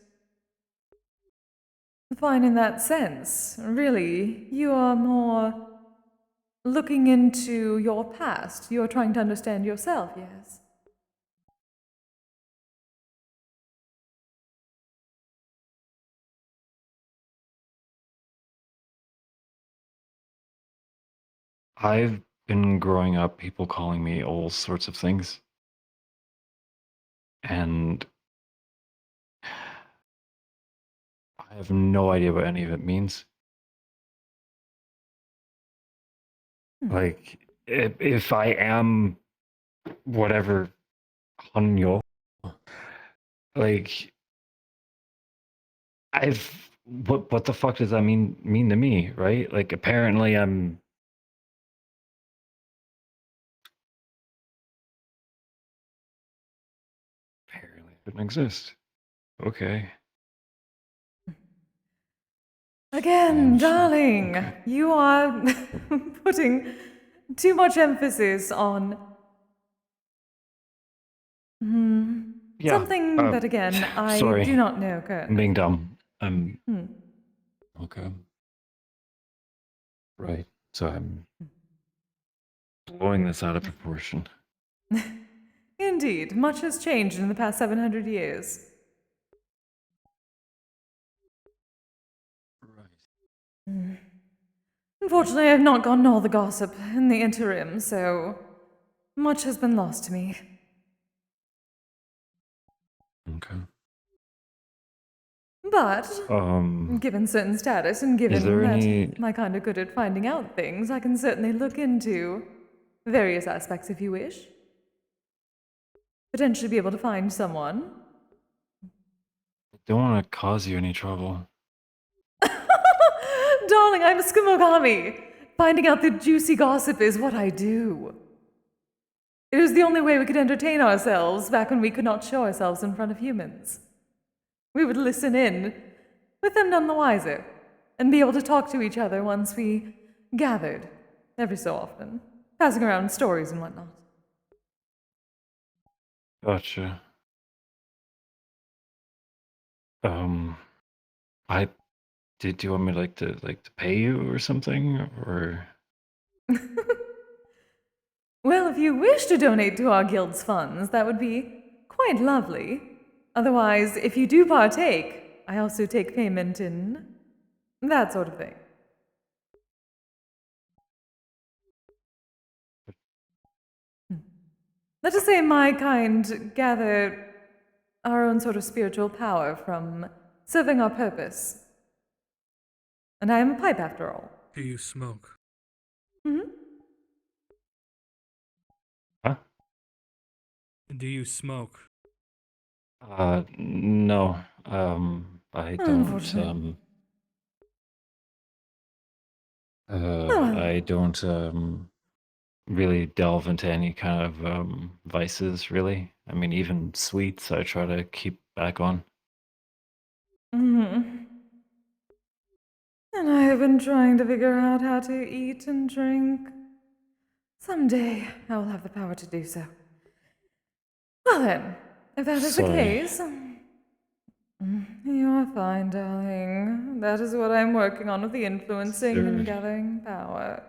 fine in that sense, really, you are more looking into your past. You're trying to understand yourself, yes. I've been growing up, people calling me all sorts of things. And I have no idea what any of it means. Like, if I am whatever Hanyo, like, what the fuck does that mean to me, right? Like, apparently I'm shouldn't exist. Okay. Again, darling, you are putting too much emphasis on Yeah, something that, again, I sorry. do not know I'm currently. being dumb. Okay. Right. So I'm blowing this out of proportion. Indeed, much has changed in the past 700 years. Unfortunately, I have not gotten all the gossip in the interim, so much has been lost to me. Okay. But, given certain status and given there that any- my kind are good at finding out things, I can certainly look into various aspects if you wish. Potentially be able to find someone. I don't want to cause you any trouble. Darling, I'm a Skimogami! Finding out the juicy gossip is what I do. It was the only way we could entertain ourselves back when we could not show ourselves in front of humans. We would listen in, with them none the wiser, and be able to talk to each other once we gathered, every so often, passing around stories and whatnot. Gotcha. I do you want me to pay you or something, or? Well, if you wish to donate to our guild's funds, that would be quite lovely. Otherwise, if you do partake, I also take payment in that sort of thing. Let us say my kind gather our own sort of spiritual power from serving our purpose. And I am a pipe after all. Do you smoke? Hmm? Huh? Do you smoke? No. I don't. I don't really delve into any kind of vices, really. I mean, even sweets I try to keep back on. Mm-hmm. And I have been trying to figure out how to eat and drink. Someday I will have the power to do so. Well then, if that is the Sorry. case, you are fine, darling. That is what I'm working on with the influencing and Sure. gathering power.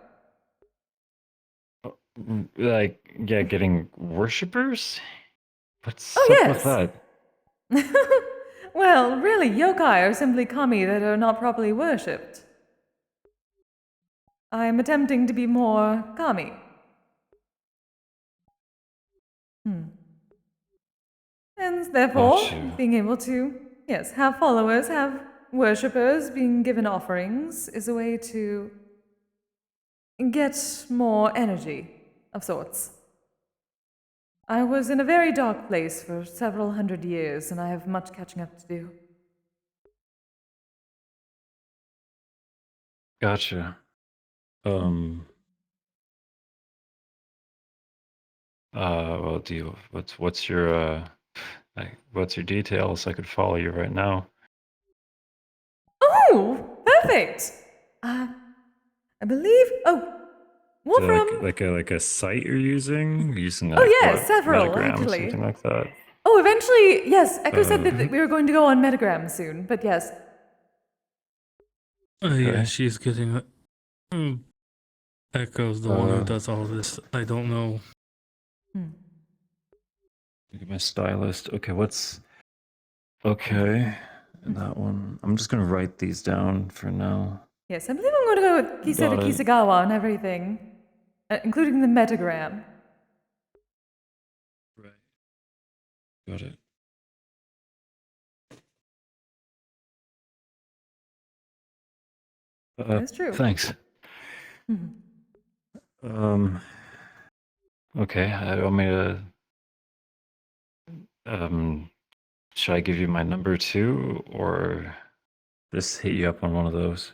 Like, yeah, getting worshippers? What's Oh, up with yes! that? Well, really, yokai are simply kami that are not properly worshipped. I am attempting to be more kami. And therefore, Gotcha. being able to, yes, have followers, have worshippers, being given offerings is a way to get more energy of sorts. I was in a very dark place for several hundred years, and I have much catching up to do. Gotcha. Well, what's your what's your details? I could follow you right now. Oh, perfect! I believe. Oh, Is it Wolfram. like a site you're using? You're using Oh, like yes, what? several, Metagram, actually. something like that. Oh, eventually, yes. Echo said that we were going to go on Metagram soon, but yes. Yeah, Okay. she's getting. Echo's the one who does all this. I don't know. Look at my stylist. Okay, okay? And that one. I'm just gonna write these down for now. Yes, I believe I'm going to go with Kise to Got it. Kisegawa and everything, including the Metagram. Right. Got it. That's true. Thanks. Okay. I want me to. Should I give you my number too, or just hit you up on one of those?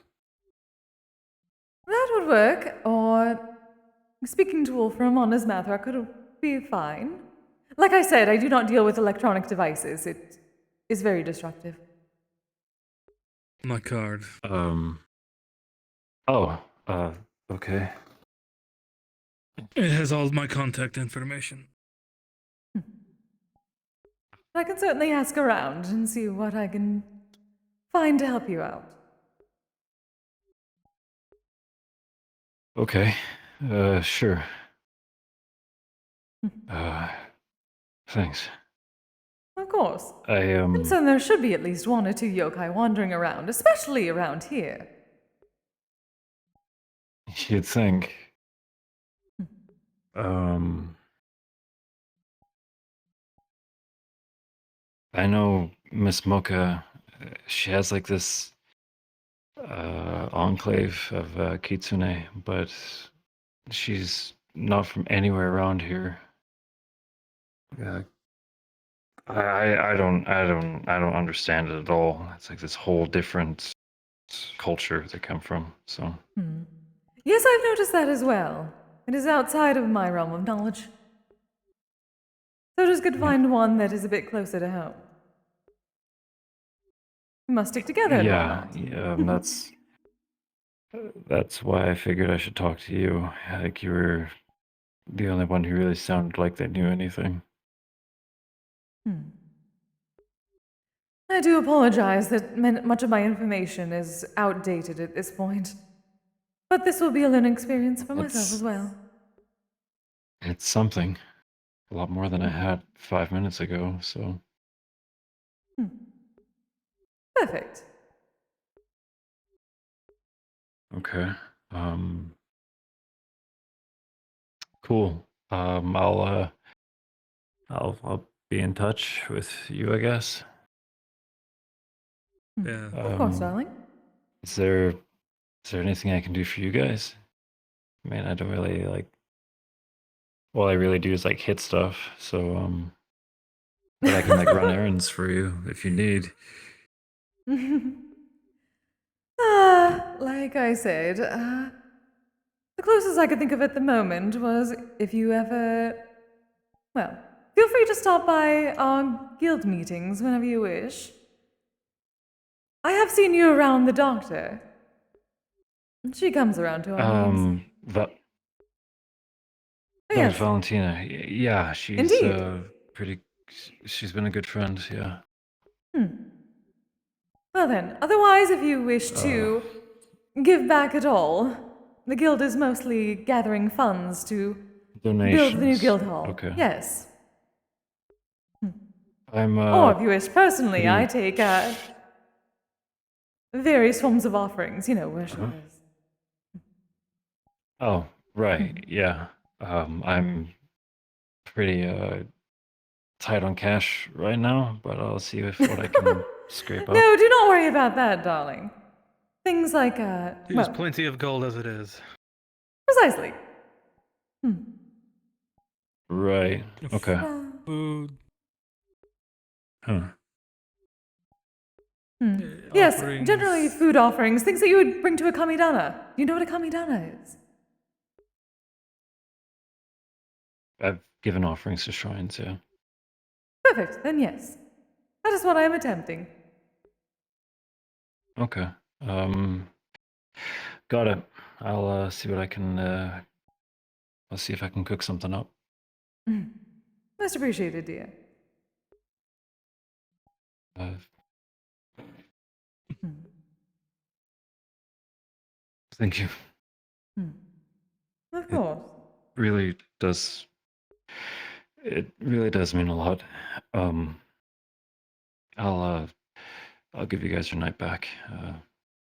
That would work, or speaking to Wolfram on his math could be fine. Like I said, I do not deal with electronic devices. It is very disruptive. My card. Oh. Okay. It has all my contact information. I can certainly ask around and see what I can find to help you out. Okay. Sure. Thanks. Of course. I And so there should be at least one or two yokai wandering around, especially around here. You'd think. I know Miss Mocha. She has like this enclave of kitsune, but she's not from anywhere around here. Yeah. I don't understand it at all. It's like this whole different culture they come from. So Yes, I've noticed that as well. It is outside of my realm of knowledge. So it is good to find one that is a bit closer to home. We must stick together and Yeah, whatnot. that's why I figured I should talk to you. Like you were the only one who really sounded like they knew anything. I do apologize that much of my information is outdated at this point. But this will be a learning experience for myself as well. It's something. A lot more than I had 5 minutes ago, so. Perfect. Okay. Cool. I'll be in touch with you, I guess. Yeah. Of course, darling. Is there anything I can do for you guys? I mean, I don't really all I really do is hit stuff, so but I can run errands for you if you need. Like I said, the closest I could think of at the moment was if you ever. Well, feel free to stop by our guild meetings whenever you wish. I have seen you around the doctor. She comes around to our meetings. Yes. Valentina, yeah, she's Indeed. she's been a good friend, yeah. Well then, otherwise, if you wish to give back at all, the guild is mostly gathering funds to build the new Donations. guild hall. Okay. Yes. I'm Or if you wish personally, pretty- I take various forms of offerings, worshippers. Oh, right, yeah. I'm pretty tight on cash right now, but I'll see what I can scrape up. No, do not worry about that, darling. Things like, There's plenty of gold as it is. precisely. Right. Okay. Food. Huh. Yes, Offerings. generally food offerings, things that you would bring to a kamidana. You know what a kamidana is? I've given offerings to shrines, yeah. Perfect, then yes. That is what I am attempting. Okay. Got it. I'll see what I can I'll see if I can cook something up. Most appreciated, dear. Thank you. Of course. It really does mean a lot. I'll give you guys your night back.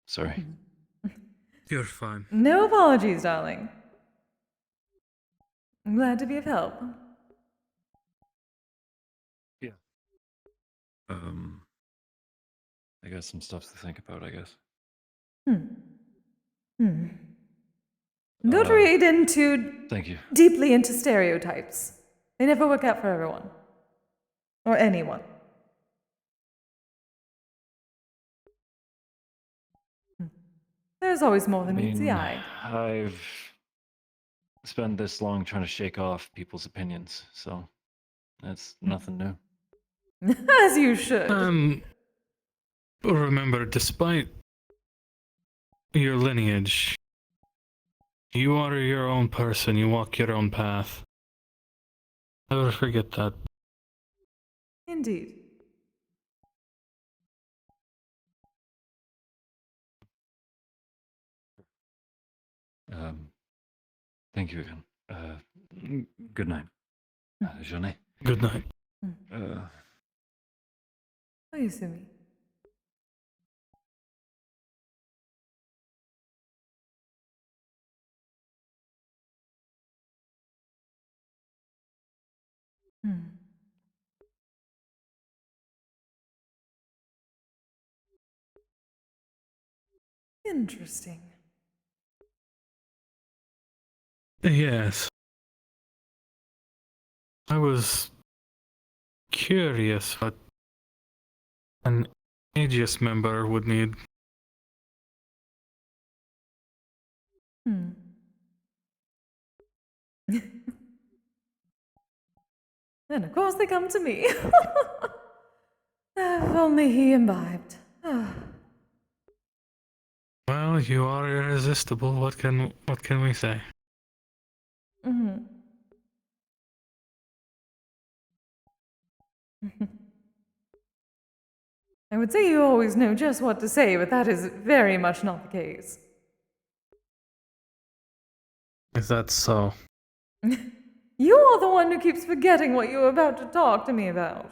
Sorry. You're fine. No apologies, darling. I'm glad to be of help. Yeah. I got some stuff to think about, I guess. Don't read into Thank you. deeply into stereotypes. They never work out for everyone. Or anyone. There's always more than meets the eye. I've spent this long trying to shake off people's opinions, so that's nothing new. As you should. Remember, despite your lineage, you are your own person. You walk your own path. Never forget that. Indeed. Thank you again. Good night. Journey. Good night. Oyasumi. Interesting. Yes. I was curious what an Aegis member would need. And of course they come to me. If only he imbibed. Well, you are irresistible. What can we say? Mhm. I would say you always know just what to say, but that is very much not the case. Is that so? You are the one who keeps forgetting what you were about to talk to me about.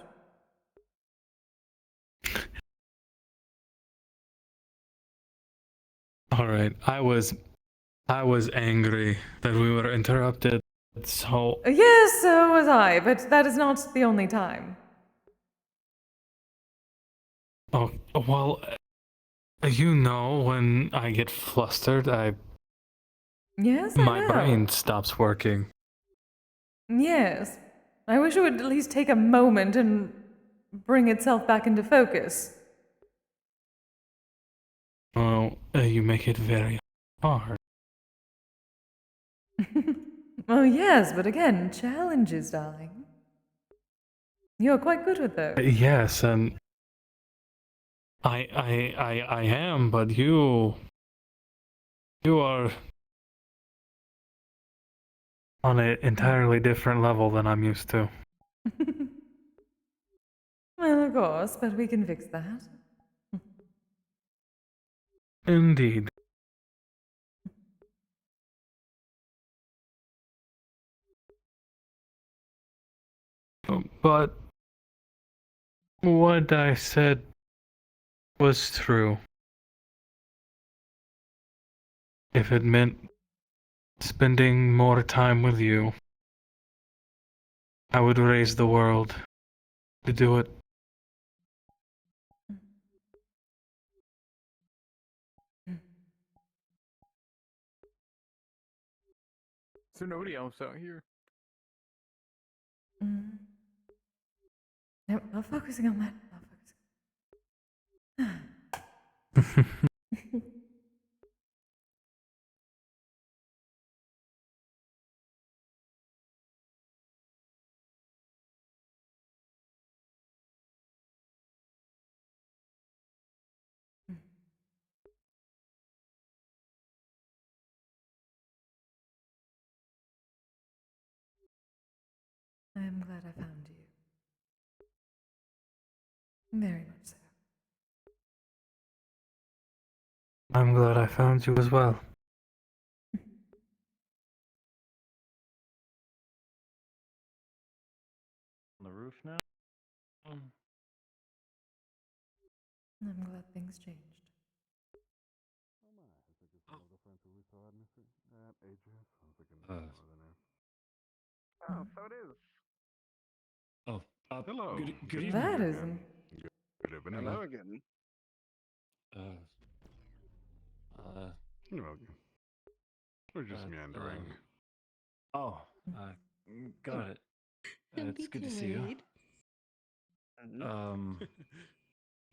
All right. I was angry that we were interrupted. So Yes, so was I, but that is not the only time. oh well, you know, when I get flustered, Yes, I my know. brain stops working. Yes. I wish it would at least take a moment and bring itself back into focus. Well, you make it very hard. Oh, yes, but again, challenges, darling. You're quite good with those. Yes, and I am, but you are on an entirely different level than I'm used to. Well, of course, but we can fix that. Indeed. But what I said was true. If it meant spending more time with you, I would raise the world to do it. So nobody else out here? No, not focusing on that. Not focusing. I am glad I found you. Very much so. I'm glad I found you as well. On the roof now? I'm glad things changed. Oh, so it is. Oh, Hello. Good evening. That isn't. Good evening. Hello again. You know, we're just meandering. Oh, got it. It's good to see you.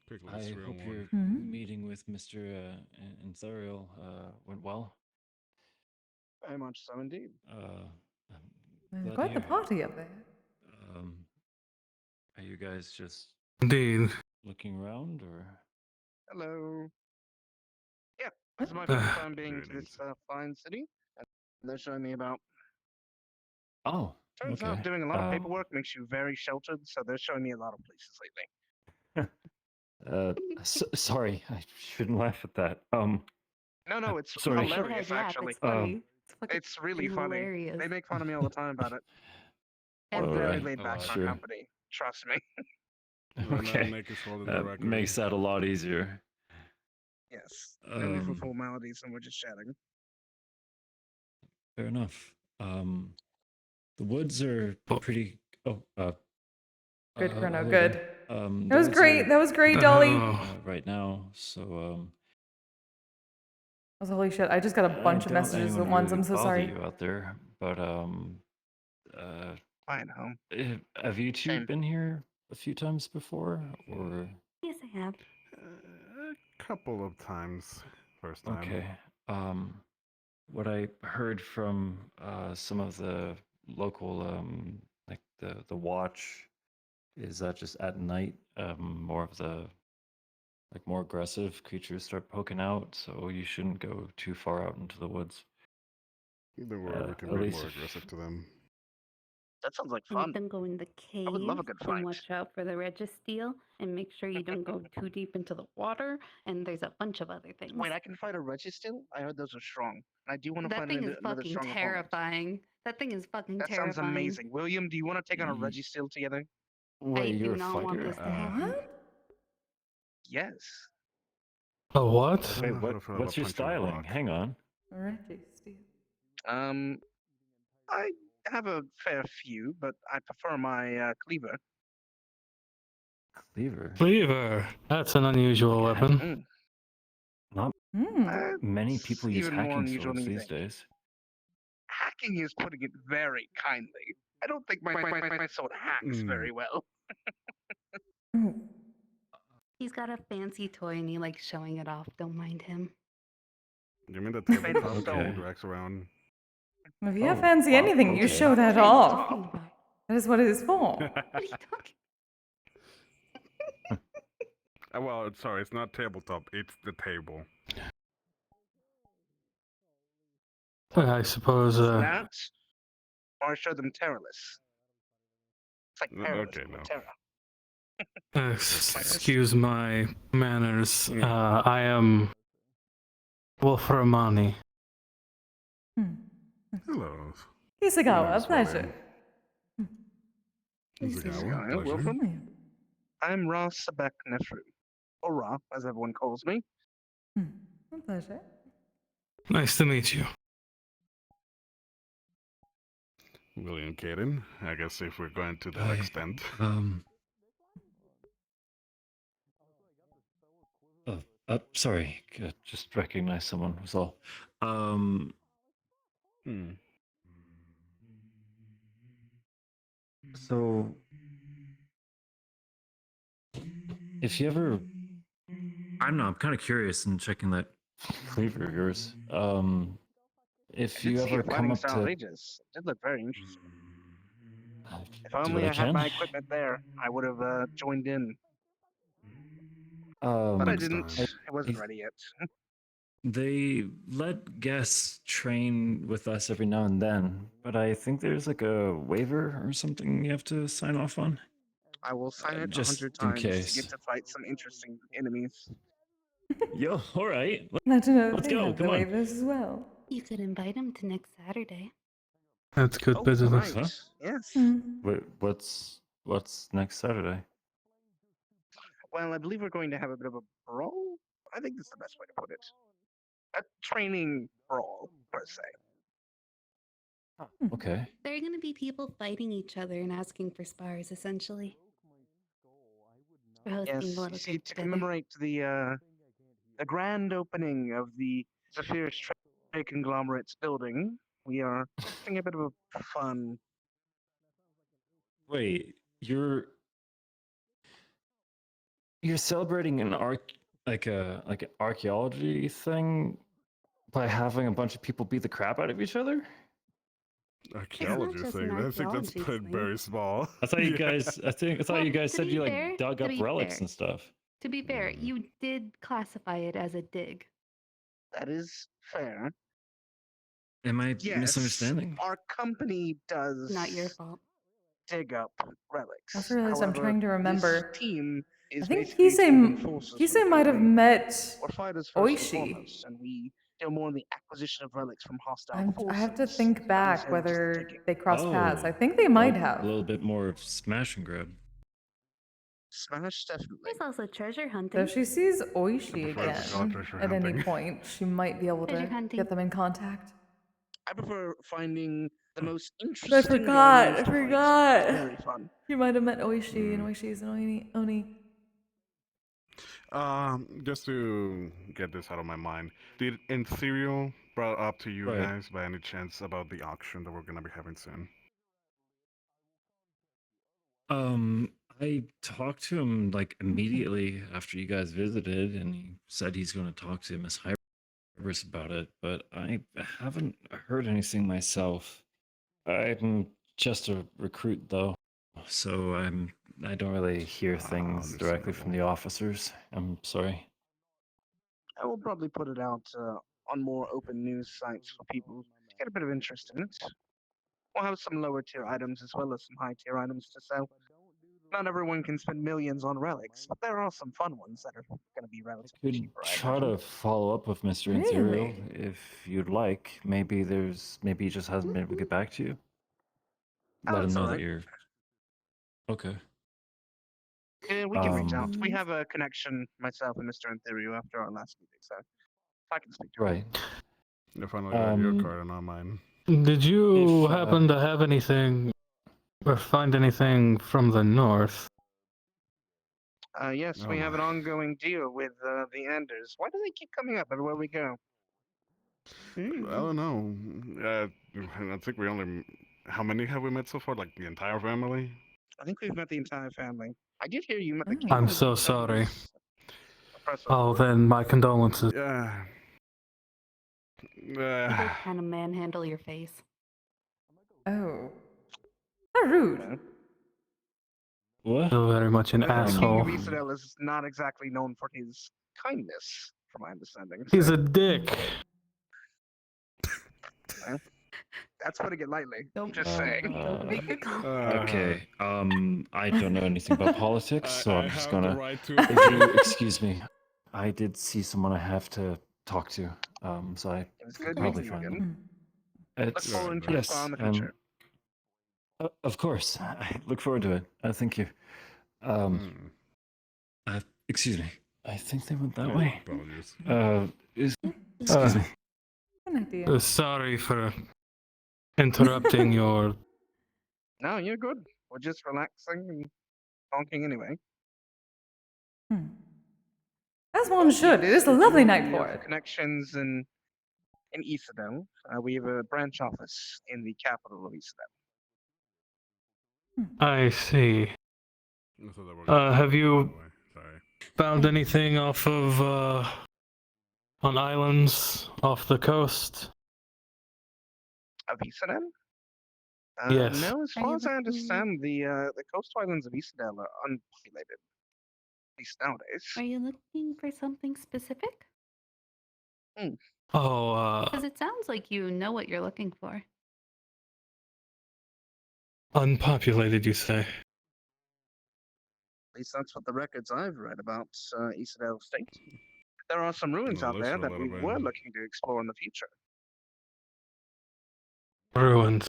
Pickle I is real hope your one. meeting with Mr. Anthuriel went well. Very much so indeed. There's Glad to quite the hear it. party up there. Are you guys just Indeed. looking around, or? Hello. Yeah, this is my first time being to this fine city, and they're showing me about. Oh, Turns okay. out doing a lot of paperwork makes you very sheltered, so they're showing me a lot of places lately. Sorry, I shouldn't laugh at that. No, it's sorry. hilarious actually. It's funny. It's really funny. hilarious. They make fun of me all the time about it. All We're very right. laid back in Sure. our company. Trust me. Okay, that makes that a lot easier. Yes. Only for formalities, and we're just chatting. Fair enough. The woods are pretty. Good, Chrono, hello good. there. That was great. That was great, Dolly. Right now, so I was holy shit. I just got a bunch of I doubt messages at anyone once. really I'm so bother sorry. you out there, but Fine, home. have you two been here a few times before, or? Yes, I have. A couple of times. First time. Okay. what I heard from some of the local, like the watch, is that just at night, more of the like more aggressive creatures start poking out, so you shouldn't go too far out into the woods. Either way, we can at be least more if- aggressive to them. That sounds like And fun. then go in the cave I would love a good and fight. watch out for the registeel and make sure you don't go too deep into the water. And there's a bunch of other things. Wait, I can fight a registeel? I heard those are strong. And I do want to That find thing is another fucking strong opponent. terrifying. That thing is fucking That terrifying. sounds amazing. William, do you want to take on a registeel together? Wait, I you're do a not want fighter? this to happen. Yes. A what? I don't Wait, know how to feel what's about your punching a styling? rock. Hang on. I have a fair few, but I prefer my cleaver. Cleaver. Cleaver. That's an unusual weapon. Not many people use even more hacking unusual swords than you these think. days. Hacking is putting it very kindly. I don't think my sword hacks very well. He's got a fancy toy and he likes showing it off. Don't mind him. You mean the Made of tabletop stone. that racks around? If you Oh, fancy wow, anything, you okay. show that What are you off. talking about? That is what it is for. What are you talking Well, sorry, it's not tabletop. It's the table. I suppose. That, or I show them Terrorless. It's like Perilous, Okay, but no. Terra. Excuse my manners. I am Wolframani. Hello. Kisegawa, Nice, pleasure. Kisegawa, Pleasure. welcome. I'm Ra Sabek Nefru, or Ra, as everyone calls me. A pleasure. Nice to meet you. William Caden. I guess if we're going to that extent. Sorry, just recognized someone was all. So, if you ever, I don't know, I'm kind of curious in checking that cleaver of yours. If I you did see ever a come fighting up style to, ages. It did look very interesting. If do only what I had can. my equipment there, I would have joined in. But But I didn't. It wasn't ready yet. They let guests train with us every now and then, but I think there's like a waiver or something you have to sign off on. I will sign it just 100 in times case. to get to fight some interesting enemies. Yo, all right. Not another Let's thing go. with the Come on. waivers as well. You could invite him to next Saturday. That's good business. Right. Huh? Yes. Wait, what's next Saturday? Well, I believe we're going to have a bit of a brawl. I think that's the best way to put it. A training brawl, per se. Okay. There are going to be people fighting each other and asking for spars, essentially. We're hosting Yes, a you little see, get to together. commemorate the grand opening of the Zephyrus Trade Conglomerate's building, we are having a bit of a fun. Wait, you're celebrating an like an archaeology thing by having a bunch of people beat the crap out of each other? Archaeology just thing. an I think that's archaeology put thing. very small. I thought you Yeah. guys. I thought Well, you guys to said be you like fair- dug to up be relics fair. and stuff. To be fair, you did classify it as a dig. That is fair. Am I Yes, misunderstanding? our company does Not your fault. dig up relics. I also realized I'm However, trying to remember. This team is I think basically excluding forces from the Kise might have company. met We're fighters first and Oishi. foremost, and we deal more in the acquisition of relics from hostile I forces. have to think back instead of just the whether digging. they crossed paths. I Oh, think they might a have. little bit more of smash and grab. Smash, definitely. There's also treasure So hunting. if she sees Oishi prefer to call it again treasure at any hunting. point, she might be able Treasure to hunting. get them in contact. I prefer finding the most But interesting. I forgot. I enemies to fight. forgot. It's very fun. You might have met Oishi, and Oishi is an Oni. Just to get this out of my mind, did Ethereal brought up to you Right. guys by any chance about the auction that we're gonna be having soon? I talked to him like immediately after you guys visited, and he said he's going to talk to Miss Hyper nervous about it, but I haven't heard anything myself. I'm just a recruit, though, so I don't really hear things directly from the officers. I'm sorry. I will probably put it out on more open news sites for people to get a bit of interest in it. We'll have some lower tier items as well as some high tier items to sell. Not everyone can spend millions on relics, but there are some fun ones that are going to be relatively Could cheaper. I try imagine. to follow up with Mr. Interior if you'd like. Maybe he just hasn't been able to get back to you. Oh, Let him that's know all that right. you're okay. We can reach out. We have a connection, myself and Mr. Interior, after our last meeting, so I can speak to him. Right. You finally got your card and not mine. Did you If, happen to have anything or find anything from the north? Yes, we have an ongoing deal with the Anders. Why do they keep coming up everywhere we go? I don't know. I think we only. How many have we met so far? Like the entire family? I think we've met the entire family. I did hear you met the king. I'm so That sorry. was impressive. Oh, then my condolences. Yeah. You did kind of manhandle your face. Oh. How rude. What? Still very much an The King asshole. of Isidel is not exactly known for his kindness, from my understanding. He's so- a dick. Well, that's putting it lightly. Just Uh, saying. Okay. I don't know anything about politics, so I'm just have the gonna. right to- If you excuse me, I did see someone I have to talk to. So I It was good probably meeting you fine. again. It's Look forward to your spa yes. in the future. Of course. I look forward to it. Thank you. Excuse me. I think they went that way. Apologies. Excuse me. Good idea. Sorry for interrupting your. No, you're good. We're just relaxing and talking anyway. As one should. It is a lovely night for For it. connections in Isidel. We have a branch office in the capital of Isidel. I see. Have you found anything off of on islands off the coast? Of Isidel? Yes. No, as far as I understand, the coastal islands of Isidel are unpopulated. At least nowadays. Are you looking for something specific? Oh, Because it sounds like you know what you're looking for. unpopulated, you say? At least that's what the records I've read about Isidel State. There are some ruins out there that we were looking to explore in the future. Ruins.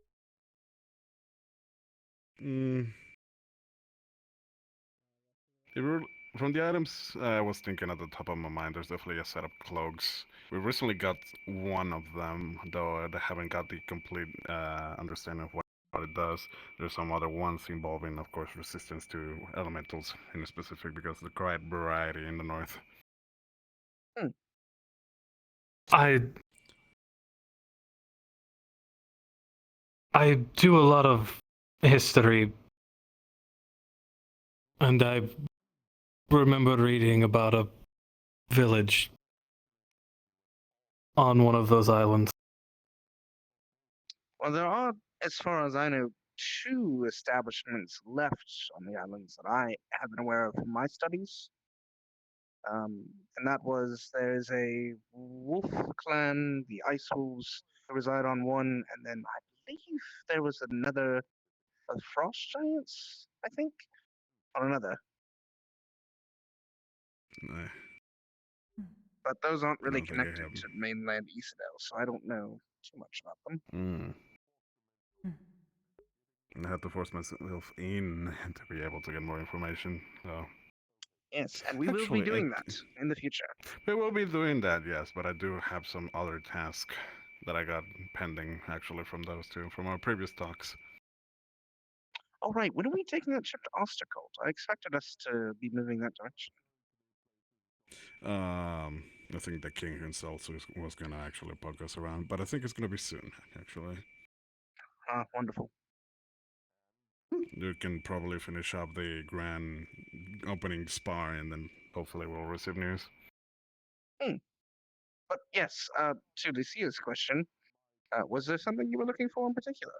From the items I was thinking at the top of my mind, there's definitely a set of cloaks. We recently got one of them, though I haven't got the complete understanding of what it does. There's some other ones involving, of course, resistance to elementals in specific, because of the great variety in the north. I do a lot of history, and I remember reading about a village on one of those islands. Well, there are, as far as I know, 2 establishments left on the islands that I have been aware of from my studies. And that was, there's a wolf clan, the Ice Wolves, who reside on one, and then I believe there was another, Frost Giants, I think, on another. But those aren't really don't think I connected have to mainland Isidel, so I don't know too much about them. I had to force myself in to be able to get more information. So. Yes, and we will be doing that in the future. We will be doing that, yes, but I do have some other tasks that I got pending, actually, from those 2, from our previous talks. All right, when are we taking that trip to Ostercold? I expected us to be moving that direction. I think the king himself was going to actually poke us around, but I think it's going to be soon, actually. Wonderful. You can probably finish up the grand opening spar, and then hopefully we'll receive news. But yes, to Lucia's question, was there something you were looking for in particular?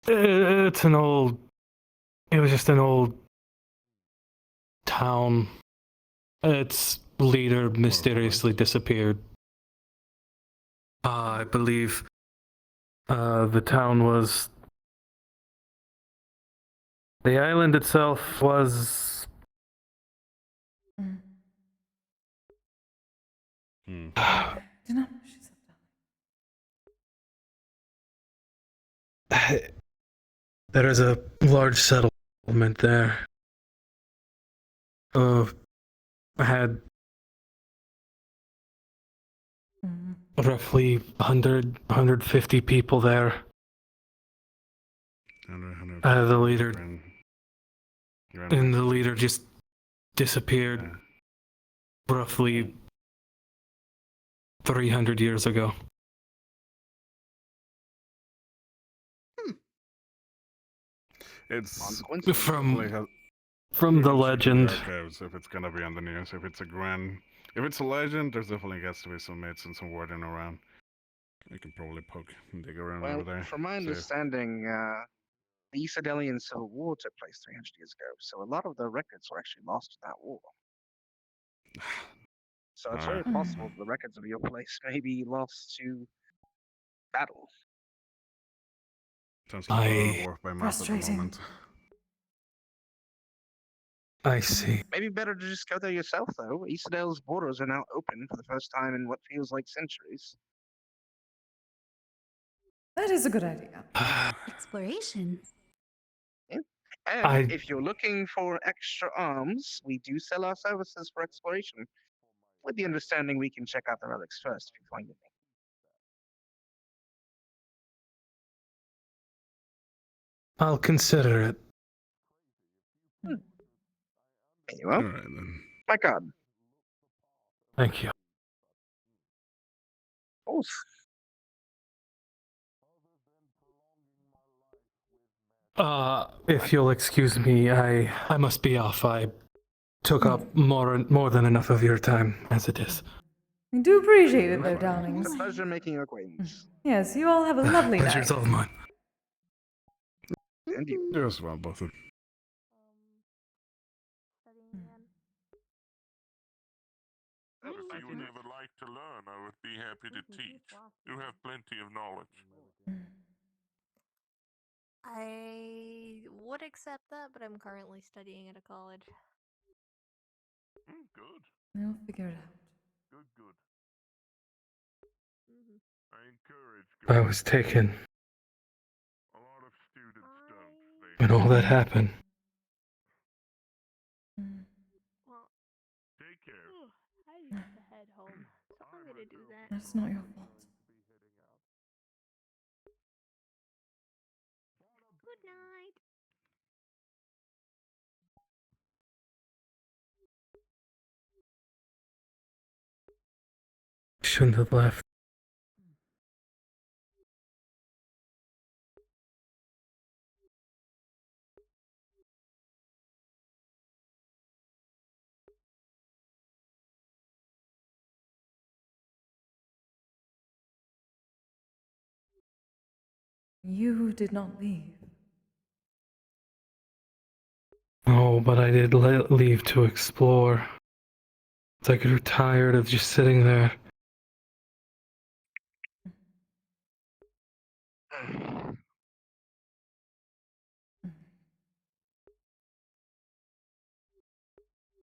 It's an old. It was just an old town. Its leader mysteriously disappeared. I believe the town was. The island itself was. Do not push yourself There is a large settlement there. Had roughly 150 people there. The leader. And the leader just disappeared roughly 300 years ago. It's From the legend. Archives, if it's gonna be on the news, if it's a legend, there's definitely gets to be some myths and some wording around. You can probably dig around over there. From my see if- understanding, the Isidelian Civil War took place 300 years ago, so a lot of the records were actually lost in that war. So it's very possible the records of your place may be lost to battle. Sounds like a lot of work by map at the moment. I see. Maybe better to just go there yourself, though. Isidale's borders are now open for the first time in what feels like centuries. That is a good idea. Exploration. Yeah. And if you're looking for extra arms, we do sell our services for exploration, with the understanding we can check out the relics first if you find anything. I'll consider it. There you are. All right then. My God. Thank you. Oh. If you'll excuse me, I must be off. I took up more than enough of your time as it is. We do appreciate it, though, darlings. It's a pleasure making your acquaintance. Yes, you all have a lovely night. Pleasure's all mine. And you. Yes, well, both of If you would ever like to learn, I would be happy to teach. You have plenty of knowledge. I would accept that, but I'm currently studying at a college. Good. We'll figure it out. Good. I encourage. I was taken A lot of students don't. when all that happened. Well, take care. I used to head home, so I'm gonna do that. That's not your fault. Good night. Shouldn't have left. You did not leave. Oh, but I did leave to explore. I grew tired of just sitting there.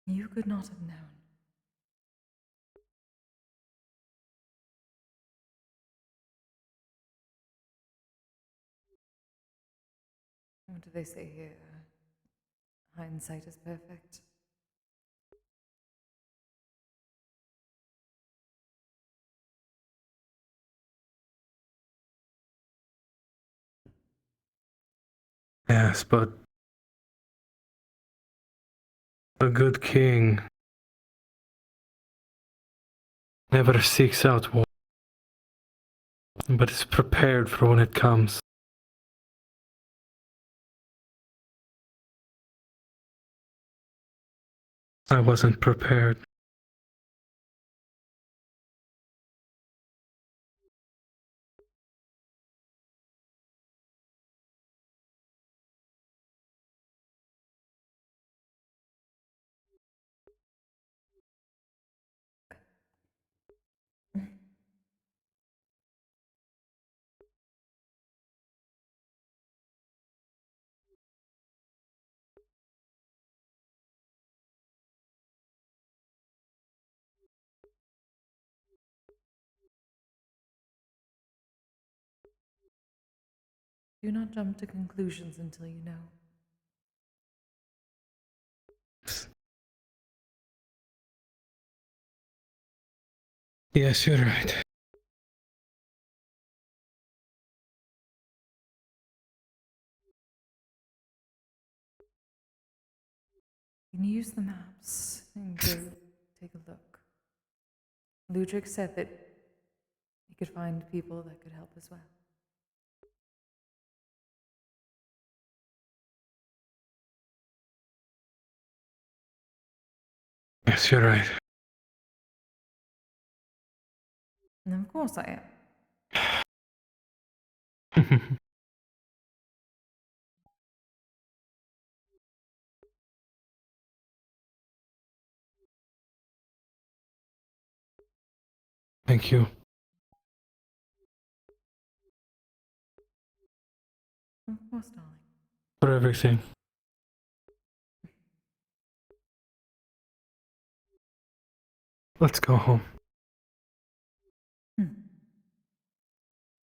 You could not have known. What do they say here? Hindsight is perfect. Yes, but a good king never seeks out war, but is prepared for when it comes. I wasn't prepared. Do not jump to conclusions until you know. Yes, you're right. You can use the maps and go take a look. Ludwig said that you could find people that could help as well. Yes, you're right. And of course I am. Thank you Of course, darling. for everything. Let's go home.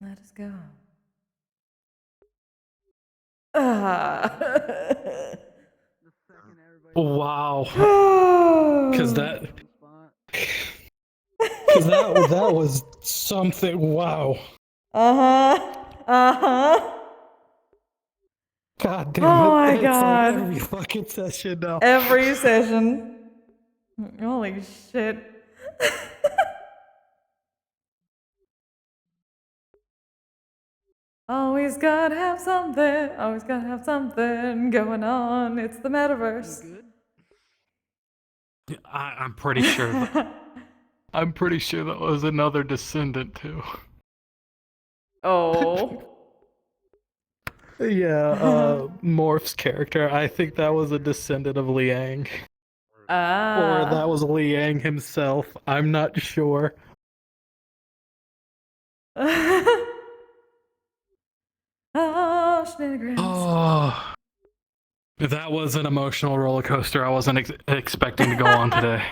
Let us go. Ah. Wow. Because that was something. Wow. Uh-huh. God damn it. Oh my It's god. like every fucking session now. Every session. Holy shit. Always gotta have something. Always gotta have something going on. It's the metaverse. I'm pretty sure. I'm pretty sure that was another descendant too. Oh. Yeah, Morph's character. I think that was a descendant of Liang. Or that was Liang himself. I'm not sure. Oh, shenanigans. Oh, that was an emotional roller coaster I wasn't expecting to go on today.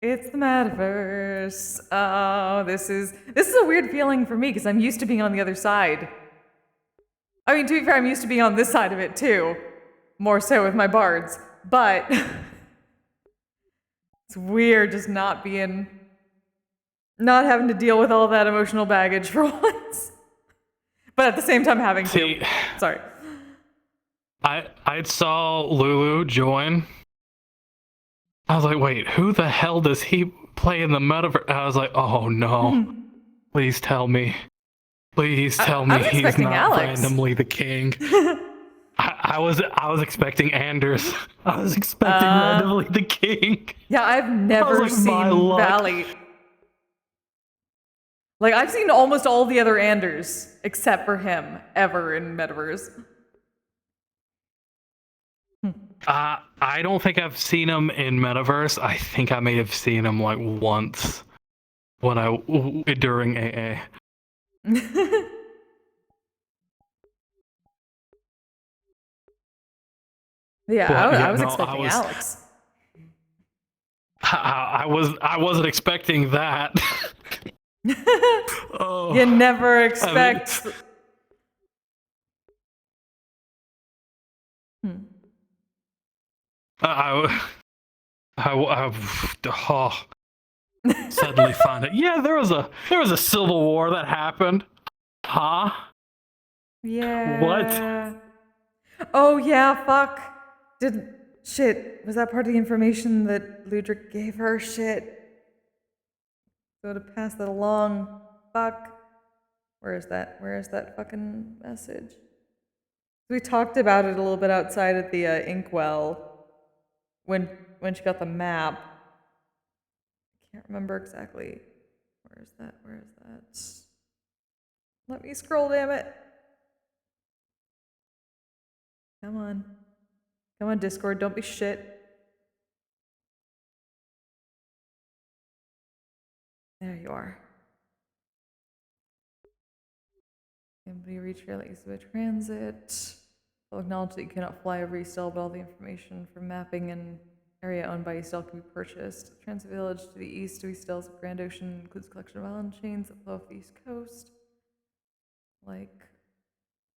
It's the metaverse. Oh, this is a weird feeling for me because I'm used to being on the other side. I mean, to be fair, I'm used to being on this side of it too. More so with my bards. But it's weird just not having to deal with all that emotional baggage for once. But at the same time having to. Sorry. I saw Lulu join. I was like, wait, who the hell does he play in the metaverse? I was like, oh no. Please tell me. Please tell me he's not Alex. randomly the king. I was expecting Anders. I was expecting randomly the king. Yeah, I've never like, seen my luck. Valley. Like, I've seen almost all the other Anders, except for him, ever in Metaverse. I don't think I've seen him in Metaverse. I think I may have seen him like once during AA. Yeah, Well, I was expecting Alex. I wasn't expecting that. Oh, you never expect. Suddenly find it. Yeah, there was a civil war that happened. Huh? Yeah. What? Oh yeah, fuck. Shit, was that part of the information that Ludwig gave her? Shit. So to pass that along. Fuck. Where is that fucking message? We talked about it a little bit outside at the inkwell when she got the map. I can't remember exactly. Where is that? Let me scroll, damn it. Come on. Come on, Discord, don't be shit. There you are. Somebody reach fairly easy by transit. I'll acknowledge that you cannot fly over Eastel, but all the information from mapping and area owned by Eastel can be purchased. Transit village to the east of Eastel's Grand Ocean includes a collection of island chains that flow off the east coast. like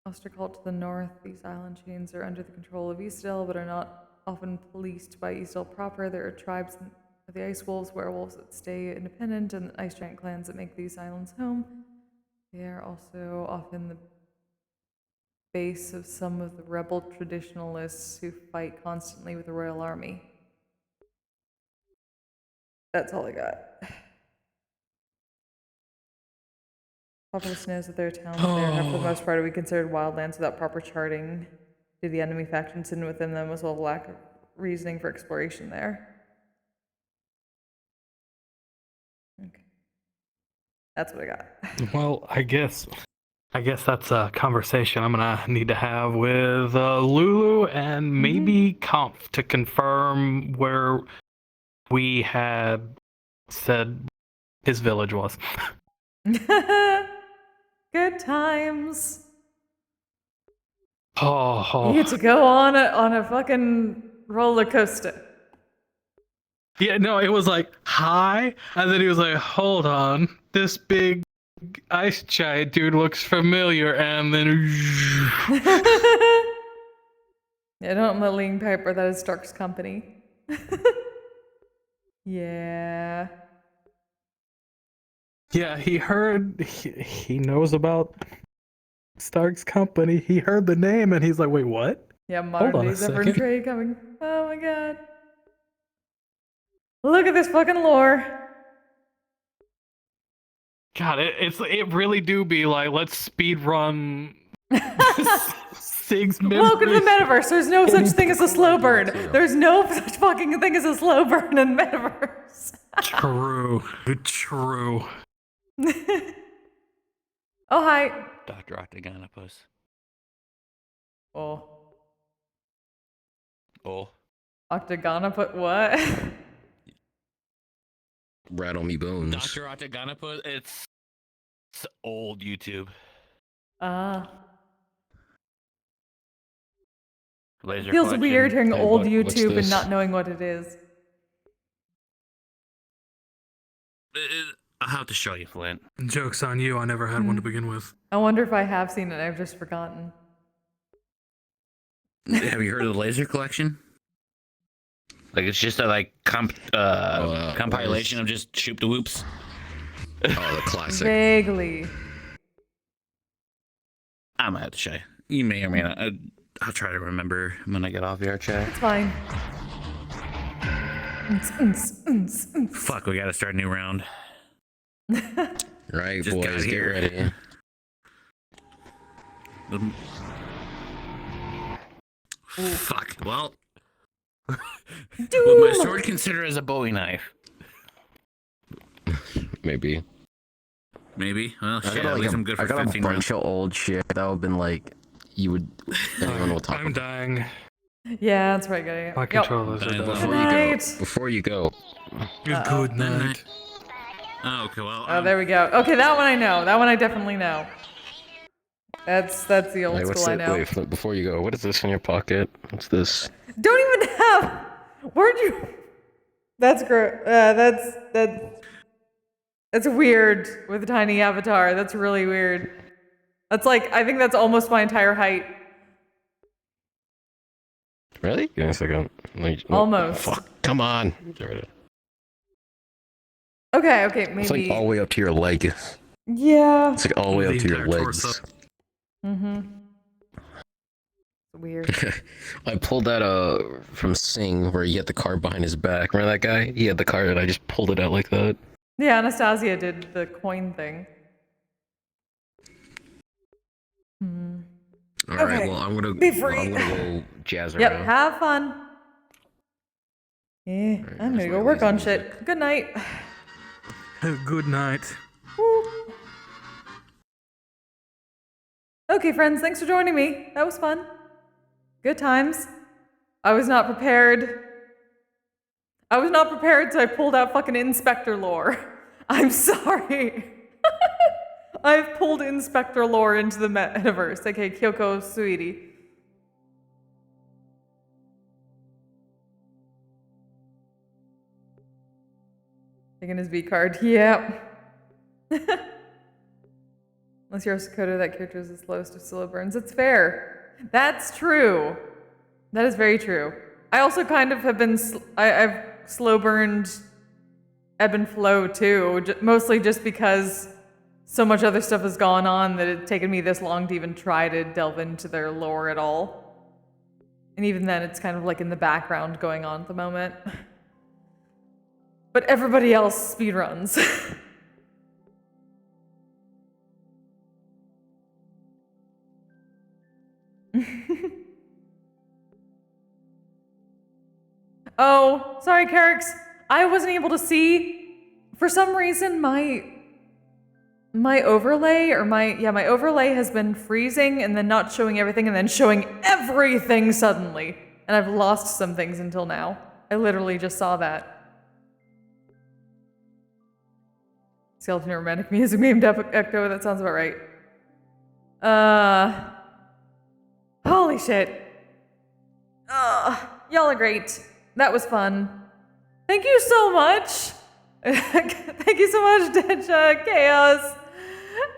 Osterkald to the north, these island chains are under the control of Eastdale, but are not often policed by Eastdale proper. There are tribes of the Ice Wolves, werewolves that stay independent, and Ice Giant clans that make these islands home. They are also often the base of some of the rebel traditionalists who fight constantly with the Royal Army. That's all I got. Populous knows that there are towns there have for the most part we considered wildlands without proper charting due to the enemy factions hidden within them, as well as lack of reasoning for exploration there. Okay. That's what I got. Well, I guess that's a conversation I'm gonna need to have with Lulu and maybe Comp to confirm where we had said his village was. Good times. Oh. You get to go on a fucking roller coaster. Yeah, no, it was like, hi, and then he was like, hold on, this big ice giant dude looks familiar, and then Yeah, don't let Ling Piper, that is Stark's company. Yeah. yeah, he heard, he knows about Stark's company. He heard the name, and he's like, wait, what? Yeah, Hold modern on a day Zephyr second. trade coming. Oh my god. Look at this fucking lore. God, it really do be like, let's speed run Sig's memories. Welcome to the metaverse. There's no such thing as a slow burn. There's no such fucking thing as a slow burn in the metaverse. True. True. Oh, hi. Dr. Octagonopus. Oh. Oh. Octagona put what? Rattle me bones. Dr. Octagonopus, it's old YouTube. Laser Feels collection. weird hearing Hey, old what's YouTube and this? not knowing what it is. I'll have to show you, Flint. Joke's on you, I never had one to begin with. I wonder if I have seen it. I've just forgotten. Have you heard of the laser collection? Like, it's just a compilation of just shoop the whoops. Oh, the classic. Vaguely. I might have to show you. You may or may not. I'll try to remember when I get off VRChat. It's fine. Fuck, we gotta start a new round. Right, Just got boys, get here. ready. Fuck, well. Would my sword consider as a Bowie knife? Maybe. Maybe? Well, I shit, got, at least I'm good for I got 15 a rounds. bunch of old shit that would have been like, you would, anyone will talk I'm dying. Yeah, that's right, guy. My controllers are dying. Before you go. Good night. Oh, okay, well. Oh, there we go. Okay, that one I know. That one I definitely know. That's the old Wait, what's school I that? know. Wait, before you go, what is this in your pocket? What's this? Don't even have. Where'd you? That's gross. That's weird with a tiny avatar. That's really weird. That's like, I think that's almost my entire height. Really? Give me a second. Almost. Fuck, come on. Okay, maybe. It's like all the way up to your leg. Yeah. It's like all the way up to your legs. Mm-hmm. Weird. I pulled that from Sing where he had the card behind his back. Remember that guy? He had the card and I just pulled it out like that. Yeah, Anastasia did the coin thing. Alright, well I'm gonna go jazz around. Yep, have fun. Yeah, I'm gonna go work on shit. Good night. Good night. Okay, friends, thanks for joining me. That was fun. Good times. I was not prepared. So I pulled out fucking Inspector lore. I'm sorry. I've pulled Inspector lore into the metaverse. Okay, Kyoko Suiri. Taking his V card. Yep. Unless you're a Sakota, that character is the slowest of slow burns. It's fair. That's true. That is very true. I also kind of have been, I've slow burned Ebb and Flow too, mostly just because so much other stuff has gone on that it's taken me this long to even try to delve into their lore at all. And even then, it's kind of like in the background going on at the moment. But everybody else speedruns. Oh, sorry, Carrix. I wasn't able to see. For some reason, my overlay, or my overlay has been freezing and then not showing everything and then showing everything suddenly. And I've lost some things until now. I literally just saw that. Skeleton romantic music named Echo, that sounds about right. Holy shit. Y'all are great. That was fun. Thank you so much. Thank you so much, Denja, Chaos,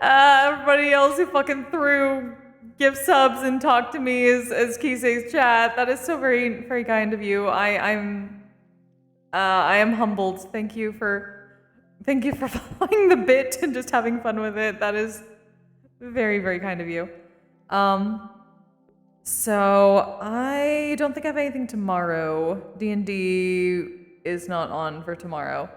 everybody else who fucking threw gift subs and talked to me as Kise's chat. That is so very, very kind of you. I am humbled. Thank you for following the bit and just having fun with it. That is very, very kind of you. So I don't think I have anything tomorrow. D&D is not on for tomorrow.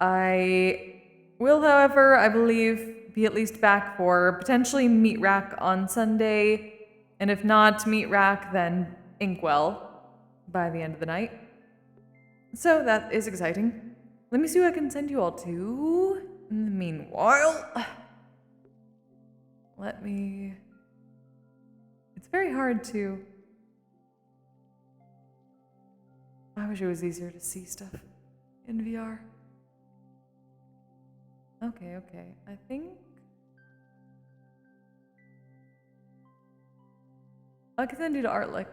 I will, however, I believe, be at least back for potentially Meat Rack on Sunday, and if not Meat Rack, then Inkwell by the end of the night. So that is exciting. Let me see what I can send you all to. In the meanwhile, it's very hard to... I wish it was easier to see stuff in VR. Okay. I think... I can send you to Artlick.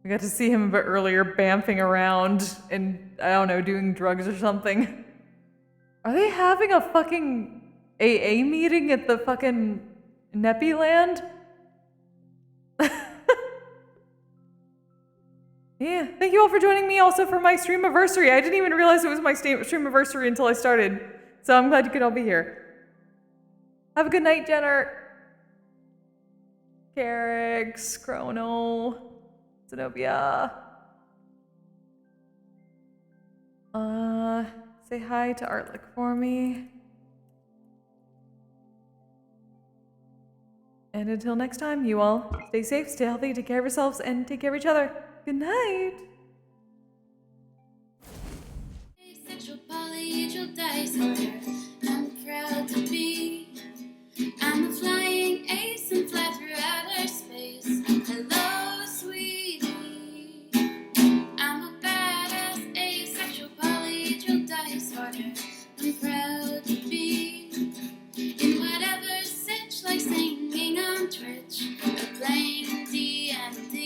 We got to see him a bit earlier, bamfing around and, I don't know, doing drugs or something. Are they having a fucking AA meeting at the fucking Neppy land? Yeah, thank you all for joining me also for my streamiversary. I didn't even realize it was my streamiversary until I started. So I'm glad you could all be here. Have a good night, Jenner. Carrix, Chrono, Zenobia. Say hi to Artlick for me. And until next time, you all stay safe, stay healthy, take care of yourselves, and take care of each other. Good night. Asexual polyhedral dice holder. I'm proud to be. I'm a flying ace and fly through outer space. Hello, sweetie. I'm a badass asexual polyhedral dice holder. I'm proud to be in whatever sitch, like singing on Twitch or playing D&D.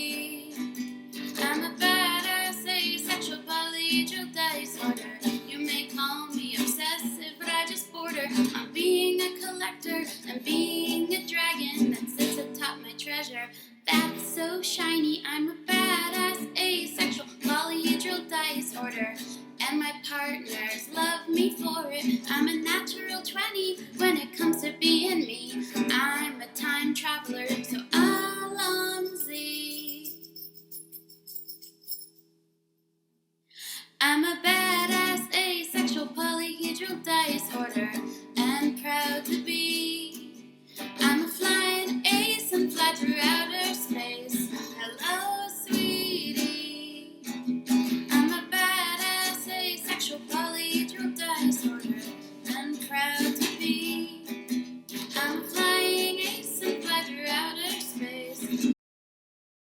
I'm a badass asexual polyhedral dice holder. You may call me obsessive, but I just border on being a collector and being a dragon that sits atop my treasure. That's so shiny. I'm a badass asexual polyhedral dice hoarder, and my partners love me for it. I'm a natural 20 when it comes to being me. I'm a time traveler, so Alonzi. I'm a badass